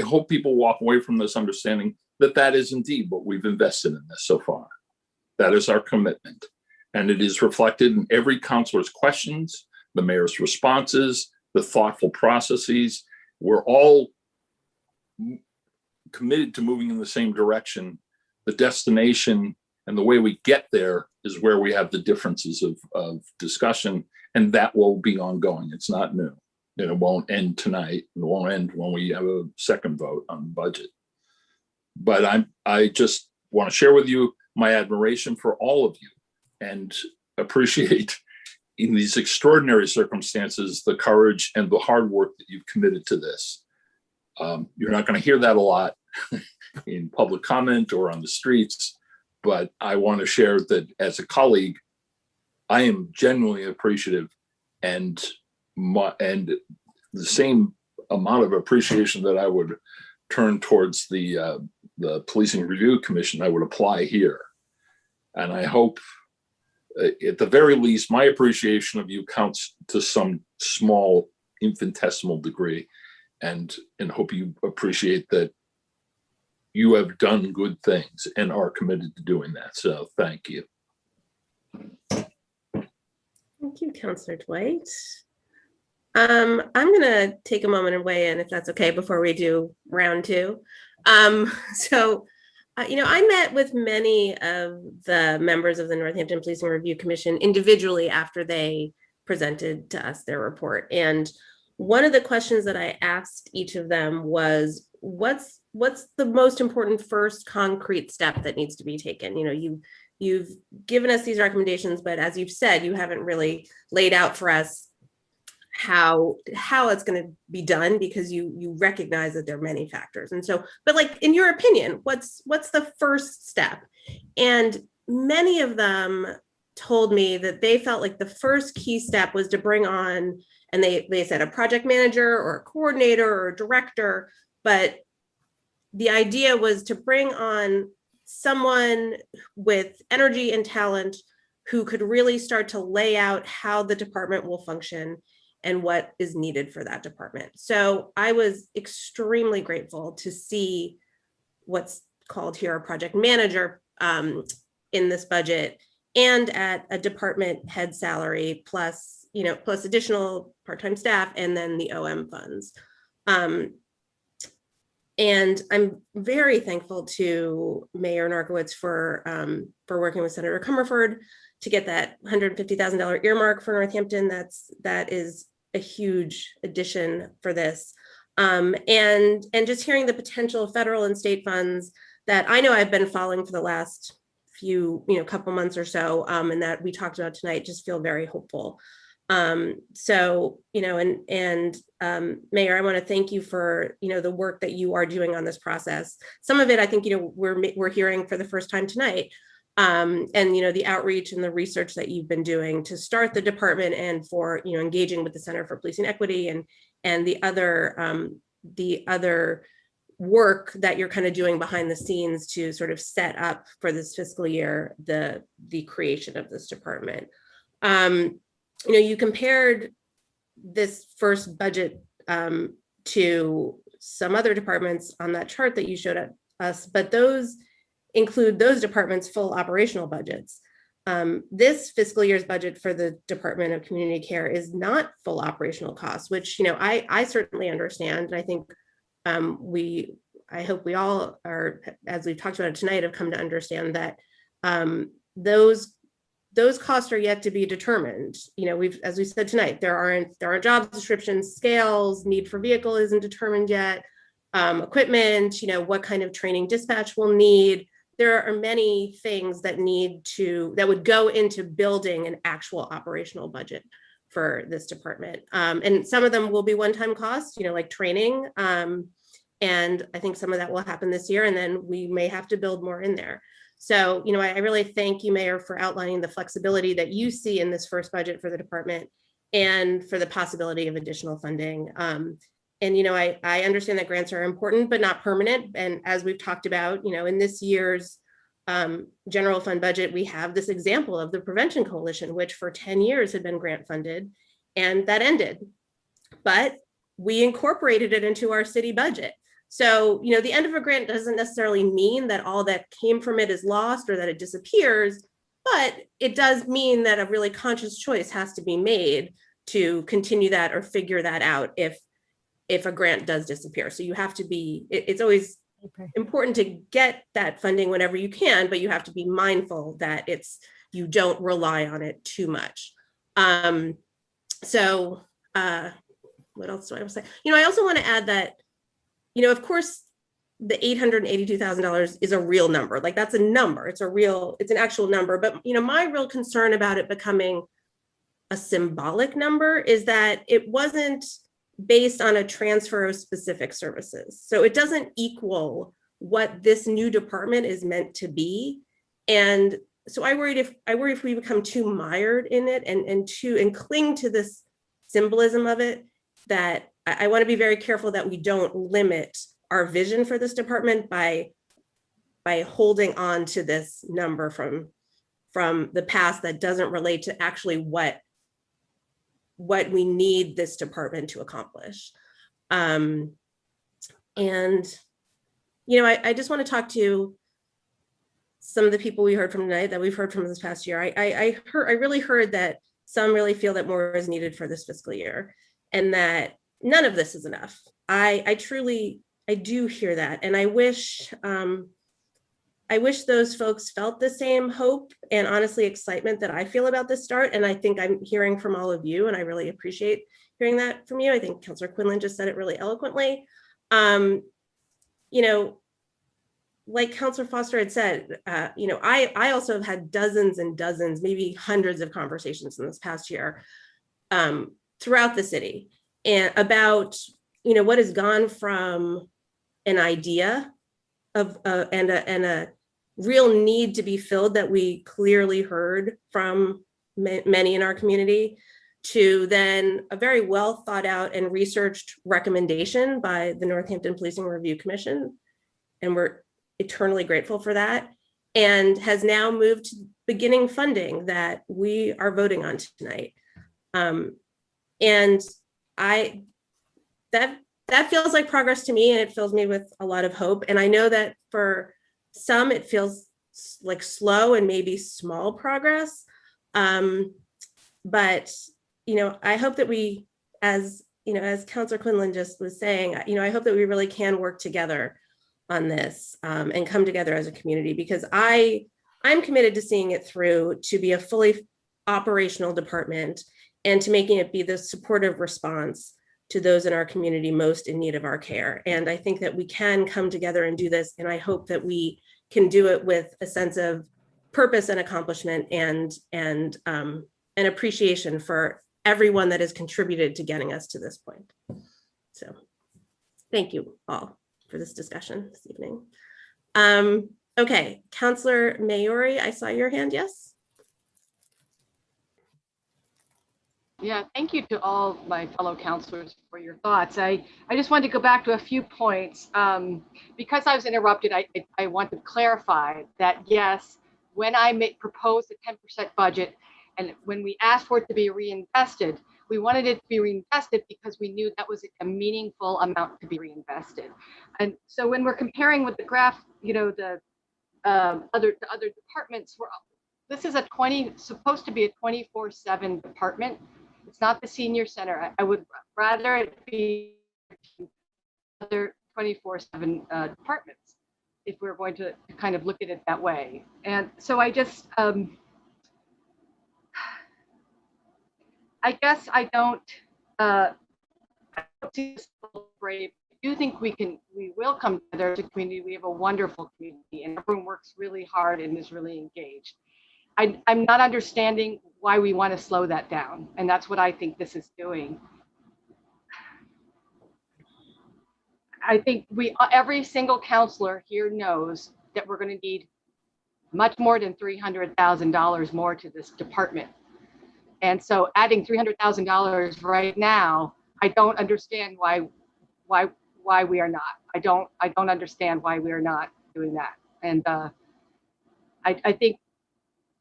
hope people walk away from this understanding that is indeed what we've invested in this so far. That is our commitment. And it is reflected in every councilor's questions, the mayor's responses, the thoughtful processes. We're all committed to moving in the same direction. The destination and the way we get there is where we have the differences of discussion, and that will be ongoing. It's not new. And it won't end tonight. It won't end when we have a second vote on the budget. But I just want to share with you my admiration for all of you and appreciate, in these extraordinary circumstances, the courage and the hard work that you've committed to this. You're not going to hear that a lot in public comment or on the streets, but I want to share that as a colleague, I am genuinely appreciative, and the same amount of appreciation that I would turn towards the Policing Review Commission, I would apply here. And I hope, at the very least, my appreciation of you counts to some small infinitesimal degree, and hope you appreciate that you have done good things and are committed to doing that. So thank you. Thank you, Councillor Dwight. I'm going to take a moment and weigh in, if that's okay, before we do round two. I met with many of the members of the Northampton Policing Review Commission individually after they presented to us their report. And one of the questions that I asked each of them was, what's the most important first concrete step that needs to be taken? You've given us these recommendations, but as you've said, you haven't really laid out for us how it's going to be done, because you recognize that there are many factors. And so, but like, in your opinion, what's the first step? And many of them told me that they felt like the first key step was to bring on, and they said a project manager or a coordinator or a director, but the idea was to bring on someone with energy and talent who could really start to lay out how the department will function, and what is needed for that department. So I was extremely grateful to see what's called here a project manager in this budget, and at a department head salary plus, plus additional part-time staff, and then the OM funds. And I'm very thankful to Mayor Narkowitz for working with Senator Comerford to get that $150,000 earmark for Northampton. That is a huge addition for this. And just hearing the potential federal and state funds that I know I've been following for the last few, couple months or so, and that we talked about tonight, just feel very hopeful. So, Mayor, I want to thank you for, the work that you are doing on this process. Some of it, I think, we're hearing for the first time tonight. And, the outreach and the research that you've been doing to start the department, and for, engaging with the Center for Policing Equity and the other work that you're kind of doing behind the scenes to sort of set up for this fiscal year, the creation of this department. You compared this first budget to some other departments on that chart that you showed us, but those include those departments' full operational budgets. This fiscal year's budget for the Department of Community Care is not full operational costs, which, I certainly understand. And I think I hope we all are, as we've talked about it tonight, have come to understand that those costs are yet to be determined. As we said tonight, there aren't job descriptions, scales, need for vehicle isn't determined yet, equipment, what kind of training dispatch will need. There are many things that would go into building an actual operational budget for this department. And some of them will be one-time costs, like training. And I think some of that will happen this year, and then we may have to build more in there. So, I really thank you, Mayor, for outlining the flexibility that you see in this first budget for the department, and for the possibility of additional funding. And, I understand that grants are important, but not permanent. And as we've talked about, in this year's general fund budget, we have this example of the Prevention Coalition, which for 10 years had been grant funded, and that ended. But we incorporated it into our city budget. So, the end of a grant doesn't necessarily mean that all that came from it is lost or that it disappears, but it does mean that a really conscious choice has to be made to continue that or figure that out if a grant does disappear. So you have to be, it's always important to get that funding whenever you can, but you have to be mindful that you don't rely on it too much. So what else do I want to say? I also want to add that, of course, the $882,000 is a real number. Like, that's a number. It's an actual number. But, my real concern about it becoming a symbolic number is that it wasn't based on a transfer of specific services. So it doesn't equal what this new department is meant to be. And so I worry if we become too mired in it and cling to this symbolism of it, that I want to be very careful that we don't limit our vision for this department by holding on to this number from the past that doesn't relate to actually what we need this department to accomplish. And, I just want to talk to some of the people we heard from tonight, that we've heard from this past year. I really heard that some really feel that more is needed for this fiscal year, and that none of this is enough. I do hear that. And I wish those folks felt the same hope and honestly excitement that I feel about this start. And I think I'm hearing from all of you, and I really appreciate hearing that from you. I think Councilor Quinlan just said it really eloquently. Like Councilor Foster had said, I also have had dozens and dozens, maybe hundreds of conversations in this past year throughout the city, and about, what has gone from an idea of and a real need to be filled that we clearly heard from many in our community, to then a very well thought out and researched recommendation by the Northampton Policing Review Commission. And we're eternally grateful for that, and has now moved to beginning funding that we are voting on tonight. And that feels like progress to me, and it fills me with a lot of hope. And I know that for some, it feels like slow and maybe small progress. But, I hope that we, as Councillor Quinlan just was saying, I hope that we really can work together on this and come together as a community, because I'm committed to seeing it through to be a fully operational department and to making it be the supportive response to those in our community most in need of our care. And I think that we can come together and do this. And I hope that we can do it with a sense of purpose and accomplishment and an appreciation for everyone that has contributed to getting us to this point. So thank you all for this discussion this evening. Okay, Councillor Maori, I saw your hand, yes? Yeah, thank you to all my fellow councilors for your thoughts. I just wanted to go back to a few points. Because I was interrupted, I want to clarify that, yes, when I proposed a 10% budget and when we asked for it to be reinvested, we wanted it to be reinvested because we knew that was a meaningful amount to be reinvested. And so when we're comparing with the graph, the other departments, this is supposed to be a 24/7 department. It's not the senior center. I would rather it be other 24/7 departments if we're going to kind of look at it that way. And so I just, I guess I don't see this brave. I do think we will come together as a community. We have a wonderful community and everyone works really hard and is really engaged. I'm not understanding why we want to slow that down. And that's what I think this is doing. I think every single counselor here knows that we're going to need much more than $300,000 more to this department. And so adding $300,000 right now, I don't understand why we are not. I don't understand why we are not doing that. And I think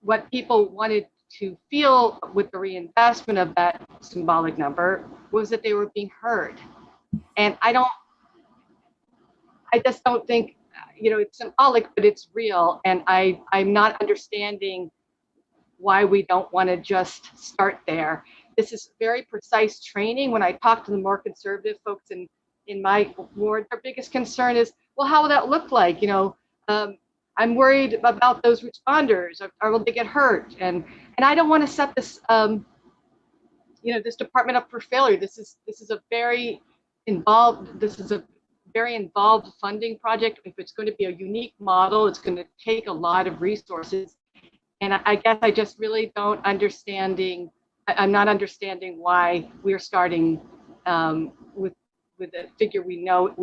what people wanted to feel with the reinvestment of that symbolic number was that they were being heard. And I just don't think, it's symbolic, but it's real. And I'm not understanding why we don't want to just start there. This is very precise training. When I talk to the more conservative folks in my ward, their biggest concern is, well, how will that look like? I'm worried about those responders, or will they get hurt? And I don't want to set this, this department up for failure. This is a very involved funding project. If it's going to be a unique model, it's going to take a lot of resources. And I guess I just really I'm not understanding why we're starting with a figure we know,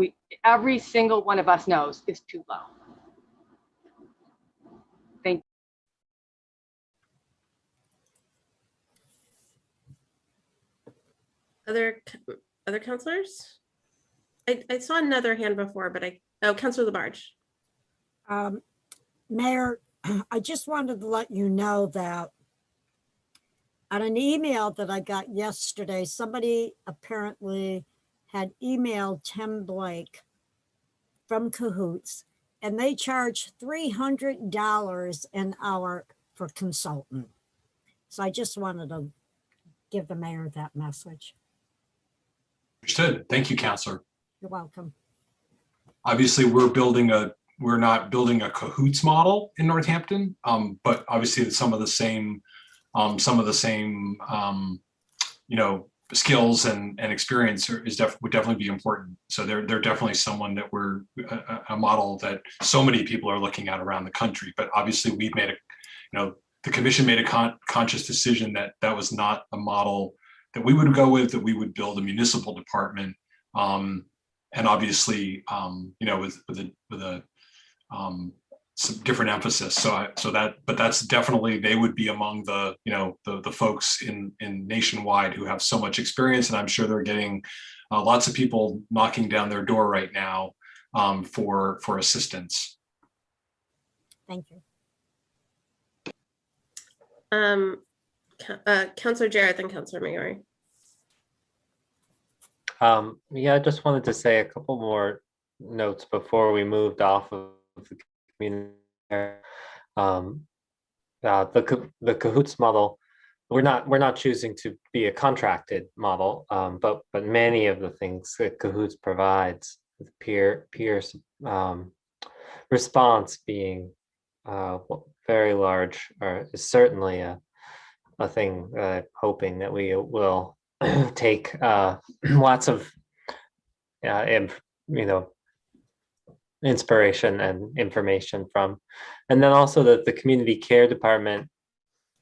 every single one of us knows is too low. Thank you. Other councilors? I saw another hand before, but Councilor Labarge. Mayor, I just wanted to let you know that on an email that I got yesterday, somebody apparently had emailed Tim Blake from Cahoots, and they charge $300 an hour for consultant. So I just wanted to give the mayor that message. Understood. Thank you, Councilor. You're welcome. Obviously, we're not building a Cahoots model in Northampton, but obviously some of the same skills and experience would definitely be important. So they're definitely someone that we're a model that so many people are looking at around the country. But obviously, we've made the commission made a conscious decision that was not a model that we would go with, that we would build a municipal department, and obviously, with a some different emphasis. But that's definitely, they would be among the folks in nationwide who have so much experience, and I'm sure they're getting lots of people knocking down their door right now for assistance. Thank you. Councilor Jarrett and Councilor Maori. Yeah, I just wanted to say a couple more notes before we moved off of the community. Um, the cahoots model, we're not choosing to be a contracted model, but many of the things that cahoots provides, with peer response being very large, is certainly a thing that I'm hoping that we will take lots of inspiration and information from. And then also the community care department,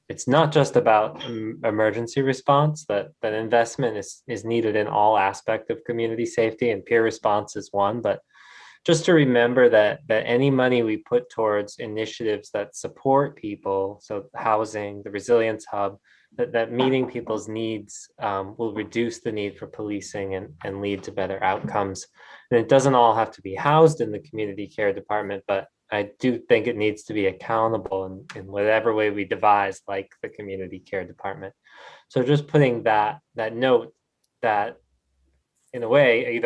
it's not just about emergency response, that investment is needed in all aspects of community safety, and peer response is one, but just to remember that any money we put towards initiatives that support people, so housing, the resilience hub, that meeting people's needs will reduce the need for policing and lead to better outcomes. And it doesn't all have to be housed in the community care department, but I do think it needs to be accountable in whatever way we devise, like the community care department. So just putting that note that, in a way,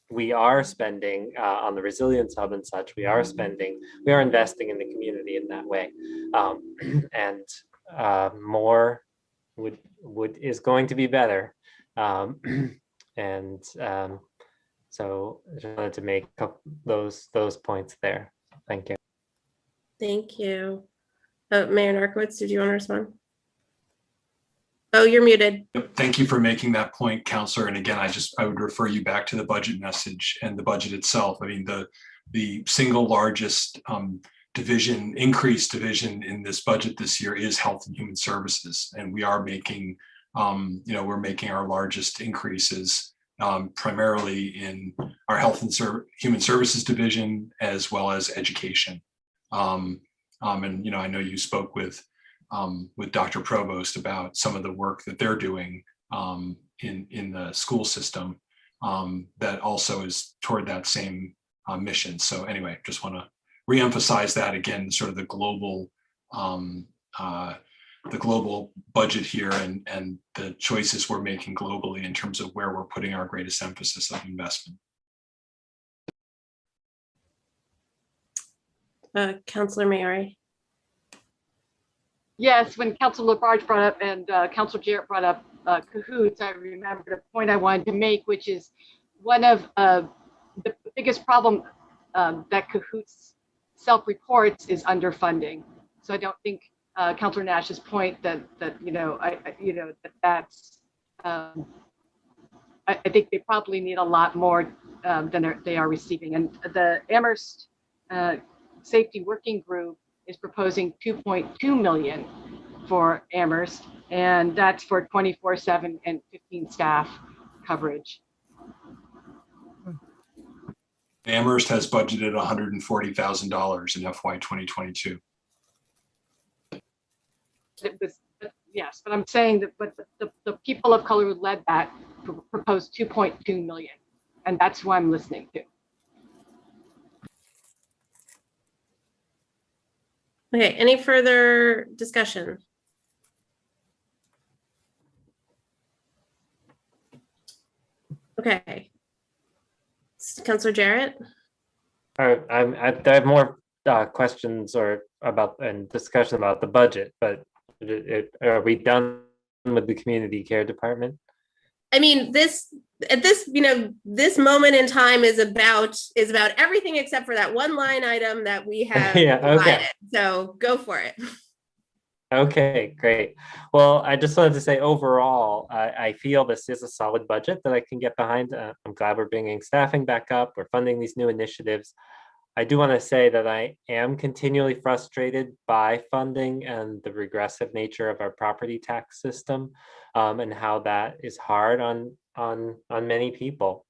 we are spending on the resilience hub and such, we are investing in the community in that way. And more is going to be better. So I just wanted to make those points there. Thank you. Thank you. Mayor Narkowitz, did you want to respond? Oh, you're muted. Thank you for making that point, Counselor. And again, I would refer you back to the budget message and the budget itself. I mean, the single largest increased division in this budget this year is Health and Human Services. And we are making, we're making our largest increases primarily in our Health and Human Services division, as well as education. And, I know you spoke with Dr. Provost about some of the work that they're doing in the school system that also is toward that same mission. So anyway, just want to reemphasize that again, sort of the global budget here and the choices we're making globally in terms of where we're putting our greatest emphasis of investment. Councilor Mayari. Yes, when Councilor Labarge brought up and Councilor Jarrett brought up cahoots, I remembered a point I wanted to make, which is one of the biggest problem that cahoots self-reports is underfunding. So I don't think Councilor Nash's point that that's I think they probably need a lot more than they are receiving. And the Amherst Safety Working Group is proposing 2.2 million for Amherst, and that's for 24/7 and 15 staff coverage. Amherst has budgeted $140,000 in FY 2022. Yes, but I'm saying that, but the people of color who led that proposed 2.2 million, and that's who I'm listening to. Okay, any further discussion? Okay. Councilor Jarrett? All right, I have more questions and discussion about the budget, but are we done with the community care department? I mean, this moment in time is about everything except for that one line item that we have provided. Okay. So go for it. Okay, great. Well, I just wanted to say overall, I feel this is a solid budget that I can get behind. I'm glad we're bringing staffing back up. We're funding these new initiatives. I do want to say that I am continually frustrated by funding and the regressive nature of our property tax system, and how that is hard on many people.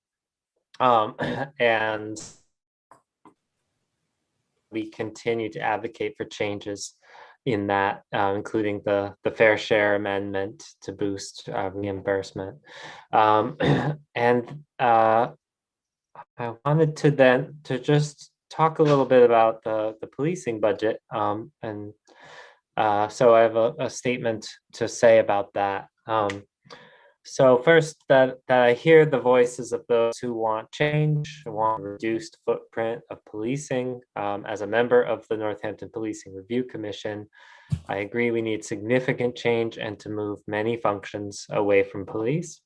And we continue to advocate for changes in that, including the fair share amendment to boost reimbursement. And I wanted to just talk a little bit about the policing budget. So I have a statement to say about that. So first, that I hear the voices of those who want change, who want a reduced footprint of policing. As a member of the Northampton Policing Review Commission, I agree we need significant change and to move many functions away from police.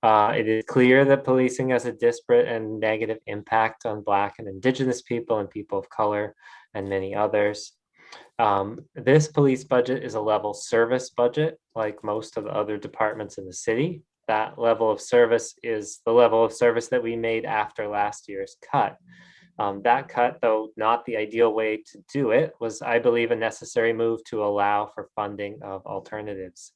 It is clear that policing has a disparate and negative impact on Black and Indigenous people and people of color and many others. This police budget is a level service budget, like most of the other departments in the city. That level of service is the level of service that we made after last year's cut. That cut, though not the ideal way to do it, was, I believe, a necessary move to allow for funding of alternatives.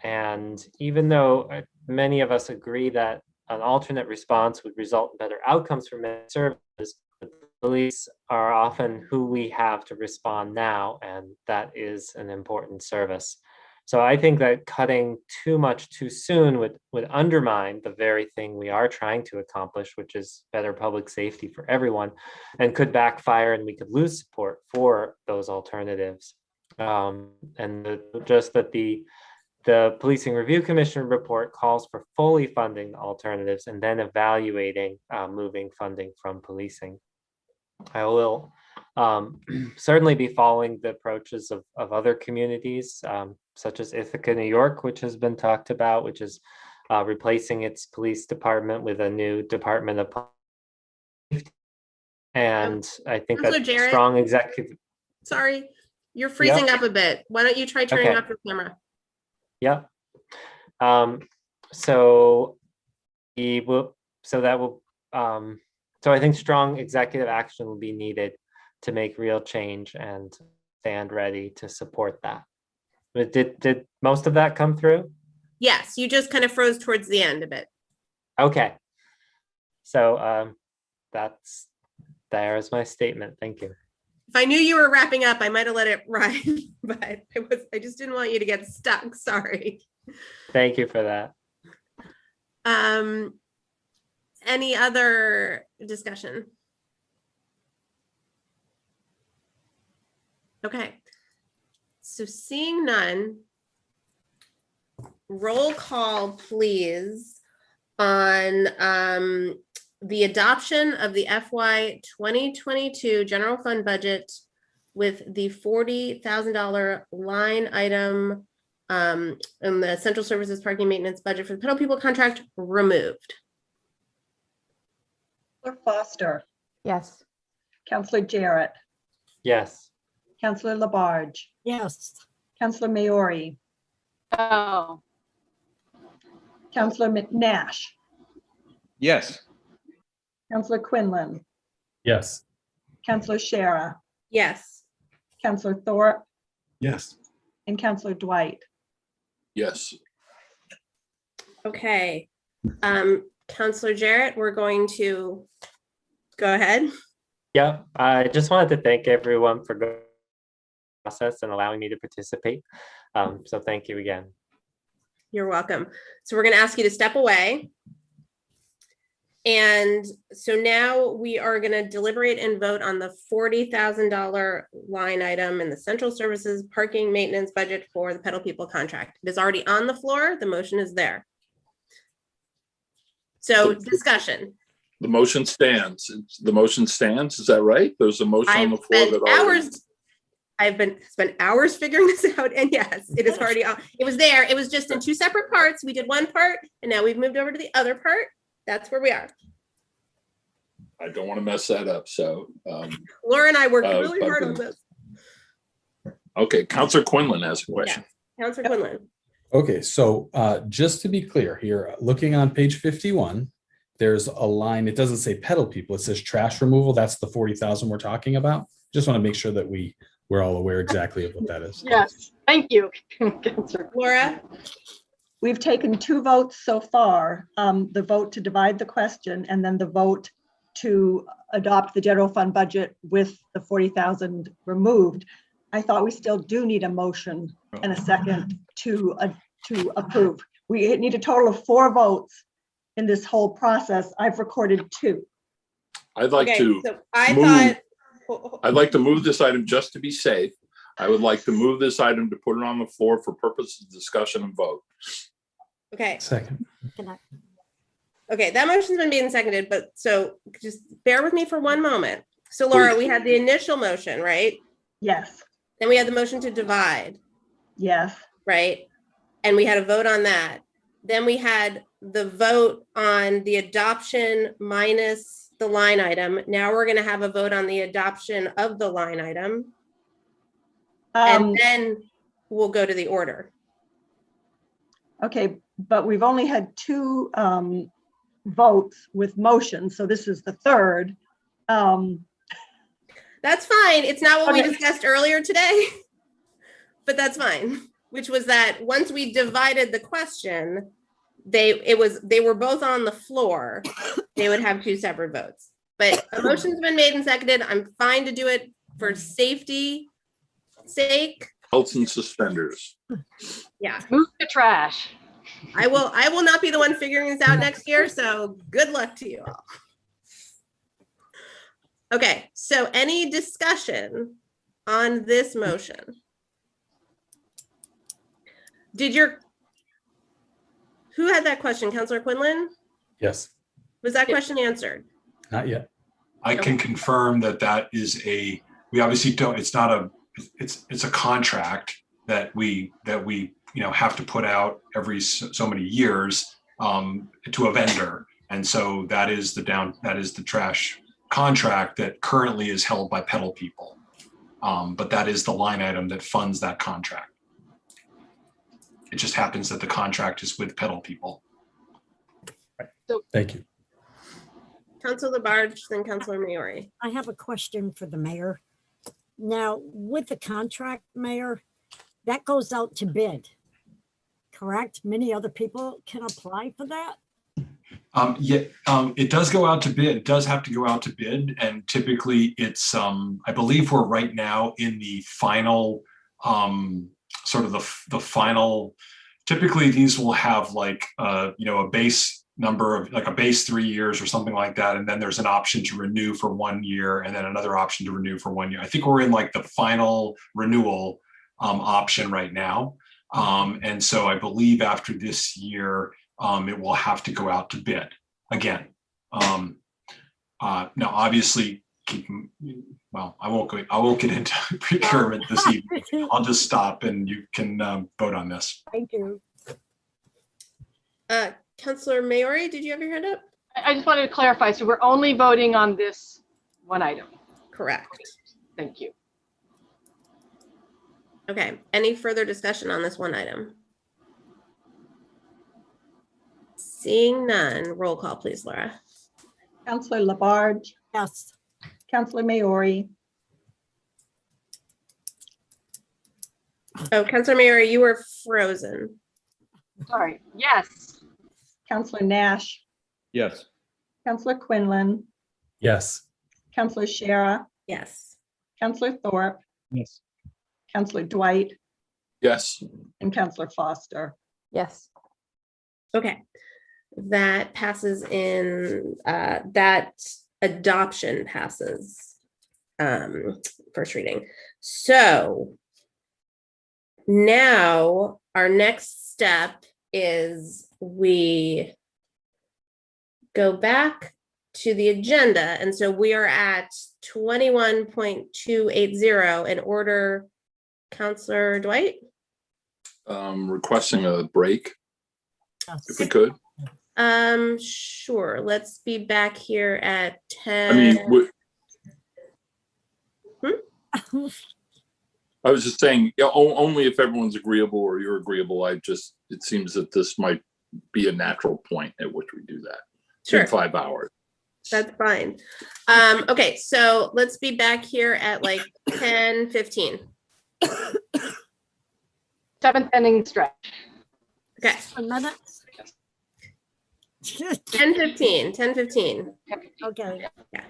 And even though many of us agree that an alternate response would result in better outcomes for many services, the police are often who we have to respond now, and that is an important service. So I think that cutting too much too soon would undermine the very thing we are trying to accomplish, which is better public safety for everyone, and could backfire, and we could lose support for those alternatives. Just that the Policing Review Commission report calls for fully funding the alternatives and then evaluating moving funding from policing. I will certainly be following the approaches of other communities, such as Ithaca, New York, which has been talked about, which is replacing its police department with a new Department of Public Safety. And I think that strong executive. Sorry, you're freezing up a bit. Why don't you try turning off your camera? Yeah. So I think strong executive action will be needed to make real change and stand ready to support that. But did most of that come through? Yes, you just kind of froze towards the end a bit. Okay. So there's my statement. Thank you. If I knew you were wrapping up, I might have let it ride, but I just didn't want you to get stuck. Sorry. Thank you for that. Any other discussion? Okay. So seeing none, roll call, please, on the adoption of the FY 2022 general fund budget with the $40,000 line item in the central services parking maintenance budget for the Pedal People contract removed. Councillor Foster. Yes. Councillor Jarrett. Yes. Councillor Labarge. Yes. Councillor Maori. Oh. Councillor McNash. Yes. Councillor Quinlan. Yes. Councillor Shara. Yes. Councillor Thorpe. Yes. And Councillor Dwight. Yes. Okay. Councillor Jarrett, we're going to go ahead. Yeah, I just wanted to thank everyone for going through the process and allowing me to participate. So thank you again. You're welcome. So we're going to ask you to step away. And so now we are going to deliberate and vote on the $40,000 line item in the central services parking maintenance budget for the Pedal People contract. It is already on the floor. The motion is there. So discussion. The motion stands. The motion stands. Is that right? There's a motion on the floor that already. I've spent hours figuring this out, and yes, it is already on. It was there. It was just in two separate parts. We did one part, and now we've moved over to the other part. That's where we are. I don't want to mess that up. So Laura and I worked really hard on this. Okay, Councillor Quinlan has a question. Yeah. Councillor Quinlan. Okay, so just to be clear here, looking on page 51, there's a line, it doesn't say pedal people, it says trash removal. That's the 40,000 we're talking about. Just want to make sure that we're all aware exactly of what that is. Yes, thank you. Laura? We've taken two votes so far, the vote to divide the question and then the vote to adopt the general fund budget with the 40,000 removed. I thought we still do need a motion and a second to approve. We need a total of 4 votes in this whole process. I've recorded 2. I'd like to so I'd like to move this item just to be safe. I would like to move this item to put it on the floor for purposes of discussion and vote. Okay. Second. Okay, that motion's been made and seconded, but so just bear with me for one moment. So Laura, we had the initial motion, right? Yes. Then we had the motion to divide, Yes. right? And we had a vote on that. Then we had the vote on the adoption minus the line item. Now we're going to have a vote on the adoption of the line item. And then we'll go to the order. Okay, but we've only had two votes with motions, so this is the third. That's fine. It's not what we Okay. discussed earlier today, but that's fine. Which was that once we divided the question, they were both on the floor. They would have two separate votes. But a motion's been made and seconded. I'm fine to do it for safety sake. Belts and suspenders. Yeah. Move the trash. I will not be the one figuring this out next year, so good luck to you all. Okay, so any discussion on this motion? Who had that question? Councilor Quinlan? Yes. Was that question answered? Not yet. I can confirm that is we obviously don't, it's a contract that we have to put out every so many years to a vendor. And so that is the trash contract that currently is held by Pedal People. But that is the line item that funds that contract. It just happens that the contract is with Pedal People. So, thank you. Councilor Labarge, then Councilor Maori. I have a question for the mayor. Now, with the contract, Mayor, that goes out to bid, correct? Many other people can apply for that? It does go out to bid. It does have to go out to bid, and typically it's I believe we're right now in the final sort of the final. Typically these will have like a base number of like a base 3 years or something like that, and then there's an option to renew for 1 year, and then another option to renew for 1 year. I think we're in like the final renewal option right now, and so I believe after this year it will have to go out to bid again. Now, obviously, I won't get into procurement this evening. I'll just stop and you can vote on this. Thank you. Councilor Maori, did you have your hand up? I just wanted to clarify. So we're only voting on this one item. Correct. Thank you. Okay, any further discussion on this one item? Seeing none, roll call, please, Laura. Councilor Labarge. Yes. Councilor Maori. Oh, Councilor Maori, you were frozen. Sorry. Yes. Councilor Nash. Yes. Councilor Quinlan. Yes. Councilor Shara. Yes. Councilor Thorpe. Yes. Councilor Dwight. Yes. And Councilor Foster. Yes. Okay, that passes in, that adoption passes first reading. So now our next step is we go back to the agenda. And so we are at 21.280 in order. Councilor Dwight? Requesting a break, if we could. Sure. Let's be back here at 10. I mean, I was just saying, only if everyone's agreeable or you're agreeable. It seems that this might be a natural point at which we do that. Sure. In 5 hours. That's fine. Okay, so let's be back here at like 10:15. 7th inning stretch. Okay. A minute. 10:15. 10:15. Okay. Yeah.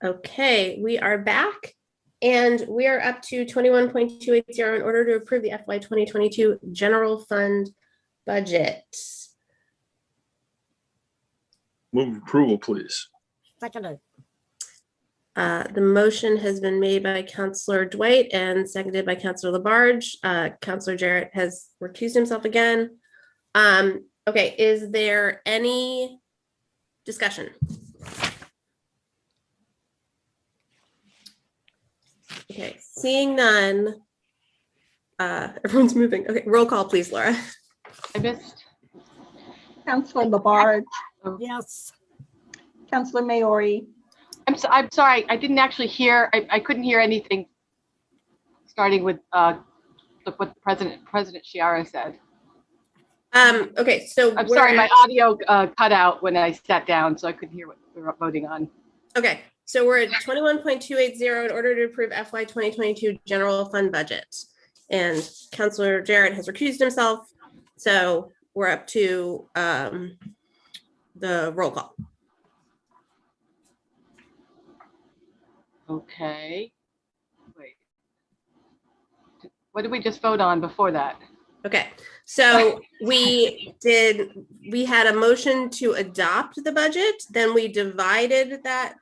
Okay, we are back and we are up to 21.280 in order to approve the FY 2022 general fund budget. Move approval, please. Seconded. The motion has been made by Councillor Dwight and seconded by Councillor Labarge. Councillor Jarrett has recused himself again. Okay, is there any discussion? Okay, seeing none. Everyone's moving. Okay, roll call, please, Laura. I missed. Councillor Labarge. Yes. Councillor Maori. I'm sorry. I didn't actually hear. I couldn't hear anything. Starting with what President Chiara said. Okay, so I'm sorry. My audio cut out when I sat down, so I couldn't hear what we were voting on. Okay, so we're at 21.280 in order to approve FY 2022 general fund budget. And Councillor Jarrett has recused himself. So we're up to the roll call. Okay. Wait. What did we just vote on before that? Okay, so we had a motion to adopt the budget, then we divided this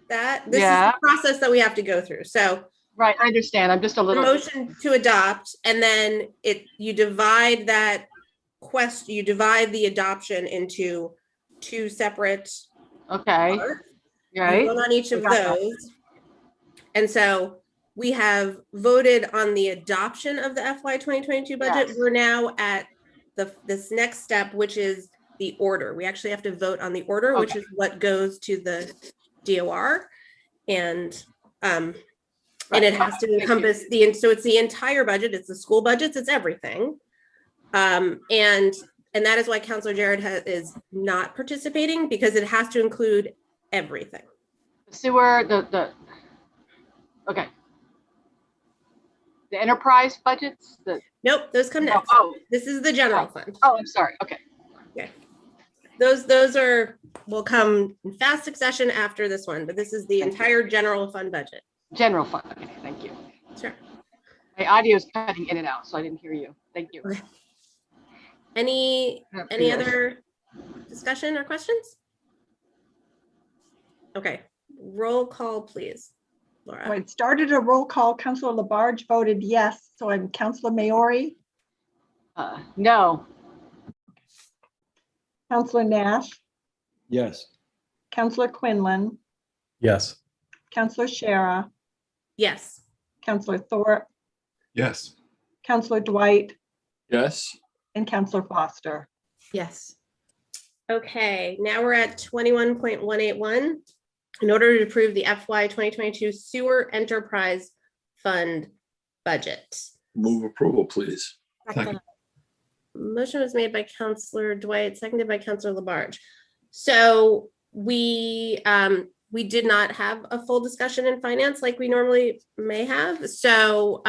is the process that we have to go through. So right, I understand. I'm just a little motion to adopt, and then you divide that question, you divide the adoption into two separate okay parts. Right. You vote on each of those. And so we have voted on the adoption of the FY 2022 budget. Yes. We're now at this next step, which is the order. We actually have to vote on the order, which is what goes to the DOR. And it has to encompass so it's the entire budget, it's the school budgets, it's everything. And that is why Councillor Jarrett is not participating, because it has to include everything. The sewer, okay. The enterprise budgets? Nope, those come next. Oh. This is the general fund. Oh, I'm sorry. Okay. Okay. Those will come in fast succession after this one, but this is the entire general fund budget. General fund. Okay, thank you. Sure. My audio is cutting in and out, so I didn't hear you. Thank you. Okay. Any other discussion or questions? Okay, roll call, please. Laura. I started a roll call. Councillor Labarge voted yes. So I'm Councillor Maori. No. Councillor Nash. Yes. Councillor Quinlan. Yes. Councillor Shara. Yes. Councillor Thorpe. Yes. Councillor Dwight. Yes. And Councillor Foster. Yes. Okay, now we're at 21.181. In order to approve the FY 2022 sewer enterprise fund budget. Move approval, please. Second. Motion was made by Councillor Dwight, seconded by Councillor Labarge. So we did not have a full discussion in finance like we normally may have. So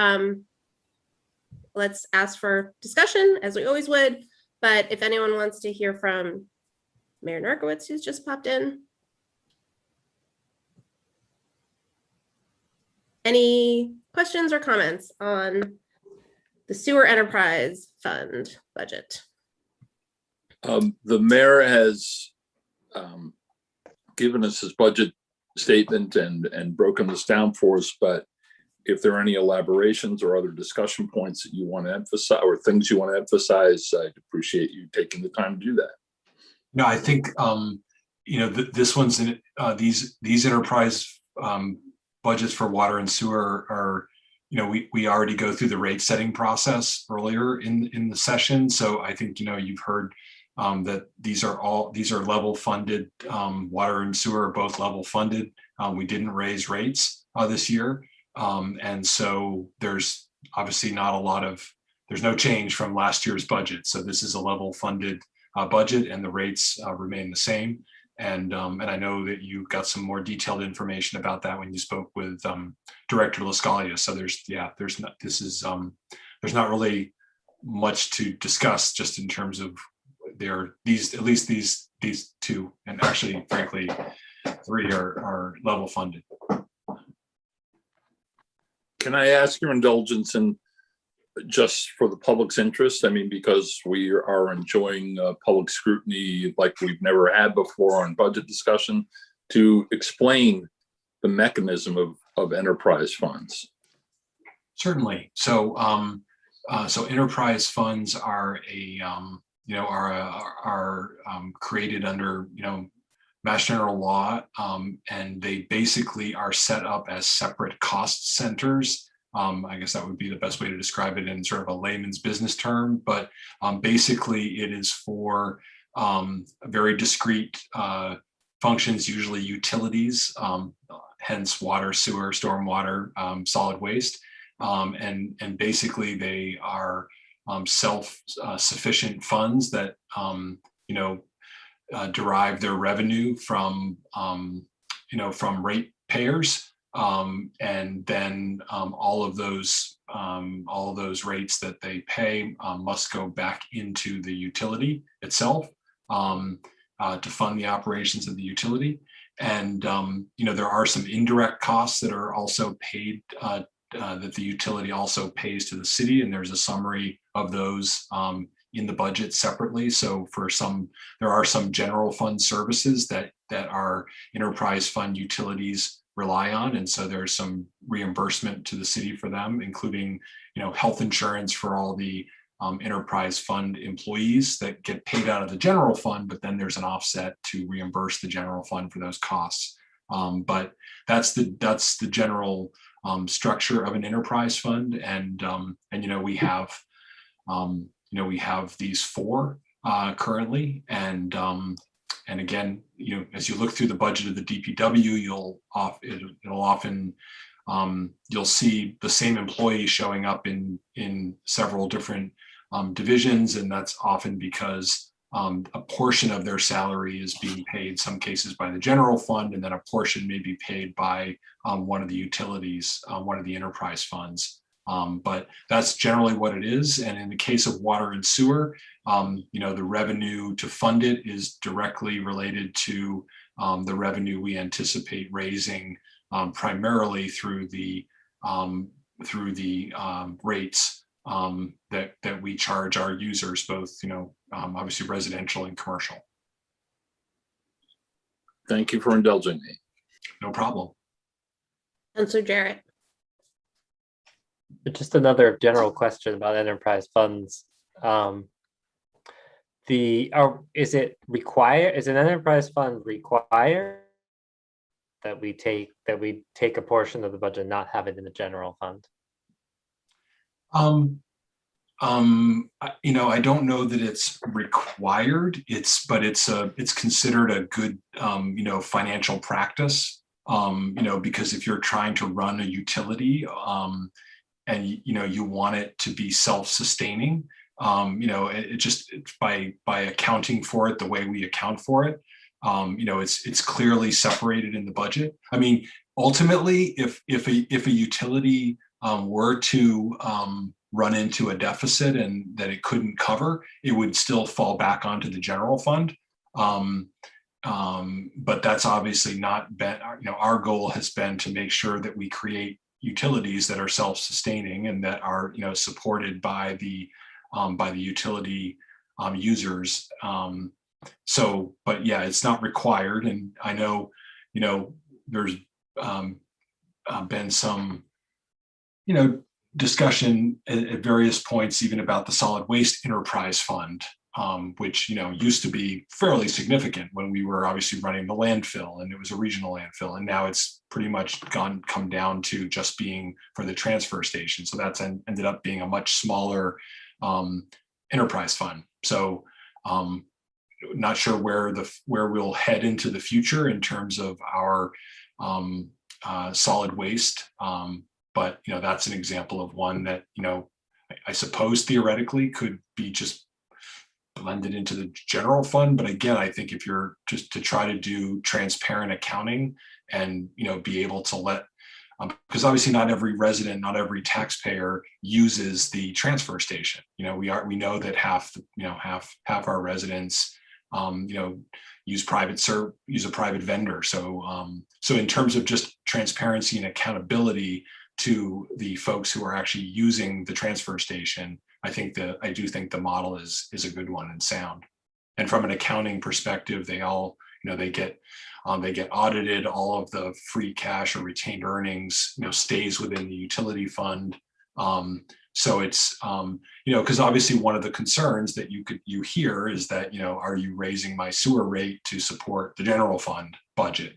let's ask for discussion as we always would. But if anyone wants to hear from Mayor Narkowitz, who's just popped in. Any questions or comments on the sewer enterprise fund budget? The mayor has given us his budget statement and broken this down for us, but if there are any elaborations or other discussion points that you want to emphasize or things you want to emphasize, I'd appreciate you taking the time to do that. No, I think, this one's in these enterprise budgets for water and sewer are, we already go through the rate setting process earlier in the session. So I think, you've heard that these are level funded, water and sewer are both level funded. We didn't raise rates this year. And so there's obviously there's no change from last year's budget. So this is a level funded budget and the rates remain the same. And I know that you got some more detailed information about that when you spoke with Director Lascalia. So there's not really much to discuss just in terms of these two, and actually, frankly, Step 3 are level funded. Can I ask your indulgence in just for the public's interest? I mean, because we are enjoying public scrutiny like we've never had before on budget discussion, to explain the mechanism of enterprise funds. Certainly. So, so enterprise funds are created under Mass General Law, and they basically are set up as separate cost centers. I guess that would be the best way to describe it in sort of a layman's business term, but basically it is for very discrete functions, usually utilities, hence water, sewer, stormwater, solid waste. And basically they are self-sufficient funds that, derive their revenue from, from ratepayers. And then all of those rates that they pay must go back into the utility itself to fund the operations of the utility. And there are some indirect costs that are also paid that the utility also pays to the city, and there's a summary of those in the budget separately. So for there are some general fund services that our enterprise fund utilities rely on, and so there's some reimbursement to the city for them, including health insurance for all the enterprise fund employees that get paid out of the general fund, but then there's an offset to reimburse the general fund for those costs. But that's the general structure of an enterprise fund, and we have these 4 currently, and again, as you look through the budget of the DPW, you'll see the same employee showing up in several different divisions, and that's often because a portion of their salary is being paid, some cases by the general fund, and then a portion may be paid by one of the utilities, one of the enterprise funds. But that's generally what it is. And in the case of water and sewer, the revenue to fund it is directly related to the revenue we anticipate raising primarily through the rates that we charge our users, both obviously residential and commercial. Thank you for indulging me. No problem. Councilor Jarrett. Just another general question about enterprise funds. Is an enterprise fund required that we take a portion of the budget and not have it in the general fund? I don't know that it's required. But it's considered a good financial practice. Because if you're trying to run a utility and you want it to be self-sustaining, it's by accounting for it the way we account for it, it's clearly separated in the budget. I mean, ultimately, if a utility were to run into a deficit and that it couldn't cover, it would still fall back onto the general fund. But that's obviously not been, our goal has been to make sure that we create utilities that are self-sustaining and that are, supported by the utility users. But yeah, it's not required. And I know, there's been some, discussion at various points, even about the solid waste enterprise fund, which used to be fairly significant when we were obviously running the landfill, and it was a regional landfill, and now it's pretty much come down to just being for the transfer station. So that's ended up being a much smaller enterprise fund. So not sure where we'll head into the future in terms of our solid waste, but that's an example of one that I suppose theoretically could be just blended into the general fund. But again, I think if you're just to try to do transparent accounting and be able to let, because obviously not every resident, not every taxpayer uses the transfer station. We know that half our residents use a private vendor. So so in terms of just transparency and accountability to the folks who are actually using the transfer station, I do think the model is a good one and sound. And from an accounting perspective, they all, they get audited. All of the free cash or retained earnings, stays within the utility fund. So it's, because obviously one of the concerns that you hear is that, are you raising my sewer rate to support the general fund budget?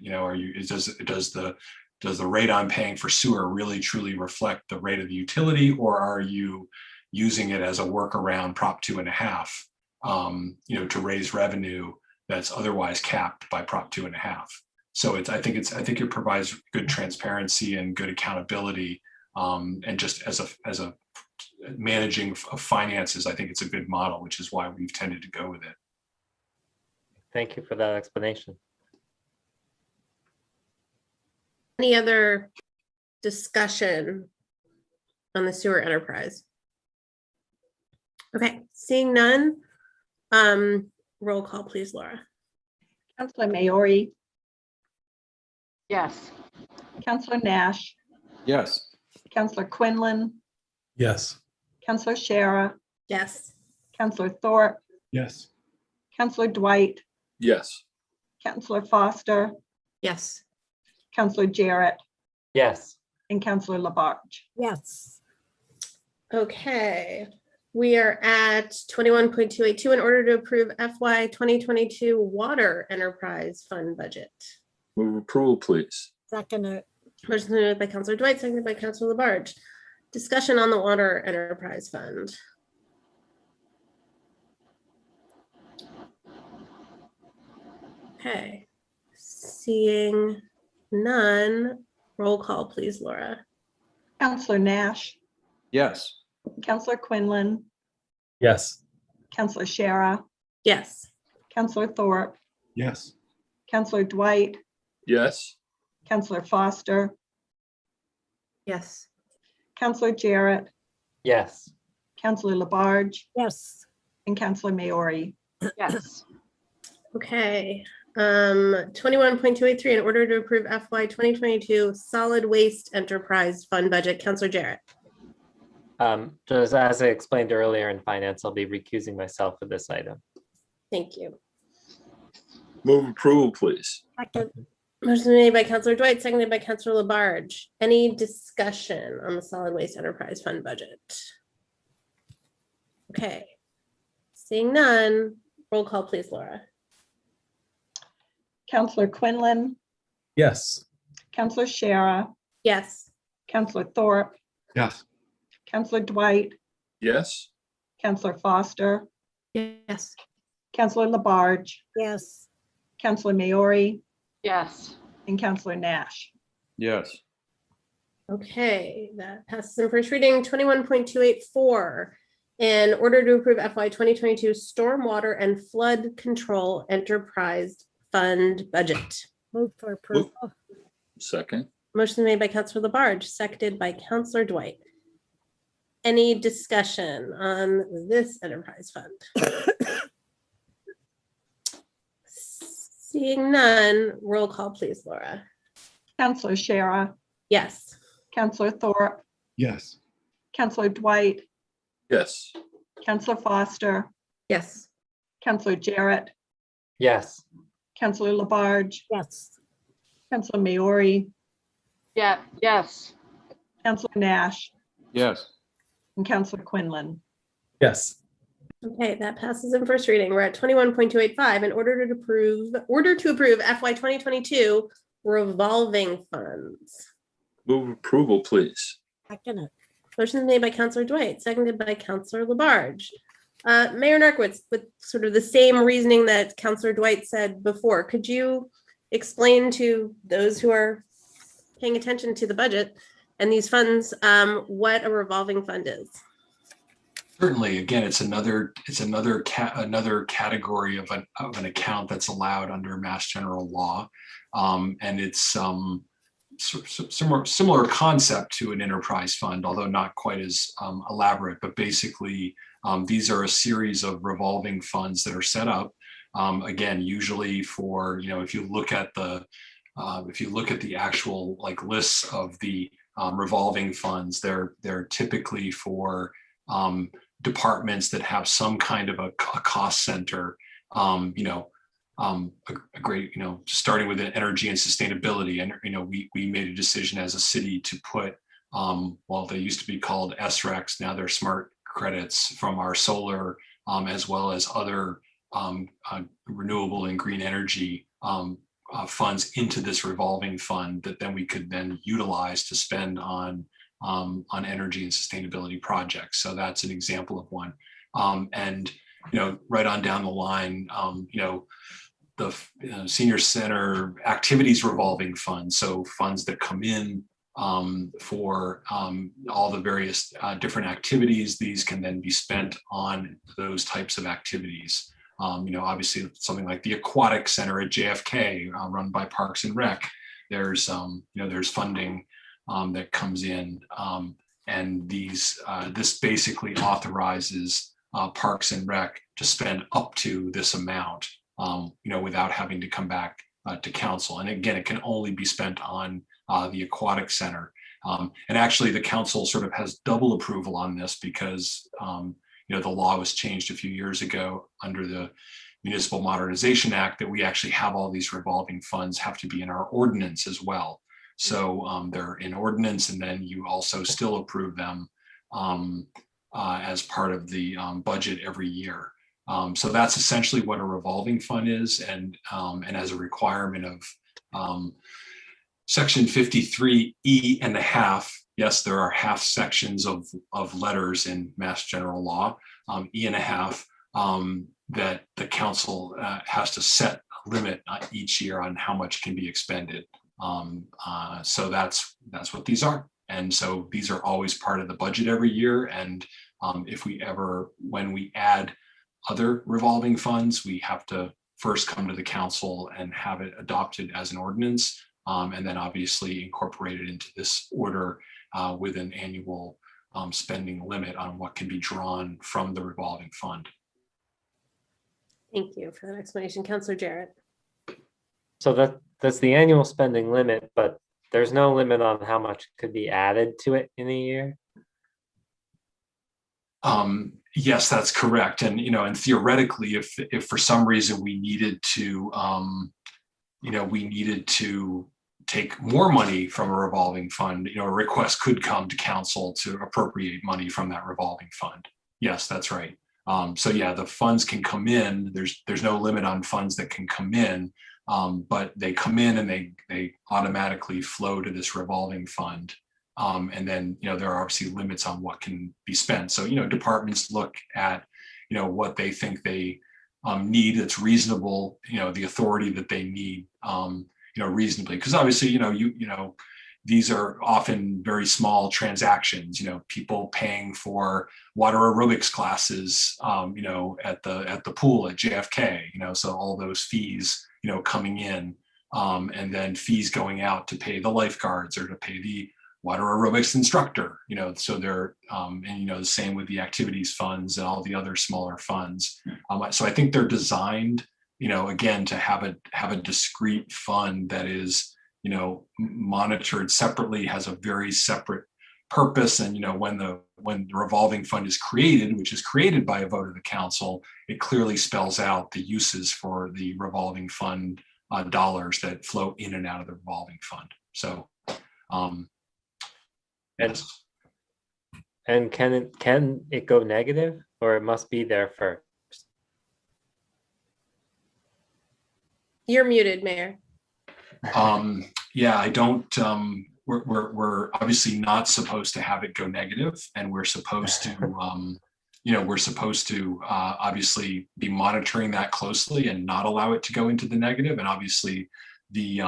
Does the rate I'm paying for sewer really truly reflect the rate of the utility, or are you using it as a workaround Prop 2.5, to raise revenue that's otherwise capped by Prop 2.5? So I think it provides good transparency and good accountability, and just as a managing of finances, I think it's a good model, which is why we've tended to go with it. Thank you for that explanation. Any other discussion on the sewer enterprise? Okay, seeing none, roll call, please, Laura. Councillor Maori, Yes. Councillor Nash, Yes. Councillor Quinlan, Yes. Councillor Shara, Yes. Councillor Thorpe, Yes. Councillor Dwight, Yes. Councillor Foster, Yes. Councillor Jarrett, Yes. and Councillor Labarge. Yes. Okay, we are at 21.282 in order to approve FY 2022 water enterprise fund budget. Move approval, please. Second. Motion moved by Councillor Dwight, seconded by Councillor Labarge. Discussion on the water enterprise fund. Okay, seeing none, roll call, please, Laura. Councillor Nash, Yes. Councillor Quinlan, Yes. Councillor Shara, Yes. Councillor Thorpe, Yes. Councillor Dwight, Yes. Councillor Foster, Yes. Councillor Jarrett, Yes. Councillor Labarge, Yes. and Councillor Maori. Yes. Okay, 21.283 in order to approve FY 2022 solid waste enterprise fund budget. Councillor Jarrett. Just as I explained earlier in finance, I'll be recusing myself for this item. Thank you. Move approval, please. Second. Motion made by Councillor Dwight, seconded by Councillor Labarge. Any discussion on the solid waste enterprise fund budget? Okay, seeing none, roll call, please, Laura. Councillor Quinlan, Yes. Councillor Shara, Yes. Councillor Thorpe, Yes. Councillor Dwight, Yes. Councillor Foster, Yes. Councillor Labarge, Yes. Councillor Maori, Yes. and Councillor Nash. Yes. Okay, that passes in first reading. 21.284 in order to approve FY 2022 stormwater and flood control enterprise fund budget. Move for approval. Second. Motion made by Councillor Labarge, seconded by Councillor Dwight. Any discussion on this enterprise fund? Seeing none, roll call, please, Laura. Councillor Shara, Yes. Councillor Thorpe, Yes. Councillor Dwight, Yes. Councillor Foster, Yes. Councillor Jarrett, Yes. Councillor Labarge, Yes. Councillor Maori, Yeah. Yes. Councillor Nash, Yes. and Councillor Quinlan. Yes. Okay, that passes in first reading. We're at 21.285 in order to approve FY 2022 revolving funds. Move approval, please. Second. Motion made by Councillor Dwight, seconded by Councillor Labarge. Mayor Narcoitz, with sort of the same reasoning that Councillor Dwight said before, could you explain to those who are paying attention to the budget and these funds what a revolving fund is? Certainly, again, it's another category of an account that's allowed under Mass General Law, and it's similar concept to an enterprise fund, although not quite as elaborate. But basically, these are a series of revolving funds that are set up Again, usually for, if you look at the actual like lists of the revolving funds, they're typically for departments that have some kind of a cost center, a great, starting with energy and sustainability. And, we made a decision as a city to put, well, they used to be called SRECs, now they're smart credits from our solar, as well as other renewable and green energy funds into this revolving fund that then we could then utilize to spend on energy and sustainability projects. So that's an example of one. And, right on down the line, the senior center activities revolving fund. So funds that come in for all the various different activities, these can then be spent on those types of activities. Obviously something like the aquatic center at JFK, run by Parks and Rec, there's funding that comes in, and this basically authorizes Parks and Rec to spend up to this amount, without having to come back to council. And again, it can only be spent on the aquatic center. And actually the council sort of has double approval on this because the law was changed a few years ago under the Municipal Modernization Act that we actually have all these revolving funds have to be in our ordinance as well. So they're in ordinance, and then you also still approve them as part of the budget every year. So that's essentially what a revolving fund is, and as a requirement of Section 53E and a half. Yes, there are half sections of letters in Mass General Law, E and a half, that the council has to set a limit each year on how much can be expended. So that's what these are. And so these are always part of the budget every year. And when we add other revolving funds, we have to first come to the council and have it adopted as an ordinance, and then obviously incorporate it into this order with an annual spending limit on what can be drawn from the revolving fund. Thank you for that explanation. Councillor Jarrett. So that's the annual spending limit, but there's no limit on how much could be added to it in a year? Yes, that's correct. And, and theoretically, if for some reason we needed to, take more money from a revolving fund, a request could come to council to appropriate money from that revolving fund. Yes, that's right. So yeah, the funds can come in. There's no limit on funds that can come in, but they come in and they automatically flow to this revolving fund. And then, there are obviously limits on what can be spent. So, departments look at, what they think they need that's reasonable, the authority that they need, reasonably. Because obviously, these are often very small transactions, people paying for water aerobics classes, at the pool at JFK, so all those fees, coming in, and then fees going out to pay the lifeguards or to pay the water aerobics instructor, so they're, and the same with the activities funds and all the other smaller funds. So I think they're designed, again, to have a discrete fund that is, monitored separately, has a very separate purpose. And, when the revolving fund is created, which is created by a vote of the council, it clearly spells out the uses for the revolving fund dollars that flow in and out of the revolving fund. So, and can it go negative, or it must be there first? You're muted, Mayor. Yeah, I don't. We're obviously not supposed to have it go negative, and we're supposed to, obviously be monitoring that closely and not allow it to go into the negative. And obviously, the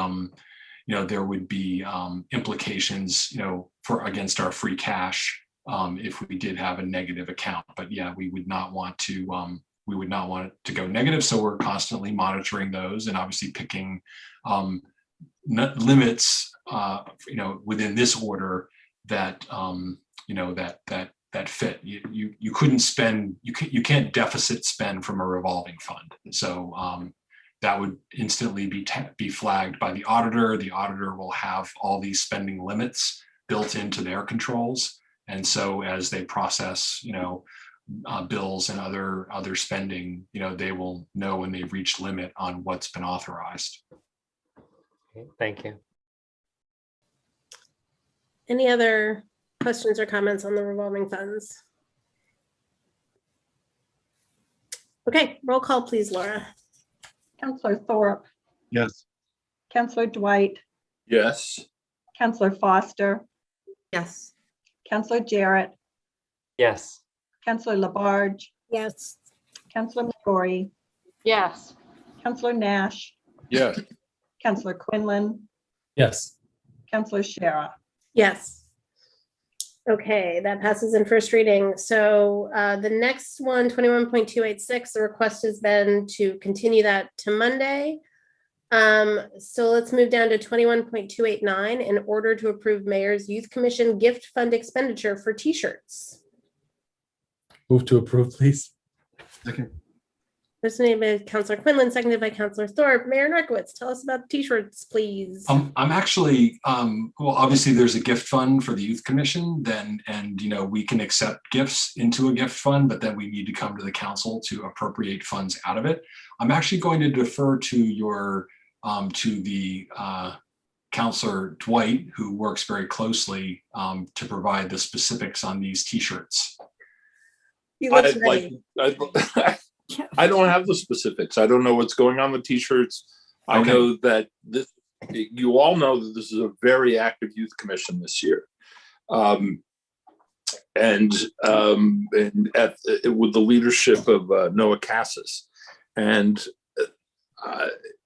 there would be implications, against our free cash if we did have a negative account. But yeah, we would not want to it to go negative. So we're constantly monitoring those and obviously picking limits, within this order that that fit. You couldn't spend, you can't deficit spend from a revolving fund. So that would instantly be flagged by the auditor. The auditor will have all these spending limits built into their controls. And so as they process, bills and other spending, they will know when they've reached limit on what's been authorized. Okay, thank you. Any other questions or comments on the revolving funds? Okay, roll call, please, Laura. Councillor Thorpe, Yes. Councillor Dwight, Yes. Councillor Foster, Yes. Councillor Jarrett, Yes. Councillor Labarge, Yes. Councillor McGorry, Yes. Councillor Nash, Yes. Councillor Quinlan, Yes. Councillor Shara. Yes. Okay, that passes in first reading. So the next one, 21.286, the request has been to continue that to Monday. So let's move down to 21.289 in order to approve Mayor's Youth Commission gift fund expenditure for t-shirts. Move to approve, please. Second. First name is Councillor Quinlan, seconded by Councillor Thorpe. Mayor Narkowitz, tell us about the t-shirts, please. I'm actually, well, obviously there's a gift fund for the Youth Commission, and we can accept gifts into a gift fund, but then we need to come to the council to appropriate funds out of it. I'm actually going to defer to the Councillor Dwight, who works very closely to provide the specifics on these t-shirts. I don't have the specifics. I don't know what's going on with t-shirts. I know that you all know that this is a very active youth commission this year. With the leadership of Noah Cassis. And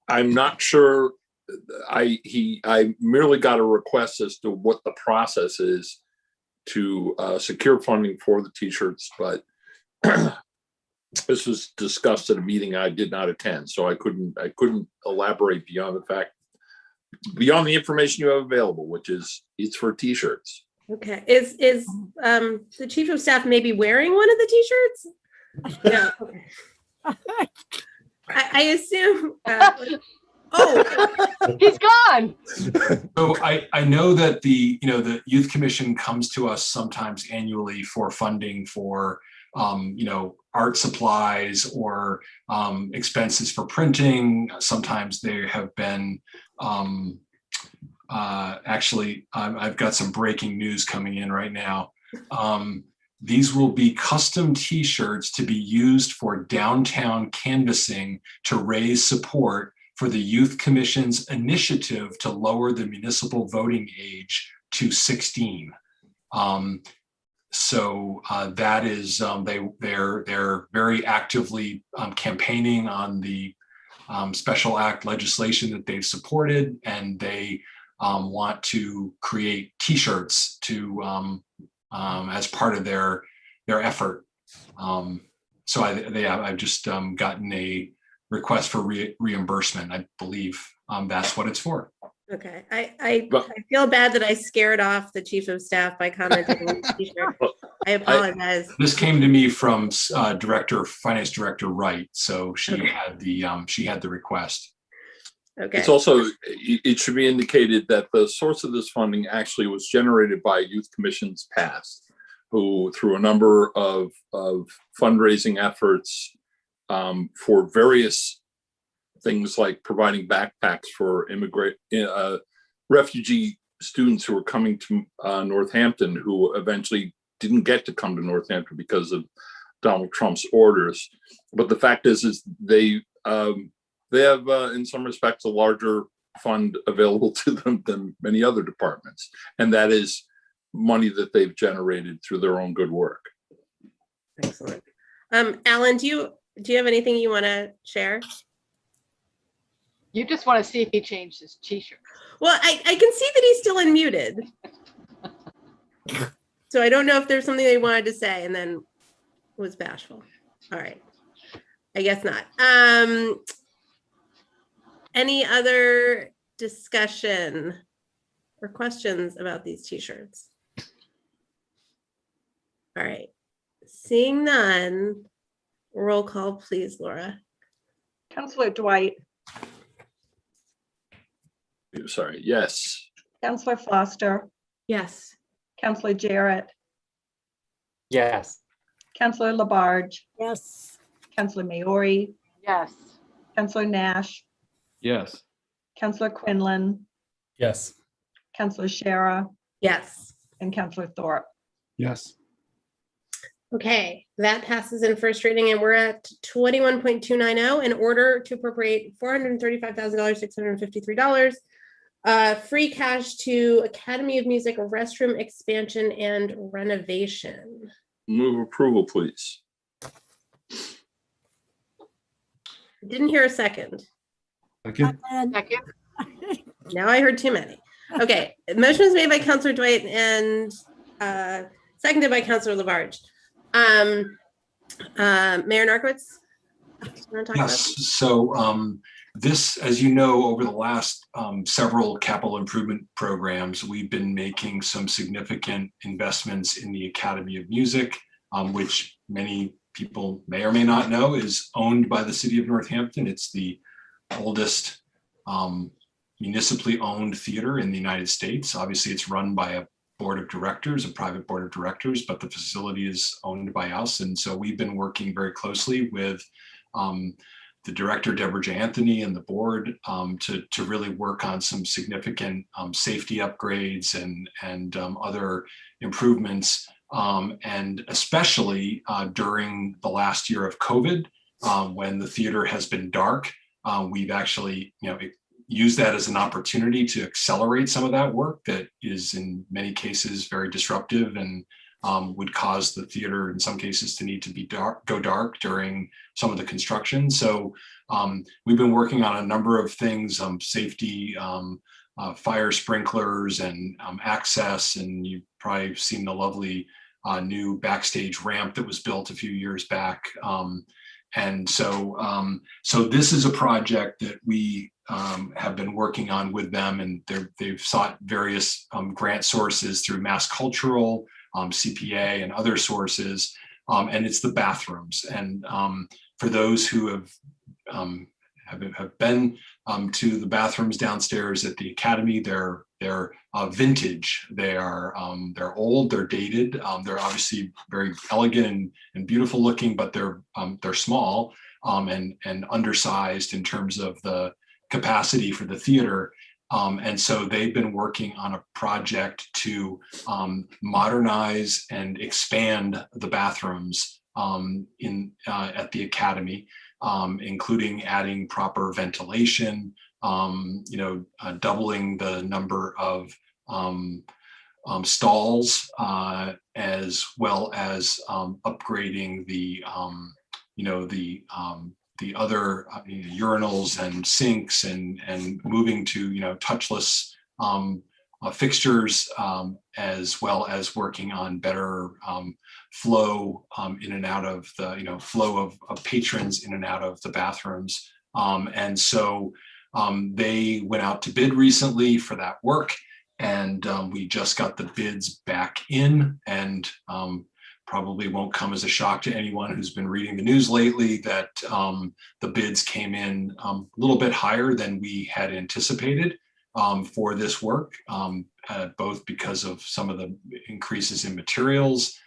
I'm not sure, I merely got a request as to what the process is to secure funding for the t-shirts, but this was discussed at a meeting I did not attend, so I couldn't elaborate beyond the information you have available, which is it's for t-shirts. Okay, is the chief of staff maybe wearing one of the t-shirts? Yeah. Okay. I assume. He's gone. So I know that the Youth Commission comes to us sometimes annually for funding for art supplies or expenses for printing. Sometimes there have been actually, I've got some breaking news coming in right now. These will be custom t-shirts to be used for downtown canvassing to raise support for the Youth Commission's initiative to lower the municipal voting age to 16. So that is, they're very actively campaigning on the special act legislation that they've supported, and they want to create t-shirts to as part of their effort. So I've just gotten a request for reimbursement. I believe that's what it's for. Okay, I feel bad that I scared off the chief of staff by commenting on the t-shirt. I apologize. This came to me from Finance Director Wright, so she had the request. Okay. It's also, it should be indicated that the source of this funding actually was generated by youth commissions past, who through a number of fundraising efforts for various things like providing backpacks for refugee students who were coming to Northampton, who eventually didn't get to come to Northampton because of Donald Trump's orders. But the fact is they have, in some respects, a larger fund available to them than many other departments. And that is money that they've generated through their own good work. Excellent. Alan, do you have anything you want to share? You just want to see if he changed his t-shirt. Well, I can see that he's still unmuted. So I don't know if there's something they wanted to say and then was bashful. All right. I guess not. Any other discussion or questions about these t-shirts? All right. Seeing none, roll call, please, Laura. Councillor Dwight, Sorry, yes. Councillor Foster, Yes. Councillor Jarrett, Yes. Councillor Labarge, Yes. Councillor Maori, Yes. Councillor Nash, Yes. Councillor Quinlan, Yes. Councillor Shara, Yes. and Councillor Thorpe. Yes. Okay, that passes in first reading, and we're at 21.290 in order to appropriate $435,000, $653 free cash to Academy of Music restroom expansion and renovation. Move approval, please. Didn't hear a second. Second. Second. Now I heard too many. Okay, motion was made by Councillor Dwight and seconded by Councillor Labarge. Mayor Narcoitz, you want to talk Yes, so this, as you know, over the last several capital improvement programs, we've been making some significant investments in the Academy of Music, which many people may or may not know is owned by the city of Northampton. It's the oldest municipally owned theater in the United States. Obviously, it's run by a board of directors, a private board of directors, but the facility is owned by us. And so we've been working very closely with the director, Deborah J. Anthony, and the board to really work on some significant safety upgrades and other improvements. And especially during the last year of COVID, when the theater has been dark, we've actually, use that as an opportunity to accelerate some of that work that is in many cases very disruptive and would cause the theater in some cases to need to be go dark during some of the construction. So we've been working on a number of things, safety, fire sprinklers and access, and you've probably seen the lovely new backstage ramp that was built a few years back. And so this is a project that we have been working on with them, and they've sought various grant sources through Mass Cultural, CPA, and other sources. And it's the bathrooms. And for those who have been to the bathrooms downstairs at the Academy, they're vintage. They're old, they're dated. They're obviously very elegant and beautiful looking, but they're small and undersized in terms of the capacity for the theater. And so they've been working on a project to modernize and expand the bathrooms at the Academy, including adding proper ventilation, doubling the number of stalls, as well as upgrading the other urinals and sinks and moving to touchless fixtures, as well as working on better flow in and out of the flow of patrons in and out of the bathrooms. And so they went out to bid recently for that work, and we just got the bids back in, and probably won't come as a shock to anyone who's been reading the news lately that the bids came in a little bit higher than we had anticipated for this work, both because of some of the increases in materials,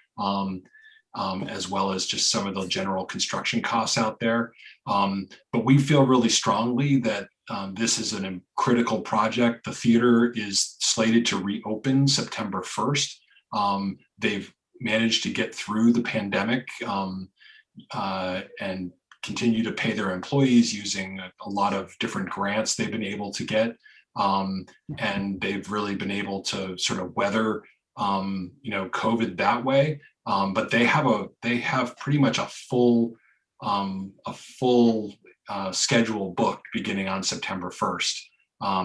as well as just some of the general construction costs out there. But we feel really strongly that this is a critical project. The theater is slated to reopen September 1st. They've managed to get through the pandemic and continue to pay their employees using a lot of different grants they've been able to get. And they've really been able to sort of weather COVID that way. But they have pretty much a full schedule booked beginning on September 1st.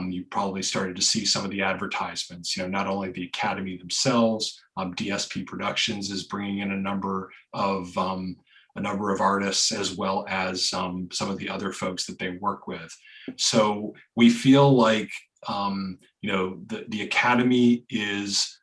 You probably started to see some of the advertisements, not only the Academy themselves, DSP Productions is bringing in a number of artists, as well as some of the other folks that they work with. So we feel like, the Academy is,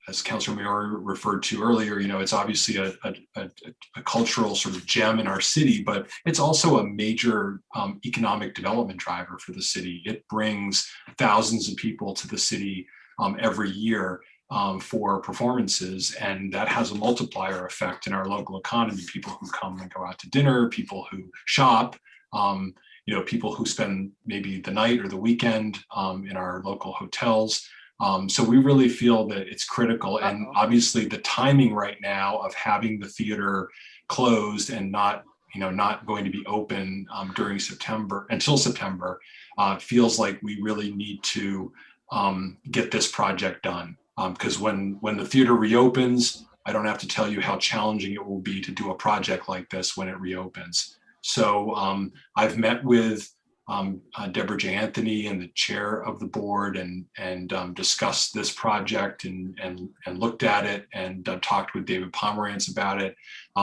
as Councilor Mayor referred to earlier, it's obviously a cultural sort of gem in our city, but it's also a major economic development driver for the city. It brings thousands of people to the city every year for performances, and that has a multiplier effect in our local economy. People who come and go out to dinner, people who shop, people who spend maybe the night or the weekend in our local hotels. So we really feel that it's critical, and obviously the timing right now of having the theater closed and not going to be open during September until September feels like we really need to get this project done. Because when the theater reopens, I don't have to tell you how challenging it will be to do a project like this when it reopens. So I've met with Deborah J. Anthony and the chair of the board and discussed this project and looked at it and talked with David Pomerantz about it.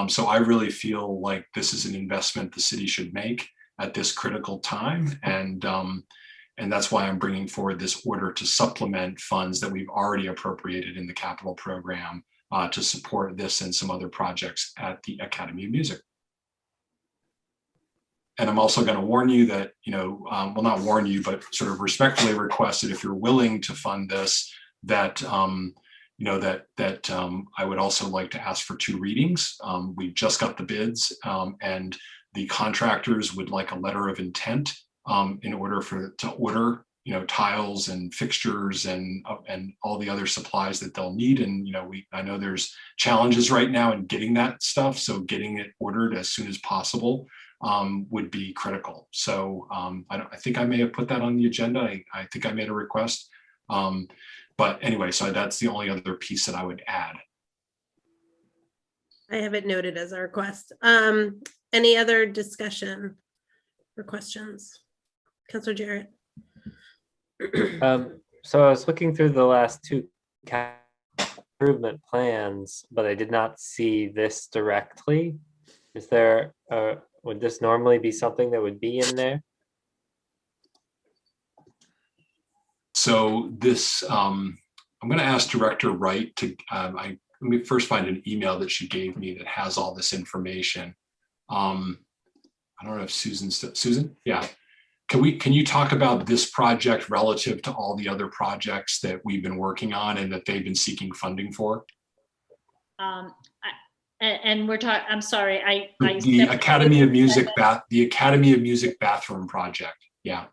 So I really feel like this is an investment the city should make at this critical time. And that's why I'm bringing forward this order to supplement funds that we've already appropriated in the capital program to support this and some other projects at the Academy of Music. And I'm also going to warn you that, well, not warn you, but sort of respectfully request that if you're willing to fund this, that, I would also like to ask for 2 readings. We just got the bids and the contractors would like a letter of intent in order to order, tiles and fixtures and all the other supplies that they'll need. And, I know there's challenges right now in getting that stuff. So getting it ordered as soon as possible would be critical. So I think I may have put that on the agenda. I think I made a request. But anyway, so that's the only other piece that I would add. I have it noted as a request. Any other discussion or questions? Councilor Jarrett. So I was looking through the last 2 improvement plans, but I did not see this directly. Is there, would this normally be something that would be in there? So this, I'm going to ask Director Wright to, let me first find an email that she gave me that has all this information. I don't know if Susan? Yeah. Can you talk about this project relative to all the other projects that we've been working on and that they've been seeking funding for? And we're talking, I'm sorry, the Academy of Music bathroom project. Yeah.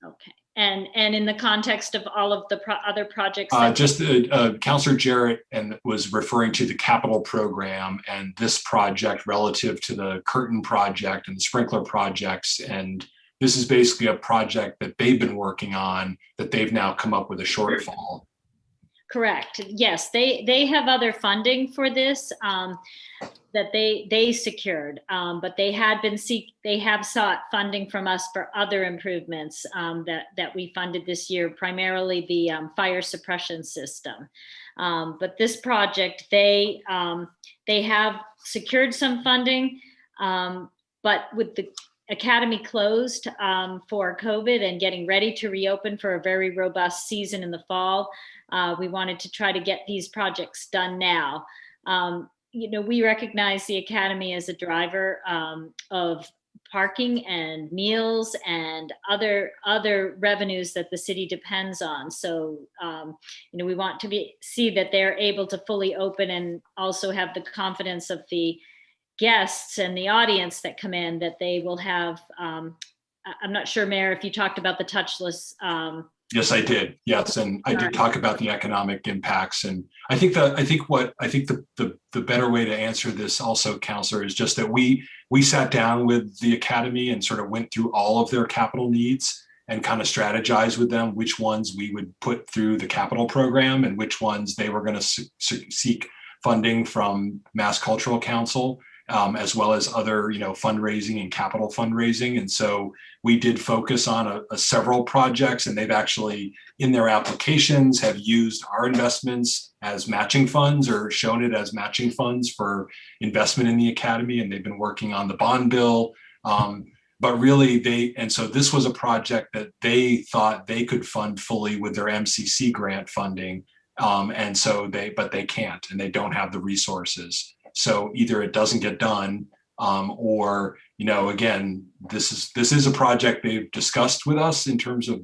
Okay. And in the context of all of the other projects. Councilor Jarrett was referring to the capital program and this project relative to the curtain project and the sprinkler projects. And this is basically a project that they've been working on that they've now come up with a shortfall. Correct. Yes, they have other funding for this that they secured, but they have sought funding from us for other improvements that we funded this year, primarily the fire suppression system. But this project, they have secured some funding, but with the Academy closed for COVID and getting ready to reopen for a very robust season in the fall, we wanted to try to get these projects done now. We recognize the Academy as a driver of parking and meals and other revenues that the city depends on. So, we want to see that they're able to fully open and also have the confidence of the guests and the audience that come in, that they will have, I'm not sure, Mayor, if you talked about the touchless. Yes, I did. Yes. And I did talk about the economic impacts. And I think the better way to answer this also, Councilor, is just that we sat down with the Academy and sort of went through all of their capital needs and kind of strategized with them which ones we would put through the capital program and which ones they were going to seek funding from Mass Cultural Council. As well as other, fundraising and capital fundraising. And so we did focus on several projects, and they've actually, in their applications, have used our investments as matching funds or shown it as matching funds for investment in the Academy. And they've been working on the bond bill. But really so this was a project that they thought they could fund fully with their MCC grant funding. And so but they can't, and they don't have the resources. So either it doesn't get done, or, again, this is a project they've discussed with us in terms of,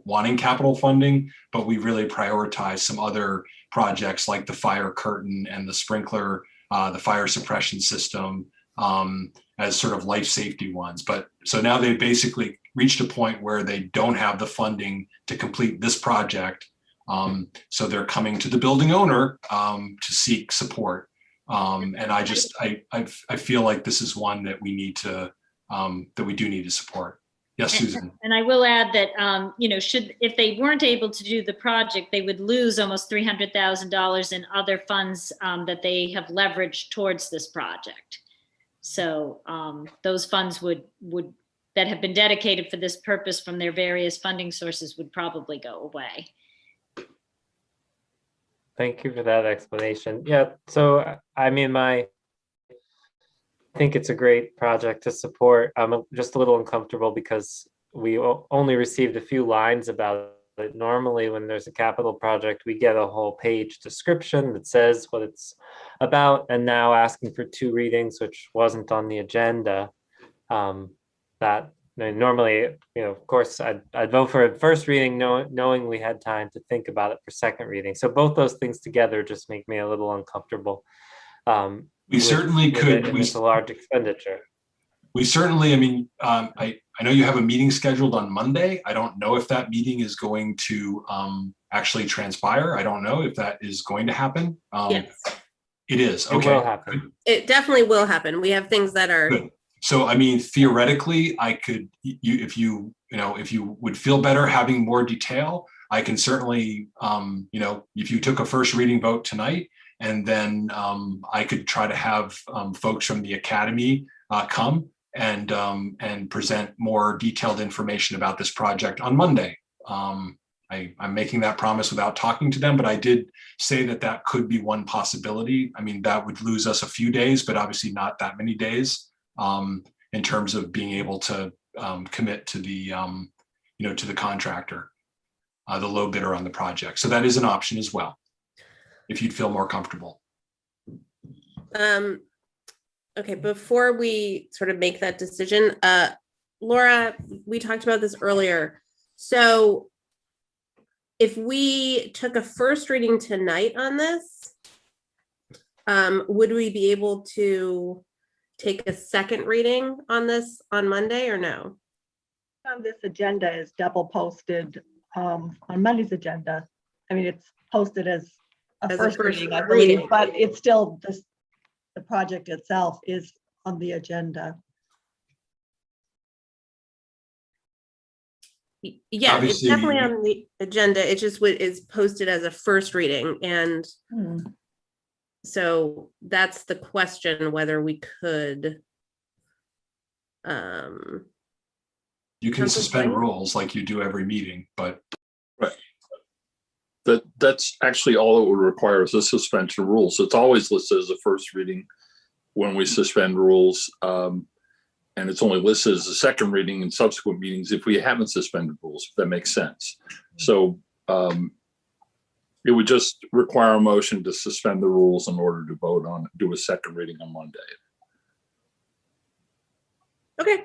wanting capital funding, but we really prioritize some other projects like the fire curtain and the sprinkler, the fire suppression system, as sort of life safety ones. But so now they've basically reached a point where they don't have the funding to complete this project. So they're coming to the building owner to seek support. And I feel like this is one that we need to, that we do need to support. Yes, Susan. And I will add that, if they weren't able to do the project, they would lose almost $300,000 in other funds that they have leveraged towards this project. So those funds that have been dedicated for this purpose from their various funding sources would probably go away. Thank you for that explanation. Yeah, so I think it's a great project to support. I'm just a little uncomfortable because we only received a few lines about it. Normally, when there's a capital project, we get a whole page description that says what it's about, and now asking for 2 readings, which wasn't on the agenda. Normally, of course, I'd vote for a first reading, knowing we had time to think about it for second reading. So both those things together just make me a little uncomfortable. We certainly could. It's a large expenditure. We certainly, I know you have a meeting scheduled on Monday. I don't know if that meeting is going to actually transpire. I don't know if that is going to happen. Yes. It is. Okay. It will happen. It definitely will happen. We have things that are. Good. So, theoretically, I could, if you would feel better having more detail, I can certainly, if you took a first reading vote tonight, and then I could try to have folks from the academy come and present more detailed information about this project on Monday. I'm making that promise without talking to them, but I did say that could be one possibility. That would lose us a few days, but obviously not that many days in terms of being able to commit to the, to the contractor, the low bidder on the project. So that is an option as well, if you'd feel more comfortable. Okay, before we sort of make that decision, Laura, we talked about this earlier. So if we took a first reading tonight on this, would we be able to take a second reading on this on Monday or no? This agenda is double posted on Monday's agenda. It's posted as a first reading, I believe, but it's still the project itself is on the agenda. Yeah, obviously, it's definitely on the agenda. It just is posted as a first reading. And so that's the question, whether we could. You can suspend rules like you do every meeting, but. Right. That's actually all it would require is a suspension of rules. It's always listed as a first reading when we suspend rules. And it's only listed as a second reading in subsequent meetings if we haven't suspended rules, if that makes sense. So it would just require a motion to suspend the rules in order to vote on, do a second reading on Monday. Okay.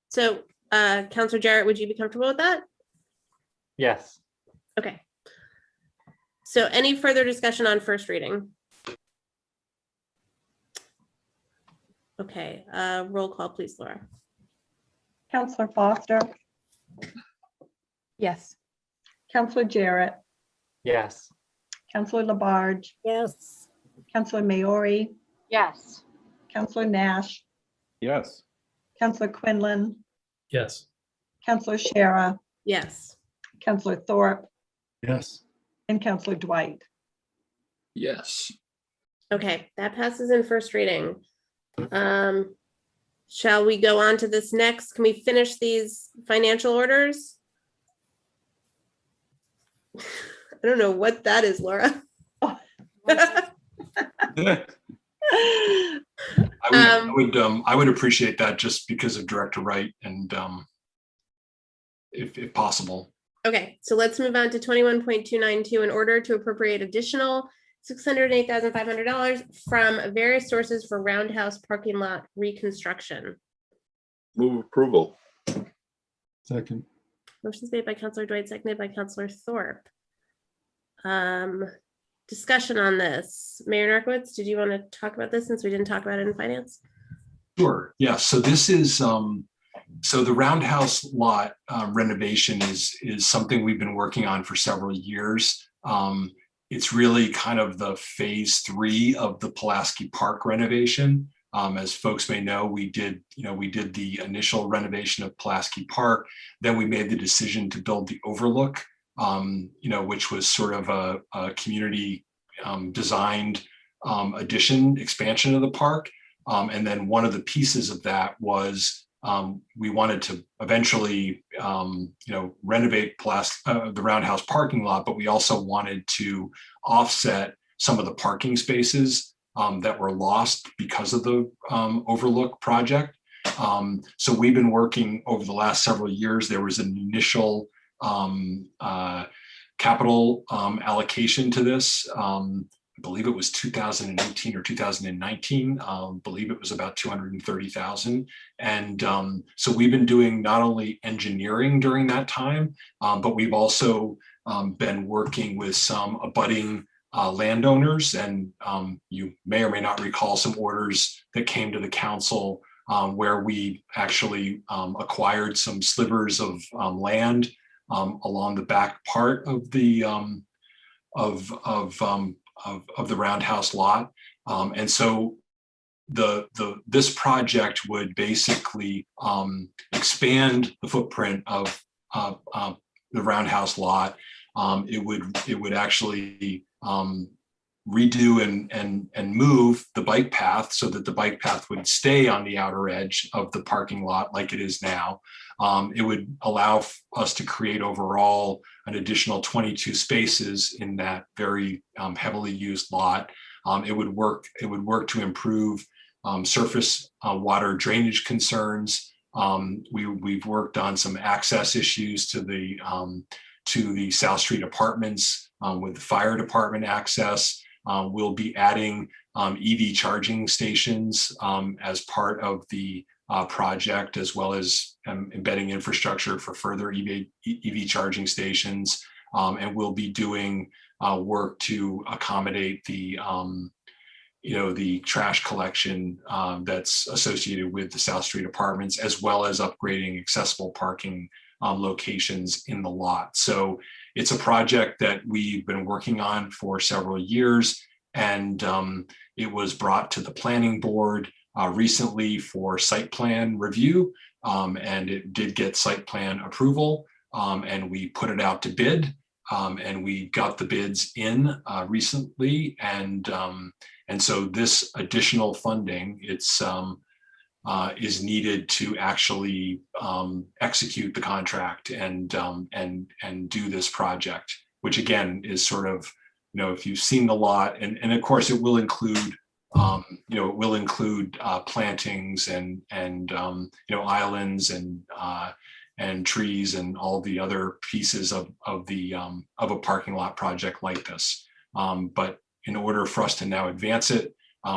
So Councilor Jarrett, would you be comfortable with that? Yes. Okay. So any further discussion on first reading? Okay, roll call, please, Laura. Councilor Foster. Yes. Councilor Jarrett. Yes. Councilor Labarge. Yes. Councilor Maori. Yes. Councilor Nash. Yes. Councilor Quinlan. Yes. Councilor Shara. Yes. Councilor Thorpe. Yes. And Councilor Dwight. Yes. Okay, that passes in first reading. Shall we go on to this next? Can we finish these financial orders? I don't know what that is, Laura. I would appreciate that just because of Director Wright and if possible. Okay, so let's move on to 21.292, in order to appropriate additional $608,500 from various sources for Roundhouse parking lot reconstruction. Move approval. Second. Motion's made by Counselor Dwight, seconded by Counselor Thorpe. Discussion on this. Mayor Narcoitz, did you want to talk about this since we didn't talk about it in finance? Sure. Yeah. So this is so the Roundhouse lot renovation is something we've been working on for several years. It's really kind of the phase 3 of the Pulaski Park renovation. As folks may know, we did the initial renovation of Pulaski Park. Then we made the decision to build the overlook, which was sort of a community designed expansion of the park. And then one of the pieces of that was we wanted to eventually, renovate the Roundhouse parking lot, but we also wanted to offset some of the parking spaces that were lost because of the overlook project. So we've been working over the last several years. There was an initial capital allocation to this. I believe it was 2018 or 2019. Believe it was about 230,000. And so we've been doing not only engineering during that time, but we've also been working with some abutting landowners. And you may or may not recall some orders that came to the council where we actually acquired some slivers of land along the back part of the of the Roundhouse lot. And so this project would basically expand the footprint of the Roundhouse lot. It would actually redo and move the bike path so that the bike path would stay on the outer edge of the parking lot like it is now. It would allow us to create overall an additional 22 spaces in that very heavily used lot. It would work to improve surface water drainage concerns. We've worked on some access issues to the South Street apartments with the fire department access. We'll be adding EV charging stations as part of the project, as well as embedding infrastructure for further EV charging stations. And we'll be doing work to accommodate the trash collection that's associated with the South Street apartments, as well as upgrading accessible parking locations in the lot. So it's a project that we've been working on for several years, and it was brought to the planning board recently for site plan review, and it did get site plan approval, and we put it out to bid, and we got the bids in recently, and so this additional funding is needed to actually execute the contract and do this project, which again is sort of, if you've seen the lot, and of course it will include plantings and islands and trees and all the other pieces of a parking lot project like this. But in order for us to now advance it,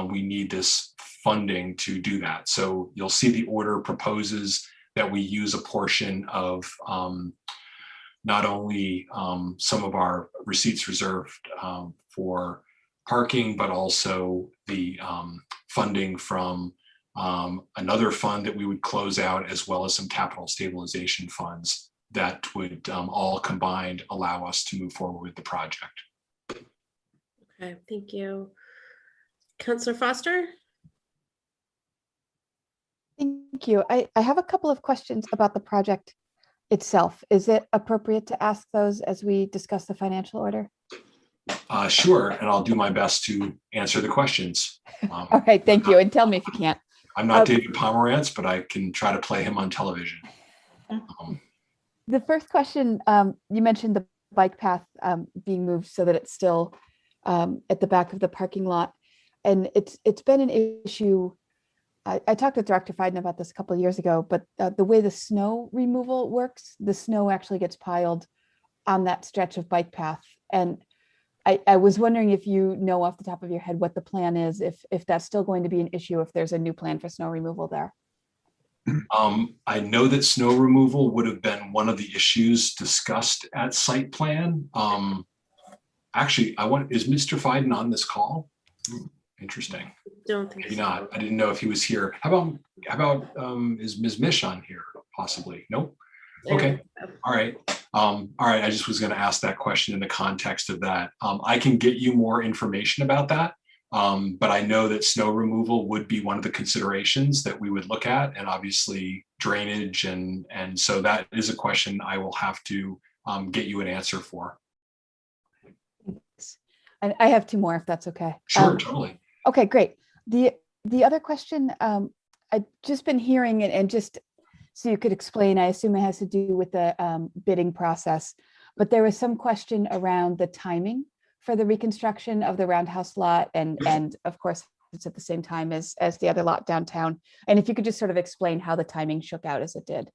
we need this funding to do that. So you'll see the order proposes that we use a portion of not only some of our receipts reserved for parking, but also the funding from another fund that we would close out, as well as some capital stabilization funds that would all combined allow us to move forward with the project. Okay, thank you. Councillor Foster? Thank you. I have a couple of questions about the project itself. Is it appropriate to ask those as we discuss the financial order? Sure, and I'll do my best to answer the questions. All right, thank you. And tell me if you can't. I'm not David Pomerantz, but I can try to play him on television. The first question, you mentioned the bike path being moved so that it's still at the back of the parking lot. And it's been an issue. I talked with Director Fiden about this a couple of years ago, but the way the snow removal works, the snow actually gets piled on that stretch of bike path. And I was wondering if you know off the top of your head what the plan is, if that's still going to be an issue, if there's a new plan for snow removal there. I know that snow removal would have been one of the issues discussed at site plan. Actually, is Mr. Fiden on this call? Interesting. Don't think Maybe so. not. I didn't know if he was here. How about is Ms. Mish on here? Possibly. Nope. Okay. All right. All right. I just was going to ask that question in the context of that. I can get you more information about that. But I know that snow removal would be one of the considerations that we would look at, and obviously drainage. And so that is a question I will have to get you an answer for. And I have two more, if that's okay. Sure, totally. Okay, great. The other question I've just been hearing, and just so you could explain, I assume it has to do with the bidding process, but there was some question around the timing for the reconstruction of the Roundhouse lot, and of course it's at the same time as the other lot downtown. And if you could just sort of explain how the timing shook out as it did.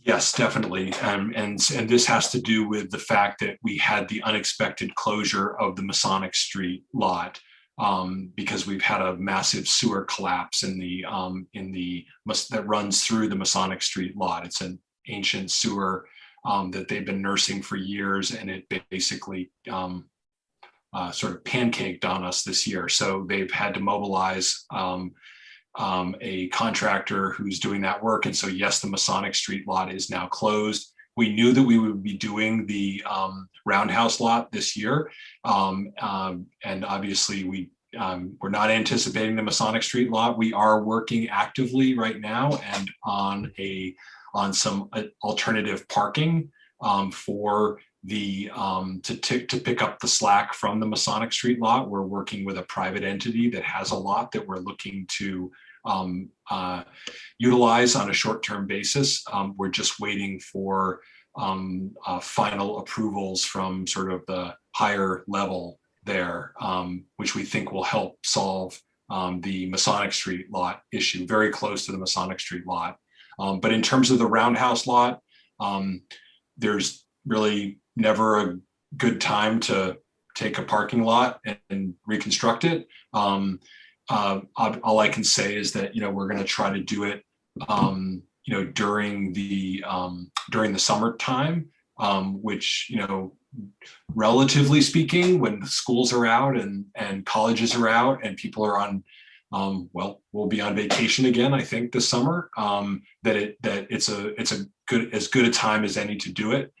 Yes, definitely. And this has to do with the fact that we had the unexpected closure of the Masonic Street lot because we've had a massive sewer collapse that runs through the Masonic Street lot. It's an ancient sewer that they've been nursing for years, and it basically sort of pancaked on us this year. So they've had to mobilize a contractor who's doing that work. And so, yes, the Masonic Street lot is now closed. We knew that we would be doing the Roundhouse lot this year. And obviously we're not anticipating the Masonic Street lot. We are working actively right now and on some alternative parking for the to pick up the slack from the Masonic Street lot. We're working with a private entity that has a lot that we're looking to utilize on a short-term basis. We're just waiting for final approvals from sort of the higher level there, which we think will help solve the Masonic Street lot issue, very close to the Masonic Street lot. But in terms of the Roundhouse lot, there's really never a good time to take a parking lot and reconstruct it. All I can say is that, we're going to try to do it, during the summertime, which, relatively speaking, when the schools are out and colleges are out and people are on, we'll be on vacation again, I think this summer, that it's as good a time as any to do it.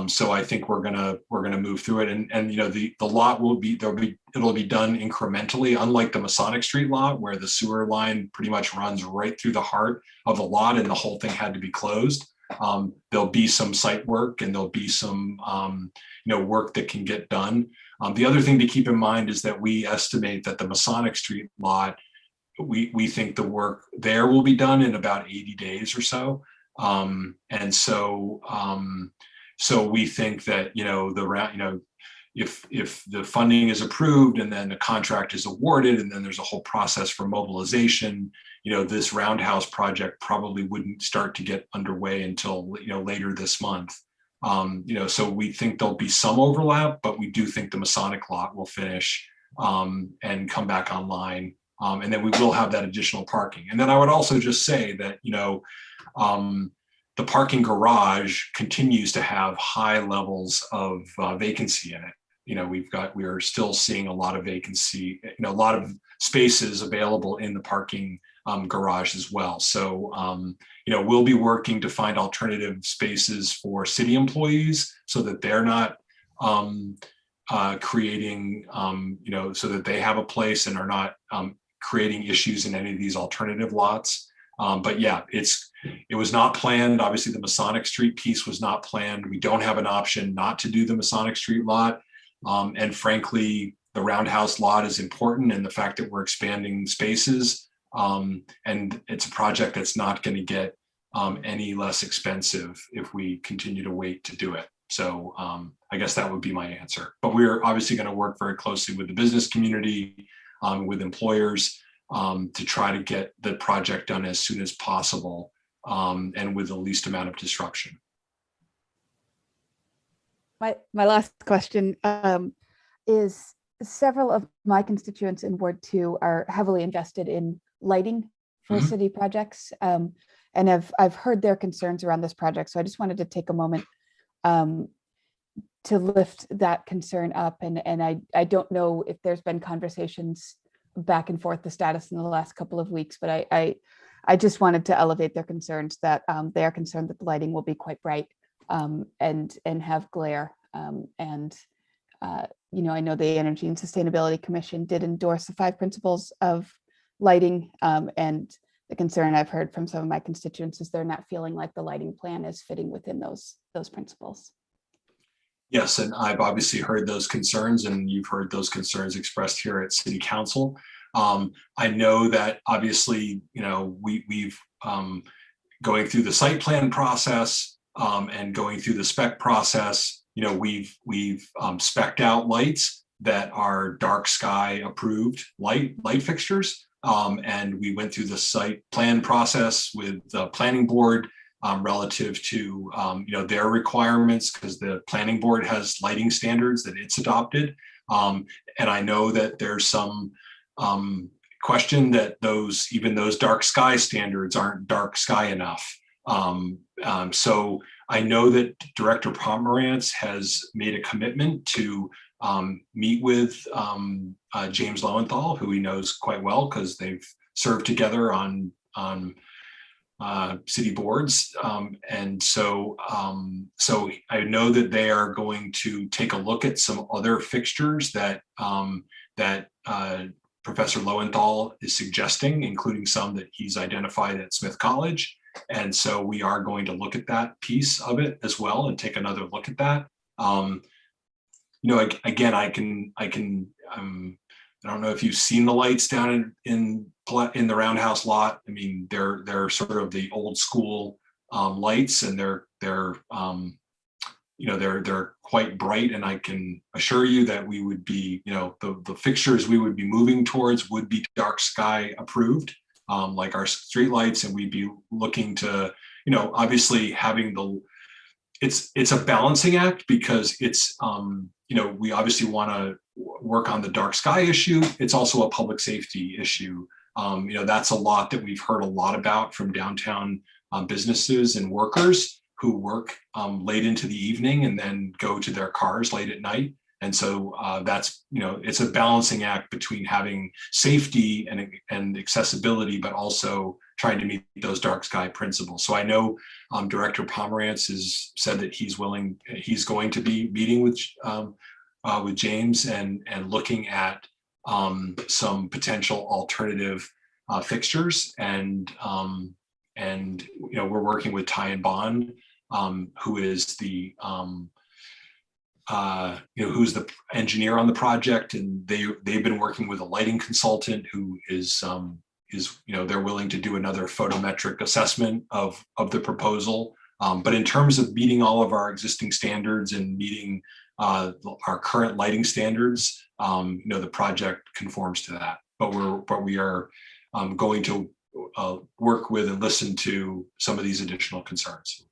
So I think we're gonna move through it, and the lot it'll be done incrementally, unlike the Masonic Street lot where the sewer line pretty much runs right through the heart of the lot and the whole thing had to be closed. There'll be some site work and there'll be some work that can get done. The other thing to keep in mind is that we estimate that the Masonic Street lot, we think the work there will be done in about 80 days or so, and so we think that, if the funding is approved and then the contract is awarded and then there's a whole process for mobilization, this Roundhouse project probably wouldn't start to get underway until, later this month. So we think there'll be some overlap, but we do think the Masonic lot will finish and come back online. And then we will have that additional parking. And then I would also just say that, the parking garage continues to have high levels of vacancy in it. We are still seeing a lot of vacancy, a lot of spaces available in the parking garage as well. So, we'll be working to find alternative spaces for city employees so that they're not creating, so that they have a place and are not creating issues in any of these alternative lots. But yeah, it was not planned. Obviously, the Masonic Street piece was not planned. We don't have an option not to do the Masonic Street lot. And frankly, the Roundhouse lot is important, and the fact that we're expanding spaces, and it's a project that's not going to get any less expensive if we continue to wait to do it. So I guess that would be my answer. But we're obviously going to work very closely with the business community, with employers, to try to get the project done as soon as possible, and with the least amount of disruption. my last question is several of my constituents in Ward 2 are heavily invested in lighting for city projects. And I've heard their concerns around this project. So I just wanted to take a moment to lift that concern up. And I don't know if there's been conversations back and forth the status in the last couple of weeks, but I just wanted to elevate their concerns that they are concerned that the lighting will be quite bright and have glare. You know, I know the Energy and Sustainability Commission did endorse the 5 principles of lighting, and the concern I've heard from some of my constituents is they're not feeling like the lighting plan is fitting within those principles. Yes, and I've obviously heard those concerns, and you've heard those concerns expressed here at City Council. I know that obviously, you know, we've going through the site plan process and going through the spec process. You know, we've spec'd out lights that are dark sky approved light fixtures, and we went through the site plan process with the planning board. Relative to you know, their requirements, because the planning board has lighting standards that it's adopted, and I know that there's some question that even those dark sky standards aren't dark sky enough. So I know that Director Pomerantz has made a commitment to meet with James Lowenthal, who he knows quite well because they've served together on city boards, and so I know that they are going to take a look at some other fixtures that Professor Lowenthal is suggesting, including some that he's identified at Smith College, and so we are going to look at that piece of it as well and take another look at that. You know, again, I don't know if you've seen the lights down in the Roundhouse lot. I mean, they're sort of the old school lights, and they're you know, they're quite bright. And I can assure you that we would be, you know, the fixtures we would be moving towards would be dark sky approved, like our street lights, and we'd be looking to, you know, obviously having it's a balancing act, because it's you know, we obviously want to work on the dark sky issue. It's also a public safety issue. You know, that's a lot that we've heard a lot about from downtown businesses and workers who work late into the evening and then go to their cars late at night. And so that's, you know, it's a balancing act between having safety and accessibility, but also trying to meet those dark sky principles. So I know Director Pomerantz has said that he's going to be meeting with James and looking at some potential alternative fixtures, and you know, we're working with Ty and Bond, who is the you know, who's the engineer on the project, and they've been working with a lighting consultant who is you know, they're willing to do another photometric assessment of the proposal. But in terms of meeting all of our existing standards and meeting our current lighting standards, you know, the project conforms to that. But we are going to work with and listen to some of these additional concerns.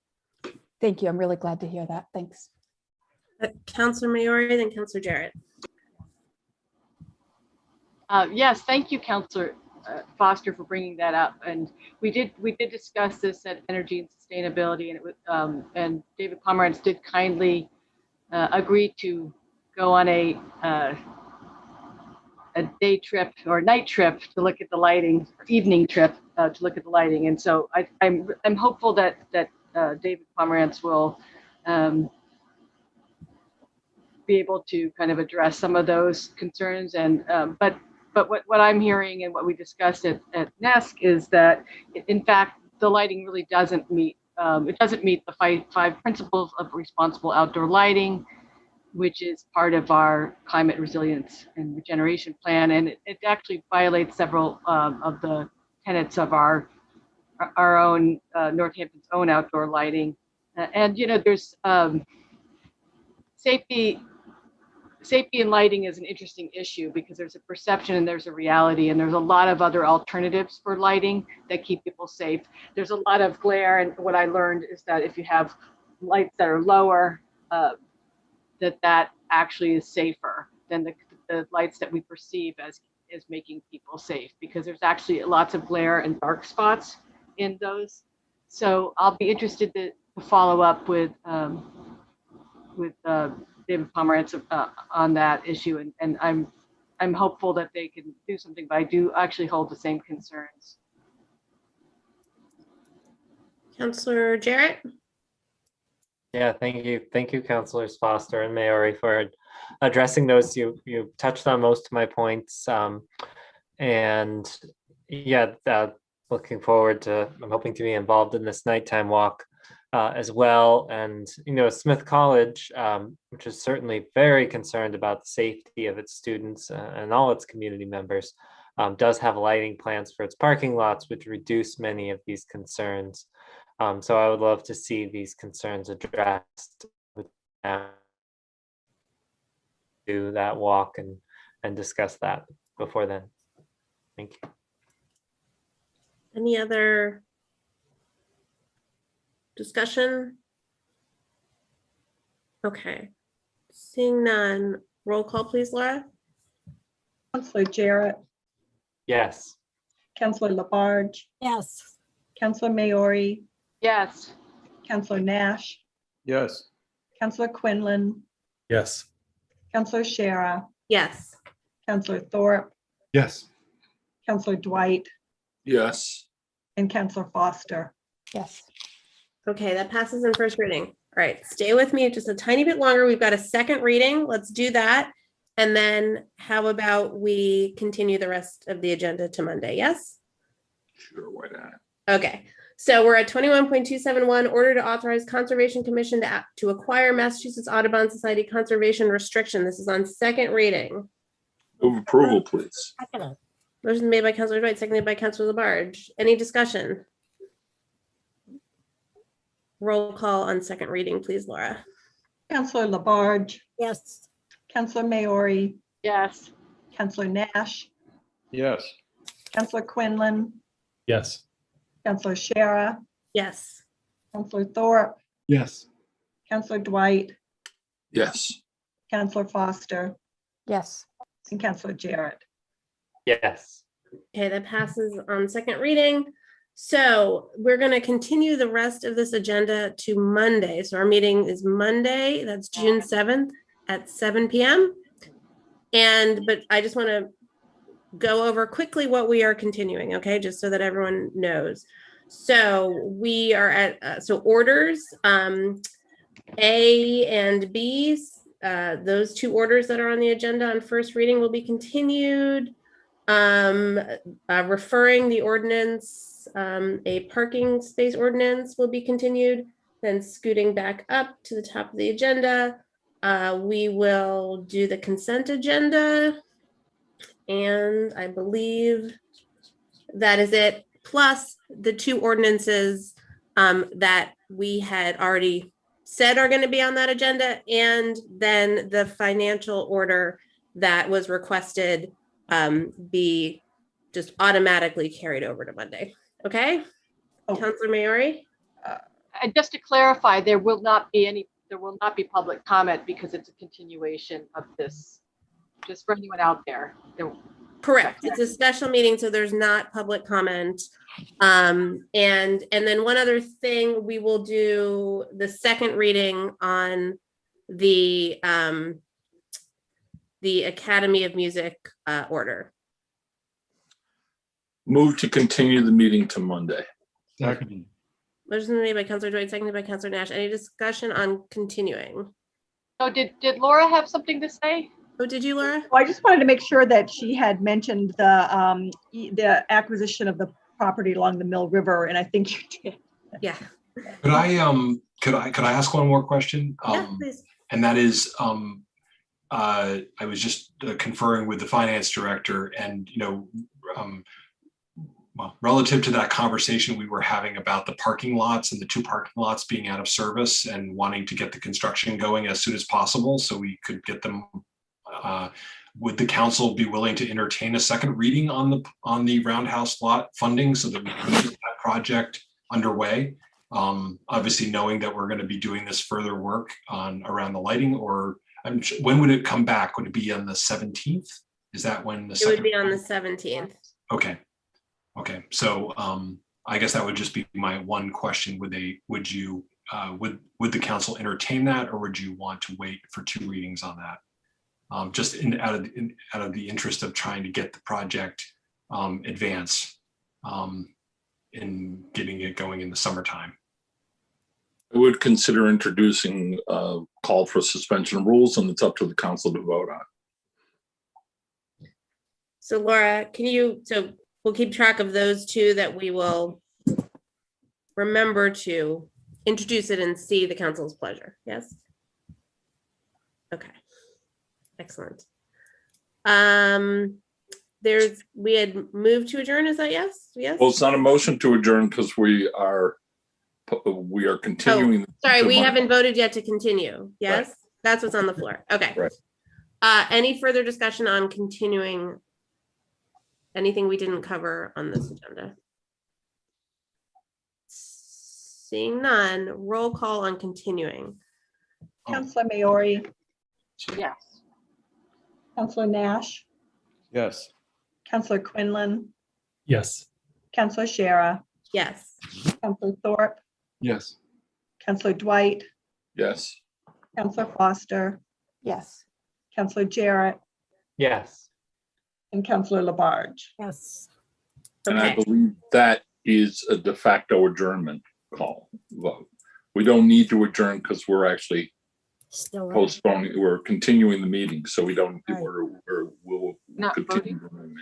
Thank you. I'm really glad to hear that. Thanks. Councilor Maori, then Councilor Jarrett. Yes, thank you, Councilor Foster, for bringing that up. And we did discuss this at Energy and Sustainability, and it was and David Pomerantz did kindly agree to go on a day trip or night trip to look at the lighting, evening trip to look at the lighting. And so I'm hopeful that David Pomerantz will be able to kind of address some of those concerns. And but what I'm hearing and what we discussed at NESC is that in fact the lighting really doesn't meet the five principles of responsible outdoor lighting, which is part of our climate resilience and regeneration plan, and it actually violates several of the tenets of our own Northampton's own outdoor lighting. And you know, there's safety in lighting is an interesting issue because there's a perception and there's a reality, and there's a lot of other alternatives for lighting that keep people safe. There's a lot of glare, and what I learned is that if you have lights that are lower, that actually is safer than the lights that we perceive as making people safe, because there's actually lots of glare and dark spots in those. So I'll be interested to follow up with David Pomerantz on that issue, and I'm hopeful that they can do something, but I do actually hold the same concerns. Councillor Jarrett? Yeah, thank you, Councilors Foster and Maori, for addressing those. You touched on most of my points, and yeah, looking forward to. I'm hoping to be involved in this nighttime walk as well. And Smith College, which is certainly very concerned about the safety of its students and all its community members, does have lighting plans for its parking lots, which reduce many of these concerns. So I would love to see these concerns addressed do that walk and discuss that before then. Thank you. Any other discussion? Okay. Seeing none, roll call please, Laura. Councillor Jarrett, Yes. Councillor Labarge, Yes. Councillor Maori, Yes. Councillor Nash, Yes. Councillor Quinlan, Yes. Councillor Shara, Yes. Councillor Thorpe, Yes. Councillor Dwight, Yes. and Councillor Foster. Yes. Okay, that passes in first reading. All right, stay with me just a tiny bit longer. We've got a second reading. Let's do that. And then how about we continue the rest of the agenda to Monday? Yes? Sure, why not? Okay, so we're at 21.271, order to authorize Conservation Commission to acquire Massachusetts Audubon Society Conservation Restriction. This is on second reading. Move approval, please. Motion made by Councilor Dwight, seconded by Councilor Labarge. Any discussion? Roll call on second reading, please, Laura. Councillor Labarge, Yes. Councillor Maori, Yes. Councillor Nash, Yes. Councillor Quinlan, Yes. Councillor Shara, Yes. Councillor Thorpe, Yes. Councillor Dwight, Yes. Councillor Foster, Yes. and Councillor Jarrett. Yes. Okay, that passes on second reading. So we're going to continue the rest of this agenda to Monday. So our meeting is Monday, that's June 7th at 7 p.m. But I just want to go over quickly what we are continuing, okay, just so that everyone knows. So we are at orders A and B. Those two orders that are on the agenda on first reading will be continued. Referring the ordinance, a parking space ordinance will be continued. Then scooting back up to the top of the agenda, we will do the consent agenda. And I believe that is it, plus the two ordinances that we had already said are going to be on that agenda, and then the financial order that was requested be just automatically carried over to Monday. Okay, Councilor Maori? And just to clarify, there will not be public comment because it's a continuation of this, just for anyone out there. Correct. It's a special meeting, so there's not public comment. And then one other thing, we will do the second reading on the Academy of Music order. Move to continue the meeting to Monday. Second. Motion made by Councilor Dwight, seconded by Councilor Nash. Any discussion on continuing? Oh, did Laura have something to say? Oh, did you, Laura? Well, I just wanted to make sure that she had mentioned the acquisition of the property along the Mill River, and I think you did. Yeah. Could I ask one more question? Yeah, please. And that is, I was just conferring with the finance director, and well, relative to that conversation we were having about the parking lots and the two parking lots being out of service and wanting to get the construction going as soon as possible so we could get them. Would the council be willing to entertain a second reading on the roundhouse lot funding so that we can get that project underway? Obviously, knowing that we're going to be doing this further work around the lighting, or when would it come back? Would it be on the 17th? Is that when the It second? would be on the 17th. Okay. Okay. So I guess that would just be my one question. Would the council entertain that, or would you want to wait for 2 readings on that? Just out of the interest of trying to get the project advance in getting it going in the summertime. I would consider introducing a call for suspension of rules, and it's up to the council to vote on. So Laura, so we'll keep track of those 2 that we will remember to introduce it and see the council's pleasure. Yes? Okay. Excellent. We had moved to adjourn, is that yes? Yes? Well, it's not a motion to adjourn because we are continuing. Oh, sorry, we haven't voted yet to continue. Yes? Right. That's what's on the floor. Okay. Right. Any further discussion on continuing anything we didn't cover on this agenda? Seeing none, roll call on continuing. Councillor Maori. Yes. Councillor Nash. Yes. Councillor Quinlan. Yes. Councillor Shara. Yes. Councillor Thorpe. Yes. Councillor Dwight. Yes. Councillor Foster. Yes. Councillor Jarrett. Yes. And Councillor Labarge. Yes. And I believe that is a de facto adjournment call vote. We don't need to adjourn because we're actually Still postponing, we're continuing the meeting, so we don't, we'll Not continue. voting.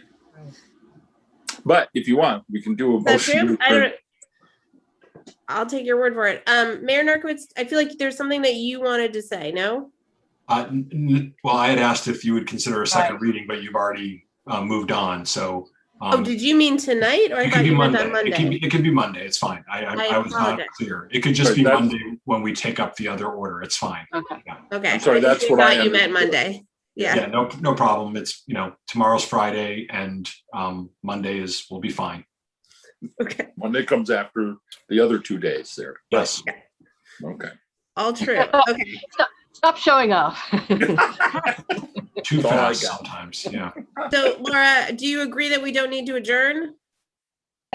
But if you want, we can do a That's motion. true. I'll take your word for it. Mayor Narkowitz, I feel like there's something that you wanted to say, no? Well, I had asked if you would consider a second reading, but you've already moved on. So. Did you mean tonight, or I thought you meant on Monday? It can be Monday. It's fine. I was not clear. It could just be Monday when we take up the other order. It's fine. Okay. Yeah. Okay. I'm sorry, that's what I thought you meant Monday. Yeah. Yeah. No problem. It's tomorrow's Friday, and Monday will be fine. Okay. Monday comes after the other 2 days there. Yes. Okay. All true. Okay. Stop showing off. Too fast sometimes. Yeah. So Laura, do you agree that we don't need to adjourn?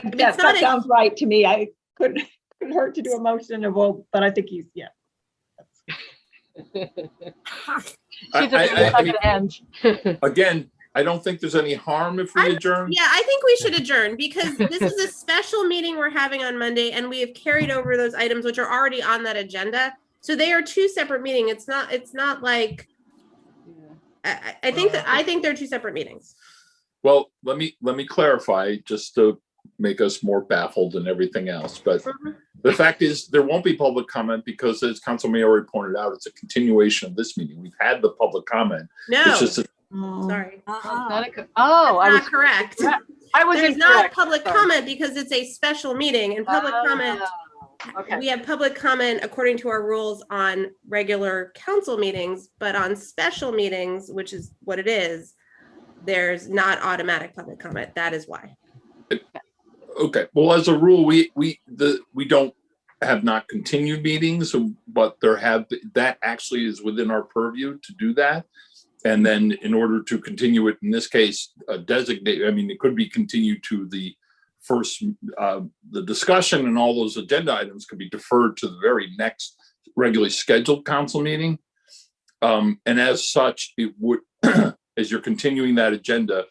That sounds right to me. I couldn't hurt to do a motion of vote, but I think he's Again, I don't think there's any harm if we adjourn. Yeah, I think we should adjourn because this is a special meeting we're having on Monday, and we have carried over those items which are already on that agenda. So they are 2 separate meetings. It's not like I think they're 2 separate meetings. Well, let me clarify just to make us more baffled than everything else. But the fact is there won't be public comment because, as Council Maori pointed out, it's a continuation of this meeting. We've had the public comment. No. It's just Sorry. I was correct. I was There's not public comment because it's a special meeting, and public comment. Okay. We have public comment according to our rules on regular council meetings, but on special meetings, which is what it is, there's not automatic public comment. That is why. Okay. Well, as a rule, we don't have not continued meetings, but that actually is within our purview to do that. And then in order to continue it, in this case, designate, it could be continued to the first, the discussion and all those agenda items could be deferred to the very next regularly scheduled council meeting. And as such, it would, as you're continuing that agenda,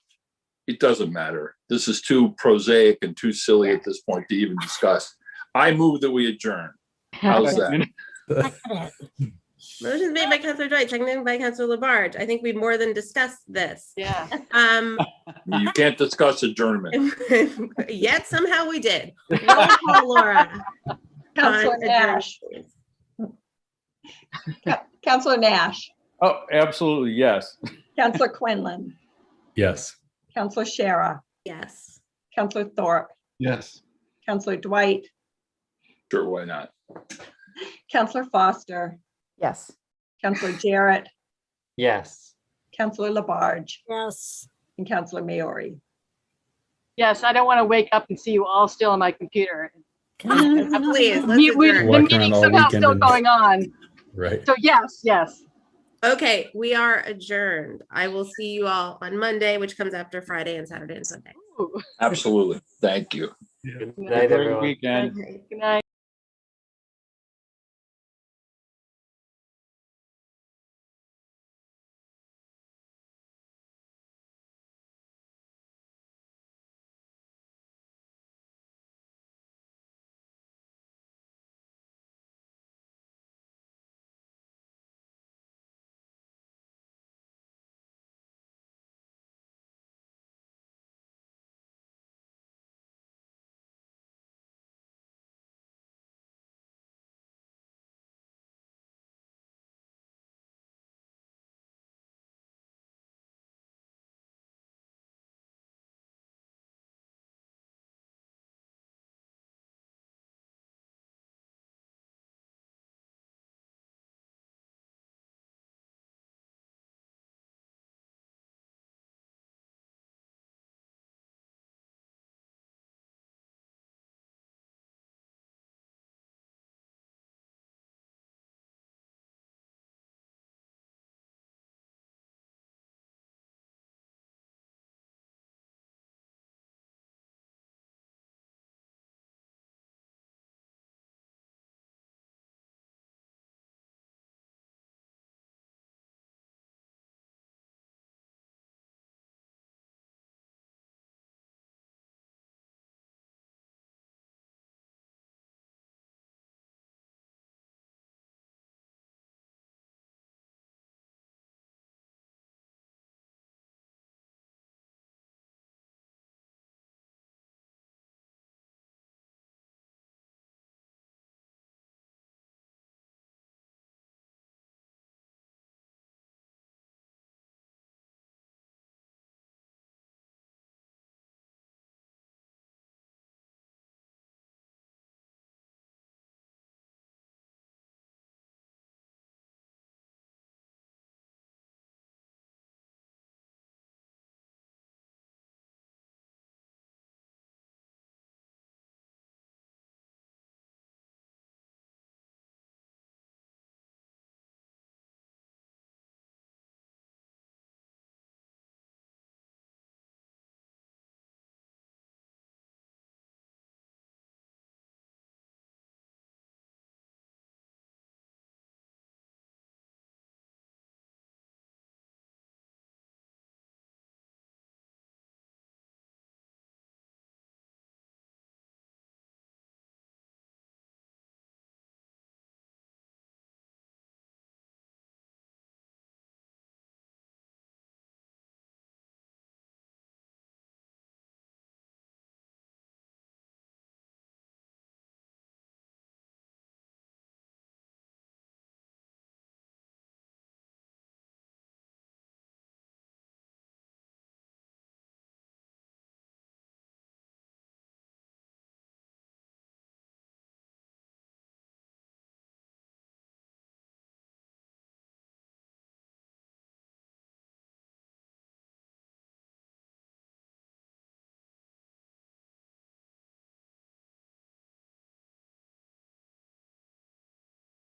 it doesn't matter. This is too prosaic and too silly at this point to even discuss. I move that we adjourn. How's that? Motion made by Councilor Dwight, seconded by Councilor Labarge. I think we've more than discussed this. Yeah. You can't discuss adjournment. Yet somehow we did. Roll call, Laura. Councilor Nash. Councilor Nash. Oh, absolutely, yes. Councilor Quinlan. Yes. Councilor Shara. Yes. Councilor Thorpe. Yes. Councilor Dwight. Sure, why not? Councilor Foster. Yes. Councilor Jarrett. Yes. Councilor Labarge. Yes. And Councilor Maori. Yes, I don't want to wake up and see you all still on my computer. Please, let's The adjourn. meeting's somehow still going on. Right. So yes. Okay, we are adjourned. I will see you all on Monday, which comes after Friday and Saturday and Sunday. Absolutely. Thank you. Good Have a night, great everyone. weekend. Okay. Good night.